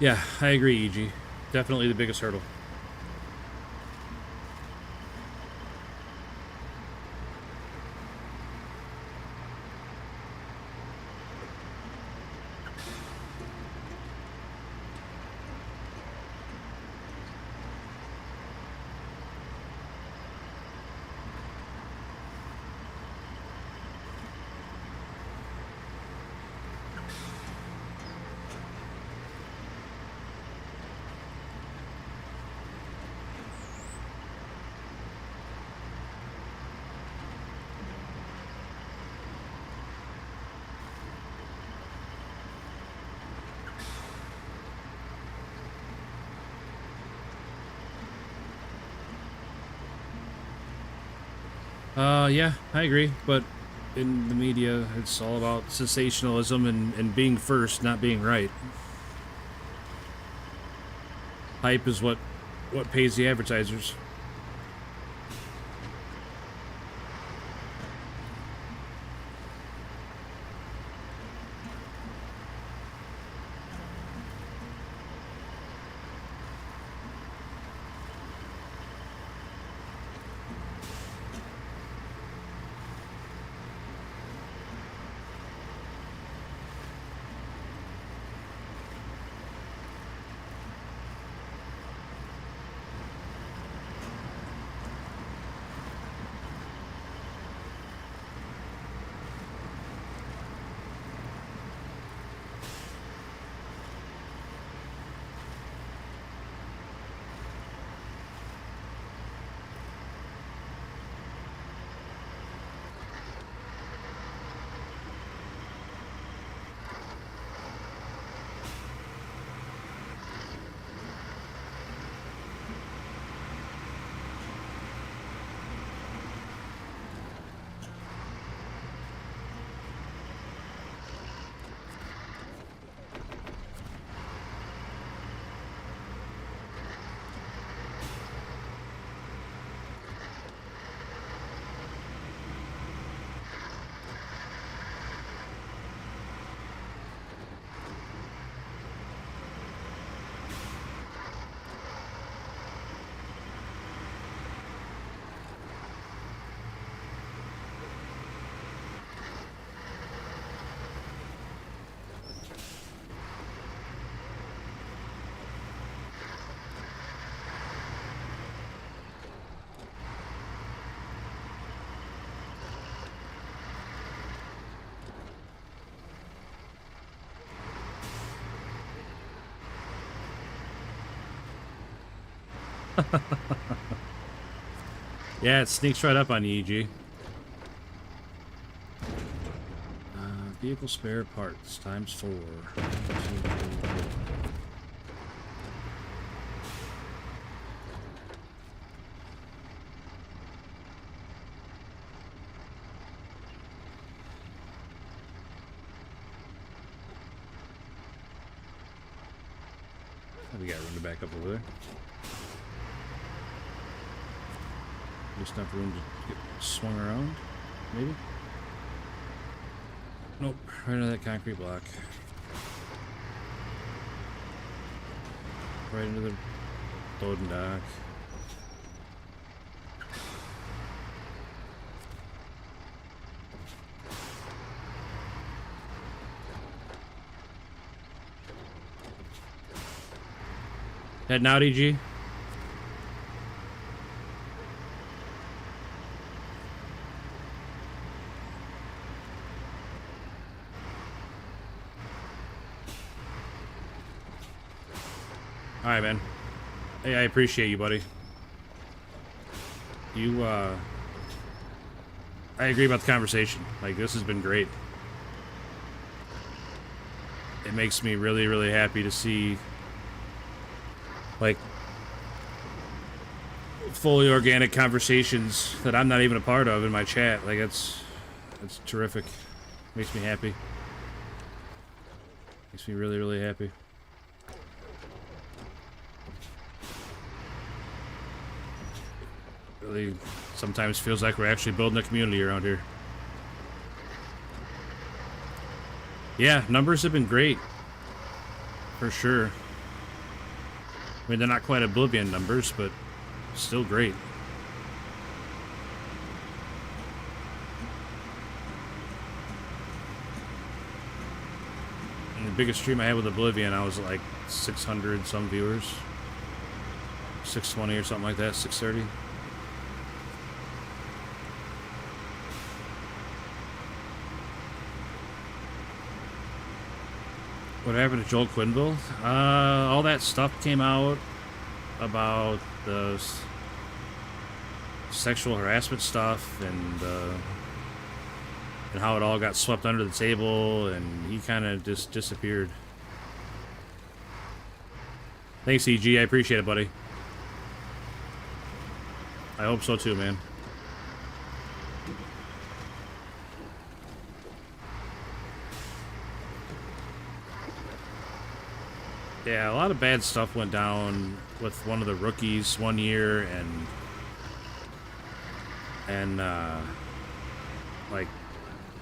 Yeah, I agree, EG. Definitely the biggest hurdle. Yeah, I agree, but in the media, it's all about sensationalism and being first, not being right. Hype is what pays the advertisers. Yeah, it sneaks right up on you, EG. Vehicle spare parts times 4. We got room to back up over there. Just enough room to get swung around, maybe? Nope, right into that concrete block. Right into the loading dock. Heading out, EG. Alright, man. Hey, I appreciate you, buddy. I agree about the conversation. Like, this has been great. It makes me really, really happy to see, like, fully organic conversations that I'm not even a part of in my chat. Like, it's terrific. Makes me happy. Makes me really, really happy. Really, sometimes feels like we're actually building a community around here. Yeah, numbers have been great. For sure. I mean, they're not quite Oblivion numbers, but still great. And the biggest stream I had with Oblivion, I was like 600 some viewers. 620 or something like that, 630. What happened to Joel Quinville? All that stuff came out about the sexual harassment stuff and how it all got swept under the table, and he kind of just disappeared. Thanks, EG. I appreciate it, buddy. I hope so too, man. Yeah, a lot of bad stuff went down with one of the rookies one year, and like,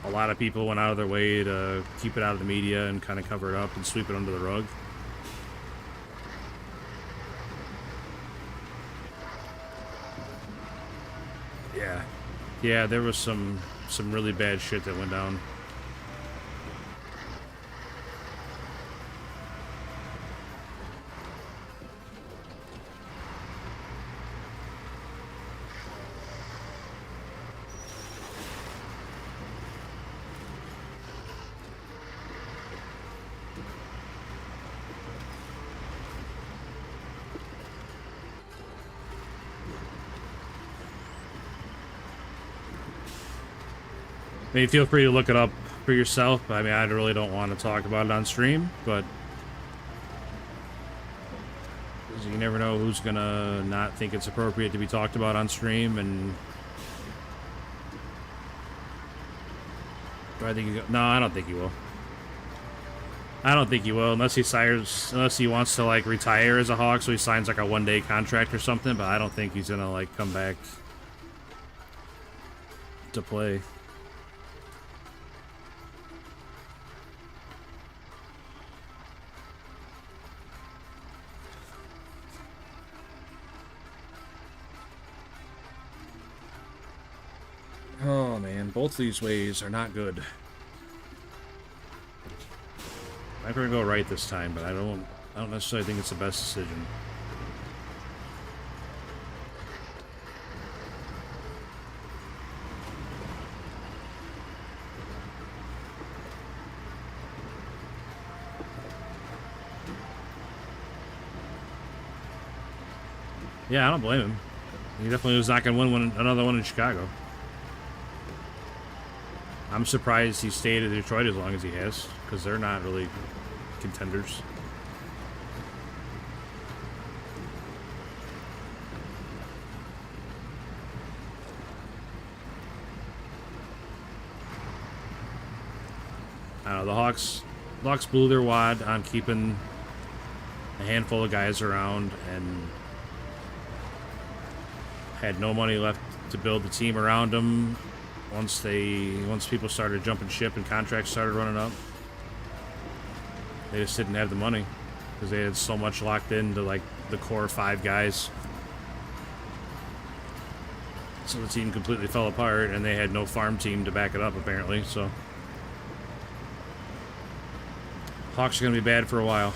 a lot of people went out of their way to keep it out of the media and kind of cover it up and sweep it under the rug. Yeah, there was some really bad shit that went down. I mean, feel free to look it up for yourself. I mean, I really don't want to talk about it on stream, but you never know who's gonna not think it's appropriate to be talked about on stream. And do I think you? No, I don't think he will. I don't think he will, unless he wants to like retire as a Hawk, so he signs like a one-day contract or something. But I don't think he's gonna like come back to play. Oh man, both these ways are not good. I'm gonna go right this time, but I don't necessarily think it's the best decision. Yeah, I don't blame him. He definitely was not going to win another one in Chicago. I'm surprised he stayed at Detroit as long as he has, because they're not really contenders. I don't know, the Hawks blew their wad on keeping a handful of guys around and had no money left to build the team around them once people started jumping ship and contracts started running up. They just didn't have the money because they had so much locked into like the core 5 guys. So the team completely fell apart and they had no farm team to back it up apparently, so Hawks are going to be bad for a while.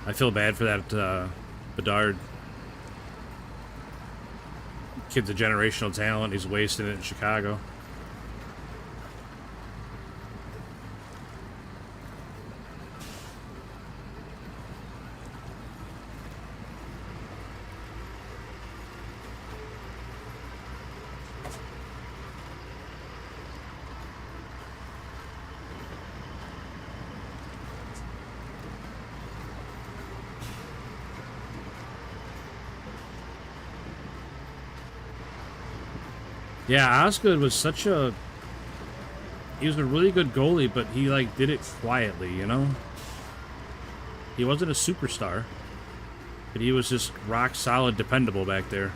I feel bad for that Bedard. Kid's a generational talent. He's wasting it in Chicago. Yeah, Osgood was he was a really good goalie, but he like did it quietly, you know? He wasn't a superstar, but he was just rock solid, dependable back there.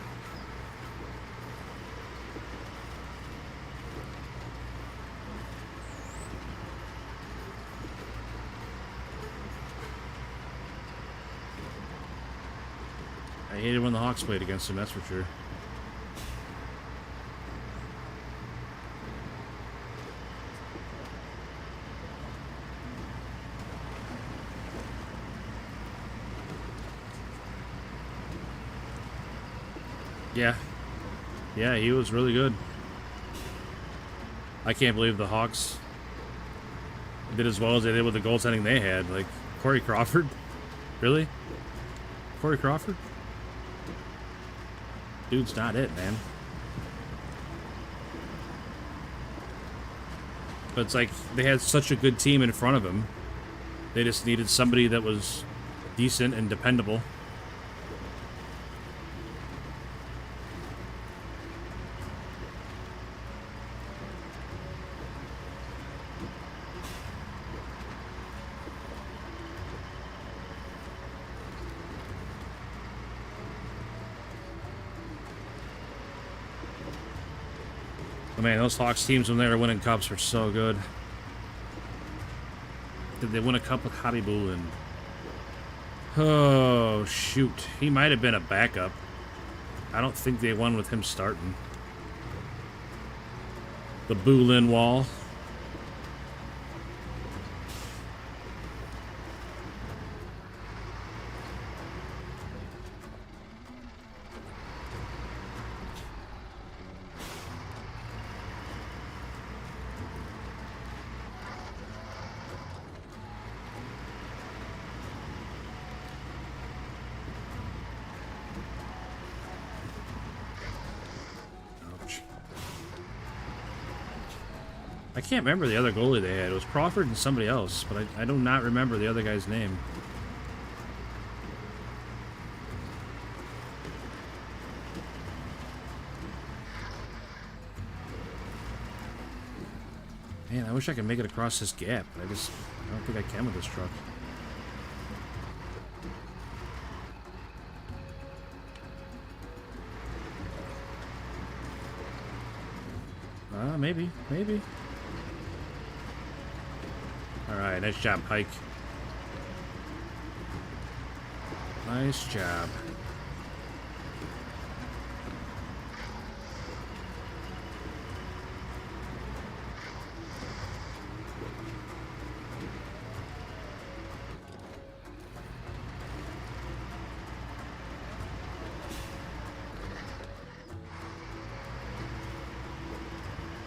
I hated when the Hawks played against him, that's for sure. Yeah, he was really good. I can't believe the Hawks did as well as they did with the goaltending they had. Like, Corey Crawford? Really? Corey Crawford? Dude's not it, man. But it's like, they had such a good team in front of him. They just needed somebody that was decent and dependable. Oh man, those Hawks teams when they were winning cups were so good. Did they win a cup with Hobby Bulin? Oh, shoot. He might have been a backup. I don't think they won with him starting. The Bulin wall. I can't remember the other goalie they had. It was Crawford and somebody else, but I do not remember the other guy's name. Man, I wish I could make it across this gap. I don't think I can with this truck. Maybe. Alright, nice job, Pike. Nice job.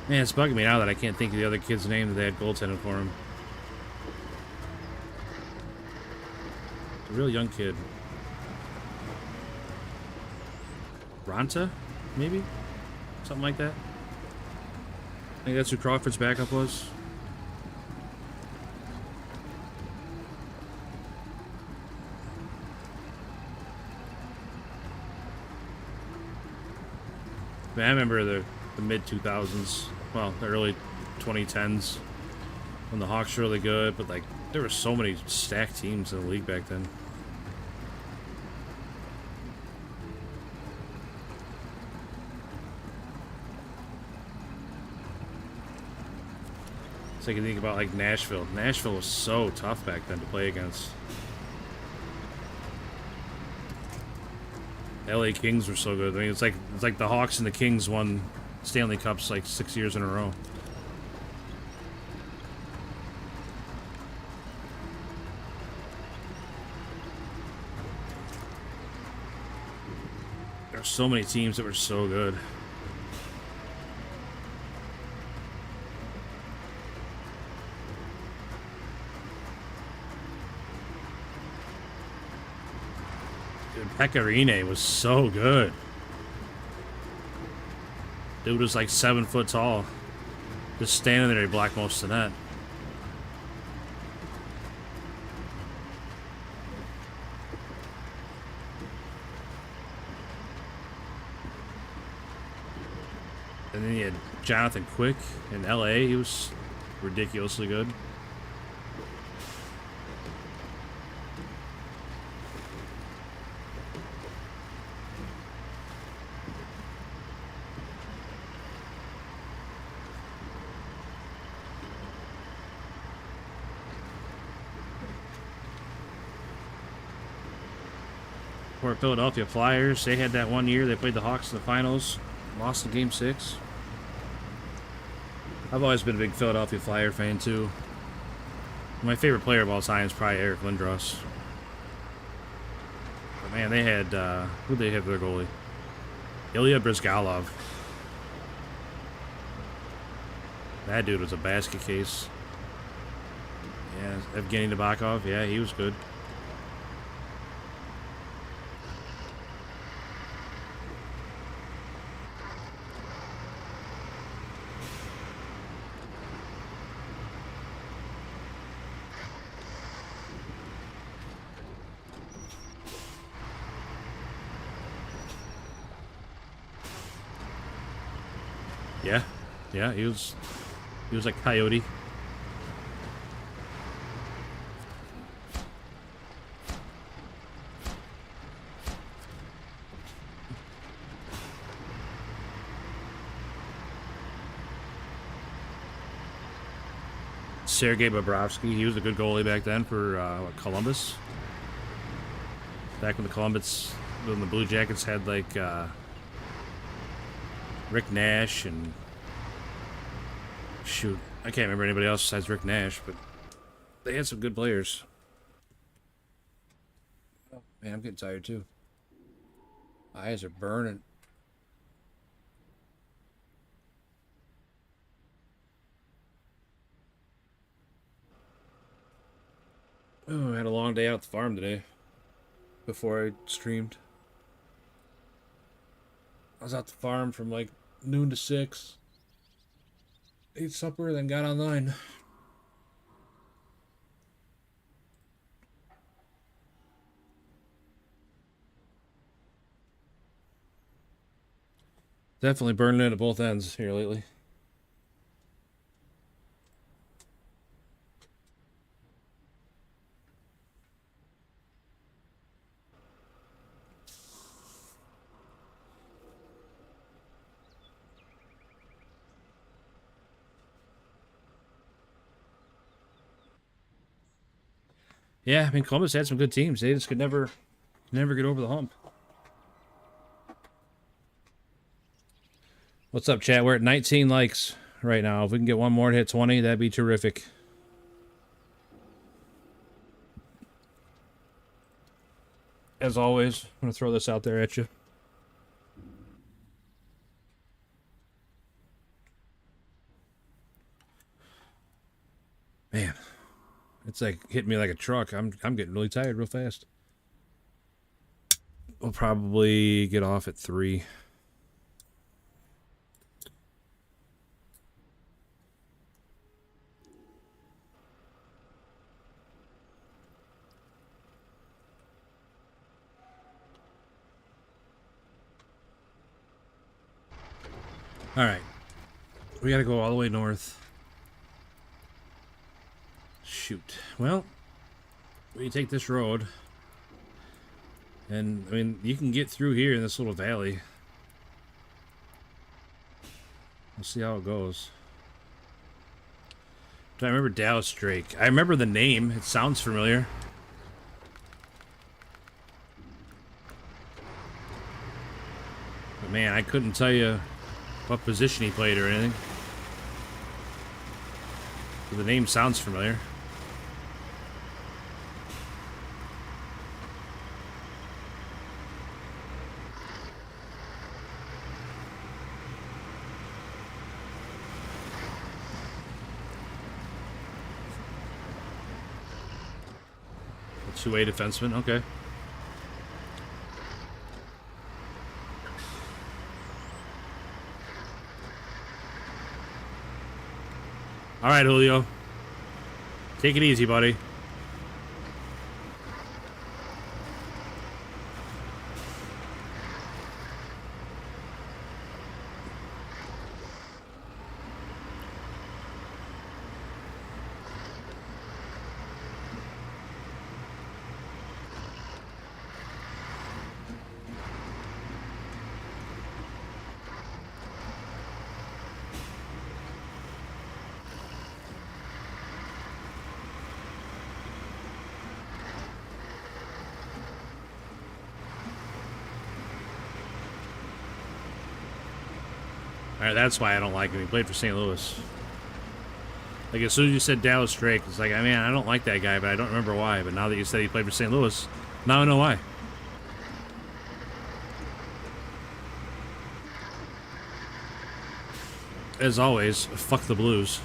Man, it's bugging me now that I can't think of the other kid's name that they had goaltending for him. A real young kid. Ronta, maybe? Something like that. I think that's who Crawford's backup was. Man, I remember the mid-2000s, well, the early 2010s, when the Hawks were really good, but like, there were so many stacked teams in the league back then. It's like you think about like Nashville. Nashville was so tough back then to play against. LA Kings were so good. I mean, it's like the Hawks and the Kings won Stanley Cups like 6 years in a row. There are so many teams that were so good. Pecorine was so good. Dude was like 7 foot tall. Just standing there, he blocked most of the net. And then you had Jonathan Quick in LA. He was ridiculously good. Or Philadelphia Flyers, they had that one year they played the Hawks in the finals, lost in Game 6. I've always been a big Philadelphia Flyer fan too. My favorite player of all time is probably Eric Lindros. But man, they had who'd they have their goalie? Ilya Brizgalov. That dude was a basket case. Yeah, Evgeny Nabokov, yeah, he was good. Yeah, he was like Coyote. Sergei Bobrovsky, he was a good goalie back then for Columbus. Back when the Blue Jackets had like Rick Nash and shoot, I can't remember anybody else besides Rick Nash, but they had some good players. Oh, man, I'm getting tired too. My eyes are burning. Oh, I had a long day out at the farm today before I streamed. I was at the farm from like noon to 6. Ate supper, then got online. Definitely burning it at both ends here lately. Yeah, I mean, Columbus had some good teams. They just could never get over the hump. What's up, chat? We're at 19 likes right now. If we can get one more to hit 20, that'd be terrific. As always, I'm going to throw this out there at you. Man, it's like hitting me like a truck. I'm getting really tired real fast. we'll probably get off at 3. Alright. We gotta go all the way north. Shoot. Well, we take this road. And, I mean, you can get through here in this little valley. We'll see how it goes. Do I remember Dallas Drake? I remember the name. It sounds familiar. But, man, I couldn't tell you what position he played or anything. But the name sounds familiar. Two-way defenseman, okay. All right, Julio. Take it easy, buddy. Alright, that's why I don't like him. He played for St. Louis. Like, as soon as you said Dallas Drake, it's like, I mean, I don't like that guy, but I don't remember why. But now that you said he played for St. Louis, now I know why. As always, fuck the Blues.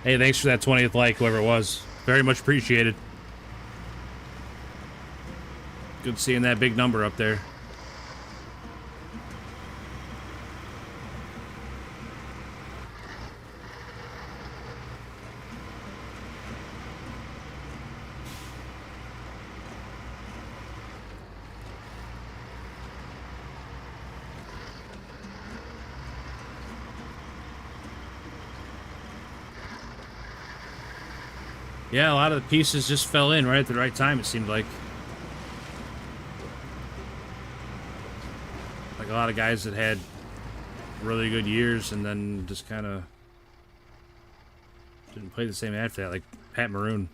Hey, thanks for that 20th like, whoever it was. Very much appreciated. Good seeing that big number up there. Yeah, a lot of the pieces just fell in right at the right time, it seemed like. Like a lot of guys that had really good years and then just kind of didn't play the same after that, like Pat Maroon.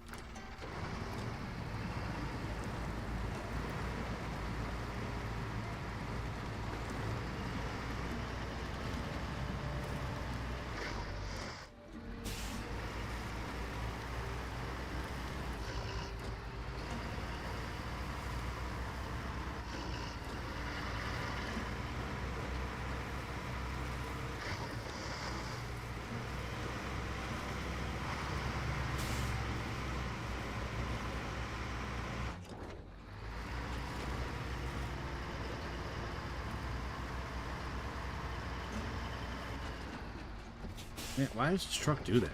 Man, why does this truck do that?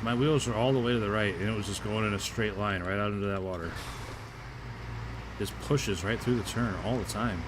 My wheels are all the way to the right, and it was just going in a straight line right out into that water. Just pushes right through the turn all the time.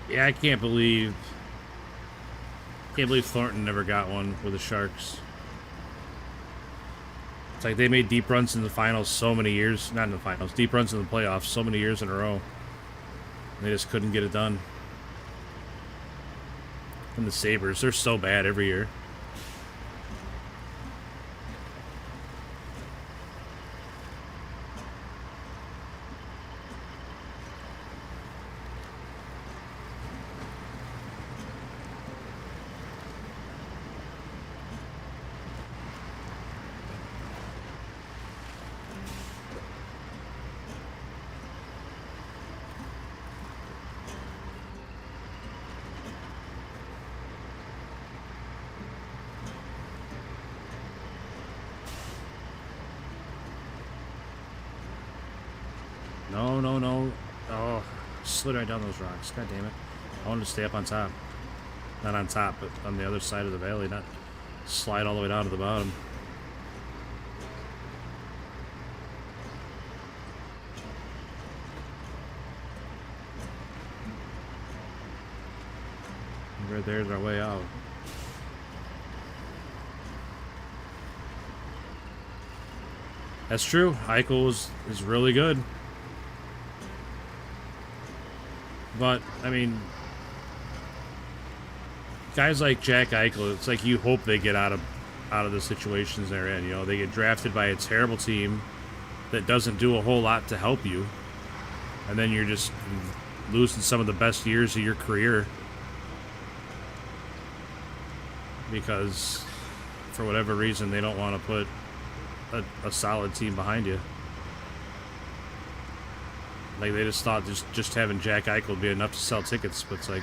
Yeah, I can't believe Can't believe Thornton never got one with the Sharks. It's like they made deep runs in the finals so many years. Not in the finals. Deep runs in the playoffs so many years in a row. And they just couldn't get it done. And the Sabres, they're so bad every year. No, no, no. Oh, slid right down those rocks. God damn it. I wanted to stay up on top. Not on top, but on the other side of the valley, not slide all the way down to the bottom. Right there's our way out. That's true. Eichel is really good. But, I mean, guys like Jack Eichel, it's like you hope they get out of the situations they're in. You know, they get drafted by a terrible team that doesn't do a whole lot to help you. And then you're just losing some of the best years of your career. Because, for whatever reason, they don't want to put a solid team behind you. Like, they just thought just having Jack Eichel would be enough to sell tickets, but it's like,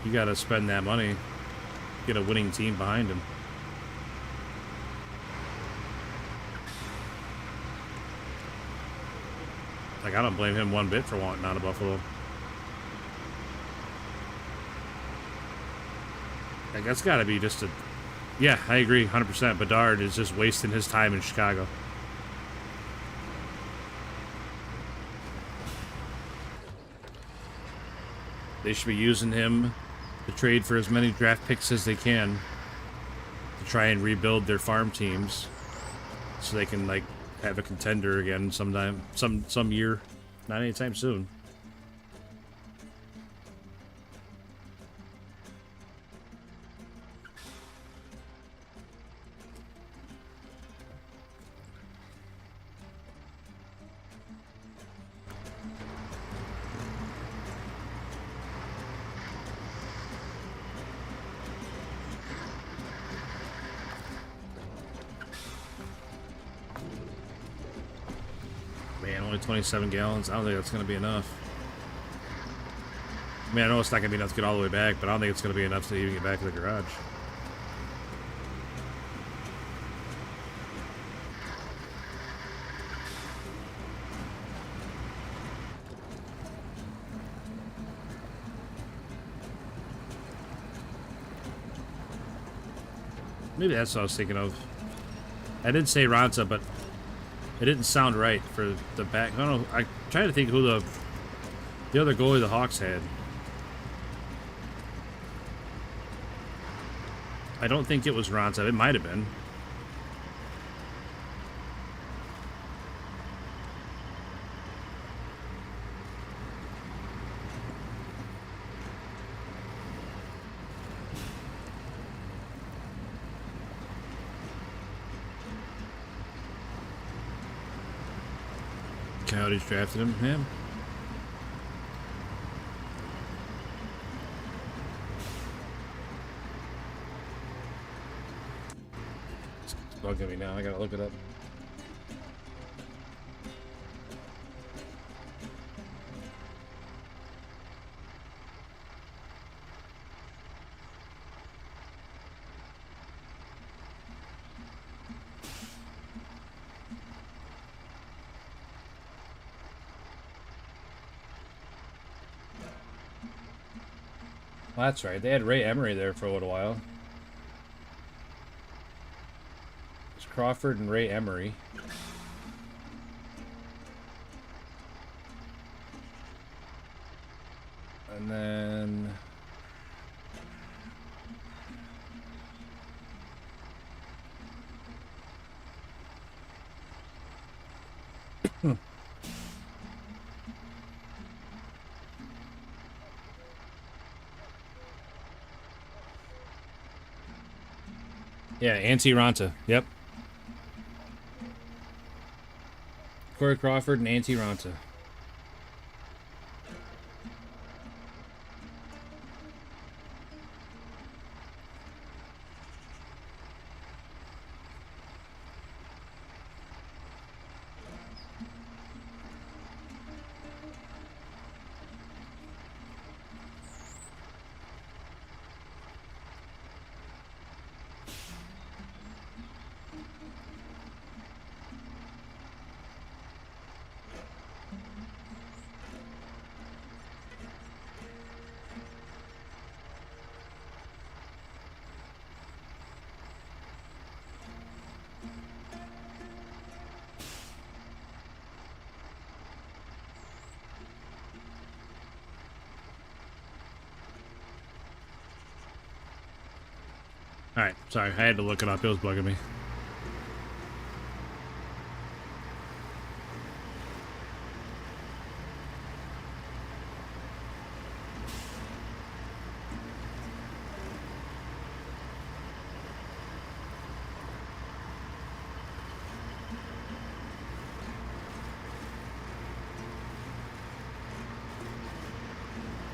you gotta spend that money, get a winning team behind him. Like, I don't blame him one bit for wanting out of Buffalo. Like, that's gotta be just a... Yeah, I agree, 100%. Bedard is just wasting his time in Chicago. They should be using him to trade for as many draft picks as they can to try and rebuild their farm teams so they can, like, have a contender again sometime, some year. Not anytime soon. Man, only 27 gallons. I don't think that's going to be enough. I mean, I know it's not going to be enough to get all the way back, but I don't think it's going to be enough to even get back to the garage. Maybe that's what I was thinking of. I did say Ranza, but it didn't sound right for the back. I don't know. I'm trying to think who the other goalie the Hawks had. I don't think it was Ranza. It might have been. Coyotes drafted him. Yeah. It's bugging me now. I gotta look it up. Well, that's right. They had Ray Emery there for a little while. It was Crawford and Ray Emery. And then Yeah, Auntie Ronta. Yep. Corey Crawford and Auntie Ronta. Alright, sorry, I had to look it up. It was bugging me.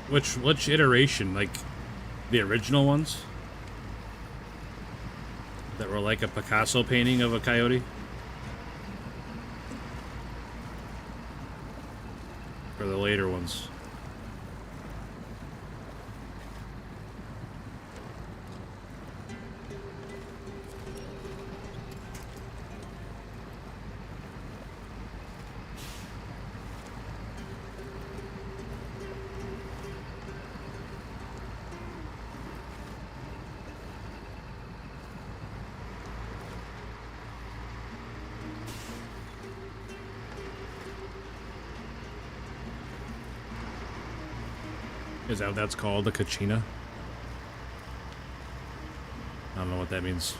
Which iteration? Like, the original ones? That were like a Picasso painting of a coyote? Or the later ones? Is that what that's called? The Kachina? I don't know what that means.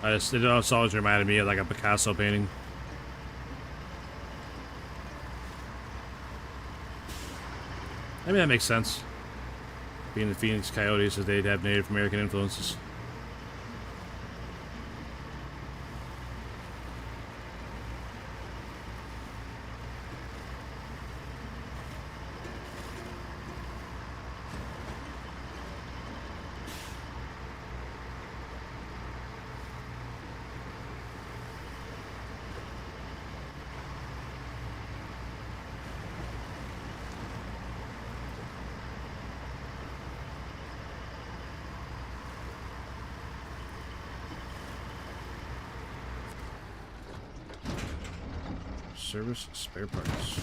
It always reminded me of like a Picasso painting. I mean, that makes sense. Being the Phoenix Coyotes, so they'd have Native American influences. Service spare parts.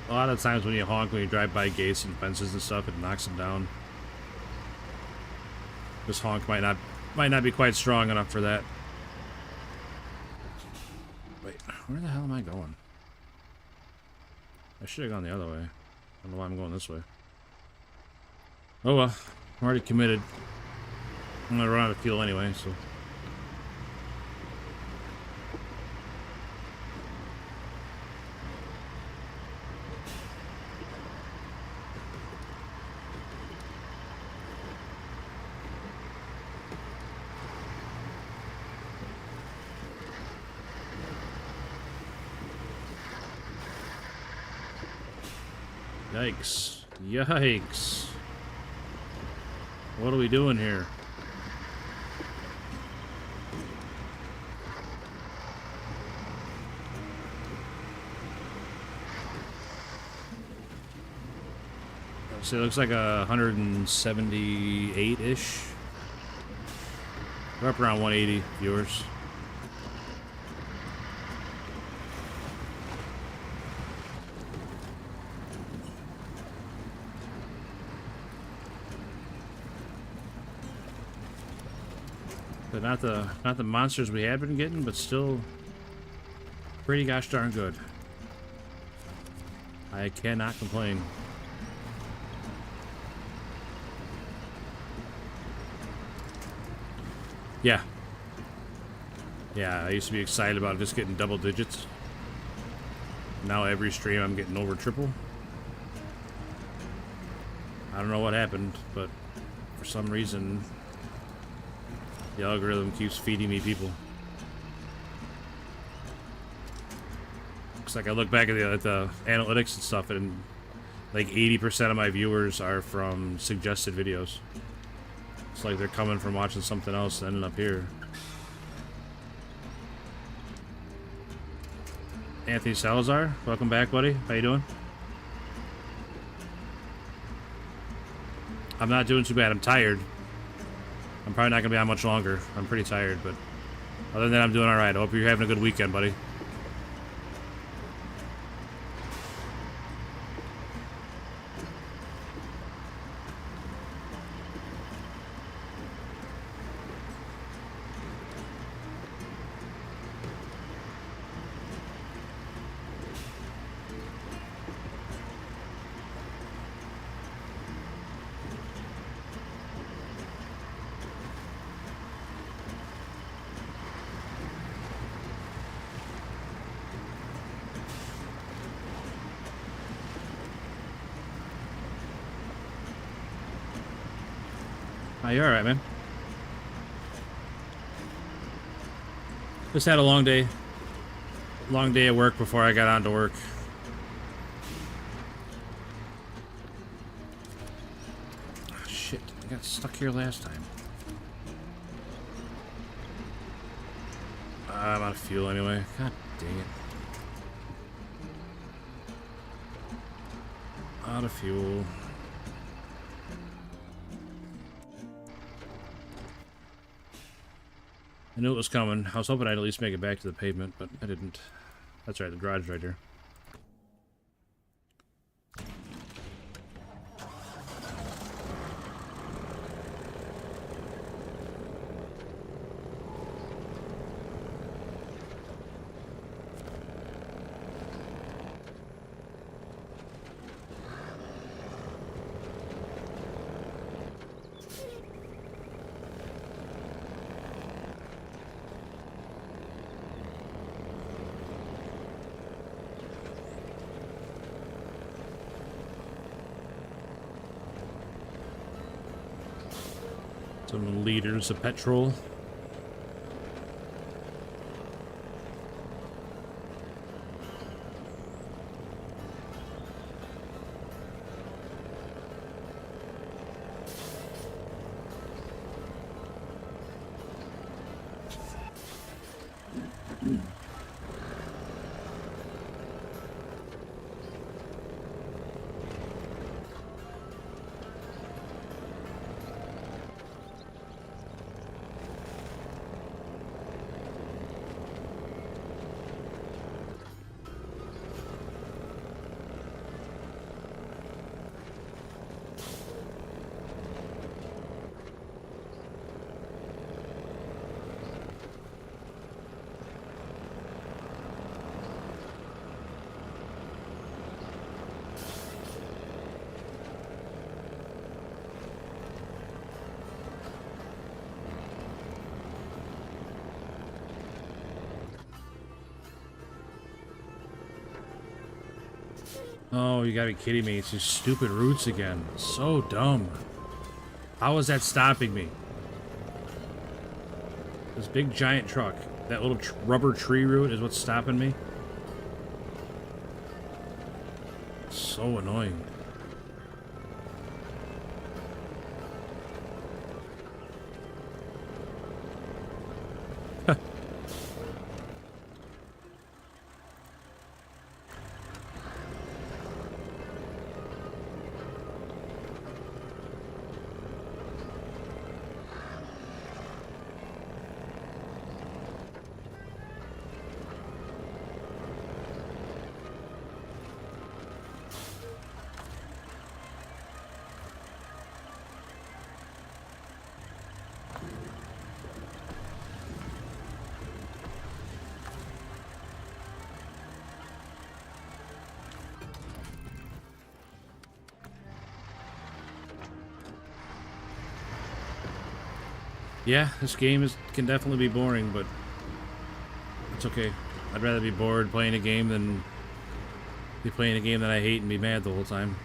A lot of times when you honk, when you drive by gates and fences and stuff, it knocks them down. This honk might not be quite strong enough for that. Wait, where the hell am I going? I should have gone the other way. I don't know why I'm going this way. Oh well, I'm already committed. I'm gonna run out of fuel anyway, so. Yikes. Yikes. What are we doing here? So it looks like 178-ish. We're up around 180 viewers. But not the monsters we had been getting, but still pretty gosh darn good. I cannot complain. Yeah. Yeah, I used to be excited about just getting double digits. Now every stream I'm getting over triple. I don't know what happened, but for some reason the algorithm keeps feeding me people. Looks like I look back at the analytics and stuff, and like 80% of my viewers are from suggested videos. It's like they're coming from watching something else and ending up here. Anthony Salazar, welcome back, buddy. How you doing? I'm not doing too bad. I'm tired. I'm probably not going to be on much longer. I'm pretty tired, but other than that, I'm doing all right. I hope you're having a good weekend, buddy. Oh, you're alright, man. Just had a long day. Long day at work before I got on to work. Oh, shit. I got stuck here last time. I'm out of fuel anyway. God dang it. Out of fuel. I knew it was coming. I was hoping I'd at least make it back to the pavement, but I didn't. That's right, the garage right here. Some liters of petrol. Oh, you gotta be kidding me. It's just stupid roots again. So dumb. How is that stopping me? This big giant truck. That little rubber tree root is what's stopping me. So annoying. Yeah, this game can definitely be boring, but it's okay. I'd rather be bored playing a game than be playing a game that I hate and be mad the whole time.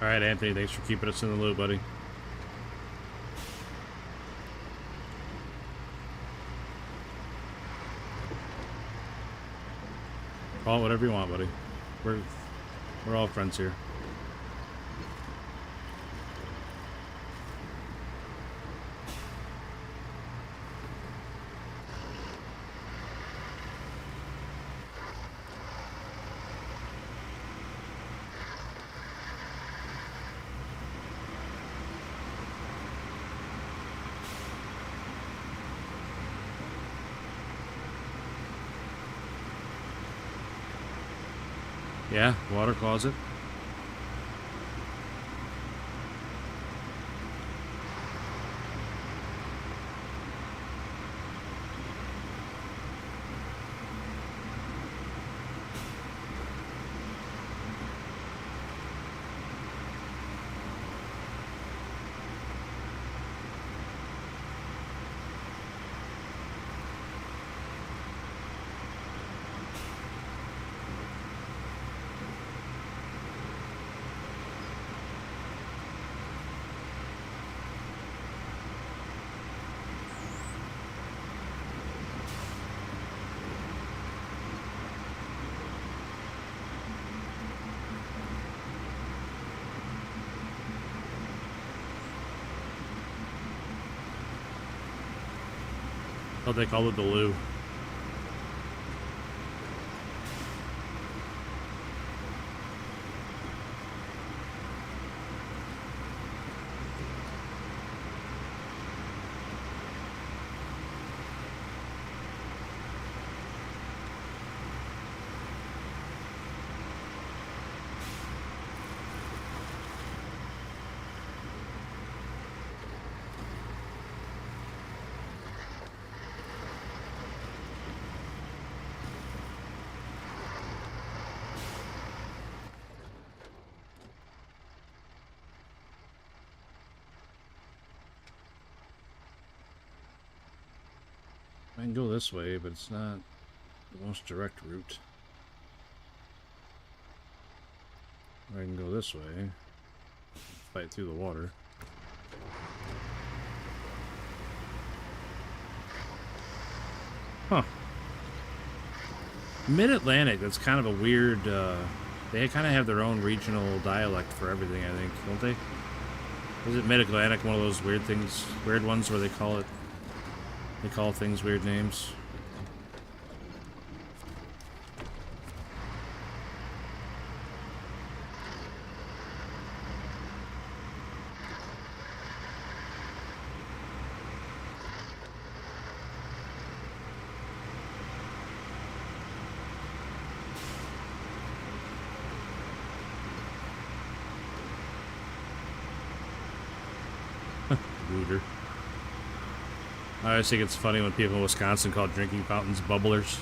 All right, Anthony, thanks for keeping us in the loop, buddy. Call it whatever you want, buddy. We're all friends here. Yeah, water closet. What they call it, the loo. I can go this way, but it's not the most direct route. Or I can go this way, fight through the water. Huh. Mid-Atlantic, that's kind of a weird, they kind of have their own regional dialect for everything, I think, don't they? Is it Mid-Atlantic one of those weird things, weird ones where they call things weird names? Wooter. I always think it's funny when people in Wisconsin call drinking fountains bubblers.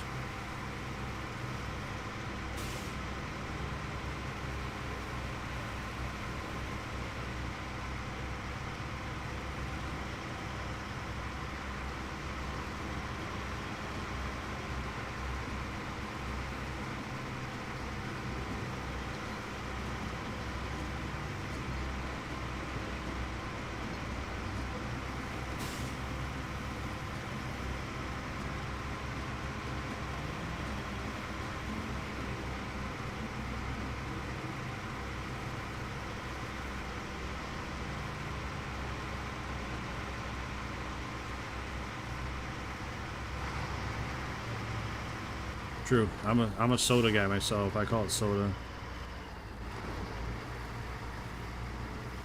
True. I'm a soda guy myself. I call it soda.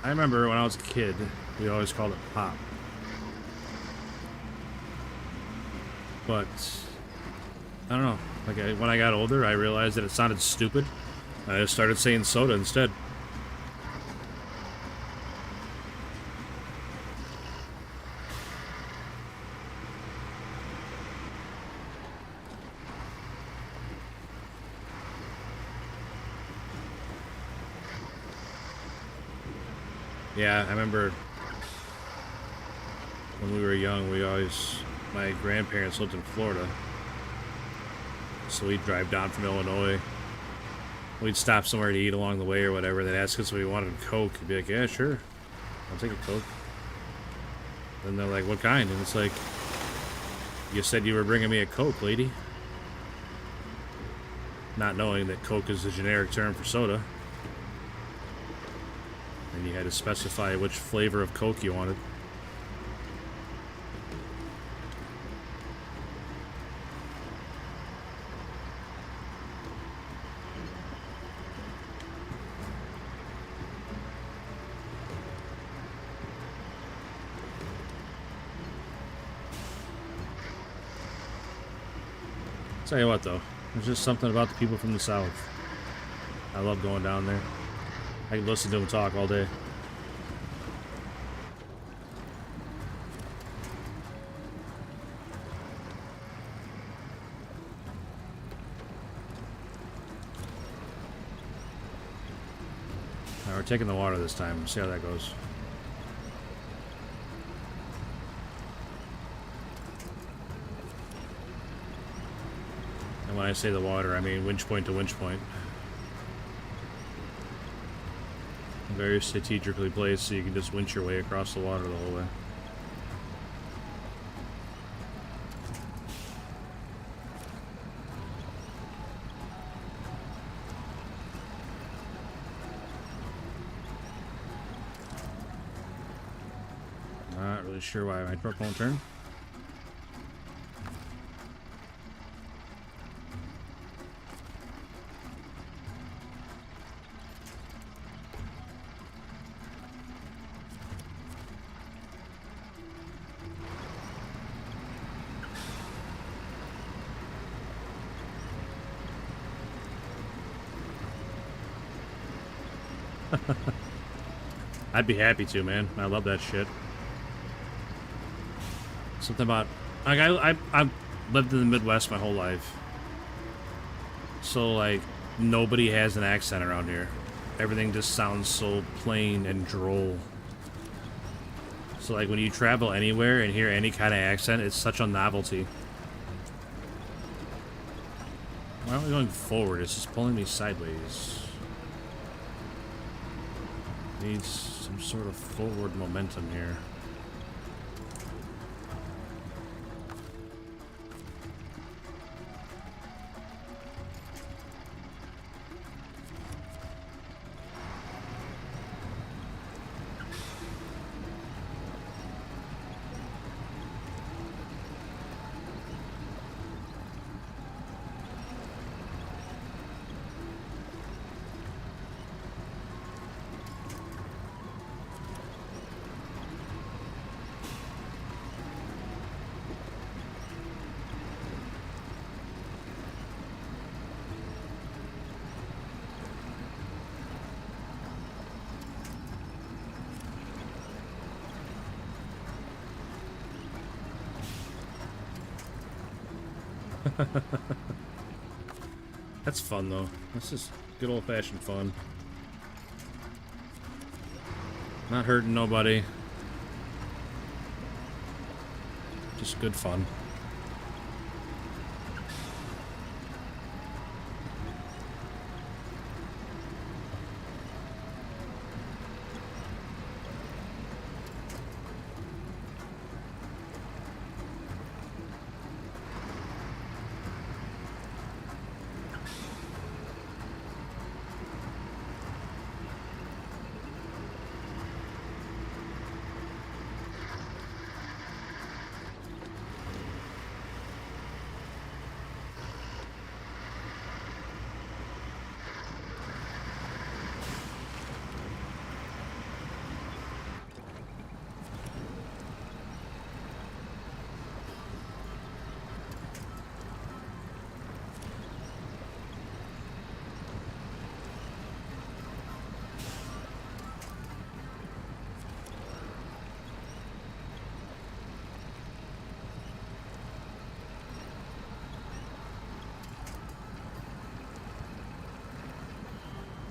I remember when I was a kid, we always called it pop. But I don't know. Like when I got older, I realized that it sounded stupid. I just started saying soda instead. Yeah, I remember when we were young, my grandparents lived in Florida. So we'd drive down from Illinois. We'd stop somewhere to eat along the way or whatever. They'd ask us if we wanted a Coke. We'd be like, yeah, sure. I'll take a Coke. Then they're like, what kind? And it's like, you said you were bringing me a Coke, lady. Not knowing that Coke is the generic term for soda. And you had to specify which flavor of Coke you wanted. Tell you what, though, there's just something about the people from the South. I love going down there. I can listen to them talk all day. Alright, we're taking the water this time. We'll see how that goes. And when I say the water, I mean winch point to winch point. Very strategically placed so you can just winch your way across the water the whole way. Not really sure why my truck won't turn. I'd be happy to, man. I love that shit. Something about like I've lived in the Midwest my whole life, so like nobody has an accent around here. Everything just sounds so plain and droll. So like when you travel anywhere and hear any kind of accent, it's such a novelty. Why aren't we going forward? It's just pulling me sideways. Needs some sort of forward momentum here. That's fun, though. This is good old-fashioned fun. Not hurting nobody. Just good fun.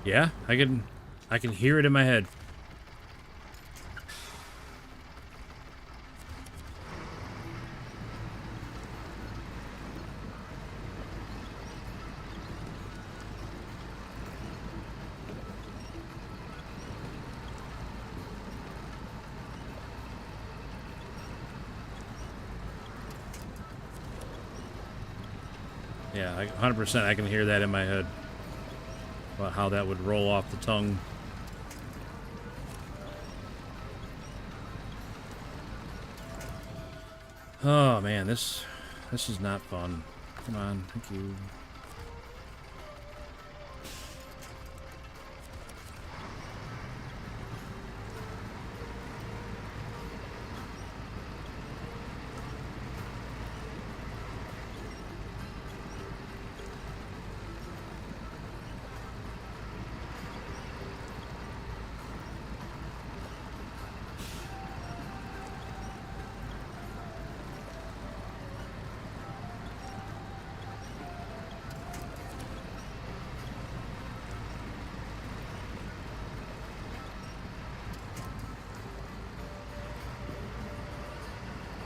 Yeah, I can hear it in my head. Yeah, 100% I can hear that in my head. About how that would roll off the tongue. Oh man, this is not fun. Come on, thank you.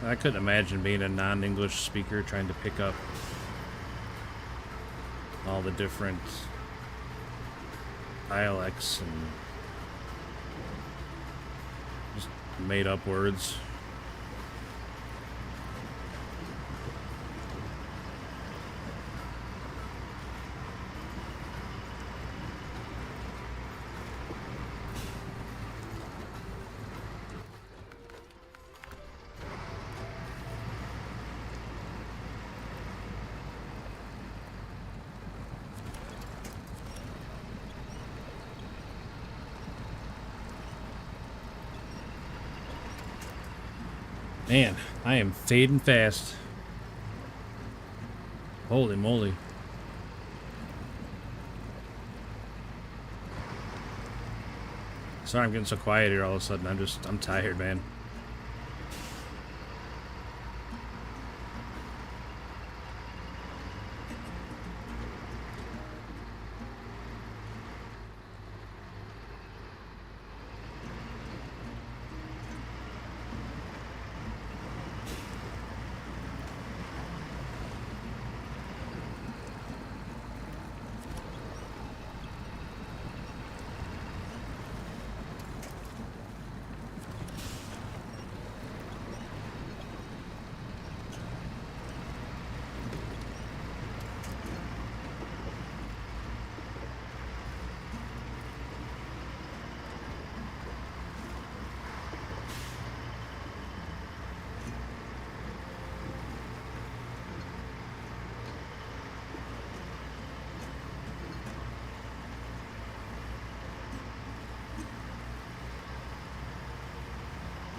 I couldn't imagine being a non-English speaker trying to pick up all the different dialects and just made up words. Man, I am fading fast. Holy moly. Sorry I'm getting so quiet here all of a sudden. I'm tired, man.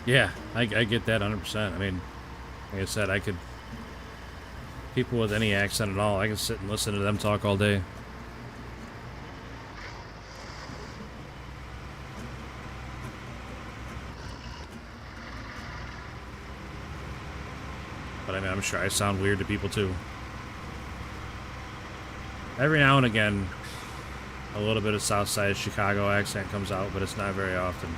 Yeah, I get that 100%. I mean, like I said, people with any accent at all, I can sit and listen to them talk all day. But I mean, I'm sure I sound weird to people too. Every now and again, a little bit of South Side Chicago accent comes out, but it's not very often.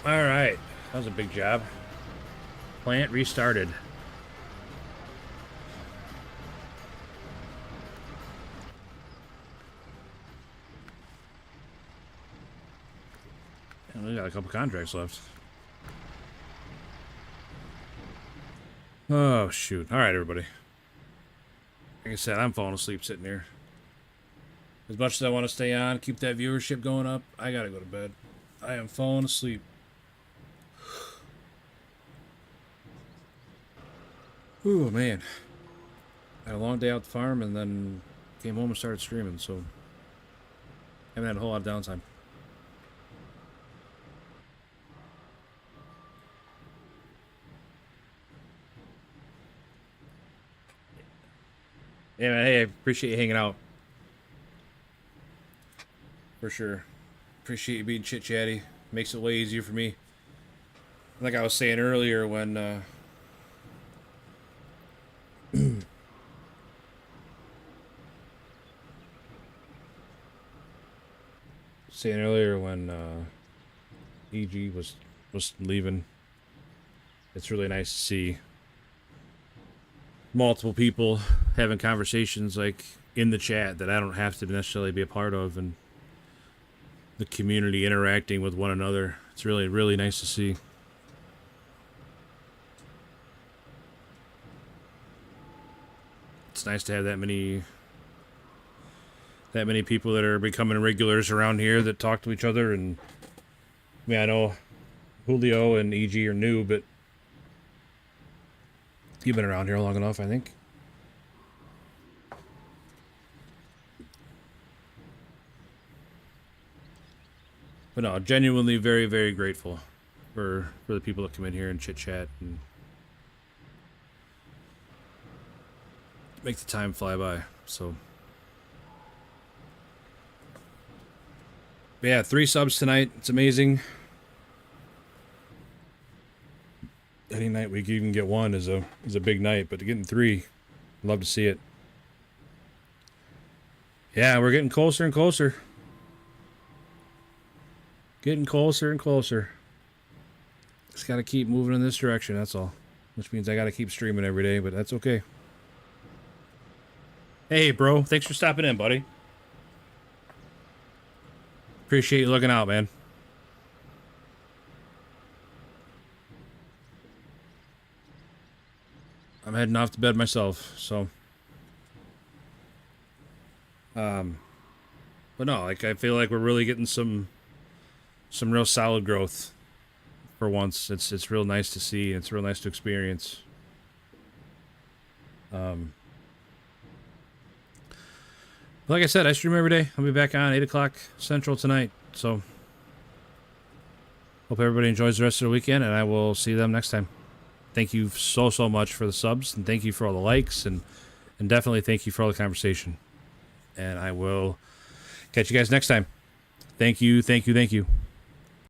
Alright, that was a big job. Plant restarted. And we got a couple contracts left. Oh, shoot. Alright, everybody. Like I said, I'm falling asleep sitting here. As much as I want to stay on, keep that viewership going up, I gotta go to bed. I am falling asleep. Ooh, man. Had a long day out the farm and then came home and started streaming, so haven't had a whole lot of downtime. Yeah, man, hey, I appreciate you hanging out. For sure. Appreciate you being chit-chatty. Makes it way easier for me. Like I was saying earlier when, EG was leaving. It's really nice to see multiple people having conversations like in the chat that I don't have to necessarily be a part of, and the community interacting with one another. It's really, really nice to see. It's nice to have that many people that are becoming regulars around here that talk to each other. And I mean, I know Julio and EG are new, but you've been around here long enough, I think. But no, genuinely very, very grateful for the people that come in here and chit-chat and make the time fly by. So yeah, 3 subs tonight. It's amazing. Any night we can even get 1 is a big night, but getting 3, love to see it. Yeah, we're getting closer and closer. Getting closer and closer. Just gotta keep moving in this direction, that's all. Which means I gotta keep streaming every day, but that's okay. Hey, bro. Thanks for stopping in, buddy. Appreciate you looking out, man. I'm heading off to bed myself, so. But no, like, I feel like we're really getting some real solid growth for once. It's real nice to see. It's real nice to experience. Like I said, I stream every day. I'll be back on 8 o'clock Central tonight. So, hope everybody enjoys the rest of the weekend, and I will see them next time. Thank you so much for the subs, and thank you for all the likes, and definitely thank you for all the conversation. And I will catch you guys next time. Thank you, thank you, thank you.